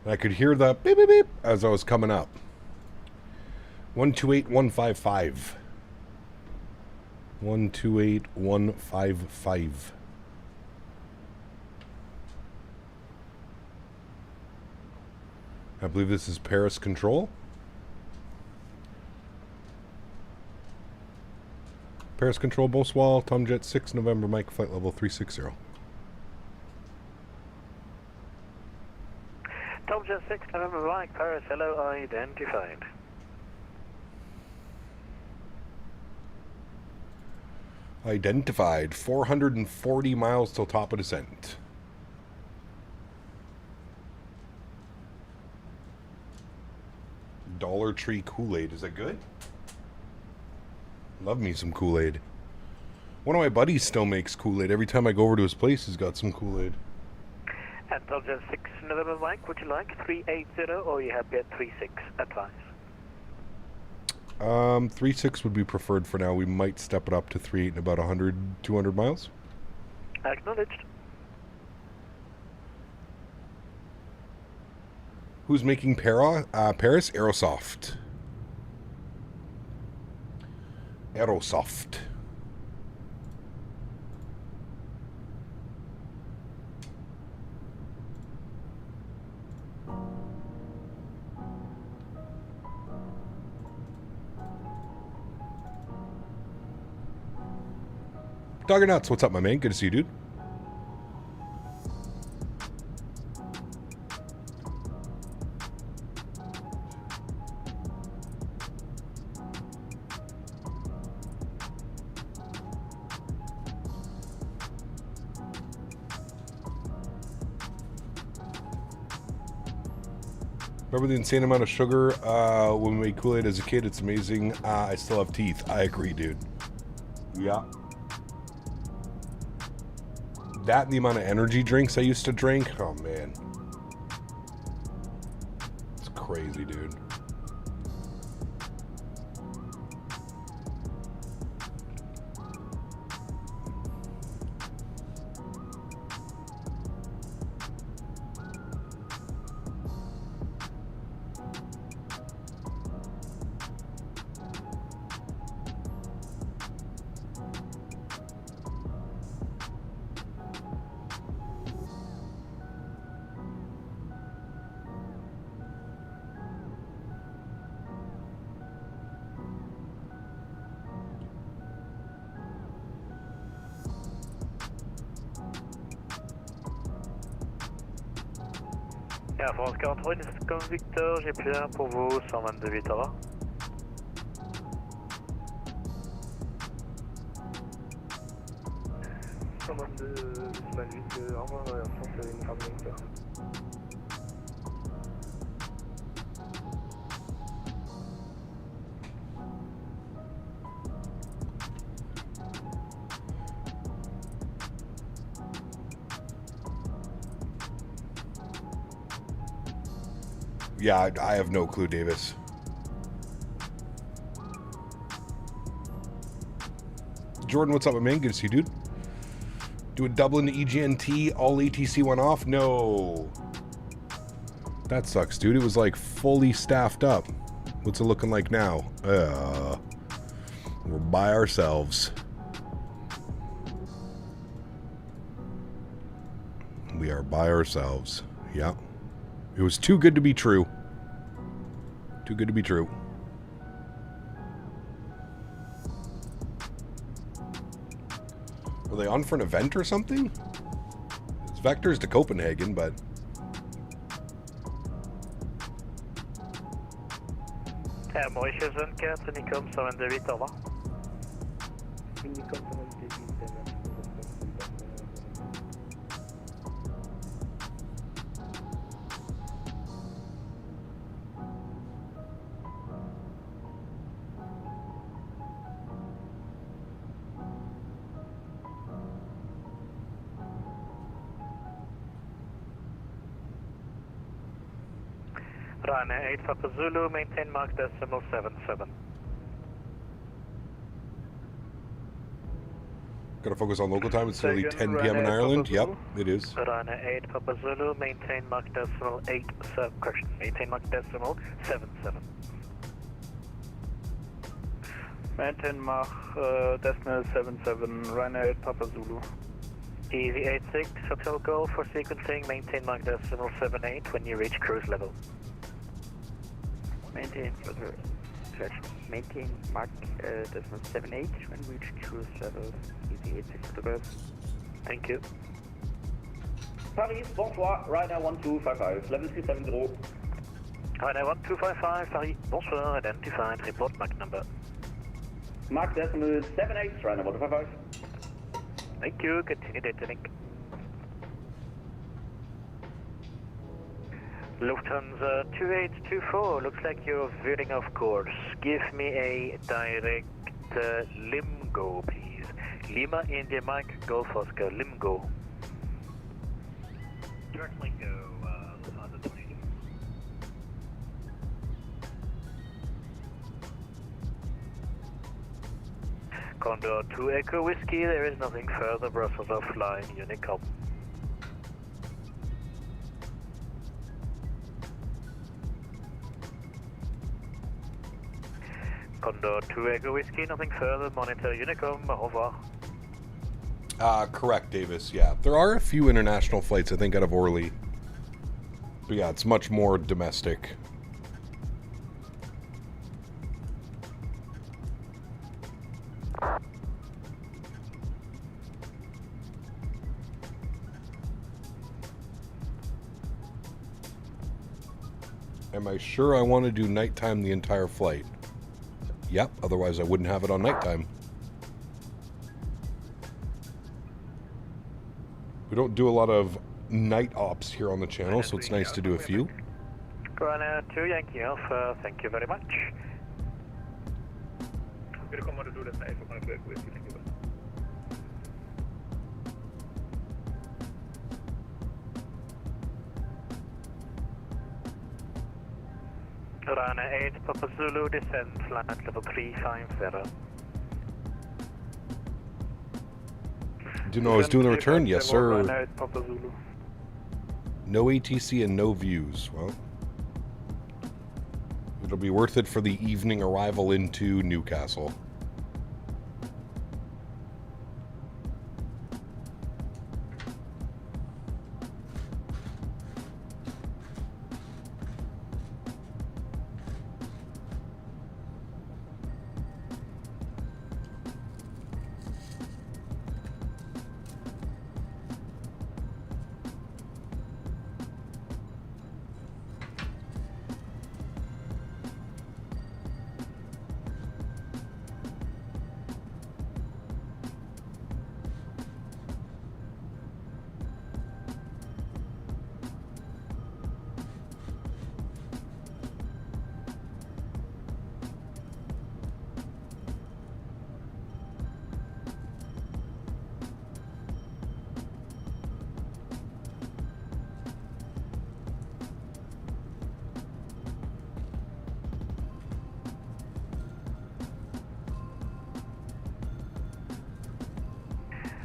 I could hear the beep, beep, beep as I was coming up. 128155. 128155. I believe this is Paris Control. Paris Control, bonsoir. Tomjet 6 November, Mike, flight level 360. Tomjet 6 November Mike, Paris, hello, identified. Identified. 440 miles till top of descent. Dollar Tree Kool-Aid. Is that good? Love me some Kool-Aid. One of my buddies still makes Kool-Aid. Every time I go over to his place, he's got some Kool-Aid. And Tomjet 6 November Mike, would you like 380 or are you happy at 36? Advise. 3.6 would be preferred for now. We might step it up to 3.8 in about 100, 200 miles. Acknowledged. Who's making Paris? Aerosoft. Aerosoft. Dogger Nuts, what's up, my man? Good to see you, dude. Remember the insane amount of sugar when we made Kool-Aid as a kid? It's amazing. I still have teeth. I agree, dude. Yeah. That and the amount of energy drinks I used to drink. Oh, man. It's crazy, dude. Air France 43, comme Victor, j'ai plus un pour vous, 122 8 122 8 au revoir, Air France, une carte Victor. Yeah, I have no clue, Davis. Jordan, what's up, my man? Good to see you, dude. Do a Dublin to EGNT, all ATC went off? No. That sucks, dude. It was like fully staffed up. What's it looking like now? We're by ourselves. We are by ourselves. Yeah. It was too good to be true. Too good to be true. Are they on for an event or something? It's Vectors to Copenhagen, but... Mauritius 24, Unicom 128, au revoir. Unicom 128, Ryanair 8 Papa Zulu, maintain mark decimal 77. Gotta focus on local time. It's nearly 10 p.m. in Ireland. Yep, it is. Ryanair 8 Papa Zulu, maintain mark decimal 87. Correction, maintain mark decimal 77. Maintain mark decimal 77, Ryanair 8 Papa Zulu. Easy 86, Hotel Golf for sequencing, maintain mark decimal 78 when you reach cruise level. Maintain further search. Maintain mark decimal 78 when reach cruise level. Easy 86 for the bird. Thank you. Paris, bonsoir, Ryanair 1255, level 370. Ryanair 1255, Paris, bonsoir, identified, report mark number. Mark decimal 78, Ryanair 1255. Thank you, continue data link. Lufthansa 2824, looks like you're veering off course. Give me a direct Limgo, please. Lima, India, Mike, Golf Oscar, Limgo. Direct Limgo, Lufthansa 22. Condor 2 Echo Whiskey, there is nothing further, Brussels offline, Unicom. Condor 2 Echo Whiskey, nothing further, monitor Unicom, au revoir. Correct, Davis, yeah. There are a few international flights, I think, out of Orly. But yeah, it's much more domestic. Am I sure I want to do nighttime the entire flight? Yep, otherwise I wouldn't have it on nighttime. We don't do a lot of night ops here on the channel, so it's nice to do a few. Ryanair 2 Yankee Alpha, thank you very much. Ryanair 8 Papa Zulu, descend flight level 350. Do you know I was doing the return? Yes, sir. Ryanair 8 Papa Zulu. No ATC and no views. Well, it'll be worth it for the evening arrival into Newcastle.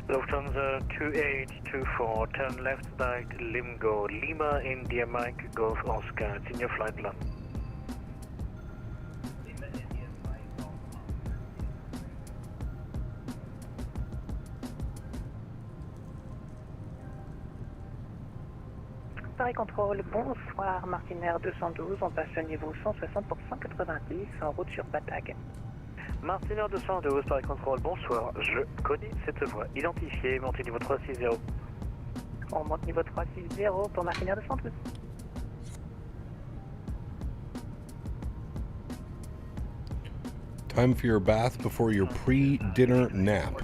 Lufthansa 2824, turn left direct Limgo, Lima, India, Mike, Golf, Oscar. It's in your flight plan. Paris Contrôle, bonsoir, Martinaire 212, on passe au niveau 160 pour 190 en route sur Batag. Martinaire 212, Paris Contrôle, bonsoir, je connais cette voie. Identifié, montez niveau 360. On monte niveau 360 pour Martinaire 212. Time for your bath before your pre-dinner nap.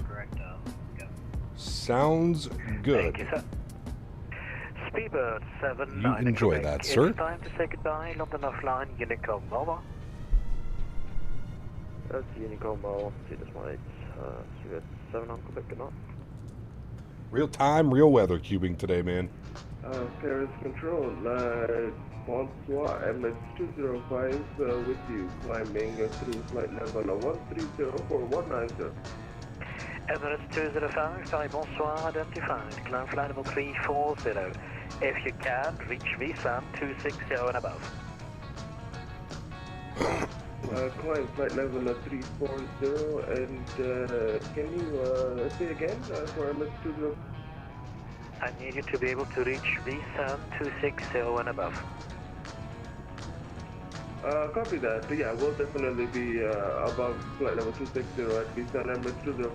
Sounds good. Thank you, sir. Speedbird 79. You enjoy that, sir. It's time to say goodbye. London offline, Unicom over. That's Unicom over. Childerz Mike. Suez 7 on Quebec, good night. Real time, real weather cubing today, man. Paris Control, bonsoir, MS205 with you, climbing through flight level 1304190. Emirates 205, sorry, bonsoir, identified. Climb flight level 340. If you can, reach VSAM 260 and above. Climb flight level 340, and can you say again for MS205? I need you to be able to reach VSAM 260 and above. Copy that. Yeah, we'll definitely be above flight level 260 at VSAM MS205.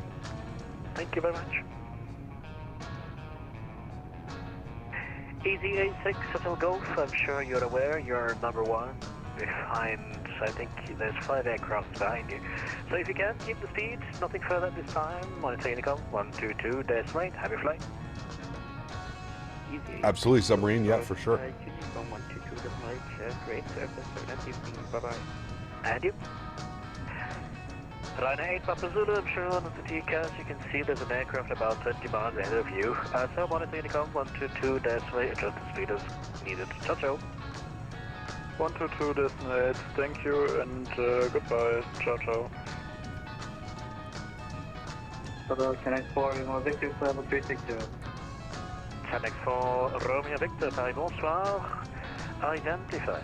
Thank you very much. Easy 86 Hotel Golf, I'm sure you're aware you're number one. Behind, I think there's 5 aircraft behind you. So if you can, keep the speed, nothing further at this time. Monitor Unicom 122, Desmate, happy flight. Absolutely, submarine, yeah, for sure. Unicom 122, Desmate, great service, bye-bye. And you? Line 8, Papa Zulu, I'm sure on the TCAS you can see there's an aircraft about 20 miles ahead of you. So monitor Unicom 122, Desmate, adjust the speed as needed. Ciao, ciao. 122 Desmate, thank you and goodbye. Ciao, ciao. Hello, Connect 4, Romeo Victor, level 360. Connect 4, Romeo Victor, Paris, bonsoir. Identified.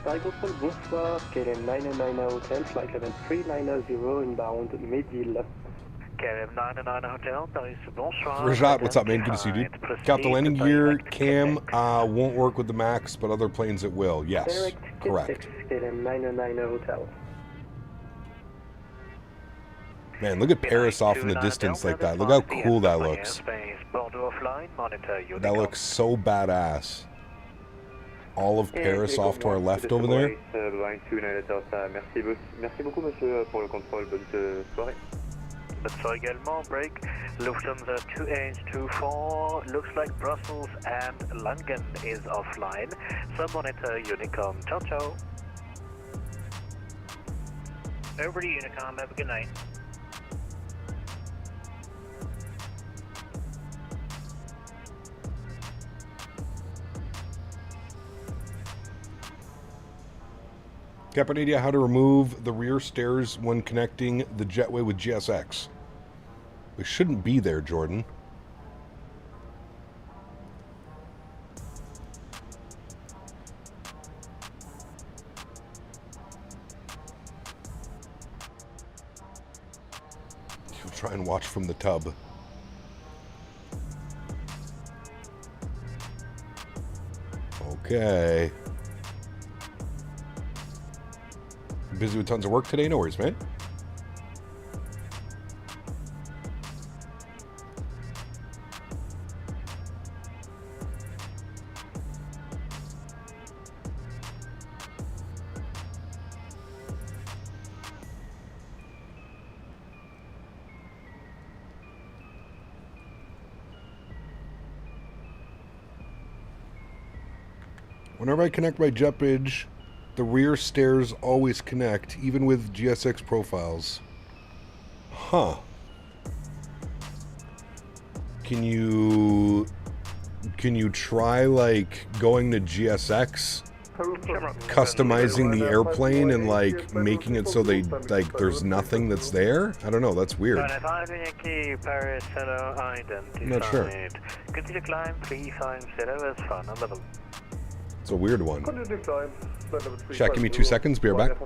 Paris, bonsoir, KLM 909 Hotel, flight level 390 inbound, Médile. KLM 909 Hotel, Paris, bonsoir. Rajat, what's up, man? Good to see you, dude. Got the landing gear cam won't work with the MAX, but other planes it will. Yes, correct. KLM 909 Hotel. Man, look at Paris off in the distance like that. Look how cool that looks. That looks so badass. All of Paris off to our left over there. Merci beaucoup, monsieur, pour le contrôle. Bonne soirée. Bonne soirée également, break. Lufthansa 2824, looks like Brussels and London is offline. So monitor Unicom. Ciao, ciao. Over to Unicom, have a good night. Captain Nadya, how to remove the rear stairs when connecting the jetway with GSX. They shouldn't be there, Jordan. You'll try and watch from the tub. Okay. Busy with tons of work today? No worries, man. Whenever I connect my jet bridge, the rear stairs always connect, even with GSX profiles. Huh. Can you try, like, going to GSX, customizing the airplane and, like, making it so they, like, there's nothing that's there? I don't know, that's weird. I'm not sure. Continue climb 350 as fun on level. It's a weird one. Chat, give me 2 seconds, be right back.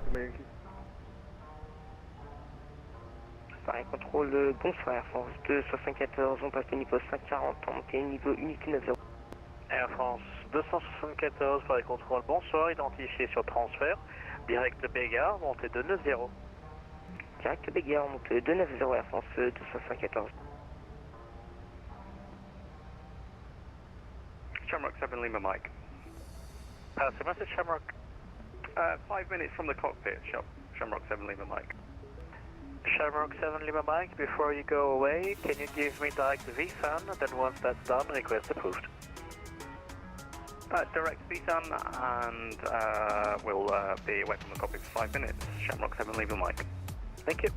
Paris contrôle, bonsoir, Air France 274, on passe au niveau 540, on monte niveau unique 90. Air France 274, Paris contrôle, bonsoir, identifié sur transfert, direct Bégard, montée 290. Direct Bégard, montée 290, Air France 274. Shamrock 7 Lima Mike. Pass the message, Shamrock. 5 minutes from the cockpit, shop. Shamrock 7 Lima Mike. Shamrock 7 Lima Mike, before you go away, can you give me direct VSAN? Then once that's done, request approved. Direct VSAN, and we'll be away from the cockpit for 5 minutes. Shamrock 7 Lima Mike. Thank you.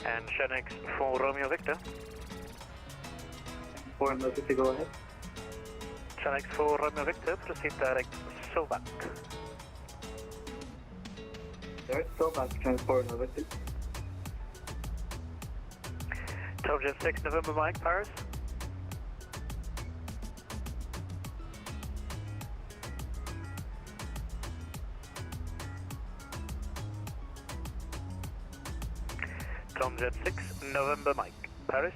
And Shanix for Romeo Victor. For Romeo Victor, go ahead. Shanix for Romeo Victor, proceed direct Souza. Direct Souza, transport Romeo Victor. Trojan 6 November Mike, Paris. Tomjet 6 November Mike, Paris.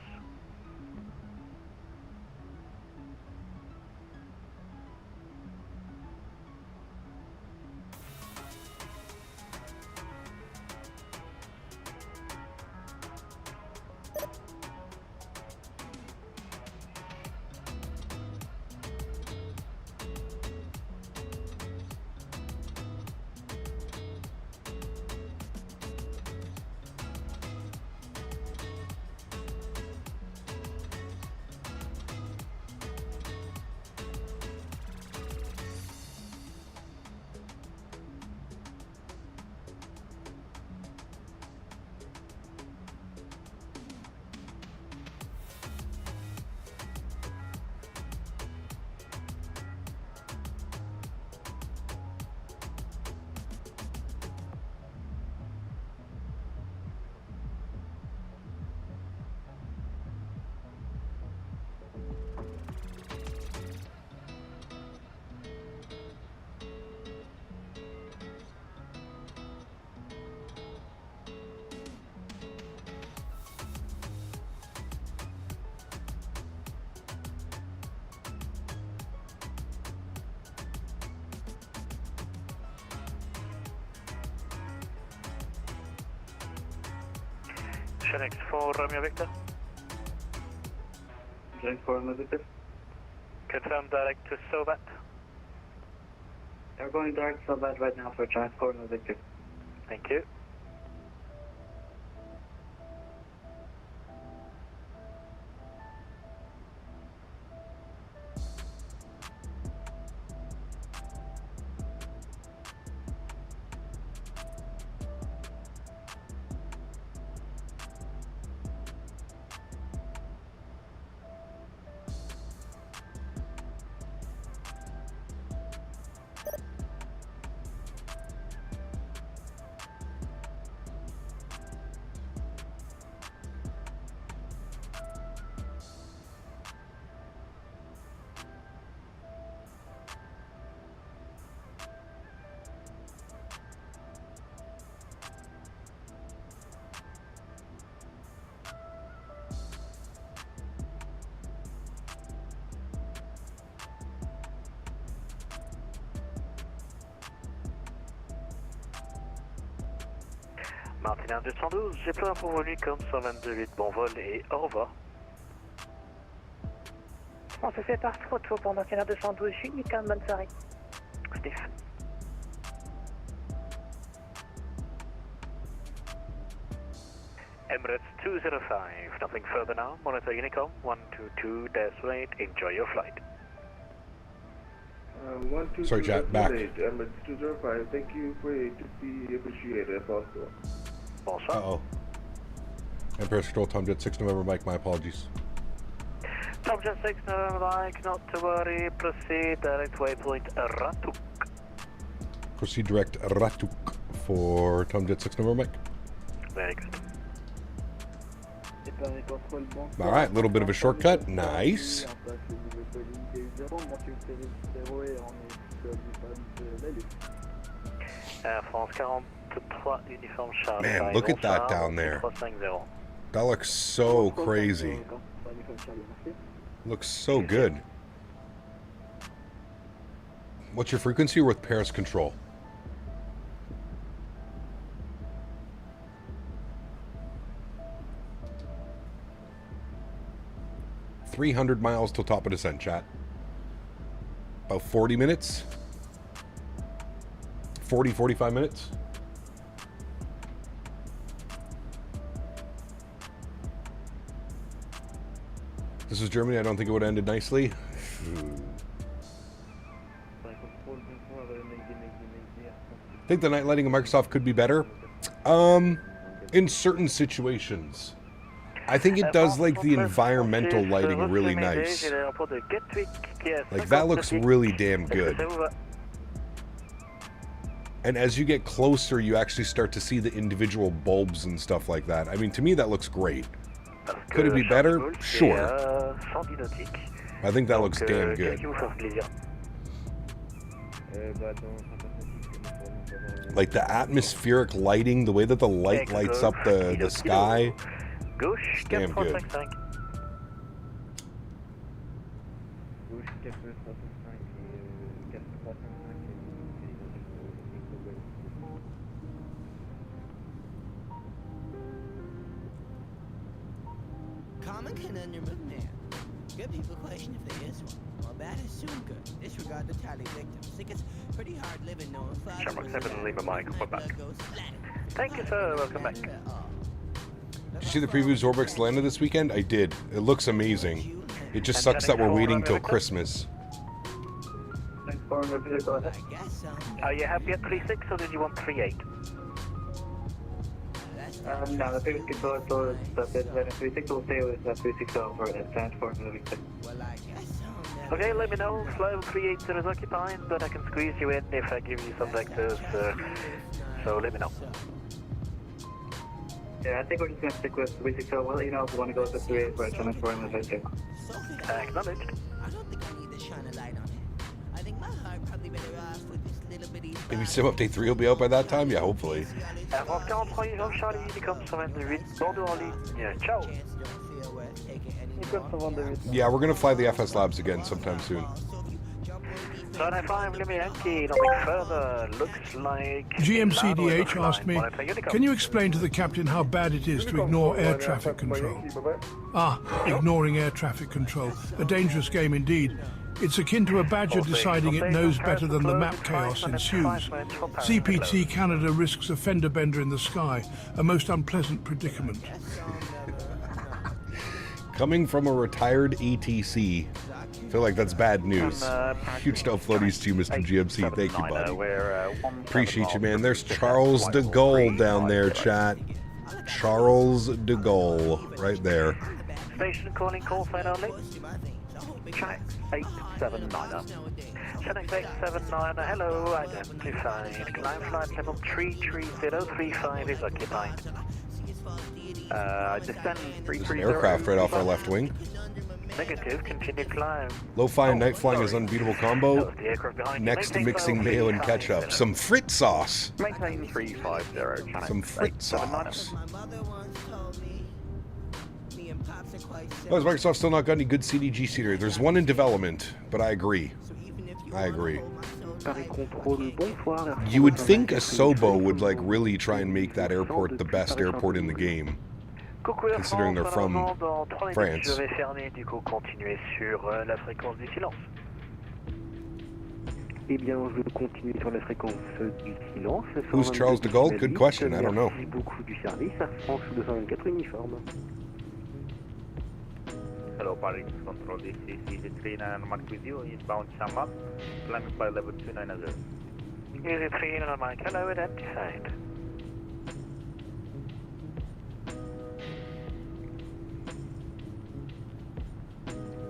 Shanix for Romeo Victor. Shanix for Romeo Victor. Confirm direct to Sovat. They're going direct to Sovat right now for transport Romeo Victor. Thank you. Martin 212, j'ai plein pour venu comme 122.8, bon vol et au revoir. On se fait par retour pour Martin 212, je suis Nicole, bonne soirée. Steve. Emirates 205, nothing further now, monitor Unicom 122-8, enjoy your flight. 122 Sorry, chat, back. Emirates 205, thank you for it to be appreciated if possible. Bonsoir. Uh-oh. Empress Control, Tomjet 6 November Mike, my apologies. Tomjet 6 November Mike, not to worry, proceed direct waypoint Ratuk. Proceed direct Ratuk for Tomjet 6 November Mike. Very good. All right, a little bit of a shortcut. Nice. Man, look at that down there. That looks so crazy. Looks so good. What's your frequency with Paris control? $300 miles till top of descent, chat. About 40 minutes. 45 minutes. This is Germany. I don't think it would have ended nicely. I think the night lighting of Microsoft could be better. In certain situations. I think it does like the environmental lighting really nice. Like that looks really damn good. And as you get closer, you actually start to see the individual bulbs and stuff like that. I mean, to me, that looks great. Could it be better? Sure. I think that looks damn good. Like the atmospheric lighting, the way that the light lights up the sky. Damn good. Common conundrum of man. Good people question if there is one. Well, bad is soon good. Disregard the tally victims. Think it's pretty hard living knowing flies. Shamrock 7, Lima Mike, we're back. Thank you, sir. Welcome back. Did you see the preview Zorbix landed this weekend? I did. It looks amazing. It just sucks that we're waiting till Christmas. Are you happy at 3.6 or did you want 3.8? No, the previous controller told us that the 3.6 will stay with 3.6 over and transport moving to. Okay, let me know. Fly 3.8 is occupied, but I can squeeze you in if I give you some vectors. So let me know. Yeah, I think we're just going to stick with 3.6. We'll let you know if we want to go with the 3.8 for a transport in the vector. Acknowledged. I don't think I need to shine a light on it. I think my heart probably better off with this little bitty. Maybe Sim Update 3 will be out by that time? Yeah, hopefully. France 43, Jean Charlie, Nicom 78, Bordeaux en ligne. Ciao. Yeah, we're going to fly the FS Labs again sometime soon. 95, Lima Yankee, nothing further. Looks like... GMCDH asked me, can you explain to the captain how bad it is to ignore air traffic control? Ignoring air traffic control. A dangerous game indeed. It's akin to a badger deciding it knows better than the map chaos ensues. CPT Canada risks a fender bender in the sky, a most unpleasant predicament. Coming from a retired ATC, I feel like that's bad news. Huge no floaties to you, Mr. GMC. Thank you, buddy. Appreciate you, man. There's Charles de Gaulle down there, chat. Charles de Gaulle, right there. Station calling call sign only. Check 879. Check 879. Hello, identified. Climb flight level 33035 is occupied. Descend 330. There's an aircraft right off our left wing. Negative, continue climb. Lo-fi and night flying is unbeatable combo. Next to mixing mayo and ketchup. Some frit sauce. Maintain 350. Some frit sauce. Oh, has Microsoft still not got any good CDG seater? There's one in development, but I agree. I agree. You would think Asobo would like really try and make that airport the best airport in the game, considering they're from France. Who's Charles de Gaulle? Good question. I don't know. Hello, Paris Control, this is EZ39 Mark with you, inbound Shamrock, climbing flight level 290. EZ39 Mark, hello, identified.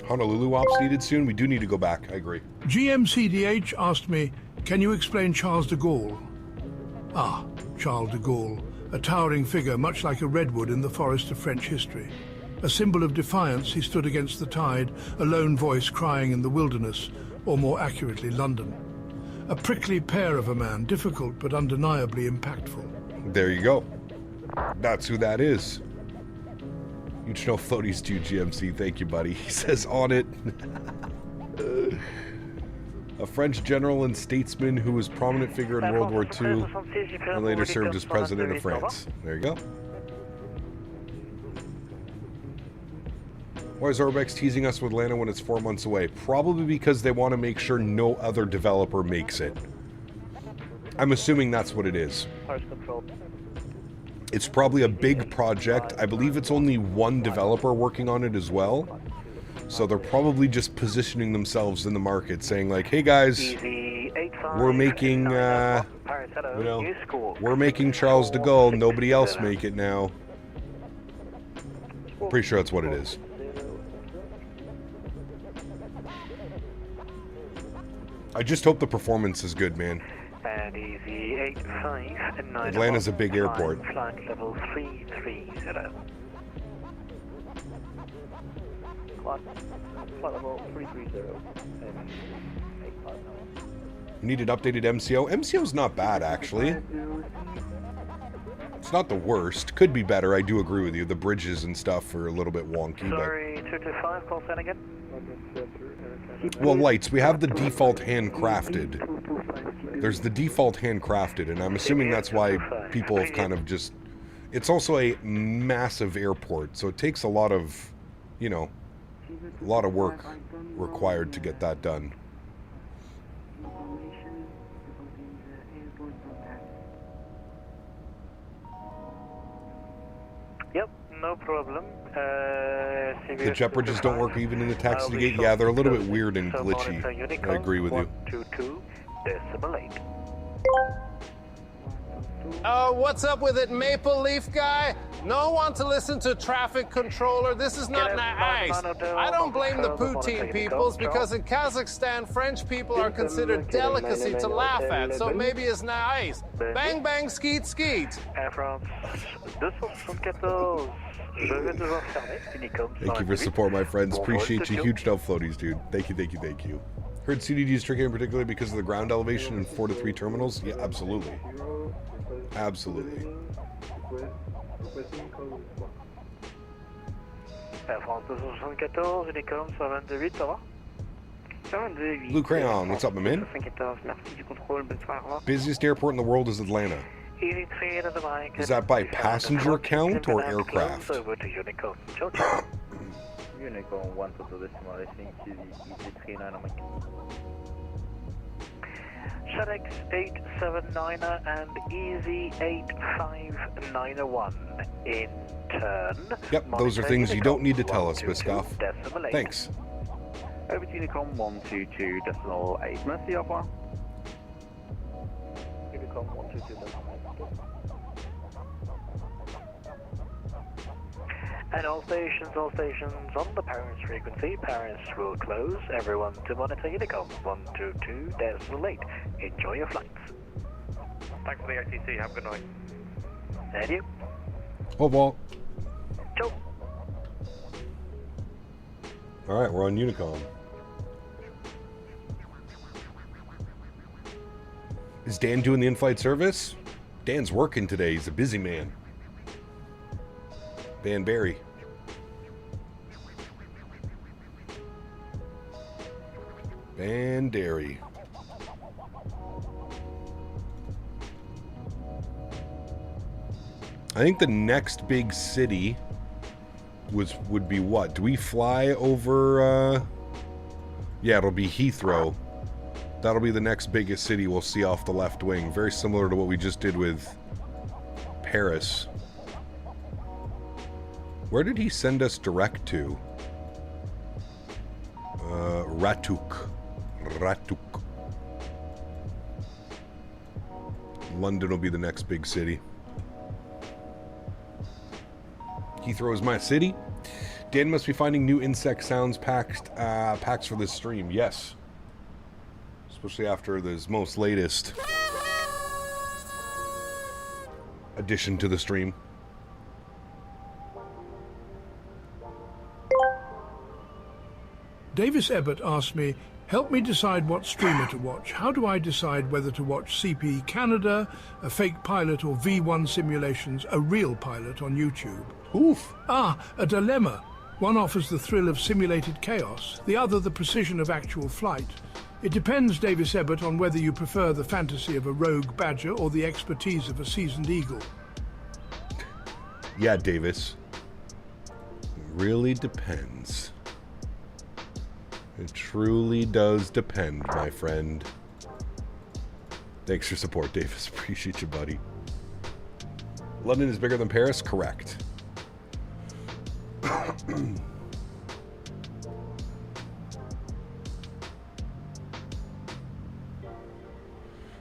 Honolulu ops needed soon. We do need to go back. I agree. GMCDH asked me, can you explain Charles de Gaulle? Charles de Gaulle, a towering figure much like a redwood in the forest of French history. A symbol of defiance, he stood against the tide, a lone voice crying in the wilderness, or more accurately, London. A prickly pear of a man, difficult but undeniably impactful. There you go. That's who that is. Huge no floaties to you, GMC. Thank you, buddy. He says on it. A French general and statesman who was a prominent figure in World War II and later served as president of France. There you go. Why is Orbex teasing us with Atlanta when it's 4 months away? Probably because they want to make sure no other developer makes it. I'm assuming that's what it is. It's probably a big project. I believe it's only one developer working on it as well. So they're probably just positioning themselves in the market, saying like, hey guys, we're making, we're making Charles de Gaulle, nobody else make it now. Pretty sure that's what it is. I just hope the performance is good, man. Atlanta's a big airport. Flight level 330. Flight level 330. You need an updated MCO. MCO's not bad, actually. It's not the worst. Could be better, I do agree with you. The bridges and stuff are a little bit wonky. Sorry, 225, call sign again. Well, lights, we have the default handcrafted. There's the default handcrafted, and I'm assuming that's why people have kind of just... It's also a massive airport, so it takes a lot of, you know, a lot of work required to get that done. Yep, no problem. The jet bridges don't work even in the taxi gate. Yeah, they're a little bit weird and glitchy. I agree with you. 122.8. What's up with it, Maple Leaf guy? No one to listen to traffic controller. This is not nice. I don't blame the poutine peoples because in Kazakhstan, French people are considered delicacy to laugh at, so maybe it's nice. Bang, bang, skeet, skeet. Air France 274. Thank you for support, my friends. Appreciate you. Huge no floaties, dude. Thank you, thank you, thank you. Heard CDD is tricky in particular because of the ground elevation in 4 to 3 terminals? Yeah, absolutely. Absolutely. Air France 274, Unicom 128, ça va? Blue Crayon, what's up, my man? Busiest airport in the world is Atlanta. Is that by passenger count or aircraft? Unicom 122.8 FedEx 879er and Easy 8591 in turn. Yep, those are things you don't need to tell us, Biscoff. Thanks. Over to Unicom 122.8. Merci, au revoir. Unicom 122.8. And all stations on the Paris frequency. Paris will close. Everyone to monitor Unicom 122.8. Enjoy your flights. Thanks for the ITC. Have a good night. And you. Au revoir. Ciao. Alright, we're on Unicom. Is Dan doing the in-flight service? Dan's working today. He's a busy man. Van Barry. Van Dairy. I think the next big city would be what? Do we fly over yeah, it'll be Heathrow. That'll be the next biggest city we'll see off the left wing. Very similar to what we just did with Paris. Where did he send us direct to? Ratuk. London will be the next big city. Heathrow is my city. Dan must be finding new insect sounds packs for this stream. Yes. Especially after this most latest. addition to the stream. Davis Ebbett asked me, help me decide what streamer to watch. How do I decide whether to watch CP Canada, a fake pilot, or V1 simulations, a real pilot on YouTube? Oof. A dilemma. One offers the thrill of simulated chaos, the other the precision of actual flight. It depends, Davis Ebbett, on whether you prefer the fantasy of a rogue badger or the expertise of a seasoned eagle. Yeah, Davis. It really depends. It truly does depend, my friend. Thanks for support, Davis. Appreciate you, buddy. London is bigger than Paris? Correct.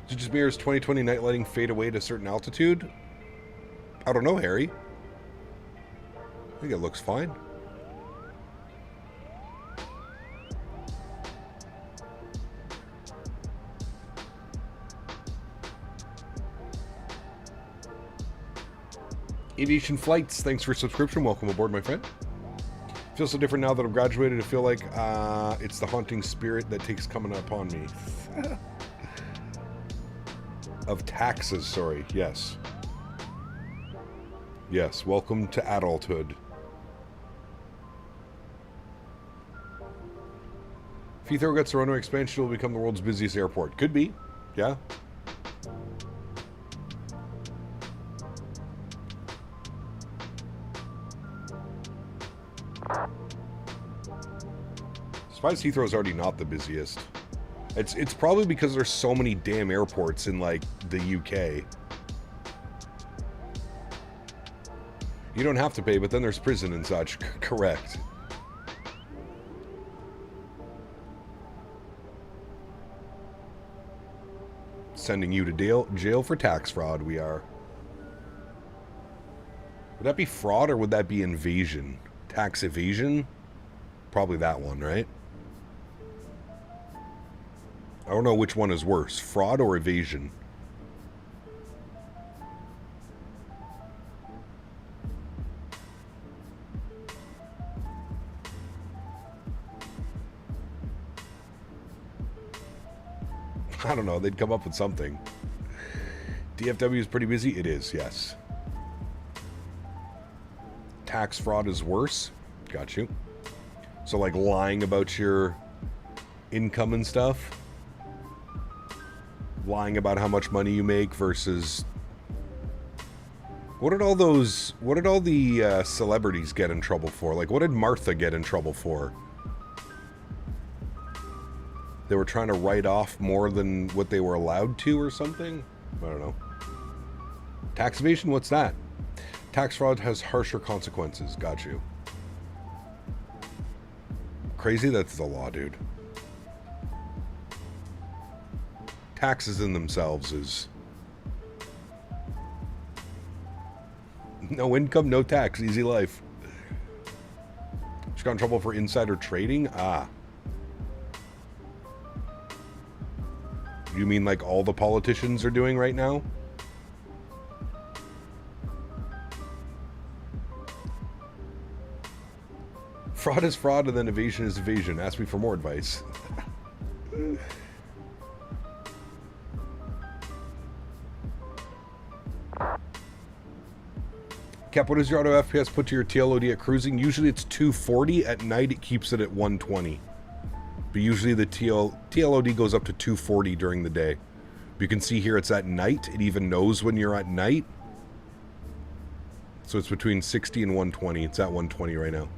Did just Mirror's 2020 night lighting fade away at a certain altitude? I don't know, Harry. I think it looks fine. Aviation Flights, thanks for subscription. Welcome aboard, my friend. Feels so different now that I've graduated. I feel like it's the haunting spirit that takes coming upon me. Of taxes, sorry. Yes. Yes, welcome to adulthood. If Heathrow gets the runway expansion, it will become the world's busiest airport. Could be. Yeah. Surprised Heathrow's already not the busiest. It's probably because there's so many damn airports in, like, the UK. You don't have to pay, but then there's prison and such. Correct. Sending you to jail for tax fraud, we are. Would that be fraud or would that be invasion? Tax evasion? Probably that one, right? I don't know which one is worse, fraud or evasion. I don't know, they'd come up with something. DFW is pretty busy? It is, yes. Tax fraud is worse? Got you. So like lying about your income and stuff? Lying about how much money you make versus... What did all the celebrities get in trouble for? Like, what did Martha get in trouble for? They were trying to write off more than what they were allowed to or something? I don't know. Tax evasion? What's that? Tax fraud has harsher consequences. Got you. Crazy? That's the law, dude. Taxes in themselves is... No income, no tax. Easy life. Just got in trouble for insider trading? Ah. You mean like all the politicians are doing right now? Fraud is fraud and then evasion is evasion. Ask me for more advice. Cap, what does your auto FPS put to your TLOD at cruising? Usually it's 240. At night it keeps it at 120. But usually the TLOD goes up to 240 during the day. But you can see here it's at night. It even knows when you're at night. So it's between 60 and 120. It's at 120 right now.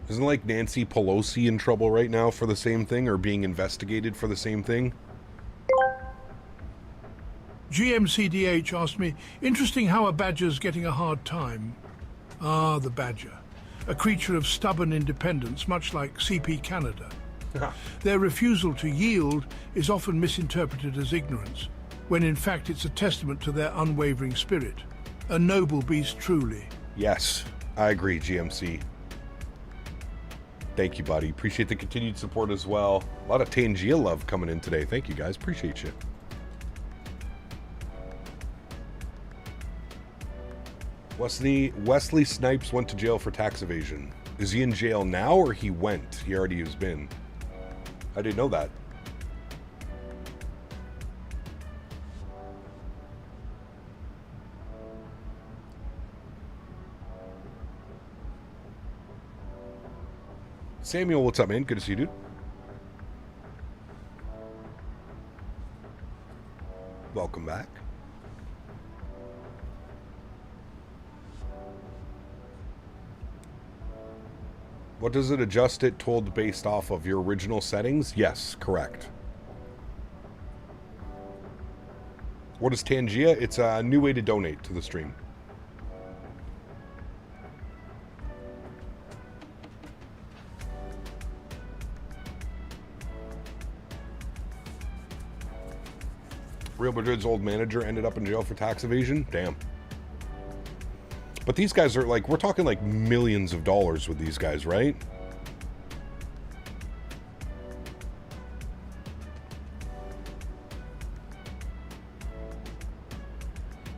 Isn't like Nancy Pelosi in trouble right now for the same thing or being investigated for the same thing? GMCDH asked me, interesting how a badger's getting a hard time. Ah, the badger. A creature of stubborn independence, much like CP Canada. Their refusal to yield is often misinterpreted as ignorance, when in fact it's a testament to their unwavering spirit. A noble beast truly. Yes, I agree, GMC. Thank you, buddy. Appreciate the continued support as well. A lot of Tangia love coming in today. Thank you, guys. Appreciate you. Wesley Snipes went to jail for tax evasion. Is he in jail now or he went? He already has been. I didn't know that. Samuel, what's up, man? Good to see you, dude. Welcome back. What does it adjust it told based off of your original settings? Yes, correct. What is Tangia? It's a new way to donate to the stream. Real Madrid's old manager ended up in jail for tax evasion? Damn. But these guys are like, we're talking like millions of dollars with these guys, right?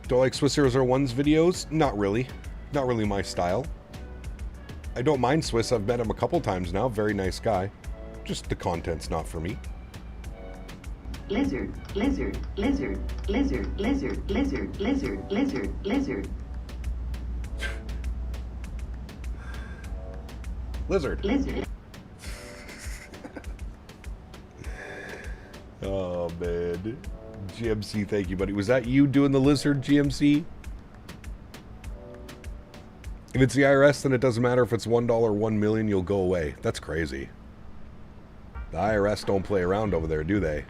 Do I like Swiss 001's videos? Not really. Not really my style. I don't mind Swiss. I've met him a couple times now. Very nice guy. Just the content's not for me. Lizard, lizard, lizard, lizard, lizard, lizard, lizard, lizard, lizard. Lizard. Lizard. Oh, man. GMC, thank you, buddy. Was that you doing the lizard, GMC? If it's the IRS, then it doesn't matter if it's $1, 1 million, you'll go away. That's crazy. The IRS don't play around over there, do they?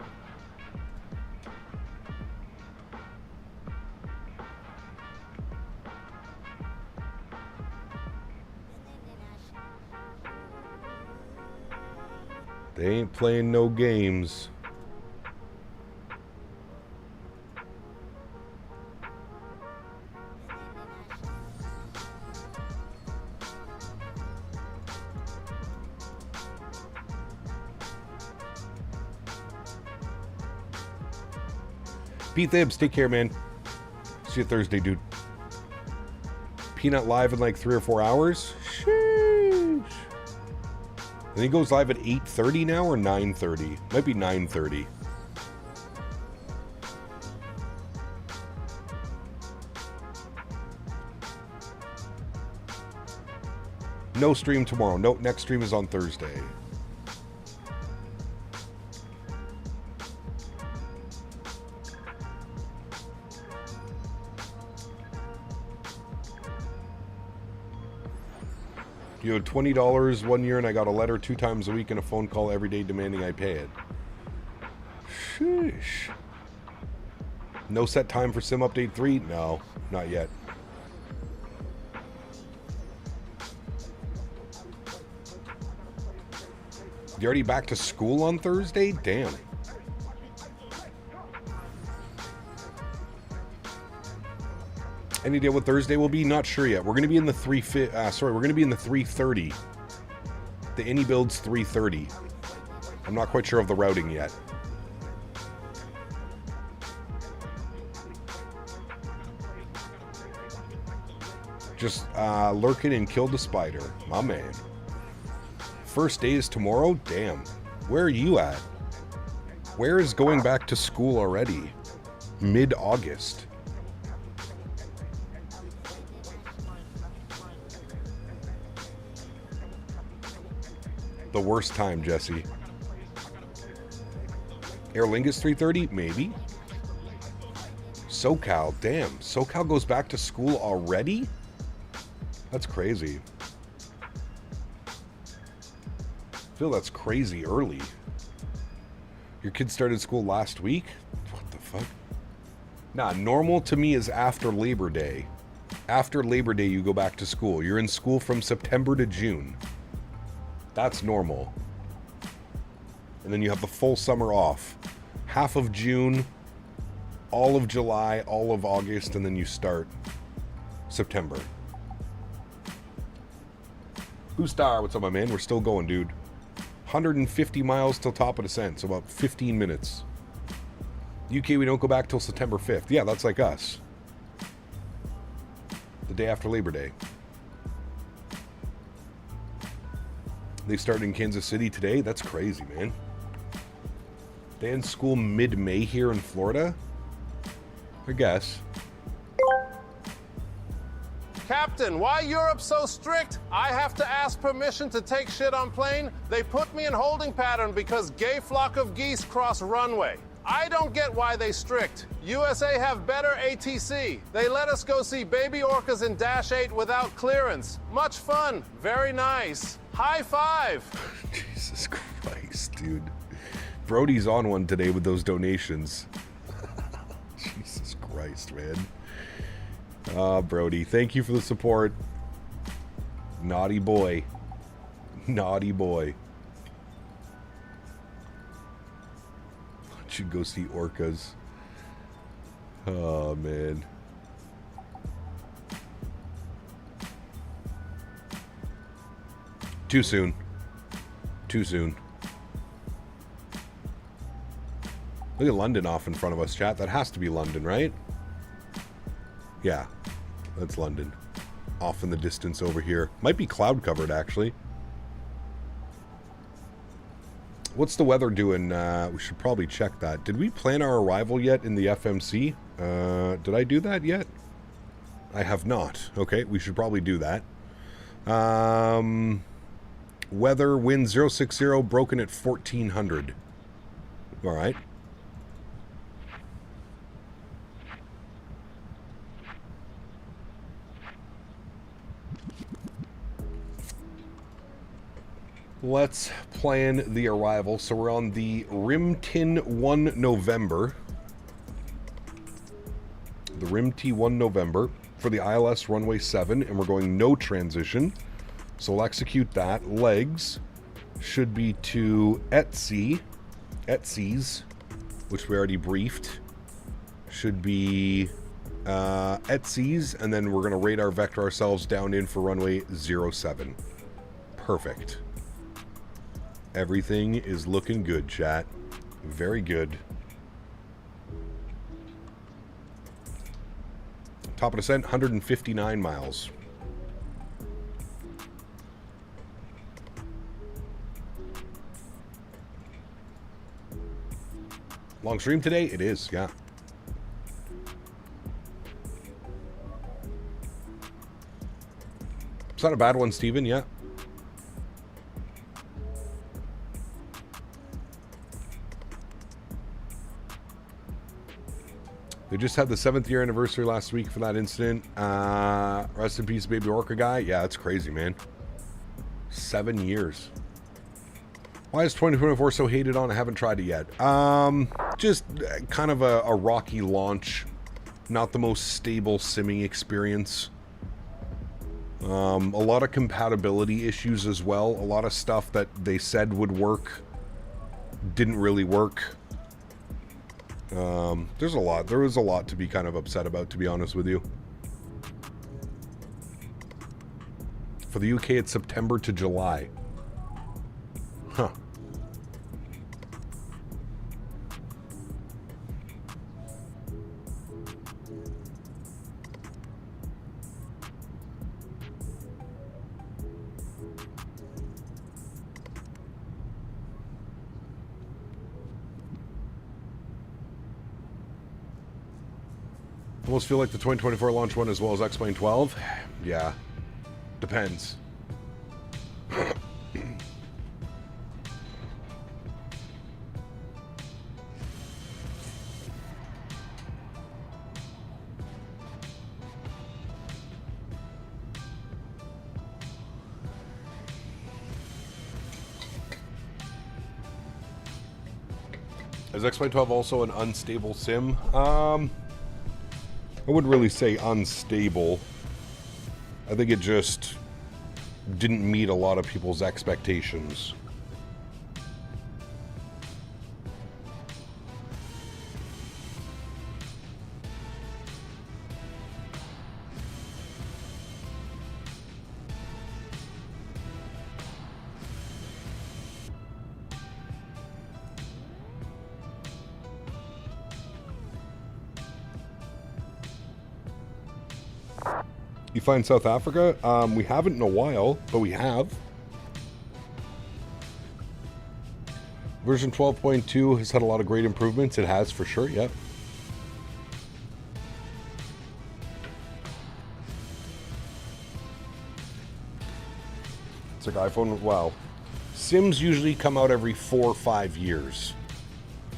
They ain't playing no games. Pete Thibs, take care, man. See you Thursday, dude. Peanut live in like 3 or 4 hours? Sheesh. I think he goes live at 8:30 now or 9:30. Might be 9:30. No stream tomorrow. No, next stream is on Thursday. You owed $20 1 year and I got a letter 2 times a week and a phone call every day demanding I pay it. Sheesh. No set time for Sim Update 3? No, not yet. You already back to school on Thursday? Damn. Any idea what Thursday will be? Not sure yet. We're going to be in the we're going to be in the 3:30. The Any build's 3:30. I'm not quite sure of the routing yet. Just lurking and killed a spider. My man. First day is tomorrow? Damn. Where are you at? Where is going back to school already? Mid-August. The worst time, Jesse. Aer Lingus 3:30? Maybe. SoCal, damn. SoCal goes back to school already? That's crazy. I feel that's crazy early. Your kid started school last week? What the fuck? Nah, normal to me is after Labor Day. After Labor Day, you go back to school. You're in school from September to June. That's normal. And then you have the full summer off. Half of June, all of July, all of August, and then you start September. Boostar, what's up, my man? We're still going, dude. 150 miles till top of descent, so about 15 minutes. UK, we don't go back till September 5th. Yeah, that's like us. The day after Labor Day. They started in Kansas City today? That's crazy, man. They end school mid-May here in Florida? I guess. Captain, why Europe so strict? I have to ask permission to take shit on plane. They put me in holding pattern because gay flock of geese cross runway. I don't get why they strict. USA have better ATC. They let us go see baby orcas in Dash 8 without clearance. Much fun. Very nice. High five. Jesus Christ, dude. Brody's on one today with those donations. Jesus Christ, man. Brody, thank you for the support. Naughty boy. Naughty boy. Should go see orcas. Oh, man. Too soon. Too soon. Look at London off in front of us, chat. That has to be London, right? Yeah, that's London. Off in the distance over here. Might be cloud covered, actually. What's the weather doing? We should probably check that. Did we plan our arrival yet in the FMC? Did I do that yet? I have not. Okay, we should probably do that. Weather, wind 060, broken at 1400. All right. Let's plan the arrival. So we're on the RIMTIN 1 November. The RIMT 1 November for the ILS runway 7, and we're going no transition. So we'll execute that. Legs should be to ETSI's, which we already briefed. Should be ETSI's, and then we're going to radar vector ourselves down in for runway 07. Perfect. Everything is looking good, chat. Very good. Top of descent, 159 miles. Long stream today? It is, yeah. It's not a bad one, Steven, yeah. They just had the 7th year anniversary last week for that incident. Rest in peace, baby orca guy. Yeah, that's crazy, man. 7 years. Why is 2024 so hated on? I haven't tried it yet. Just kind of a rocky launch. Not the most stable simming experience. A lot of compatibility issues as well. A lot of stuff that they said would work didn't really work. There was a lot to be kind of upset about, to be honest with you. For the UK, it's September to July. Huh. Almost feel like the 2024 launch one as well as X-Plane 12. Yeah. Depends. Is X-Plane 12 also an unstable sim? I wouldn't really say unstable. I think it just didn't meet a lot of people's expectations. You find South Africa? We haven't in a while, but we have. Version 12.2 has had a lot of great improvements. It has, for sure, yep. It's like iPhone, wow. Sims usually come out every 4 or 5 years.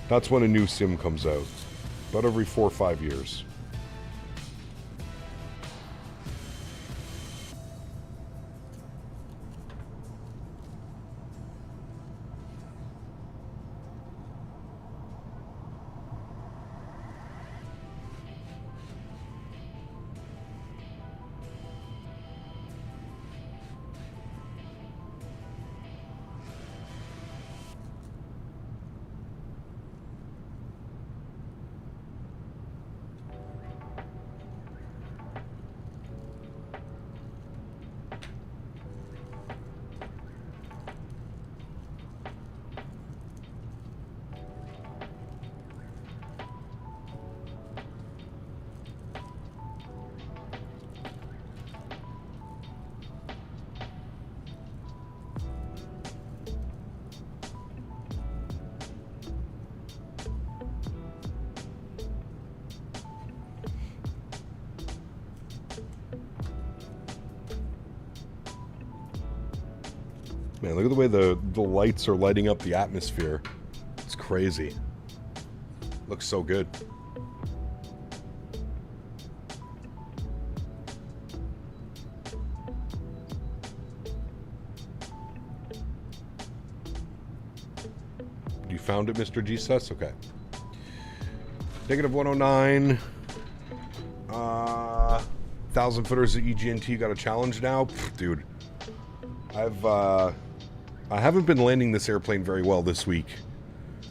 That's when a new sim comes out. About every 4 or 5 years. Man, look at the way the lights are lighting up the atmosphere. It's crazy. Looks so good. You found it, Mr. Jesus? Okay. Negative 109. 1,000 footers at EGNT got a challenge now. Pfft, dude. I haven't been landing this airplane very well this week.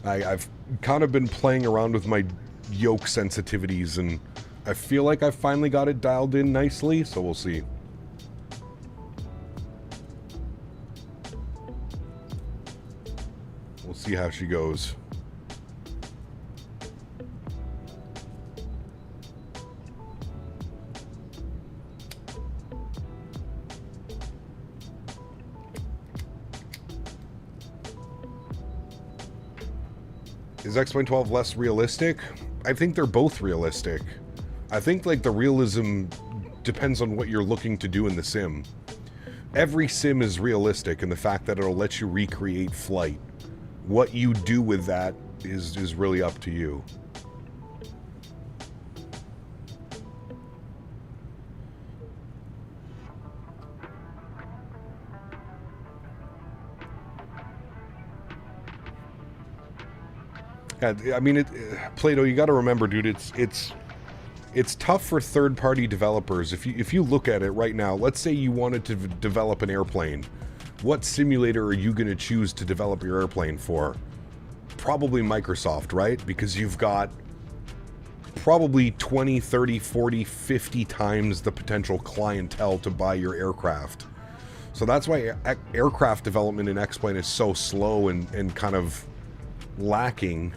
I've kind of been playing around with my yoke sensitivities, and I feel like I finally got it dialed in nicely, so we'll see. We'll see how she goes. Is X-Plane 12 less realistic? I think they're both realistic. I think like the realism depends on what you're looking to do in the sim. Every sim is realistic in the fact that it'll let you recreate flight. What you do with that is really up to you. I mean, Plato, you got to remember, dude, it's tough for third-party developers. If you look at it right now, let's say you wanted to develop an airplane. What simulator are you going to choose to develop your airplane for? Probably Microsoft, right? Because you've got probably 20, 30, 40, 50 times the potential clientele to buy your aircraft. So that's why aircraft development in X-Plane is so slow and kind of lacking.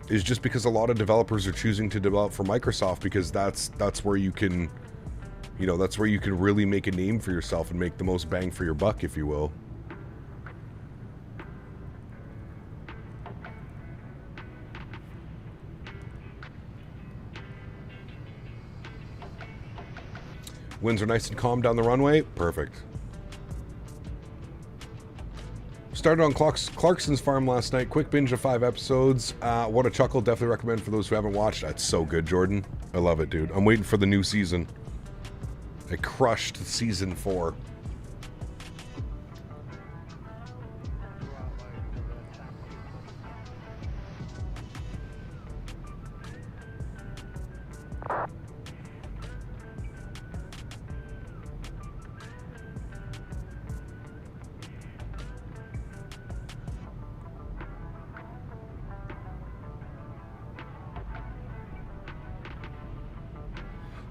Is just because a lot of developers are choosing to develop for Microsoft because that's where you can, you know, that's where you can really make a name for yourself and make the most bang for your buck, if you will. Winds are nice and calm down the runway. Perfect. Started on Clarkson's farm last night. Quick binge of 5 episodes. What a chuckle. Definitely recommend for those who haven't watched. That's so good, Jordan. I love it, dude. I'm waiting for the new season. I crushed season 4.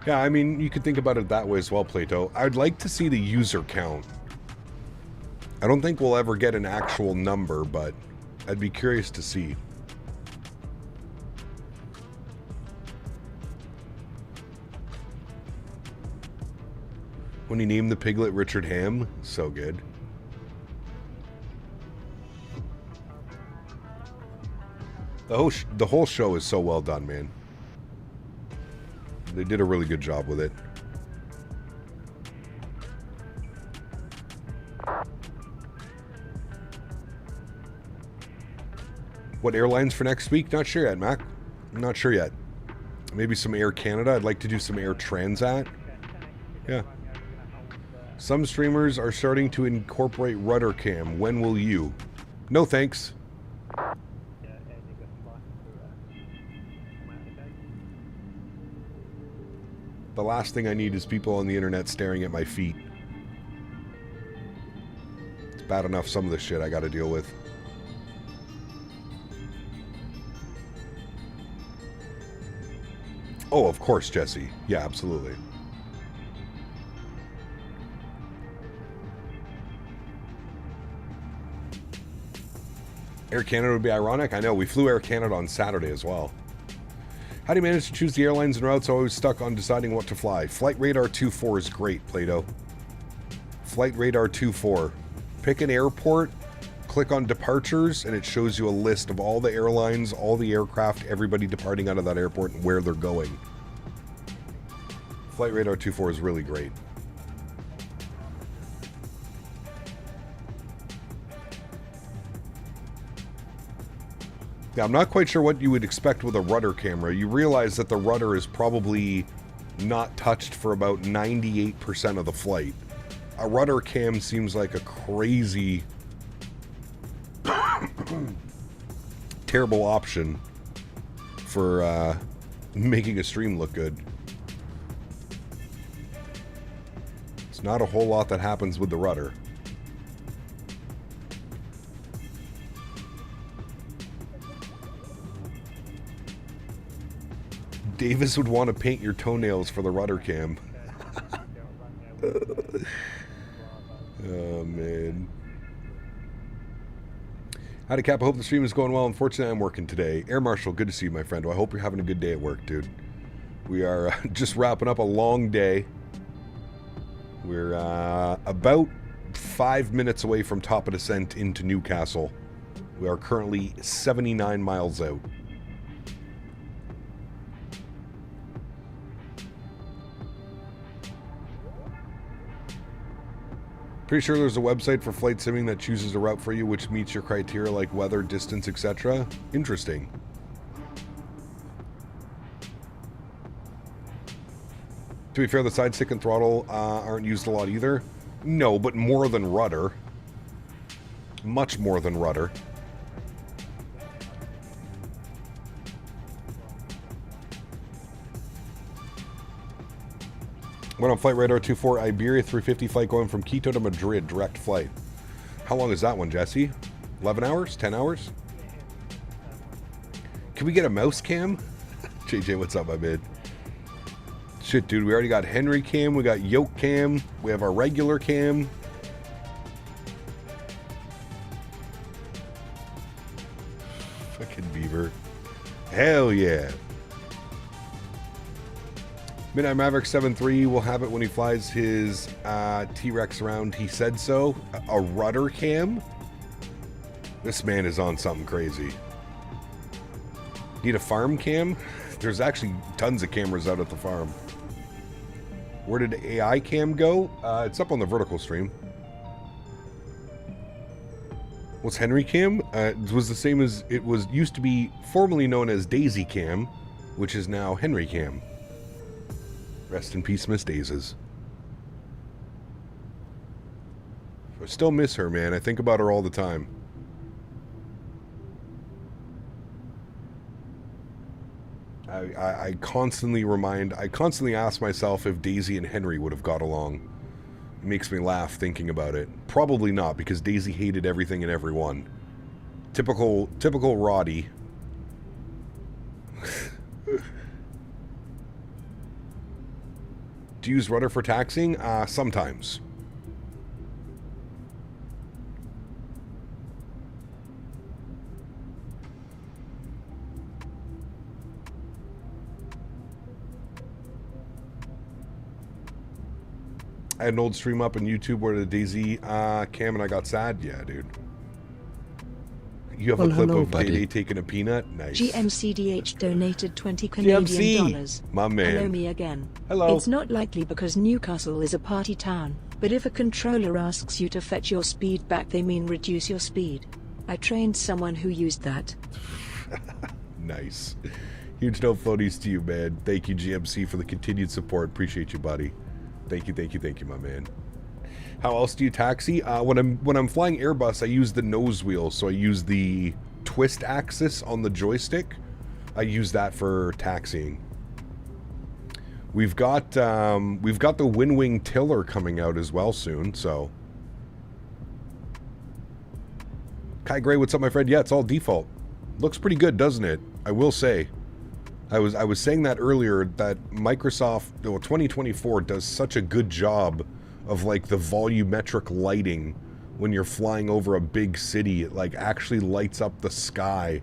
Yeah, I mean, you could think about it that way as well, Plato. I'd like to see the user count. I don't think we'll ever get an actual number, but I'd be curious to see. When he named the piglet Richard Ham, so good. The whole show is so well done, man. They did a really good job with it. What airlines for next week? Not sure yet, Mac. I'm not sure yet. Maybe some Air Canada. I'd like to do some Air Transat. Yeah. Some streamers are starting to incorporate rudder cam. When will you? No thanks. The last thing I need is people on the internet staring at my feet. It's bad enough some of the shit I gotta deal with. Oh, of course, Jesse. Yeah, absolutely. Air Canada would be ironic. I know, we flew Air Canada on Saturday as well. How do you manage to choose the airlines and routes? Always stuck on deciding what to fly. Flight Radar 2.4 is great, Plato. Flight Radar 2.4. Pick an airport, click on departures, and it shows you a list of all the airlines, all the aircraft, everybody departing out of that airport and where they're going. Flight Radar 2.4 is really great. Yeah, I'm not quite sure what you would expect with a rudder camera. You realize that the rudder is probably not touched for about 98% of the flight. A rudder cam seems like a crazy, terrible option for making a stream look good. It's not a whole lot that happens with the rudder. Davis would want to paint your toenails for the rudder cam. Oh, man. Howdy, Cap. I hope the stream is going well. Unfortunately, I'm working today. Air Marshal, good to see you, my friend. Well, I hope you're having a good day at work, dude. We are just wrapping up a long day. We're about 5 minutes away from top of descent into Newcastle. We are currently 79 miles out. Pretty sure there's a website for flight simming that chooses a route for you which meets your criteria like weather, distance, etc. Interesting. To be fair, the side stick and throttle aren't used a lot either. No, but more than rudder. Much more than rudder. Went on Flight Radar 24 Iberia 350 flight going from Quito to Madrid, direct flight. How long is that one, Jesse? 11 hours? 10 hours? Can we get a mouse cam? JJ, what's up, my man? Shit, dude, we already got Henry cam, we got yoke cam, we have our regular cam. Fucking beaver. Hell yeah. Midnight Maverick 7.3 will have it when he flies his T-Rex around. He said so. A rudder cam? This man is on something crazy. Need a farm cam? There's actually tons of cameras out at the farm. Where did AI cam go? It's up on the vertical stream. What's Henry cam? It was the same as it was used to be formerly known as Daisy cam, which is now Henry cam. Rest in peace, Miss Daisies. I still miss her, man. I think about her all the time. I constantly ask myself if Daisy and Henry would have got along. It makes me laugh thinking about it. Probably not, because Daisy hated everything and everyone. Typical Roddy. Do you use rudder for taxiing? Sometimes. I had an old stream up on YouTube where the Daisy Cam and I got sad. Yeah, dude. You have a clip hello, of buddy. Day taking a peanut? Nice. GMCDH donated 20 Canadian dollars. My man. Hello me again. Hello. It's not likely because Newcastle is a party town, but if a controller asks you to fetch your speed back, they mean reduce your speed. I trained someone who used that. Nice. Huge no floaties to you, man. Thank you, GMC, for the continued support. Appreciate you, buddy. Thank you, my man. How else do you taxi? When I'm flying Airbus, I use the nose wheel, so I use the twist axis on the joystick. I use that for taxiing. We've got the Wing tiller coming out as well soon, so. Kai Gray, what's up, my friend? Yeah, it's all default. Looks pretty good, doesn't it? I will say. I was saying that earlier, that Microsoft 2024 does such a good job of like the volumetric lighting when you're flying over a big city. It like actually lights up the sky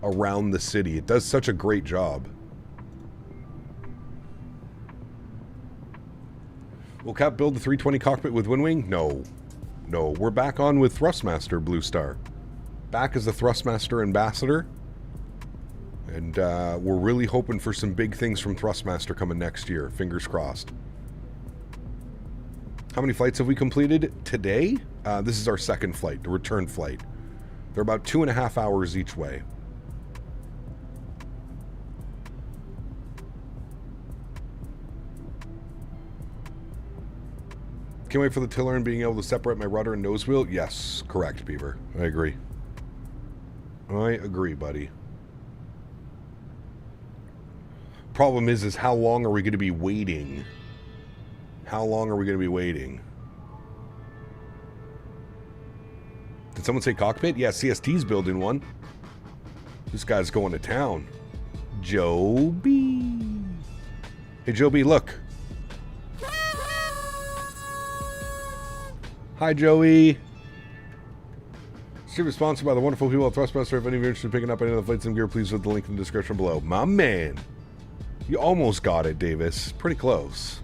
around the city. It does such a great job. Will Cap build the 320 cockpit with Wing? No. No, we're back on with Thrustmaster, Blue Star. Back as the Thrustmaster ambassador. And we're really hoping for some big things from Thrustmaster coming next year. Fingers crossed. How many flights have we completed today? This is our second flight, the return flight. They're about 2.5 hours each way. Can't wait for the tiller and being able to separate my rudder and nose wheel. Yes, correct, Beaver. I agree. I agree, buddy. Problem is how long are we going to be waiting? How long are we going to be waiting? Did someone say Cockpit? Yeah, CST's building one. This guy's going to town. Joby. Hey, Joby, look. Hi, Joey. Super sponsored by the wonderful people at Thrustmaster. If any of you are interested in picking up any of the flight sim gear, please visit the link in the description below. My man. You almost got it, Davis. Pretty close.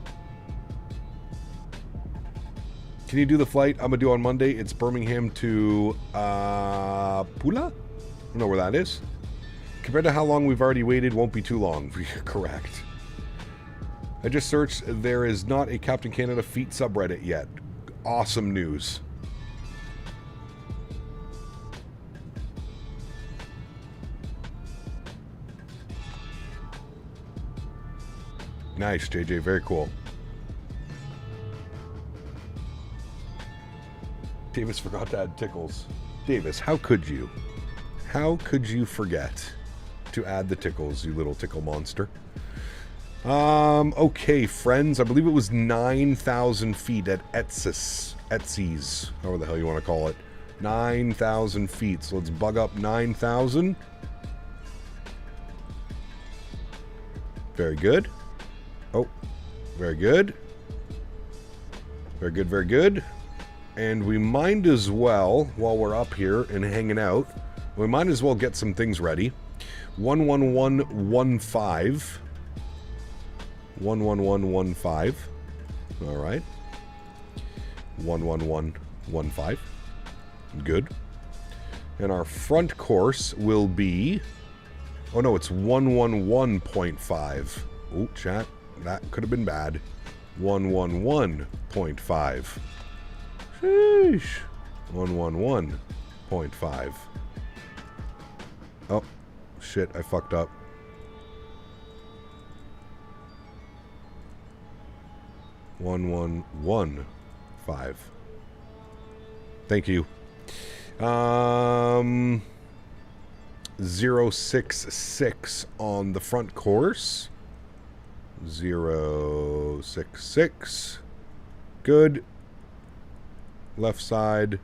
Can you do the flight I'm going to do on Monday? It's Birmingham to Pula? I don't know where that is. Compared to how long we've already waited, won't be too long. Correct. I just searched. There is not a Captain Canada Feet subreddit yet. Awesome news. Nice, JJ. Very cool. Davis forgot to add tickles. Davis, how could you? How could you forget to add the tickles, you little tickle monster? Okay, friends. I believe it was 9,000 feet at Etsy's, however the hell you want to call it. 9,000 feet. So let's bug up 9,000. Very good. Oh, very good. Very good, very good. And we might as well, while we're up here and hanging out, we might as well get some things ready. 11115. 11115. All right. 11115. Good. And our front course will be... Oh, no, it's 111.5. Oh, chat. That could have been bad. 111.5. Sheesh. 111.5. Oh, shit, I fucked up. 111.5. Thank you. 066 on the front course. 066. Good. Left side,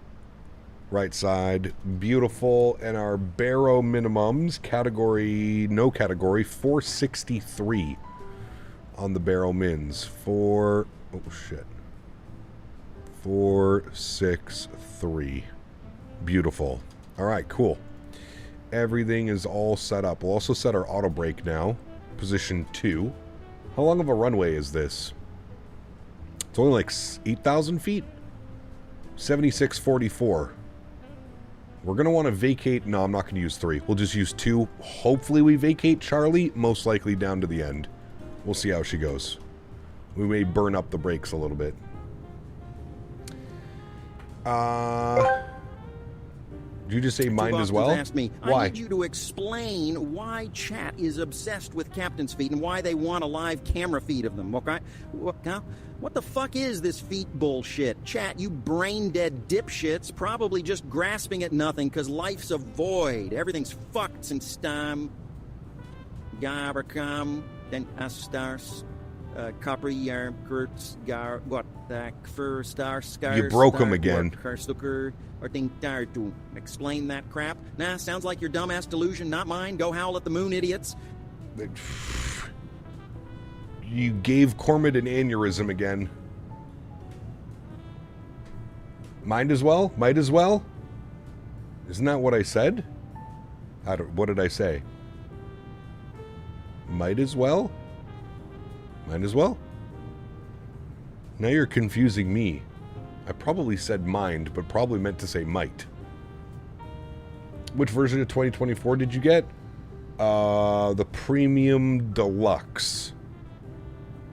right side, beautiful. And our Barrow minimums, category, no category, 463 on the Barrow mins. Oh shit. 463. Beautiful. All right, cool. Everything is all set up. We'll also set our auto brake now. Position 2. How long of a runway is this? It's only like 8,000 feet. 7644. We're going to want to vacate. No, I'm not going to use 3. We'll just use 2. Hopefully we vacate Charlie, most likely down to the end. We'll see how she goes. We may burn up the brakes a little bit. Did you just say mind as well? Asked me, why? I need you to explain why chat is obsessed with captain's feet and why they want a live camera feed of them, okay? What the fuck is this feet bullshit? Chat, you brain-dead dipshits probably just grasping at nothing because life's a void. Everything's fucked since time. Gaberkam, then Astars, Capri, Kurtz, Gar, what the first star, Scars. You broke him again. Explain that crap. Nah, sounds like your dumbass delusion, not mine. Go howl at the moon, idiots. You gave Cormid an aneurysm again. Mind as well? Might as well? Isn't that what I said? What did I say? Might as well? Might as well? Now you're confusing me. I probably said mind, but probably meant to say might. Which version of 2024 did you get? The Premium Deluxe.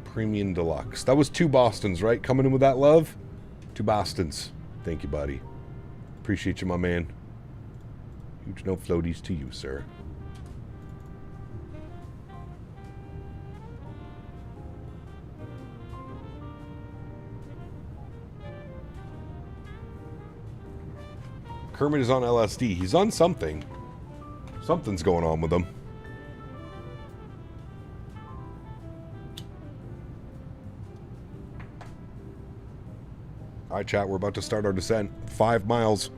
Premium Deluxe. That was 2 Bostons, right? Coming in with that love? 2 Bostons. Thank you, buddy. Appreciate you, my man. Huge no floaties to you, sir. Kermit is on LSD. He's on something. Something's going on with him. Alright, chat. We're about to start our descent. 5 miles.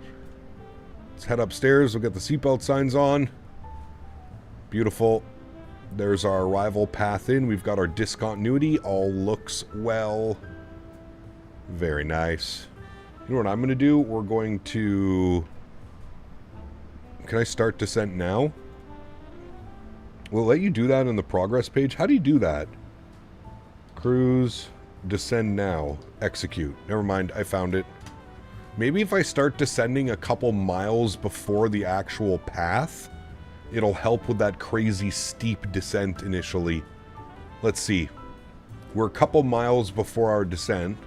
Let's head upstairs. We'll get the seatbelt signs on. Beautiful. There's our arrival path in. We've got our discontinuity. All looks well. Very nice. You know what I'm going to do? We're going to... Can I start descent now? Will it let you do that on the progress page? How do you do that? Cruise, descend now, execute. Never mind, I found it. Maybe if I start descending a couple miles before the actual path, it'll help with that crazy steep descent initially. Let's see. We're a couple miles before our descent.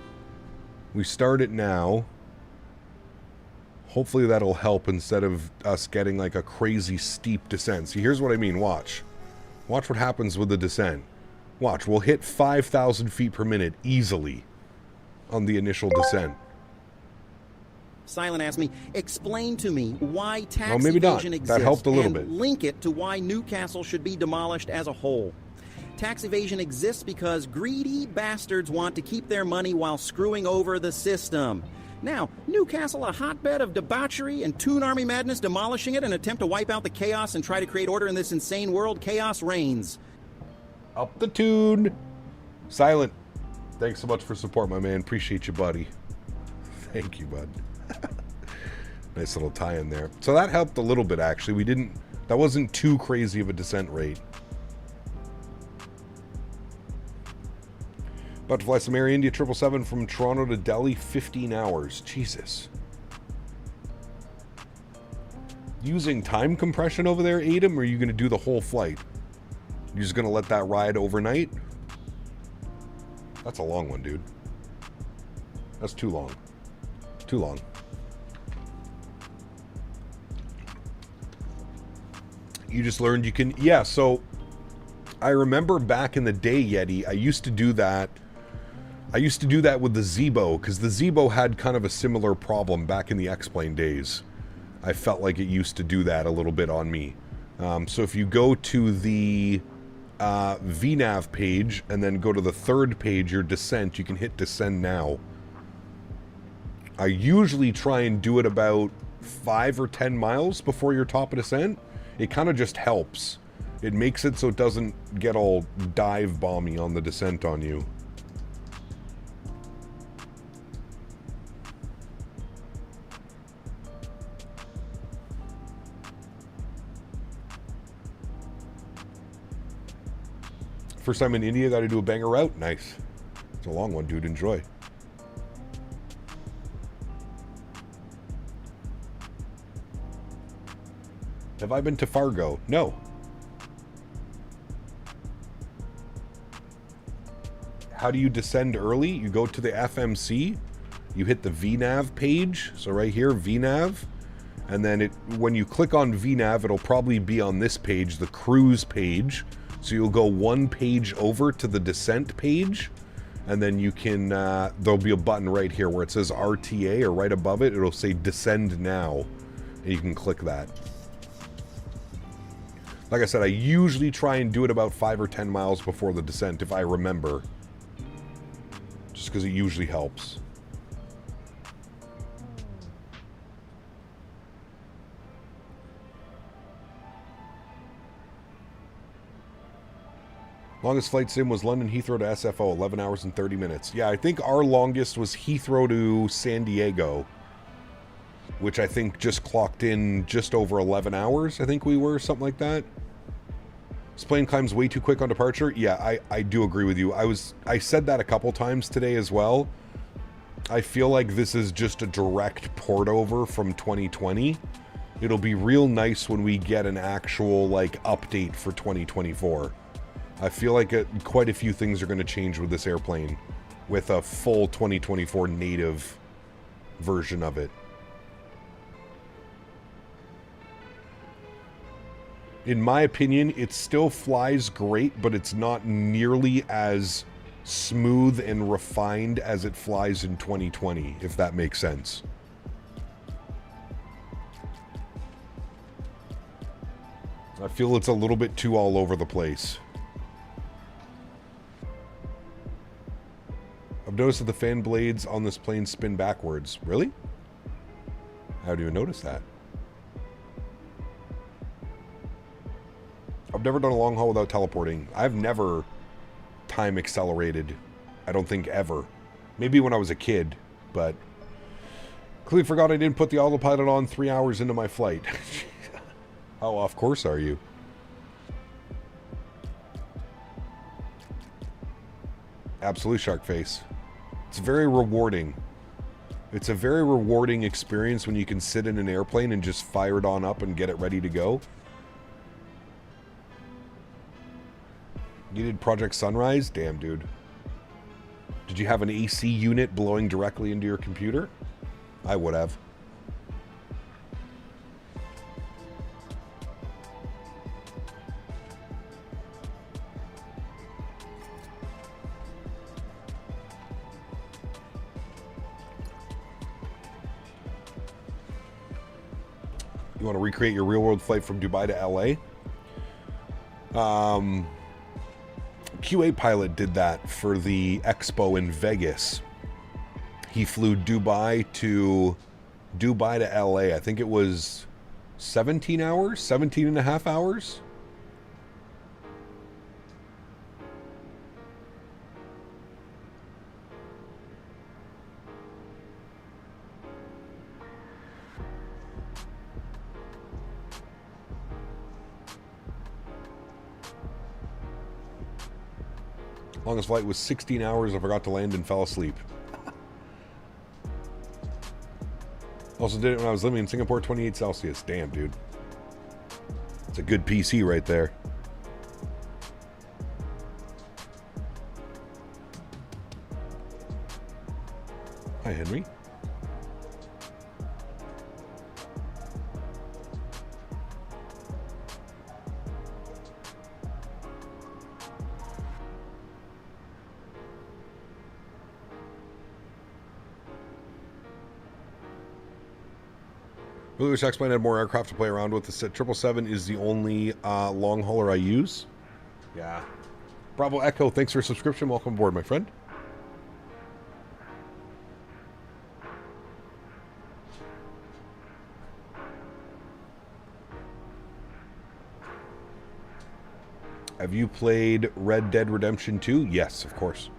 We start it now. Hopefully that'll help instead of us getting like a crazy steep descent. See, here's what I mean. Watch. Watch what happens with the descent. Watch. We'll hit 5,000 feet per minute easily on the initial descent. Silent asked me, explain to me why tax well, maybe evasion not. exists That helped a little and bit. Link it to why Newcastle should be demolished as a whole. Tax evasion exists because greedy bastards want to keep their money while screwing over the system. Now, Newcastle, a hotbed of debauchery and Toon Army madness, demolishing it in an attempt to wipe out the chaos and try to create order in this insane world. Chaos reigns. Up the tune. Silent. Thanks so much for support, my man. Appreciate you, buddy. Thank you, bud. Nice little tie in there. So that helped a little bit, actually. That wasn't too crazy of a descent rate. About to fly some Air India 777 from Toronto to Delhi, 15 hours. Jesus. Using time compression over there, Adam, or are you going to do the whole flight? You're just going to let that ride overnight? That's a long one, dude. That's too long. Too long. You just learned you can... Yeah, so... I remember back in the day, Yeti, I used to do that with the Zebo, because the Zebo had kind of a similar problem back in the X-Plane days. I felt like it used to do that a little bit on me. So if you go to the VNAV page, and then go to the third page, your descent, you can hit descend now. I usually try and do it about 5 or 10 miles before your top of descent. It kind of just helps. It makes it so it doesn't get all dive bomby on the descent on you. First time in India, got to do a banger route. Nice. It's a long one, dude. Enjoy. Have I been to Fargo? No. How do you descend early? You go to the FMC, you hit the VNAV page, so right here, VNAV, and then when you click on VNAV, it'll probably be on this page, the cruise page, so you'll go one page over to the descent page, and then you can, there'll be a button right here where it says RTA, or right above it, it'll say descend now, and you can click that. Like I said, I usually try and do it about 5 or 10 miles before the descent, if I remember. Just because it usually helps. Longest flight sim was London Heathrow to SFO, 11 hours and 30 minutes. Yeah, I think our longest was Heathrow to San Diego, which I think just clocked in just over 11 hours, I think we were, something like that. This plane climbs way too quick on departure. Yeah, I do agree with you. I said that a couple times today as well. I feel like this is just a direct port over from 2020. It'll be real nice when we get an actual, like, update for 2024. I feel like quite a few things are going to change with this airplane, with a full 2024 native version of it. In my opinion, it still flies great, but it's not nearly as smooth and refined as it flies in 2020, if that makes sense. I feel it's a little bit too all over the place. I've noticed that the fan blades on this plane spin backwards. Really? How do you notice that? I've never done a long haul without teleporting. I've never time accelerated. I don't think ever. Maybe when I was a kid, but clearly forgot I didn't put the autopilot on 3 hours into my flight. How off course are you? Absolute shark face. It's very rewarding. It's a very rewarding experience when you can sit in an airplane and just fire it on up and get it ready to go. You did Project Sunrise? Damn, dude. Did you have an AC unit blowing directly into your computer? I would have. You want to recreate your real-world flight from Dubai to LA? QA pilot did that for the expo in Vegas. He flew Dubai to LA. I think it was 17 hours, 17 and a half hours. Longest flight was 16 hours. I forgot to land and fell asleep. Also did it when I was living in Singapore, 28 Celsius. Damn, dude. It's a good PC right there. Hi, Henry. Really wish X-Plane had more aircraft to play around with. The 777 is the only long hauler I use. Yeah. Bravo Echo, thanks for your subscription. Welcome aboard, my friend. Have you played Red Dead Redemption 2? Yes, of course.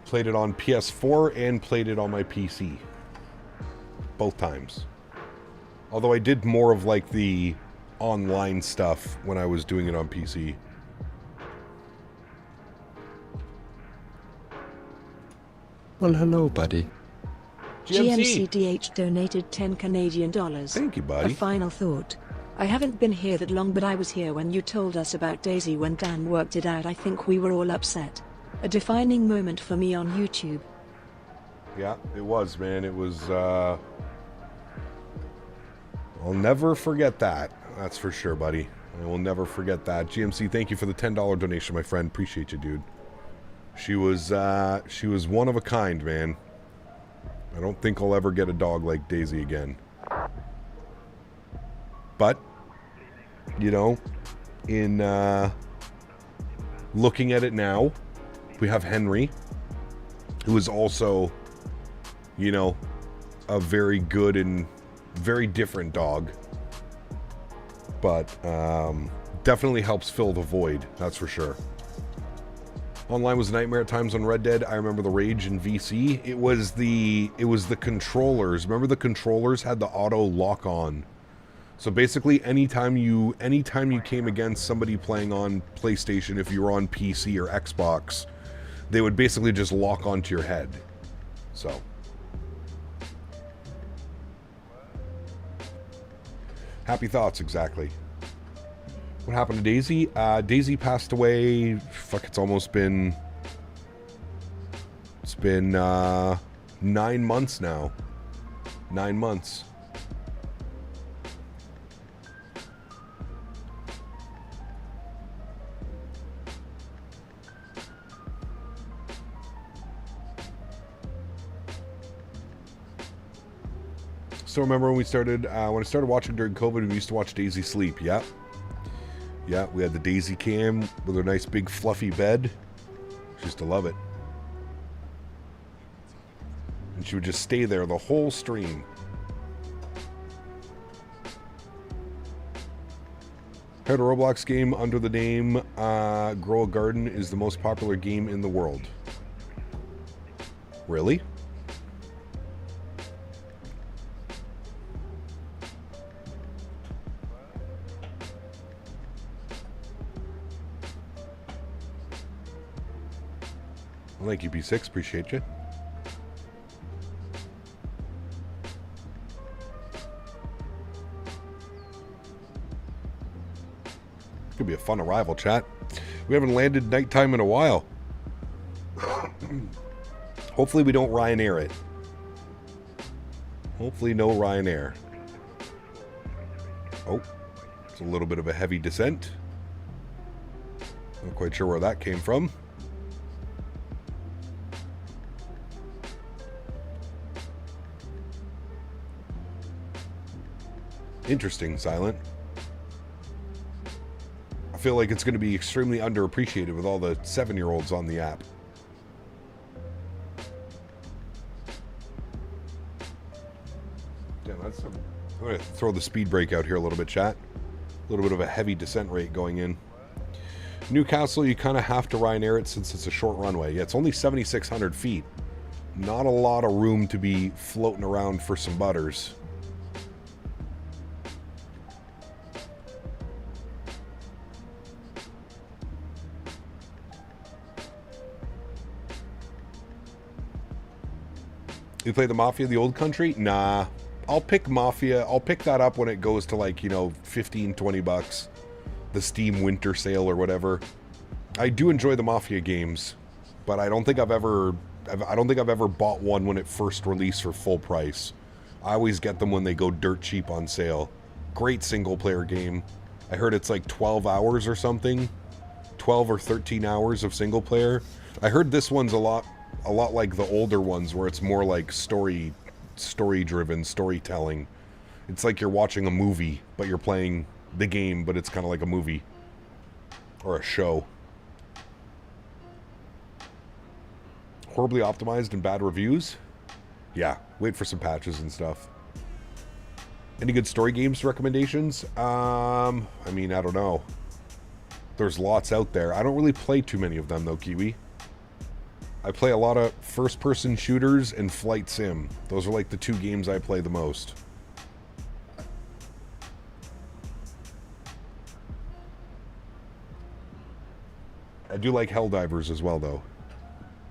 Played it on PS4 and played it on my PC. Both times. Although I did more of like the online stuff when I was doing it on PC. Well, hello, buddy. GMCDH donated 10 Canadian dollars. Thank you, buddy. A final thought. I haven't been here that long, but I was here when you told us about Daisy when Dan worked it out. I think we were all upset. A defining moment for me on YouTube. Yeah, it was, man. It was, I'll never forget that. That's for sure, buddy. I will never forget that. GMC, thank you for the $10 donation, my friend. Appreciate you, dude. She was one of a kind, man. I don't think I'll ever get a dog like Daisy again. But, you know, in looking at it now, we have Henry, who is also, you know, a very good and very different dog. But definitely helps fill the void, that's for sure. Online was a nightmare at times on Red Dead. I remember the rage in VC. It was the controllers. Remember the controllers had the auto lock on. So basically anytime you came against somebody playing on PlayStation, if you were on PC or Xbox, they would basically just lock onto your head. So happy thoughts, exactly. What happened to Daisy? Daisy passed away. Fuck, it's been 9 months now. 9 months. Still remember when we started, when I started watching during COVID, we used to watch Daisy sleep. Yep. Yeah, we had the Daisy cam with her nice big fluffy bed. She used to love it. And she would just stay there the whole stream. Heard a Roblox game under the name Grow a Garden is the most popular game in the world. Really? Thank you, P6. Appreciate you. Could be a fun arrival, chat. We haven't landed nighttime in a while. Hopefully we don't Ryanair it. Hopefully no Ryanair. Oh, it's a little bit of a heavy descent. Not quite sure where that came from. Interesting, Silent. I feel like it's going to be extremely underappreciated with all the 7-year-olds on the app. Damn, I'm going to throw the speed brake out here a little bit, chat. A little bit of a heavy descent rate going in. Newcastle, you kind of have to Ryanair it since it's a short runway. Yeah, it's only 7,600 feet. Not a lot of room to be floating around for some butters. You play the Mafia the Old Country? Nah. I'll pick Mafia. I'll pick that up when it goes to like, you know, 15, 20 bucks. The Steam Winter Sale or whatever. I do enjoy the Mafia games, but I don't think I've ever bought one when it first released for full price. I always get them when they go dirt cheap on sale. Great single player game. I heard it's like 12 hours or something. 12 or 13 hours of single player. I heard this one's a lot like the older ones where it's more like story driven storytelling. It's like you're watching a movie, but you're playing the game, but it's kind of like a movie or a show. Horribly optimized and bad reviews? Yeah, wait for some patches and stuff. Any good story games recommendations? I mean, I don't know. There's lots out there. I don't really play too many of them though, Kiwi. I play a lot of first-person shooters and flight sim. Those are like the two games I play the most. I do like Helldivers as well, though.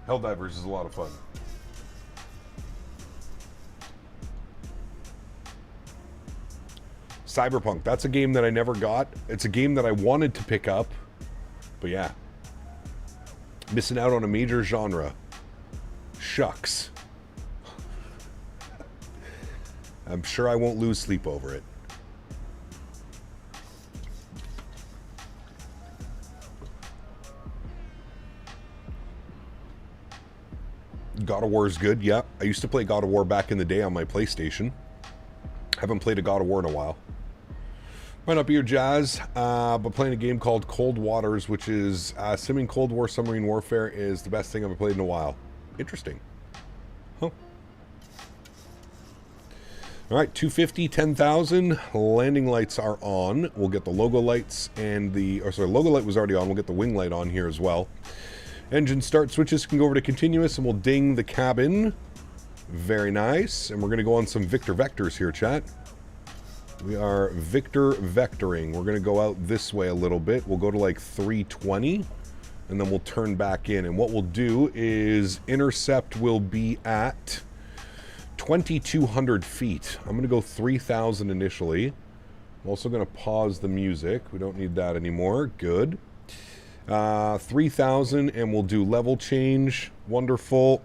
Helldivers is a lot of fun. Cyberpunk. That's a game that I never got. It's a game that I wanted to pick up. But yeah. Missing out on a major genre. Shucks. I'm sure I won't lose sleep over it. God of War is good, yeah. I used to play God of War back in the day on my PlayStation. Haven't played a God of War in a while. Might not be your jazz, but playing a game called Cold Waters, which is simming Cold War submarine warfare, is the best thing I've played in a while. Interesting. Huh. Alright, 250, 10,000. Landing lights are on. We'll get the logo lights and the... Or sorry, logo light was already on. We'll get the wing light on here as well. Engine start switches can go over to continuous, and we'll ding the cabin. Very nice. And we're going to go on some Victor vectors here, chat. We are Victor vectoring. We're going to go out this way a little bit. We'll go to like 320, and then we'll turn back in. And what we'll do is intercept will be at 2,200 feet. I'm going to go 3,000 initially. I'm also going to pause the music. We don't need that anymore. Good. 3,000, and we'll do level change. Wonderful.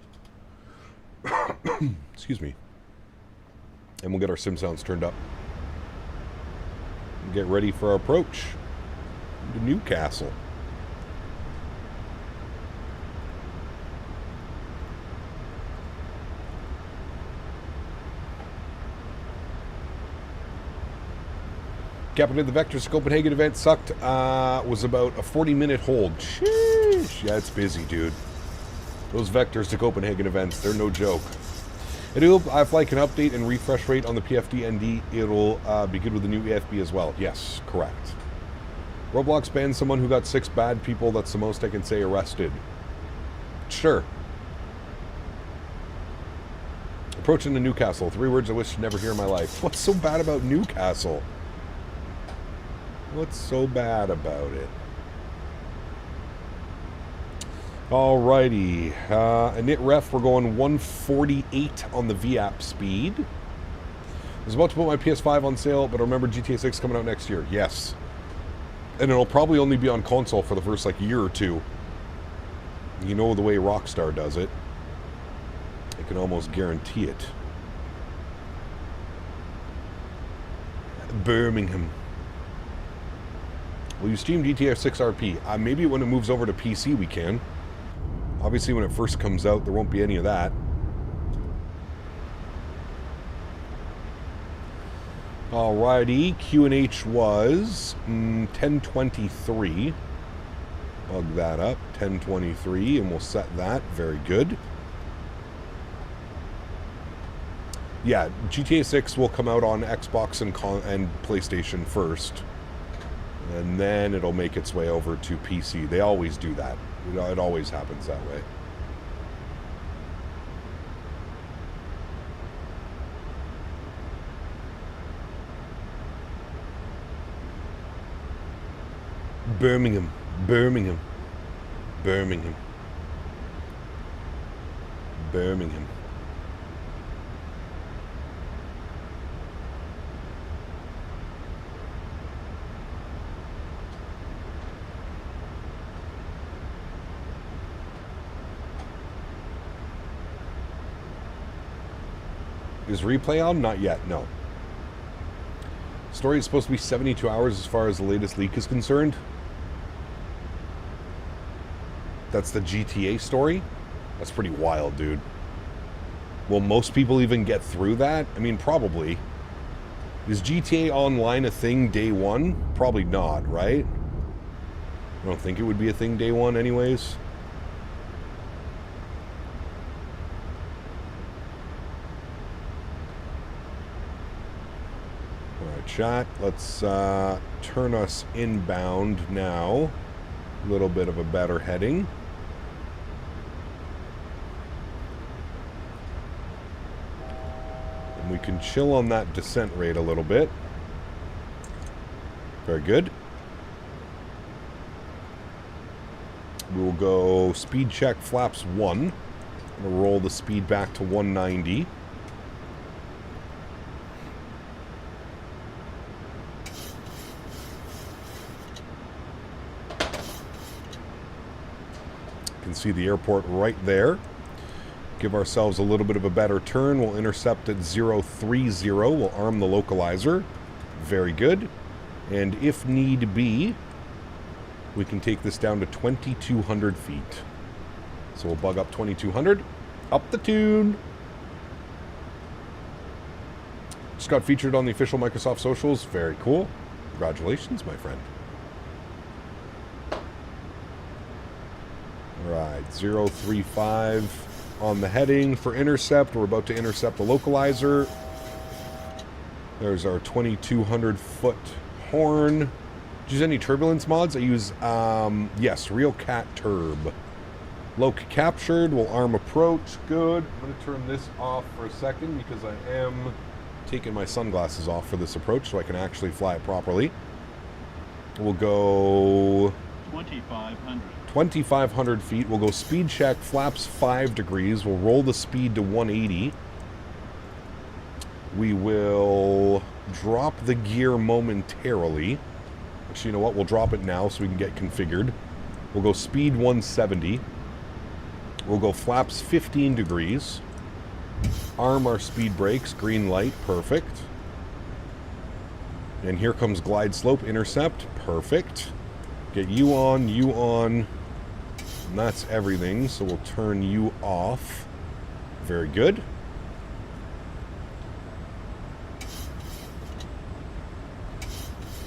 Excuse me. And we'll get our sim sounds turned up. Get ready for our approach to Newcastle. Captain of the Vectors Copenhagen event sucked. Was about a 40-minute hold. Sheesh. Yeah, it's busy, dude. Those Vectors to Copenhagen events, they're no joke. I do hope iFly can update and refresh rate on the PFD ND. It'll be good with the new EFB as well. Yes, correct. Roblox banned someone who got 6 bad people. That's the most I can say arrested. Sure. Approaching to Newcastle. 3 words I wish to never hear in my life. What's so bad about Newcastle? What's so bad about it? Alrighty. Init ref, we're going 148 on the VAP speed. I was about to put my PS5 on sale, but remember GTA 6 coming out next year. Yes. And it'll probably only be on console for the first, like, year or two. You know the way Rockstar does it. I can almost guarantee it. Birmingham. Will you stream GTA 6 RP? Maybe when it moves over to PC we can. Obviously when it first comes out there won't be any of that. Alrighty, Q&H was 1023. Bug that up, 1023, and we'll set that. Very good. Yeah, GTA 6 will come out on Xbox and PlayStation first. And then it'll make its way over to PC. They always do that. It always happens that way. Birmingham. Birmingham. Birmingham. Birmingham. Is replay on? Not yet, no. Story is supposed to be 72 hours as far as the latest leak is concerned. That's the GTA story? That's pretty wild, dude. Will most people even get through that? I mean, probably. Is GTA Online a thing day one? Probably not, right? I don't think it would be a thing day one anyways. Alright, chat. Let's turn us inbound now. A little bit of a better heading. And we can chill on that descent rate a little bit. Very good. We will go speed check flaps 1. We'll roll the speed back to 190. can see the airport right there. Give ourselves a little bit of a better turn. We'll intercept at 030. We'll arm the localizer. Very good. And if need be, we can take this down to 2,200 feet. So we'll bug up 2,200. Up the tune. Just got featured on the official Microsoft socials. Very cool. Congratulations, my friend. Alright, 035 on the heading for intercept. We're about to intercept the localizer. There's our 2,200 foot horn. Do you use any turbulence mods? I use, yes, Real Cat Turb. Loc captured. We'll arm approach. Good. I'm going to turn this off for a second because I am taking my sunglasses off for this approach so I can actually fly it properly. We'll go 2,500 feet. We'll go speed check, flaps 5 degrees. We'll roll the speed to 180. We will drop the gear momentarily. Actually, you know what? We'll drop it now so we can get configured. We'll go speed 170. We'll go flaps 15 degrees. Arm our speed brakes. Green light. Perfect. And here comes glide slope. Intercept. Perfect. Get you on. And that's everything. So we'll turn you off. Very good.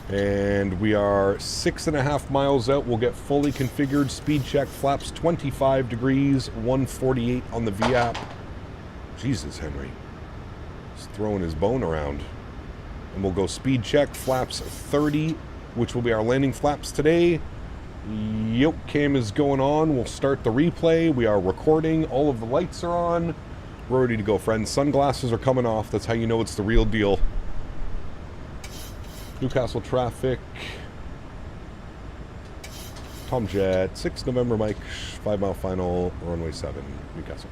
And we are 6.5 miles out. We'll get fully configured. Speed check, flaps 25 degrees, 148 on the VAP. Jesus, Henry. He's throwing his bone around. And we'll go speed check, flaps 30, which will be our landing flaps today. Yoke cam is going on. We'll start the replay. We are recording. All of the lights are on. We're ready to go, friends. Sunglasses are coming off. That's how you know it's the real deal. Newcastle traffic. Tom Jet, 6 November Mike, 5 mile final, runway 7, Newcastle.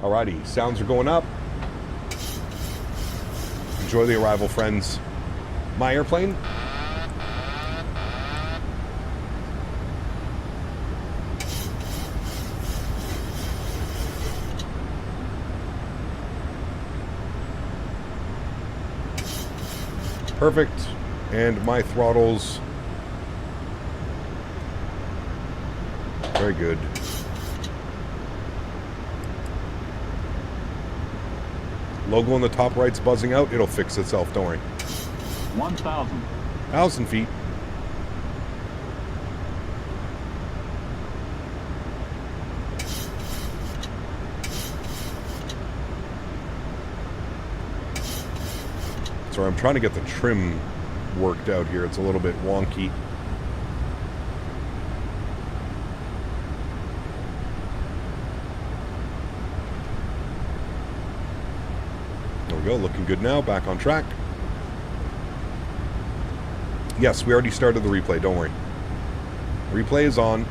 Alrighty, sounds are going up. Enjoy the arrival, friends. My airplane. Perfect. And my throttles. Very good. Logo on the top right's buzzing out. It'll fix itself, don't worry. 1,000 feet. Sorry, I'm trying to get the trim worked out here. It's a little bit wonky. There we go, looking good now. Back on track. Yes, we already started the replay, don't worry. Replay is on.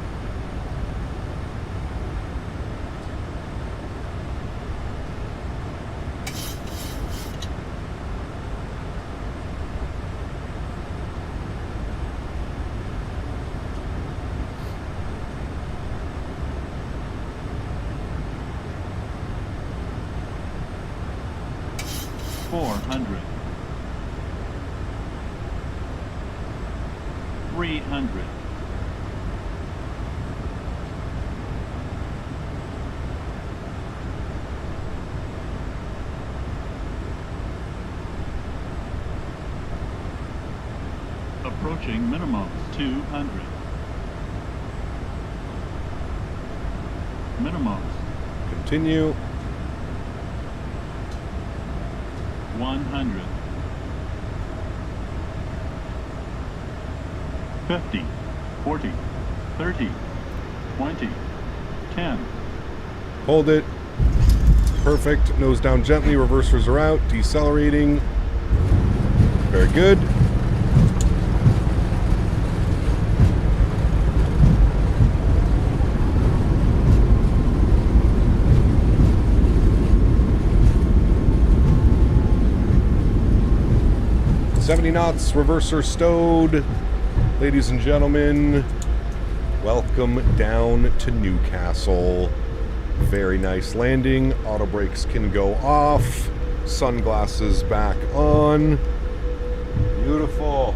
Approaching minimum 200. Minimums. Continue. 100. 50. 40. 30. 20. 10. Hold it. Perfect. Nose down gently. Reversers are out. Decelerating. Very good. .70 knots, reverser stowed. Ladies and gentlemen, Welcome down to Newcastle. Very nice landing. Auto brakes can go off. Sunglasses back on. Beautiful.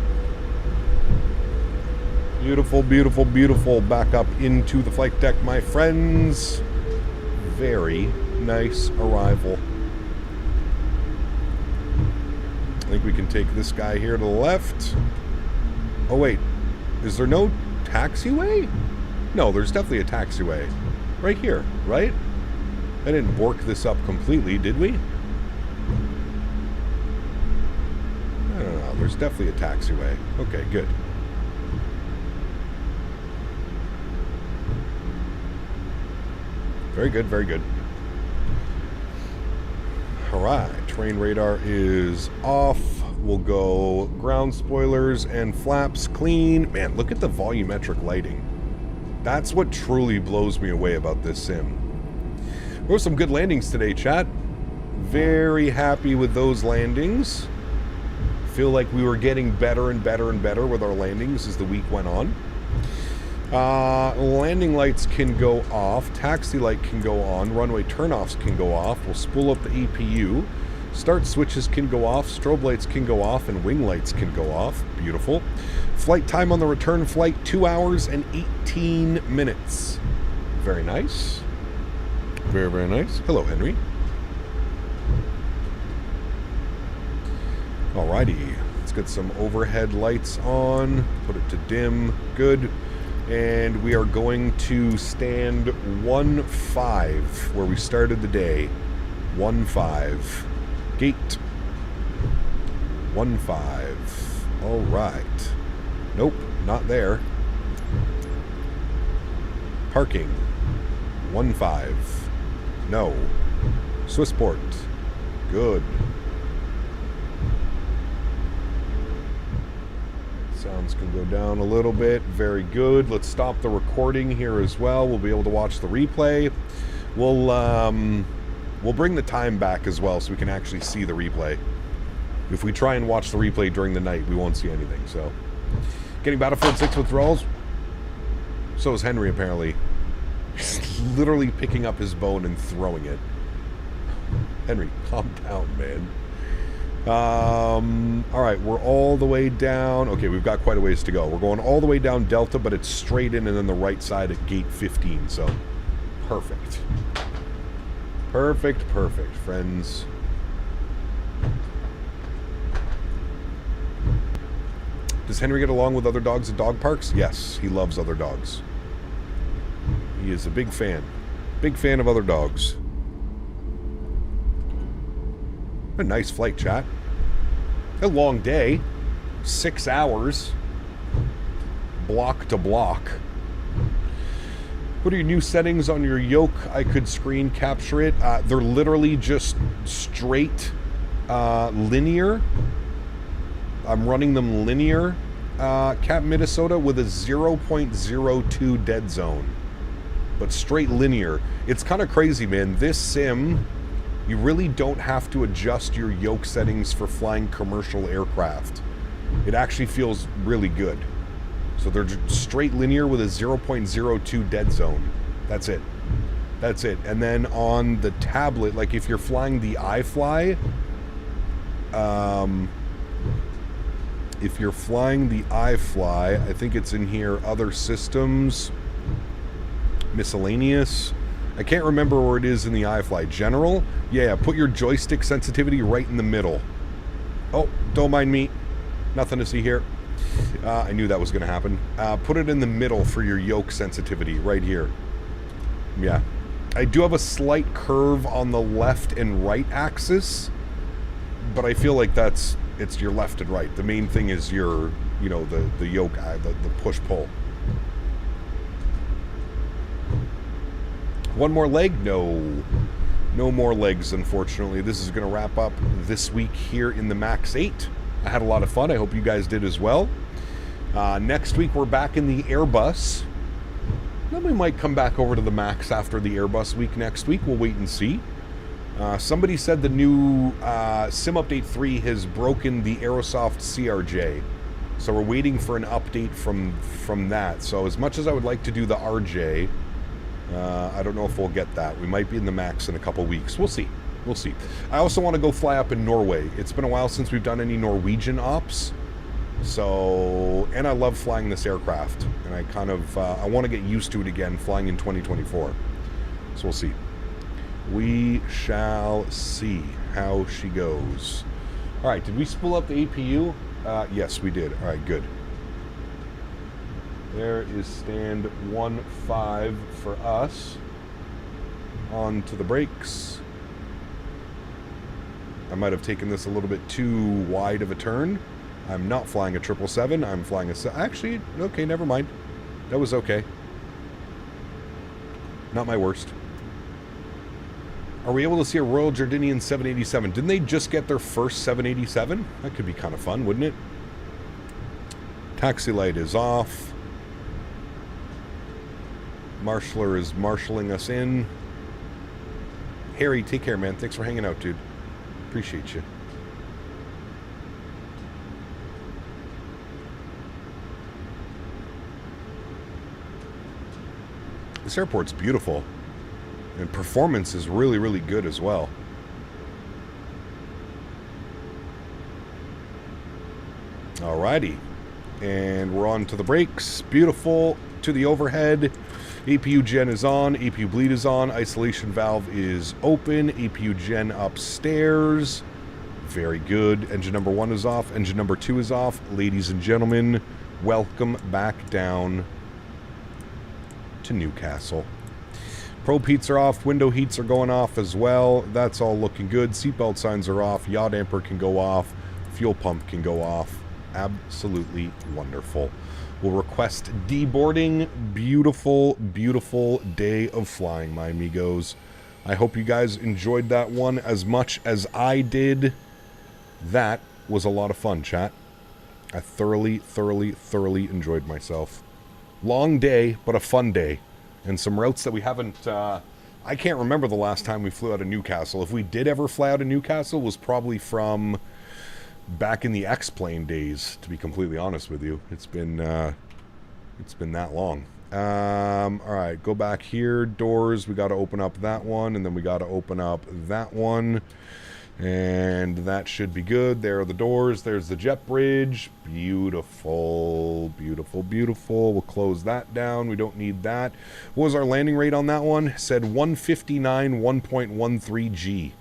Beautiful, beautiful, beautiful. Back up into the flight deck, my friends. Very nice arrival. I think we can take this guy here to the left. Oh, wait. Is there no taxiway? No, there's definitely a taxiway. Right here, right? I didn't work this up completely, did we? I don't know. There's definitely a taxiway. Okay, good. Very good, very good. Alright, terrain radar is off. We'll go ground spoilers and flaps clean. Man, look at the volumetric lighting. That's what truly blows me away about this sim. There were some good landings today, chat. Very happy with those landings. Feel like we were getting better and better and better with our landings as the week went on. Landing lights can go off, taxi light can go on, runway turnoffs can go off. We'll spool up the EPU. Start switches can go off, strobe lights can go off, and wing lights can go off. Beautiful. Flight time on the return flight, 2 hours and 18 minutes. Very nice. Very, very nice. Hello, Henry. Alrighty. Let's get some overhead lights on. Put it to dim. Good. And we are going to stand 1-5 where we started the day. 1-5. Gate. 1-5. All right. Nope, not there. Parking. 1-5. No. Swissport. Good. Sounds can go down a little bit. Very good. Let's stop the recording here as well. We'll be able to watch the replay. We'll bring the time back as well so we can actually see the replay. If we try and watch the replay during the night, we won't see anything. So, getting Battlefield 6 withdrawals. So is Henry, apparently. He's literally picking up his bone and throwing it. Henry, calm down, man. Alright, we're all the way down. Okay, we've got quite a ways to go. We're going all the way down Delta, but it's straight in and then the right side at gate 15. So, perfect. Perfect, perfect, friends. Does Henry get along with other dogs at dog parks? Yes, he loves other dogs. He is a big fan. Big fan of other dogs. A nice flight, chat. A long day. 6 hours. Block to block. What are your new settings on your yoke? I could screen capture it. They're literally just straight linear. I'm running them linear. Cap Minnesota with a 0.02 dead zone. But straight linear. It's kind of crazy, man. This sim, you really don't have to adjust your yoke settings for flying commercial aircraft. It actually feels really good. So they're straight linear with a 0.02 dead zone. That's it. That's it. And then on the tablet, like if you're flying the iFly, I think it's in here, other systems, miscellaneous. I can't remember where it is in the iFly. General? Yeah, put your joystick sensitivity right in the middle. Oh, don't mind me. Nothing to see here. I knew that was going to happen. Put it in the middle for your yoke sensitivity, right here. Yeah. I do have a slight curve on the left and right axis, but I feel like it's your left and right. The main thing is your, you know, the yoke, the push-pull. One more leg? No. No more legs, unfortunately. This is going to wrap up this week here in the MAX8. I had a lot of fun. I hope you guys did as well. Next week, we're back in the Airbus. Then we might come back over to the MAX after the Airbus week next week. We'll wait and see. Somebody said the new Sim Update 3 has broken the Aerosoft CRJ. So we're waiting for an update from that. So as much as I would like to do the RJ, I don't know if we'll get that. We might be in the MAX in a couple weeks. We'll see. We'll see. I also want to go fly up in Norway. It's been a while since we've done any Norwegian ops. So, and I love flying this aircraft. And I kind of, I want to get used to it again, flying in 2024. So we'll see. We shall see how she goes. All right, did we spool up the APU? Yes, we did. All right, good. There is stand 1-5 for us. On to the brakes. I might have taken this a little bit too wide of a turn. I'm not flying a 777. I'm flying a... Actually, okay, never mind. That was okay. Not my worst. Are we able to see a Royal Jordanian 787? Didn't they just get their first 787? That could be kind of fun, wouldn't it? Taxi light is off. Marshaller is marshalling us in. Harry, take care, man. Thanks for hanging out, dude. Appreciate you. This airport's beautiful. And performance is really, really good as well. Alrighty. And we're on to the brakes. Beautiful. To the overhead. APU gen is on. APU bleed is on. Isolation valve is open. APU gen upstairs. Very good. Engine number 1 is off. Engine number 2 is off. Ladies and gentlemen, welcome back down to Newcastle. Probe heats are off. Window heats are going off as well. That's all looking good. Seatbelt signs are off. Yaw damper can go off. Fuel pump can go off. Absolutely wonderful. We'll request deboarding. Beautiful, beautiful day of flying, my amigos. I hope you guys enjoyed that one as much as I did. That was a lot of fun, chat. I thoroughly, thoroughly, thoroughly enjoyed myself. Long day, but a fun day. And some routes that we haven't... I can't remember the last time we flew out of Newcastle. If we did ever fly out of Newcastle, it was probably from back in the X-Plane days, to be completely honest with you. It's been that long. All right, go back here. Doors, we got to open up that one, and then we got to open up that one. And that should be good. There are the doors. There's the jet bridge. Beautiful, beautiful, beautiful. We'll close that down. We don't need that. What was our landing rate on that one? It said 159, 1.13 G.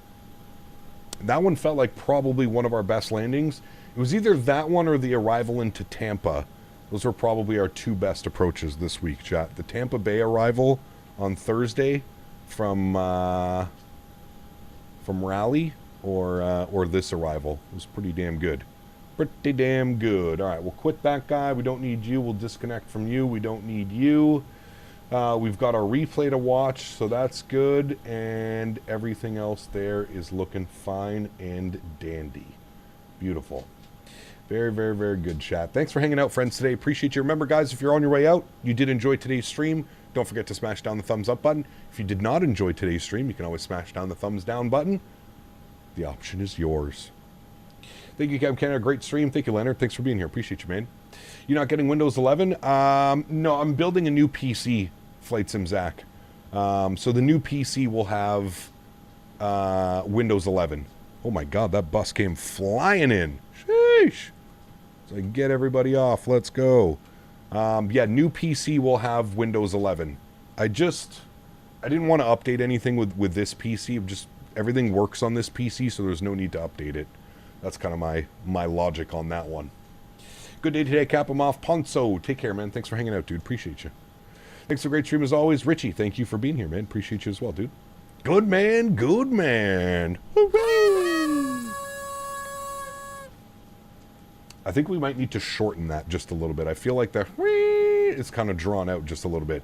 That one felt like probably one of our best landings. It was either that one or the arrival into Tampa. Those were probably our two best approaches this week, chat. The Tampa Bay arrival on Thursday from Raleigh. Or this arrival. It was pretty damn good. Pretty damn good. All right, we'll quit that guy. We don't need you. We'll disconnect from you. We don't need you. We've got our replay to watch, so that's good. And everything else there is looking fine and dandy. Beautiful. Very, very, very good, chat. Thanks for hanging out, friends, today. Appreciate you. Remember, guys, if you're on your way out, you did enjoy today's stream, don't forget to smash down the thumbs up button. If you did not enjoy today's stream, you can always smash down the thumbs down button. The option is yours. Thank you, Cab Canada. Great stream. Thank you, Leonard. Thanks for being here. Appreciate you, man. You're not getting Windows 11? No, I'm building a new PC, Flight Sim Zach. So the new PC will have Windows 11. Oh my God, that bus came flying in. Sheesh. So I can get everybody off. Let's go. Yeah, new PC will have Windows 11. I didn't want to update anything with this PC. Everything works on this PC, so there's no need to update it. That's kind of my logic on that one. Good day today, Cap. I'm off. Ponzo, take care, man. Thanks for hanging out, dude. Appreciate you. Thanks for a great stream as always. Richie, thank you for being here, man. Appreciate you as well, dude. Good man, good man. Hooray! I think we might need to shorten that just a little bit. I feel like that is kind of drawn out just a little bit.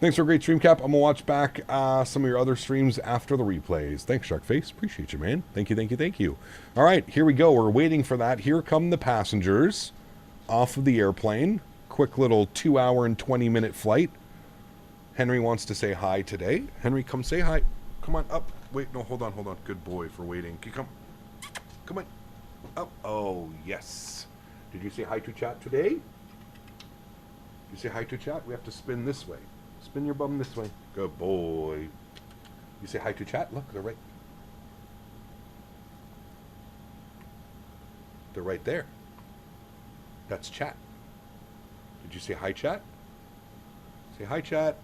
Thanks for a great stream, Cap. I'm going to watch back some of your other streams after the replays. Thanks, Sharkface. Appreciate you, man. Thank you, thank you, thank you. All right, here we go. We're waiting for that. Here come the passengers off of the airplane. Quick little 2-hour and 20-minute flight. Henry wants to say hi today. Henry, come say hi. Come on, up. Wait, no, hold on, hold on. Good boy for waiting. Can you come on. Up. Oh, yes. Did you say hi to chat today? You say hi to chat? We have to spin this way. Spin your bum this way. Good boy. You say hi to chat? Look, they're right. They're right there. That's chat. Did you say hi, chat? Say hi, chat.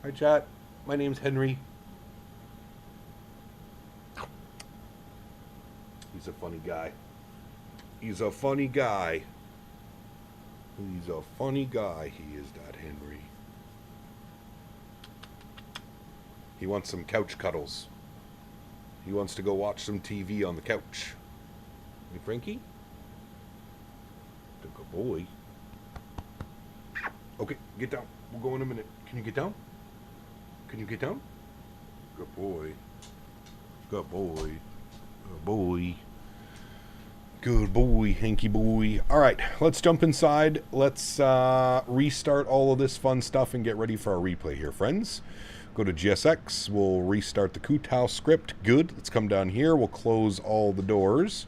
Hi, chat. My name's Henry. He's a funny guy. He's a funny guy. He's a funny guy. He is that Henry. He wants some couch cuddles. He wants to go watch some TV on the couch. Hey, Frankie? Good boy. Okay, get down. We'll go in a minute. Can you get down? Can you get down? Good boy. Good boy. Good boy. Good boy, hanky boy. All right, let's jump inside. Let's restart all of this fun stuff and get ready for our replay here, friends. Go to GSX. We'll restart the Kutau script. Good. Let's come down here. We'll close all the doors.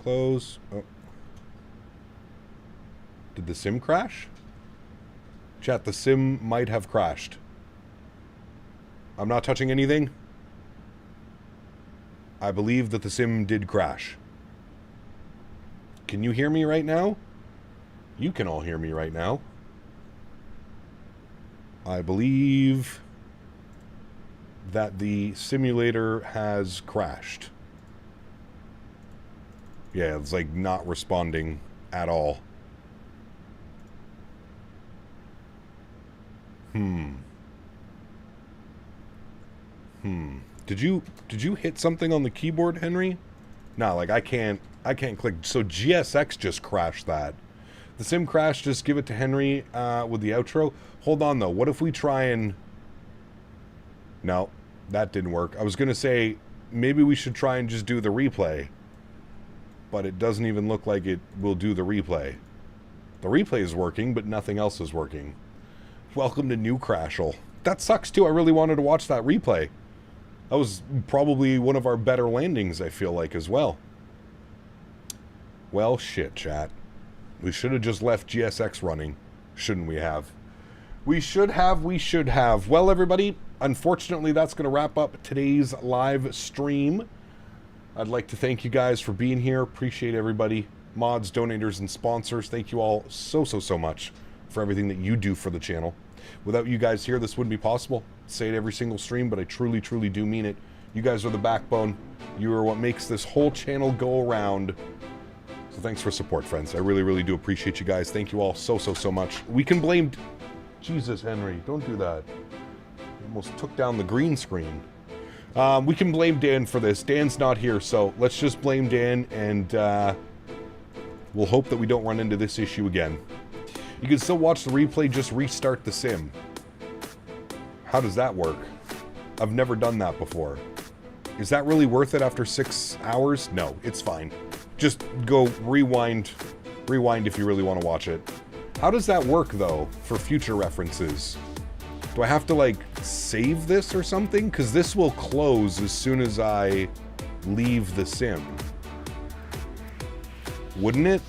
Close. Oh. Did the sim crash? Chat, the sim might have crashed. I'm not touching anything. I believe that the sim did crash. Can you hear me right now? You can all hear me right now. I believe that the simulator has crashed. Yeah, it's like not responding at all. Did you hit something on the keyboard, Henry? No, like I can't click. So GSX just crashed that. The sim crash, just give it to Henry with the outro. Hold on though. What if we try and... No, that didn't work. I was going to say maybe we should try and just do the replay. But it doesn't even look like it will do the replay. The replay is working, but nothing else is working. Welcome to New Crashel. That sucks too. I really wanted to watch that replay. That was probably one of our better landings, I feel like, as well. Well, shit, chat. We should have just left GSX running. Shouldn't we have? We should have. Well, everybody, unfortunately, that's going to wrap up today's live stream. I'd like to thank you guys for being here. Appreciate everybody. Mods, donators, and sponsors. Thank you all so much for everything that you do for the channel. Without you guys here, this wouldn't be possible. I say it every single stream, but I truly do mean it. You guys are the backbone. You are what makes this whole channel go around. So thanks for support, friends. I really do appreciate you guys. Thank you all so much. We can blame... Jesus, Henry, don't do that. You almost took down the green screen. We can blame Dan for this. Dan's not here, so let's just blame Dan, and we'll hope that we don't run into this issue again. You can still watch the replay, just restart the sim. How does that work? I've never done that before. Is that really worth it after 6 hours? No, it's fine. Just go rewind if you really want to watch it. How does that work, though, for future references? Do I have to, like, save this or something? Because this will close as soon as I leave the sim. Wouldn't it?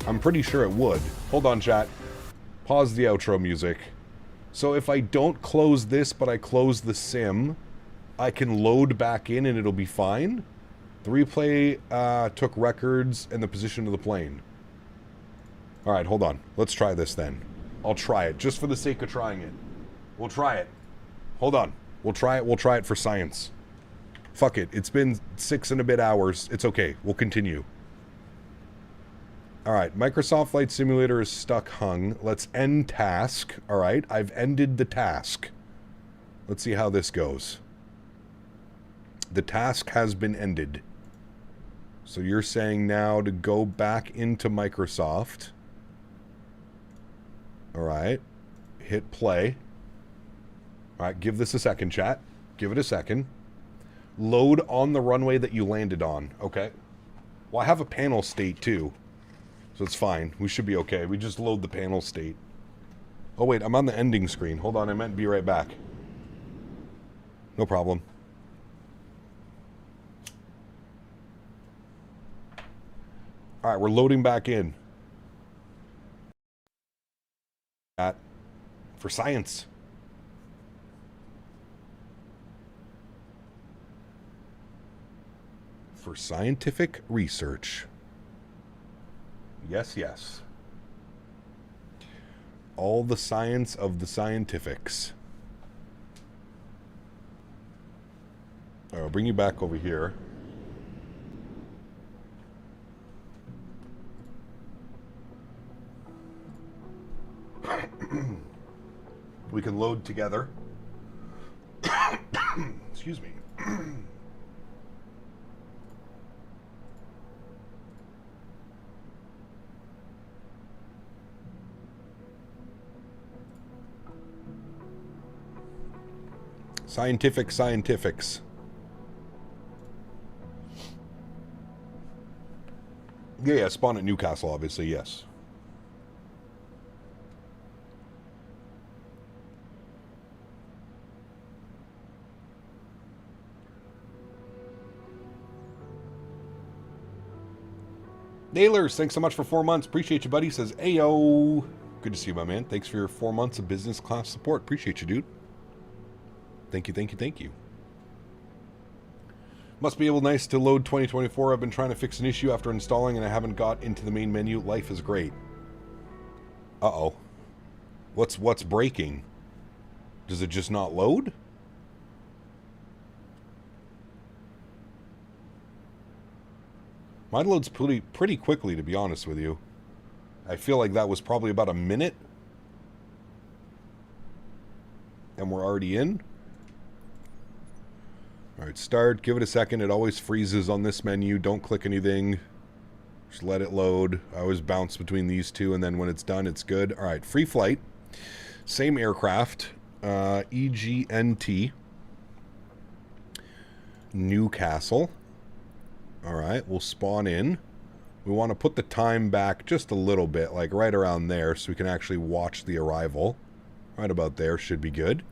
I'm pretty sure it would. Hold on, chat. Pause the outro music. So if I don't close this, but I close the sim, I can load back in and it'll be fine? The replay took records and the position of the plane. Alright, hold on. Let's try this then. I'll try it, just for the sake of trying it. We'll try it. Hold on. We'll try it for science. Fuck it. It's been 6 and a bit hours. It's okay. We'll continue. Alright, Microsoft Flight Simulator is stuck hung. Let's end task. Alright, I've ended the task. Let's see how this goes. The task has been ended. So you're saying now to go back into Microsoft. Alright. Hit play. Alright, give this a second, chat. Give it a second. Load on the runway that you landed on. Okay. Well, I have a panel state too. So it's fine. We should be okay. We just load the panel state. Oh wait, I'm on the ending screen. Hold on, I meant be right back. No problem. All right, we're loading back in. For science. For scientific research. Yes, yes. All the science of the scientifics. All right, I'll bring you back over here. We can load together. Excuse me. Scientifics. Yeah, spawn at Newcastle, obviously, yes. Nailers, thanks so much for 4 months. Appreciate you, buddy. Says, Ayo. Good to see you, my man. Thanks for your 4 months of business class support. Appreciate you, dude. Thank you. Must be able nice to load 2024. I've been trying to fix an issue after installing and I haven't got into the main menu. Life is great. Uh-oh. What's breaking? Does it just not load? Mine loads pretty quickly, to be honest with you. I feel like that was probably about a minute. And we're already in. Alright, start. Give it a second. It always freezes on this menu. Don't click anything. Just let it load. I always bounce between these two, and then when it's done, it's good. Alright, free flight. Same aircraft. EGNT. Newcastle. Alright, we'll spawn in. We want to put the time back just a little bit, like right around there, so we can actually watch the arrival. Right about there should be good.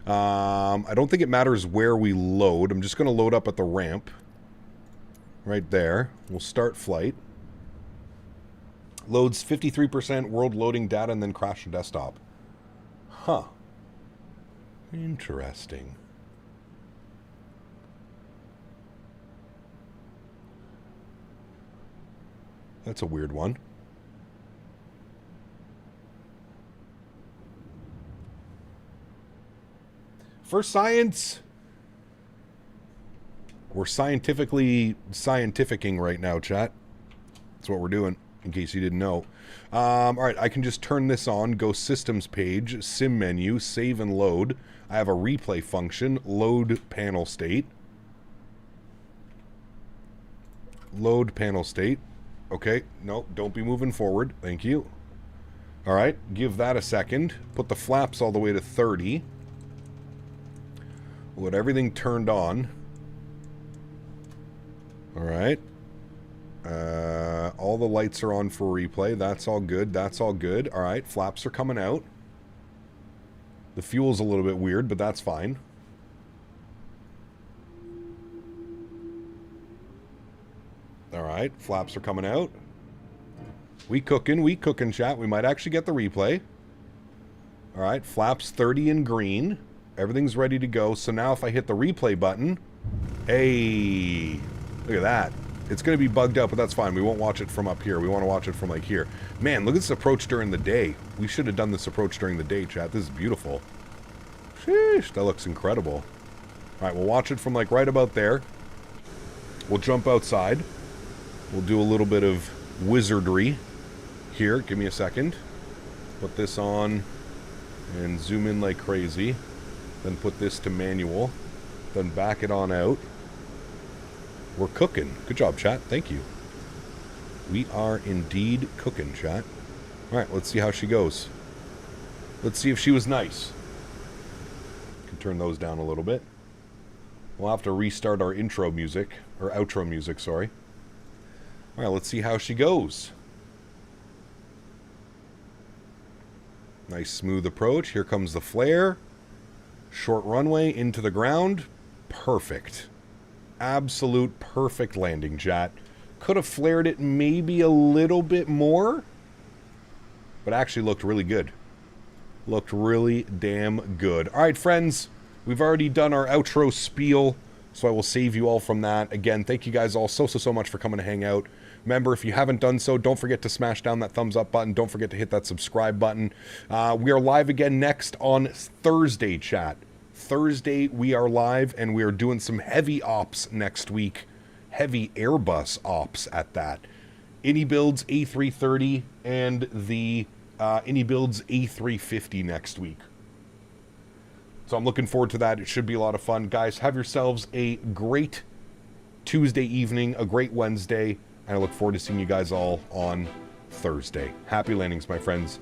I don't think it matters where we load. I'm just going to load up at the ramp. Right there. We'll start flight. Loads 53% world loading data and then crash the desktop. Huh. Interesting. That's a weird one. For science, we're scientificing right now, chat. That's what we're doing, in case you didn't know. All right, I can just turn this on, go systems page, sim menu, save and load. I have a replay function, load panel state. Load panel state. Okay, no, don't be moving forward. Thank you. All right, give that a second. Put the flaps all the way to 30. We'll get everything turned on. All right. All the lights are on for replay. That's all good. That's all good. All right, flaps are coming out. The fuel's a little bit weird, but that's fine. All right, flaps are coming out. We cooking, chat. We might actually get the replay. All right, flaps 30 in green. Everything's ready to go. So now if I hit the replay button, hey, look at that. It's going to be bugged up, but that's fine. We won't watch it from up here. We want to watch it from like here. Man, look at this approach during the day. We should have done this approach during the day, chat. This is beautiful. Sheesh, that looks incredible. All right, we'll watch it from like right about there. We'll jump outside. We'll do a little bit of wizardry here. Give me a second. Put this on and zoom in like crazy. Then put this to manual. Then back it on out. We're cooking. Good job, chat. Thank you. We are indeed cooking, chat. All right, let's see how she goes. Let's see if she was nice. Can turn those down a little bit. We'll have to restart our intro music, or outro music, sorry. All right, let's see how she goes. Nice smooth approach. Here comes the flare. Short runway into the ground. Perfect. Absolute perfect landing, chat. Could have flared it maybe a little bit more, but actually looked really good. Looked really damn good. All right, friends, we've already done our outro spiel, so I will save you all from that. Again, thank you guys all so much for coming to hang out. Remember, if you haven't done so, don't forget to smash down that thumbs up button. Don't forget to hit that subscribe button. We are live again next on Thursday, chat. Thursday, we are live, and we are doing some heavy ops next week. Heavy Airbus ops at that. AnyBuilds A330 and the AnyBuilds A350 next week. So I'm looking forward to that. It should be a lot of fun. Guys, have yourselves a great Tuesday evening, a great Wednesday, and I look forward to seeing you guys all on Thursday. Happy landings, my friends.